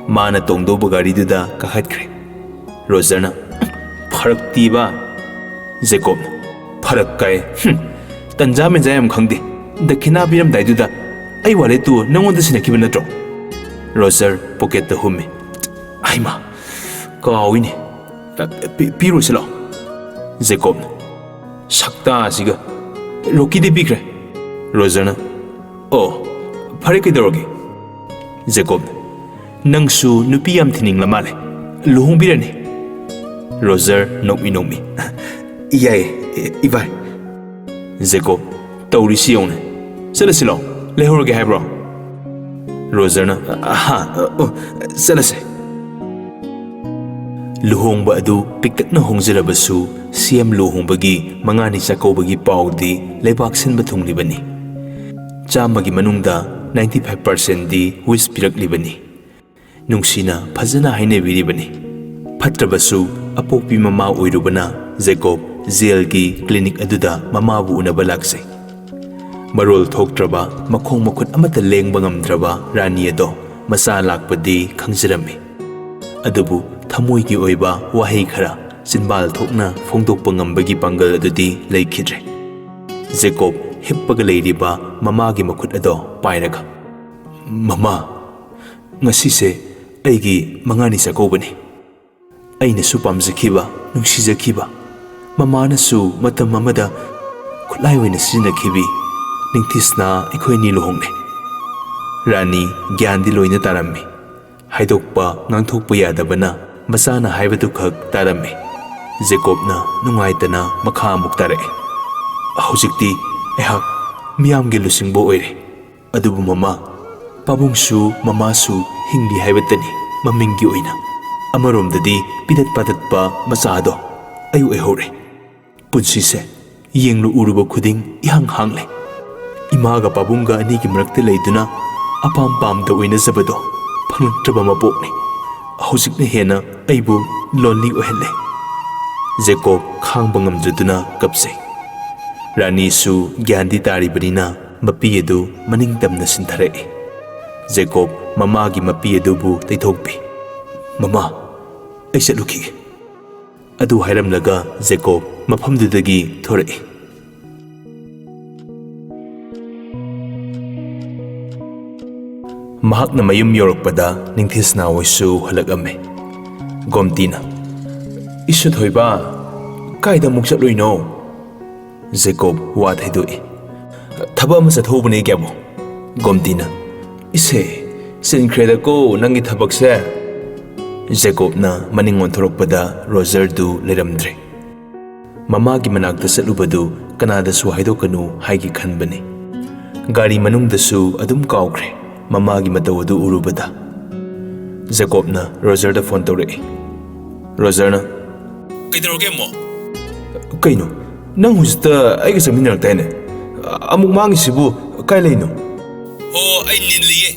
Speaker 1: ꯃꯥꯅ ꯇꯣꯡꯗꯧꯕ ꯒꯥꯔꯤꯗꯨꯗ ꯀꯥꯈꯠꯈ꯭ꯔꯦ ꯔꯣꯖꯔꯅ ꯐꯔꯛ ꯇꯤꯕ ꯖꯦꯀꯣꯕꯅ ꯐꯔꯛ ꯀꯥꯏ ꯇꯟꯖꯥ ꯃꯦꯟꯖꯥ ꯌꯥꯝ ꯈꯪꯗꯦ ꯗꯈꯤꯅꯥ ꯄꯤꯔꯝꯗꯥꯏꯗꯨꯗ ꯑꯩ ꯋꯥꯂꯦꯠꯇꯨ ꯅꯪꯉꯣꯟꯗ ꯁꯤꯟꯅꯈꯤꯕ ꯅꯠꯇ꯭ꯔꯣ ꯔꯣꯖꯔ ꯄꯣꯀꯦꯠꯇ ꯍꯨꯝꯃꯤ ꯍꯩꯃꯥ ꯀꯥꯎꯏꯅꯦ ꯄꯤꯔꯨꯁꯤ ꯂꯥꯛꯑꯣ ꯖꯦꯀꯣꯕꯅ ꯁꯛꯇꯥ ꯑꯁꯤꯒ ꯔꯣꯀꯤꯗꯤ ꯄꯤꯈ꯭ꯔꯦ ꯔꯣꯖꯔꯅ ꯑꯣ ꯐꯔꯦ ꯀꯩꯗꯧꯔꯒꯦ ꯖꯦꯀꯣꯕꯅ ꯅꯪꯁꯨ ꯅꯨꯄꯤ ꯌꯥꯝ ꯊꯤꯅꯤꯡꯂ ꯃꯥꯜꯂꯦ ꯂꯨꯍꯣꯡꯕꯤꯔꯅꯤ ꯔꯣꯖꯔ ꯅꯣꯛꯃꯤ ꯌꯥꯏꯌꯦ ꯏꯕꯥꯏ ꯖꯦꯀꯣꯕ ꯇꯧꯔꯤꯁꯤ ꯌꯦꯡꯎꯅꯦ ꯆꯠꯂꯁꯤ ꯂꯥꯛꯑꯣ ꯂꯩꯍꯧꯔꯒꯦ ꯍꯥꯏꯕ꯭ꯔꯣ ꯔꯣꯖꯔꯅ ꯆꯠꯂꯁꯦ ꯂꯨꯍꯣꯡꯕ ꯑꯗꯨ ꯄꯤꯛꯇꯛꯅ ꯍꯣꯡꯖꯔꯕꯁꯨ ꯁꯤꯑꯦꯝ ꯂꯨꯍꯣꯡꯕꯒꯤ ꯃꯉꯥꯅꯤ ꯆꯥꯛꯀꯧꯕꯒꯤ ꯄꯥꯎꯗꯤ ꯂꯩꯕꯥꯛ ꯁꯤꯟꯕ ꯊꯨꯡꯂꯤꯕꯅꯤ 100ꯒꯤ ꯃꯅꯨꯡꯗ 95%ꯗꯤ ꯋꯤꯁ ꯄꯤꯔꯛꯂꯤꯕꯅꯤ ꯅꯨꯡꯁꯤꯅ ꯐꯖꯅ ꯍꯥꯏꯅꯕꯤꯔꯤꯕꯅꯤ ꯐꯠꯇ꯭ꯔꯕꯁꯨ ꯑꯄꯣꯛꯄꯤ ꯃꯃꯥ ꯑꯣꯏꯔꯨꯕꯅ ꯖꯦꯀꯣꯕ ꯖꯦꯜꯒꯤ ꯀ꯭ꯂꯤꯅꯤꯛ ꯑꯗꯨꯗ ꯃꯃꯥꯕꯨ ꯎꯅꯕ ꯂꯥꯛꯆꯩ ꯃꯔꯣꯜ ꯊꯣꯛꯇ꯭ꯔꯕ ꯃꯈꯣꯡ ꯃꯈꯨꯠ ꯑꯃꯠꯇ ꯂꯦꯡꯕ ꯉꯝꯗ꯭ꯔꯕ ꯔꯥꯅꯤ ꯑꯗꯣ ꯃꯆꯥ ꯂꯥꯛꯄꯗꯤ ꯈꯪꯖꯔꯝꯃꯤ ꯑꯗꯨꯕꯨ ꯊꯃꯣꯏꯒꯤ ꯑꯣꯏꯕ ꯋꯥꯍꯩ ꯈꯔ ꯆꯤꯟꯕꯥꯜ ꯊꯣꯛꯅ ꯐꯣꯡꯗꯣꯛꯄ ꯉꯝꯕꯒꯤ ꯄꯥꯡꯒꯜ ꯑꯗꯨꯗꯤ ꯂꯩꯈꯤꯗ꯭ꯔꯦ ꯖꯦꯀꯣꯕ ꯍꯤꯞꯄꯒ ꯂꯩꯔꯤꯕ ꯃꯃꯥꯒꯤ ꯃꯈꯨꯠ ꯑꯗꯣ ꯄꯥꯏꯔꯒ ꯃꯃꯥ ꯉꯁꯤꯁꯦ ꯑꯩꯒꯤ 5ꯅꯤ ꯆꯥꯛꯀꯧꯕꯅꯤ ꯑꯩꯅꯁꯨ ꯄꯥꯝꯖꯈꯤꯕ ꯅꯨꯡꯁꯤꯖꯈꯤꯕ ꯃꯃꯥꯅꯁꯨ ꯃꯇꯝ ꯑꯃꯗ ꯈꯨꯠꯂꯥꯏ ꯑꯣꯏꯅ ꯁꯤꯖꯤꯟꯅꯈꯤꯕꯤ ꯅꯤꯡꯊꯤꯁꯅ ꯑꯩꯈꯣꯏꯅꯤ ꯂꯨꯍꯣꯡꯅꯩ ꯔꯥꯅꯤ ꯒ꯭ꯌꯥꯟꯗꯤ ꯂꯣꯏꯅ ꯇꯥꯔꯝꯃꯤ ꯍꯥꯏꯗꯣꯛꯄ ꯉꯥꯡꯊꯣꯛꯄ ꯌꯥꯗꯕꯅ ꯃꯆꯥꯅ ꯍꯥꯏꯕꯗꯨꯈꯛ ꯇꯥꯔꯝꯃꯤ ꯖꯦꯀꯣꯕꯅ ꯅꯨꯡꯉꯥꯏꯇꯅ ꯃꯈꯥ ꯑꯃꯨꯛ ꯇꯥꯔꯛꯏ ꯍꯧꯖꯤꯛꯇꯤ ꯑꯩꯍꯥꯛ ꯃꯤꯌꯥꯝꯒꯤ ꯂꯨꯆꯤꯡꯕ ꯑꯣꯏꯔꯦ ꯑꯗꯨꯕꯨ ꯃꯃꯥ ꯄꯥꯕꯨꯡꯁꯨ ꯃꯃꯥꯁꯨ ꯍꯤꯡꯂꯤ ꯍꯥꯏꯕꯇꯅꯤ ꯃꯃꯤꯡꯒꯤ ꯑꯣꯏꯅ ꯑꯃꯔꯣꯝꯗꯗꯤ ꯄꯤꯗꯠ ꯄꯥꯗꯠꯄ ꯃꯆꯥꯗꯣ ꯑꯩ ꯑꯣꯏꯍꯧꯔꯦ ꯄꯨꯟꯁꯤꯁꯦ ꯌꯦꯡꯂꯨ ꯎꯔꯨꯕ ꯈꯨꯗꯤꯡ ꯏꯍꯥꯡ ꯍꯥꯡꯂꯦ ꯏꯃꯥꯒ ꯄꯥꯕꯨꯡꯒ ꯑꯅꯤꯒꯤ ꯃꯔꯛꯇ ꯂꯩꯗꯨꯅ ꯑꯄꯥꯝ ꯄꯥꯝꯗ ꯑꯣꯏꯅꯖꯕꯗꯣ ꯐꯪꯂꯛꯇ꯭ꯔꯕ ꯃꯄꯣꯛꯅꯤ ꯍꯧꯖꯤꯛꯅ ꯍꯦꯟꯅ ꯑꯩꯕꯨ ꯂꯣꯟꯂꯤ ꯑꯣꯏꯍꯜꯂꯦ ꯖꯦꯀꯣꯕ ꯈꯥꯡꯕ ꯉꯝꯗ꯭ꯔꯗꯨꯅ ꯀꯞꯆꯩ ꯔꯥꯅꯤꯁꯨ ꯒ꯭ꯌꯥꯟꯗꯤ ꯇꯥꯔꯤꯕꯅꯤꯅ ꯃꯄꯤ ꯑꯗꯨ ꯃꯅꯤꯡ ꯇꯝꯅ ꯁꯤꯟꯊꯔꯛꯏ ꯖꯦꯀꯣꯕ ꯃꯃꯥꯒꯤ ꯃꯄꯤ ꯑꯗꯨꯕꯨ ꯇꯩꯊꯣꯛꯄꯤ ꯃꯃꯥ ꯑꯩ ꯆꯠꯂꯨꯈꯤꯒꯦ ꯑꯗꯨ ꯍꯥꯏꯔꯝꯂꯒ ꯖꯦꯀꯣꯕ ꯃꯐꯝꯗꯨꯗꯒꯤ ꯊꯣꯔꯛꯏ ꯃꯍꯥꯛꯅ ꯃꯌꯨꯝ ꯌꯧꯔꯛꯄꯗ ꯅꯤꯡꯊꯤꯁꯅꯥ ꯍꯣꯏꯁꯨ ꯍꯜꯂꯛꯑꯝꯃꯦ ꯒꯣꯝꯇꯤꯅ ꯏꯁꯨꯊꯣꯏꯕ ꯀꯥꯏꯗ ꯑꯃꯨꯛ ꯆꯠꯂꯨꯏꯅꯣ ꯖꯦꯀꯣꯕ ꯋꯥ ꯊꯩꯗꯣꯛꯏ ꯊꯕꯛ ꯑꯃ ꯆꯠꯊꯣꯛꯎꯕꯅꯦ ꯀꯌꯥꯕꯣ ꯒꯣꯝꯇꯤꯅ ꯏꯁꯦ ꯆꯤꯟꯈ꯭ꯔꯦꯗꯀꯣ ꯅꯪꯒꯤ ꯊꯕꯛꯁꯦ ꯖꯦꯀꯣꯕꯅ ꯃꯅꯤꯡ ꯑꯣꯟꯊꯣꯔꯛꯄꯗ ꯔꯣꯖꯔꯗꯨ ꯂꯩꯔꯝꯗ꯭ꯔꯦ ꯃꯃꯥꯒꯤ ꯃꯅꯥꯛꯇ ꯆꯠꯂꯨꯕꯗꯨ ꯀꯅꯥꯗꯁꯨ ꯍꯥꯏꯗꯣꯛꯀꯅꯨ ꯍꯥꯏꯒꯦ ꯈꯟꯕꯅꯤ ꯒꯥꯔꯤ ꯃꯅꯨꯡꯗꯁꯨ ꯑꯗꯨꯝ ꯀꯥꯎꯈ꯭ꯔꯦ ꯃꯃꯥꯒꯤ ꯃꯇꯧ ꯑꯗꯨ ꯎꯔꯨꯕꯗ ꯖꯦꯀꯣꯕꯅ ꯔꯣꯖꯔꯗ ꯐꯣꯟ ꯇꯧꯔꯛꯏ ꯔꯣꯖꯔꯅ ꯀꯩꯗꯧꯔꯒꯦ ꯑꯃꯨꯛ ꯀꯩꯅꯣ ꯅꯪ ꯍꯧꯖꯤꯛꯇ ꯑꯩꯒ ꯆꯠꯃꯤꯟꯅꯔꯛꯇꯥꯏꯅꯦ ꯑꯃꯨꯛ ꯃꯥꯡꯉꯤꯁꯤꯕꯨ ꯀꯥꯏ ꯂꯩꯅꯣ ꯑꯣ ꯑꯩ ꯅꯤꯜꯂꯤꯌꯦ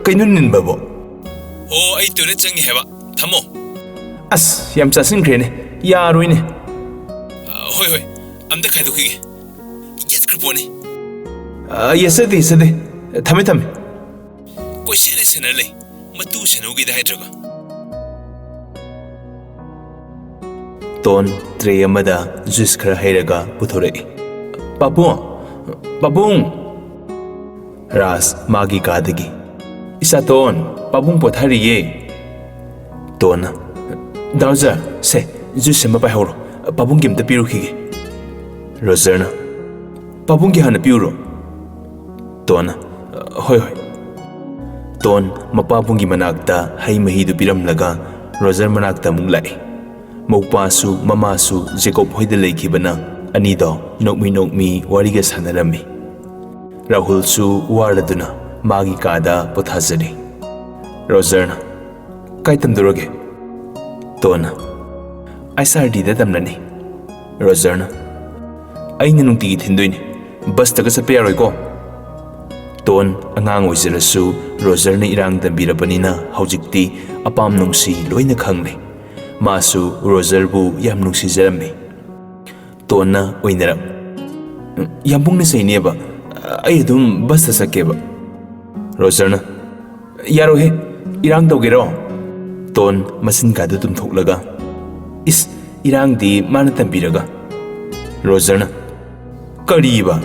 Speaker 1: ꯀꯩꯅꯣ ꯅꯤꯟꯕꯕꯣ ꯑꯣ ꯑꯩ ꯇꯣꯏꯂꯦꯠ ꯆꯪꯉꯤ ꯍꯥꯏꯕ ꯊꯝꯃꯣ ꯑꯁ ꯌꯥꯝ ꯆꯥꯁꯤꯟꯈ꯭ꯔꯦꯅꯦ ꯌꯥꯔꯣꯏꯅꯦ ꯍꯣꯏ ꯑꯝꯇ ꯈꯥꯏꯗꯣꯛꯈꯤꯒꯦ ꯌꯦꯠꯈ꯭ꯔ ꯄꯣꯠꯅꯤ ꯌꯦꯠꯆꯗꯦ ꯊꯝꯃꯦ ꯀꯣꯏꯁꯦꯅ ꯁꯦꯟꯅ ꯂꯩ ꯃꯇꯨ ꯁꯦꯟꯅꯧꯒꯦꯗ ꯍꯥꯏꯗ꯭ꯔꯒ ꯇꯣꯟ ꯇ꯭ꯔꯦ ꯑꯃꯗ ꯖꯨꯏꯁ ꯈꯔ ꯍꯩꯔꯒ ꯄꯨꯊꯣꯔꯛꯏ ꯄꯥꯕꯨꯡ ꯔꯥꯖ ꯃꯥꯒꯤ ꯀꯥꯗꯒꯤ ꯏꯆꯥꯇꯣꯟ ꯄꯥꯕꯨꯡ ꯄꯣꯊꯥꯔꯤꯌꯦ ꯇꯣꯟꯅ ꯗꯥꯔꯣꯖꯔ ꯁꯦ ꯖꯨꯏꯁ ꯑꯃ ꯄꯥꯏꯍꯧꯔꯣ ꯄꯥꯕꯨꯡꯒꯤ ꯑꯝꯇ ꯄꯤꯔꯨꯈꯤꯒꯦ ꯔꯣꯖꯔꯅ ꯄꯥꯕꯨꯡꯒꯤ ꯍꯥꯟꯅ ꯄꯤꯌꯨꯔꯣ ꯇꯣꯟꯅ ꯍꯣꯏ ꯇꯣꯟ ꯃꯄꯥꯕꯨꯡꯒꯤ ꯃꯅꯥꯛꯇ ꯍꯩ ꯃꯍꯤꯗꯨ ꯄꯤꯔꯝꯂꯒ ꯔꯣꯖꯔ ꯃꯅꯥꯛꯇ ꯑꯃꯨꯛ ꯂꯥꯛꯏ ꯃꯧꯄꯥꯁꯨ ꯃꯃꯥꯁꯨ ꯖꯦꯀꯣꯕ ꯍꯣꯏꯗ ꯂꯩꯈꯤꯕꯅ ꯑꯅꯤꯗꯣ ꯅꯣꯛꯃꯤ ꯋꯥꯔꯤꯒ ꯁꯥꯟꯅꯔꯝꯃꯤ ꯔꯥꯍꯨꯜꯁꯨ ꯋꯥꯔꯗꯨꯅ ꯃꯥꯒꯤ ꯀꯥꯗ ꯄꯣꯊꯥꯖꯔꯤ ꯔꯣꯖꯔꯅ ꯀꯥꯏ ꯇꯝꯗꯧꯔꯒꯦ ꯇꯣꯟꯅ ISRDꯗ ꯇꯝꯂꯅꯤ ꯔꯣꯖꯔꯅ ꯑꯩꯅ ꯅꯨꯡꯇꯤꯒꯤ ꯊꯤꯟꯗꯣꯏꯅꯤ ꯕꯁꯇꯒ ꯆꯠꯄ ꯌꯥꯔꯣꯏꯀꯣ ꯇꯣꯟ ꯑꯉꯥꯡ ꯑꯣꯏꯖꯔꯁꯨ ꯔꯣꯖꯔꯅ ꯏꯔꯥꯡ ꯇꯝꯕꯤꯔꯕꯅꯤ나 ꯍꯧꯖꯤꯛꯇꯤ ꯑꯄꯥꯝ ꯅꯨꯡꯁꯤ ꯂꯣꯏꯅ ꯈꯪꯂꯦ masu Rogerbu yam nungsijarami. Tonna oinarang. Yambung na saineba, ay adum basta sakeba. Roger na, yaro he, irang tawgero. Ton masin kadu tumthoklaga. Is irang di mana tampiraga. Roger na, kariba,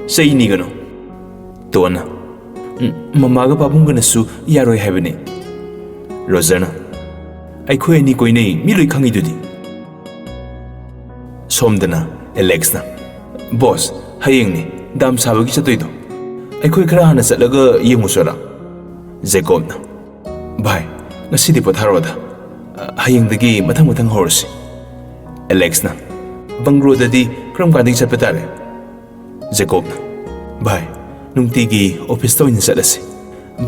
Speaker 1: saini gano. Tonna, mamaga papung ganasu yaro hebene. Roger na, ay kwe ni koy nay miloy kangi dudi. Somdana, Alex na, boss, hayeng ni, dam sabagi sa to'y do. Ay kwe karahan na sa laga yengusora. Jacob na, bhai, ngasi di patharoda. Hayeng dagi matang-matang horse. Alex na, bangro dadi kram kanding sa petare. Jacob na, bhai, nung tigi office to insalasi.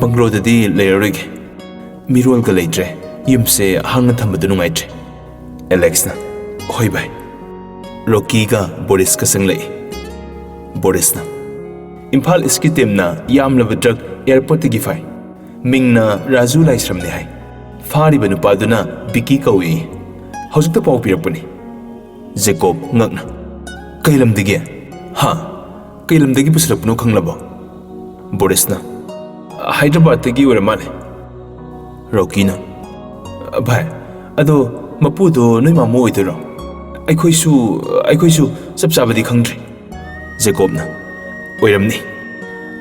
Speaker 1: Bangro dadi layroig. Mirol ka laytre, yumse hang thambadu nungaitre. Alex na, hoy bhai. Rocky ka Boris ka sanglay. Boris na, Imphal iski team na yam laba drug airport tigi fai. Ming na Raju Laisram ni hai. Fari ba nupadu na Biki kawi. Hausuk ta pau pirapuni. Jacob ngakna. Kailam digi? Ha, kailam digi pusilapno khanglaba. Boris na, Hyderabad tigi uramale. Rocky na, bhai, ado mapudo noi mamu oidoro. Aikhoisu sab sabadi khangdri. Jacob na, oiramni.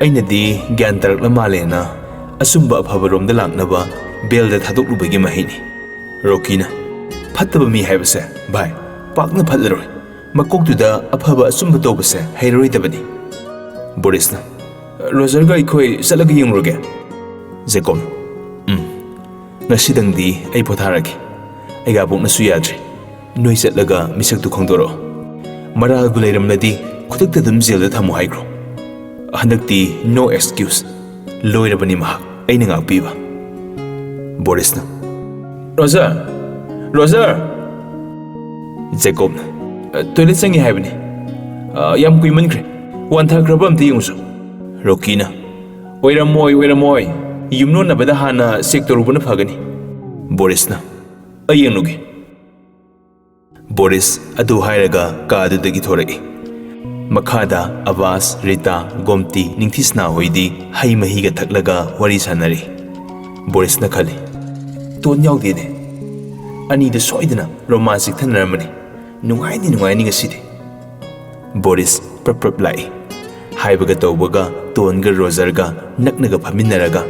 Speaker 1: Aina di gyan tarakla male na asumba aphabarom da laknaba bel da thadok lubagi mahini. Rocky na, phattaba mi haibase, bhai, pakna phatlaroi. Makok tuda aphaba asumba tobase hairoi tabani. Boris na, Roger ga ikhoi salaga yengroge. Jacob, ngasidang di ay potharagi. Ay gabok na suyadri. Noi satlaga misak tu khongdoro. Maral bu leiramnadi khutakta dum jail da thamu haigro. Handakti no excuse. Loirabani mahak aina ngakpiba. Boris na, Roger. Jacob na, toilet sangi haibani. Yam kuiman kre. Wantha kraba amti yungsu. Rocky na, oiramoy. Yumno na bada hana sektor ubana phagani. Boris na, ayengnugi. Boris adu hairaga kaadu dagi thorai. Makhada Abbas, Rita, Gomti, Ningthisna hoidi hai mahiga thaklaga wari sanari. Boris na khali. Ton yaudi ne. Ani da soidana romantic thanarmani. Nungai ni ngasidi. Boris prap lai. Haibaga tawbaga tonga Roger ga naknaga phaminaraga.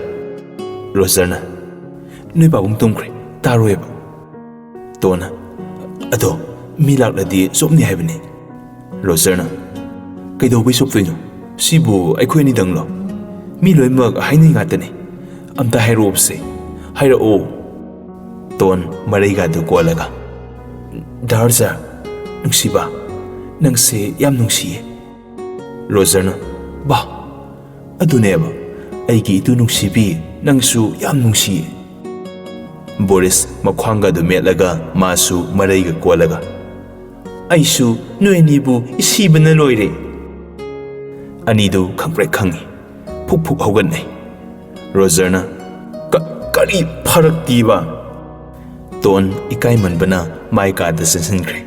Speaker 1: Roger na, noi babung tumkre taroeba. Tona, ado milak ladi sopni haibani. Roger na, kaidobai soptoino sibu aikhoi ni danglo. Mi loimag hainai ngatani. Amta hairobse. Haira o. Ton maraiga du kwalaga. Darza, nungsiba. Nangse yam nungsiye. Roger na, ba. Aduneba. Aigi itu nungsibi nangsu yam nungsiye. Boris makhwanga du metlaga masu maraiga kwalaga. Aisu noenibu isibana loire. Anidu khangprek khangi. Phuk hauganai. Roger na, kari pharak tiba. Ton ikai manbana maika da sensenkre.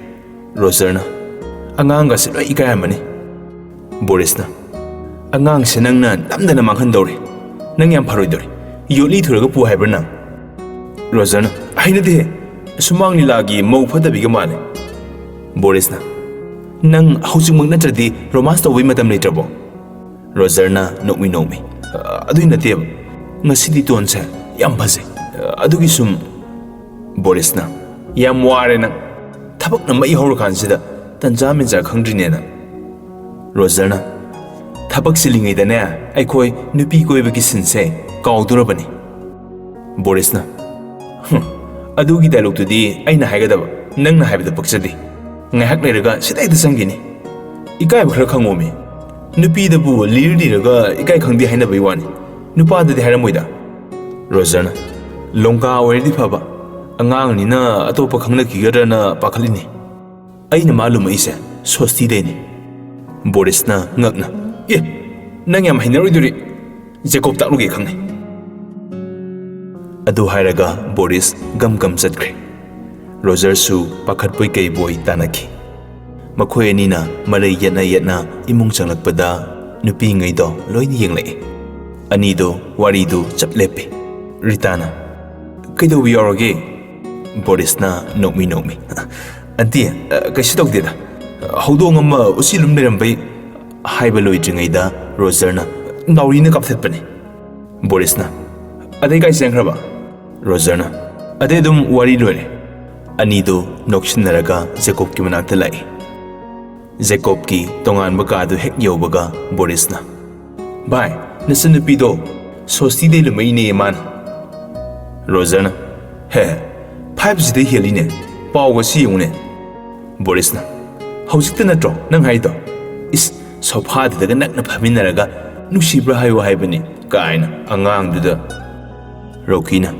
Speaker 1: Roger na, anganga se loi ikai amani. Boris na, angang se nangna namdana manghandore. Nang yam pharoidore. Yoli thuraga pu haibra nang. Roger na, haina de sumang nilagi mau phadabiga mane. Boris na, nang hausingmang natradi romance tawai matam leitrabo. Roger na nokmi. Adui nateba. Ngasidi tonse yam phase. Adugi sum. Boris na, yam ware nang. Thabak na mai hawra khansida tanja minja khangdrine na. Roger na, thabak silingai da ne aikhoi nupi koibagi sinse kaudurabani. Boris na, adugi dialogue tudi aina haigadaba nangna haibada pakchadi. Ngahak leiraga sidaida sangini. Ikai khara khangomi. Nupi dabu liriraga ikai khangdi haina bai wani. Nupa dadi haramoida. Roger na, longka awari phaba. Angang ni na atopa khangna kigarana pakhalini. Aina malum aise sosti deni. Boris na ngakna. Ye, nang yam hainaroiduri. Jacob takluge khangni. Adu hairaga Boris gam chatkre. ꯔꯣꯖꯔꯁꯨ ꯄꯥꯈꯠꯄꯣꯏ ꯀꯩꯕꯣꯏ ꯇꯥꯟꯅꯈꯤ꯫ ꯃꯈꯣꯏ ꯑꯅꯤꯅ ꯃꯔꯩ ꯌꯦꯠꯅ ꯌꯦꯠꯅ ꯏꯃꯨꯡ ꯆꯪꯂꯛꯄꯗ ꯅꯨꯄꯤꯉꯩꯗꯣ ꯂꯣꯏꯅ ꯌꯦꯡꯂꯛꯏ꯫ ꯑꯅꯤꯗꯣ ꯋꯥꯔꯤꯗꯨ ꯆꯞ ꯂꯦꯞꯄꯤ꯫ ꯔꯤꯇꯥꯅ "ꯀꯩꯗꯧꯕ ꯌꯥꯎꯔꯒꯦ?" ꯕꯣꯔꯤꯁꯅ ꯅꯣꯛꯃꯤ ꯅꯣꯛꯃꯤ "aunty ꯀꯩꯁꯨ ꯇꯧꯗꯦꯗ, ꯍꯧꯗꯣꯡ ꯑꯃ ꯎꯆꯤꯂꯨꯝ ꯂꯩꯔꯝꯕꯩ" ꯍꯥꯏꯕ ꯂꯣꯏꯗ꯭ꯔꯤꯉꯩꯗ ꯔꯣꯖꯔꯅ "ꯅꯥꯎꯔꯤꯅ ꯀꯥꯞꯊꯠꯄꯅꯤ." ꯕꯣꯔꯤꯁꯅ "ꯑꯗꯩ ꯀꯥꯏ ꯆꯦꯟꯈ꯭ꯔꯕ?" ꯔꯣꯖꯔꯅ "ꯑꯗꯩ ꯑꯗꯨꯝ ꯋꯥꯔꯤ ꯂꯣꯏꯔꯦ." ꯑꯅꯤꯗꯣ ꯅꯣꯛꯁꯤꯟꯅꯔꯒ ꯖꯦꯀꯣꯕꯀꯤ ꯃꯅꯥꯛꯇ ꯂꯥꯛꯏ꯫ ꯖꯦꯀꯣꯕꯀꯤ ꯇꯣꯉꯥꯟꯕ ꯀꯥꯗꯨ ꯍꯦꯛ ꯌꯧꯕꯒ ꯕꯣꯔꯤꯁꯅ "ꯚꯥꯏ, ꯅꯆꯟꯅꯨꯄꯤꯗꯣ ꯁꯣꯁꯇꯤꯗꯩ ꯂꯨꯝꯃꯛꯏꯅꯦ ꯃꯥꯅ." ꯔꯣꯖꯔꯅ "ꯍꯦ, 5Gꯗꯩ ꯍꯦꯜꯂꯤꯅꯦ, ꯄꯥꯎꯒ ꯁꯤ ꯌꯦꯡꯉꯨꯅꯦ." ꯕꯣꯔꯤꯁꯅ "ꯍꯧꯖꯤꯛꯇ ꯅꯠꯇ꯭ꯔꯣ ꯅꯪ ꯍꯥꯏꯗꯣ? ꯏꯁ, ꯁꯣꯐꯥꯗꯨꯗꯒ ꯅꯛꯅ ꯐꯝꯃꯤꯟꯅꯔꯒ ꯅꯨꯡꯁꯤꯕ꯭ꯔꯥ ꯍꯥꯏꯌꯨ ꯍꯥꯏꯕꯅꯤ ꯀꯥꯏꯅ ꯑꯉꯥꯡꯗꯨꯗ." ꯔꯣꯀꯤꯅ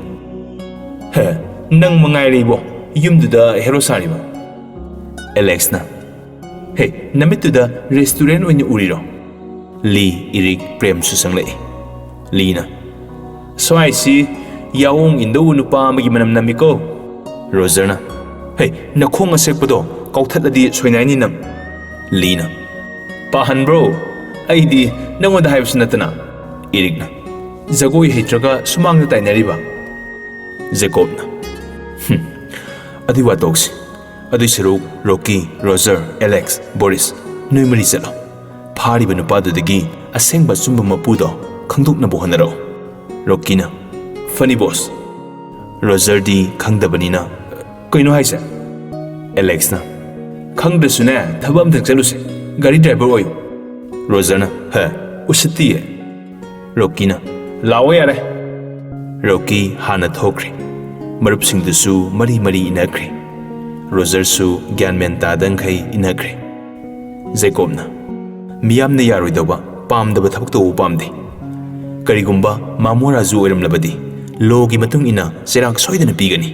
Speaker 1: "ꯍꯦ, ꯅꯪ ꯃꯉꯥꯏꯔꯦ ꯏꯕꯣ ꯌꯨꯝꯗꯨꯗ ꯍꯦꯔꯣ ꯁꯥꯔꯤꯕ." ꯑꯦꯂꯦꯛꯁꯅ "ꯍꯦ, ꯅꯃꯤꯠꯇꯨꯗ ꯔꯦꯁꯇꯨꯔꯦꯟ ꯑꯣꯏꯅ ꯎꯔꯤꯔꯣ?" ꯂꯤ, ꯏꯔꯤꯛ, ꯄ꯭ꯔꯦꯝꯁꯨ ꯆꯪꯂꯛꯏ꯫ ꯂꯤꯅ "ꯁ꯭ꯋꯥꯏꯁꯤ ꯌꯥꯑꯣꯡ ꯏꯟꯗꯧꯕ ꯅꯨꯄꯥ ꯑꯃꯒꯤ ꯃꯅꯝ ꯅꯝꯃꯤꯀꯣ." ꯔꯣꯖꯔꯅ "ꯍꯦ, ꯅꯈꯣꯡ ꯑꯁꯦꯛꯄꯗꯣ ꯀꯥꯎꯊꯠꯂꯗꯤ ꯁꯣꯏꯅꯥꯏꯅꯤ ꯅꯪ." ꯂꯤꯅ "ꯄꯥꯍꯟꯕ꯭ꯔꯣ? ꯑꯩꯗꯤ ꯅꯪꯉꯣꯟꯗ ꯍꯥꯏꯕꯁꯨ ꯅꯠꯇꯅ." ꯏꯔꯤꯛꯅ "ꯖꯒꯣꯏ ꯍꯩꯇ꯭ꯔꯒ ꯁꯨꯃꯥꯡꯗ ꯇꯥꯏꯅꯔꯤꯕ." ꯖꯦꯀꯣꯕꯅ "ꯑꯗꯨꯏ ꯋꯥ ꯇꯣꯛꯁꯤ. ꯑꯗꯨꯏ ꯁꯔꯨꯛ ꯔꯣꯀꯤ, ꯔꯣꯖꯔ, ꯑꯦꯂꯦꯛꯁ, ꯕꯣꯔꯤꯁ, ꯅꯣꯏ ꯃꯔꯤ ꯆꯠꯂꯣ. ꯐꯥꯔꯤꯕ ꯅꯨꯄꯥꯗꯨꯗꯒꯤ ꯑꯁꯦꯡꯕ ꯑꯆꯨꯝꯕ ꯃꯄꯨꯗꯣ ꯈꯪꯗꯣꯛꯅꯕ ꯍꯣꯠꯅꯔꯛꯎ." ꯔꯣꯀꯤꯅ "ꯐꯅꯤ ꯕꯣꯁ." ꯔꯣꯖꯔꯗꯤ ꯈꯪꯗꯕꯅꯤꯅ "ꯀꯩꯅꯣ ꯍꯥꯏꯁꯦ?" ꯑꯦꯂꯦꯛꯁꯅ "ꯈꯪꯗ꯭ꯔꯁꯨꯅꯦ, ꯊꯕꯛ ꯑꯝꯇꯪ ꯆꯠꯂꯨꯁꯦ. ꯒꯥꯔꯤ ꯗ꯭ꯔꯥꯏꯚꯔ ꯑꯣꯏꯌꯨ." ꯔꯣꯖꯔꯅ "ꯍꯦ, ꯎꯁꯤꯠꯇꯤꯌꯦ." ꯔꯣꯀꯤꯅ "ꯂꯥꯛꯑꯣ ꯌꯥꯔꯦ." ꯔꯣꯀꯤ ꯍꯥꯟꯅ ꯊꯣꯛꯈ꯭ꯔꯦ꯫ ꯃꯔꯨꯞꯁꯤꯡꯗꯨꯁꯨ ꯃꯔꯤ ꯃꯔꯤ ꯏꯟꯅꯈ꯭ꯔꯦ꯫ ꯔꯣꯖꯔꯁꯨ ꯒ꯭ꯌꯥꯟ ꯃꯦꯟ ꯇꯥꯗꯪꯈꯩ ꯏꯟꯅꯈ꯭ꯔꯦ꯫ ꯖꯦꯀꯣꯕꯅ "ꯃꯤꯌꯥꯝꯅ ꯌꯥꯔꯣꯏꯗꯧꯕ, ꯄꯥꯝꯗꯕ ꯊꯕꯛ ꯇꯧꯕ ꯄꯥꯝꯗꯦ. ꯀꯔꯤꯒꯨꯝꯕ ꯃꯥꯃꯣ ꯔꯥꯖꯨ ꯑꯣꯏꯔꯝꯂꯕꯗꯤ ꯂꯣꯒꯤ ꯃꯇꯨꯡ ꯏꯟꯅ ꯆꯩꯔꯥꯛ ꯁꯣꯏꯗꯅ ꯄꯤꯒꯅꯤ."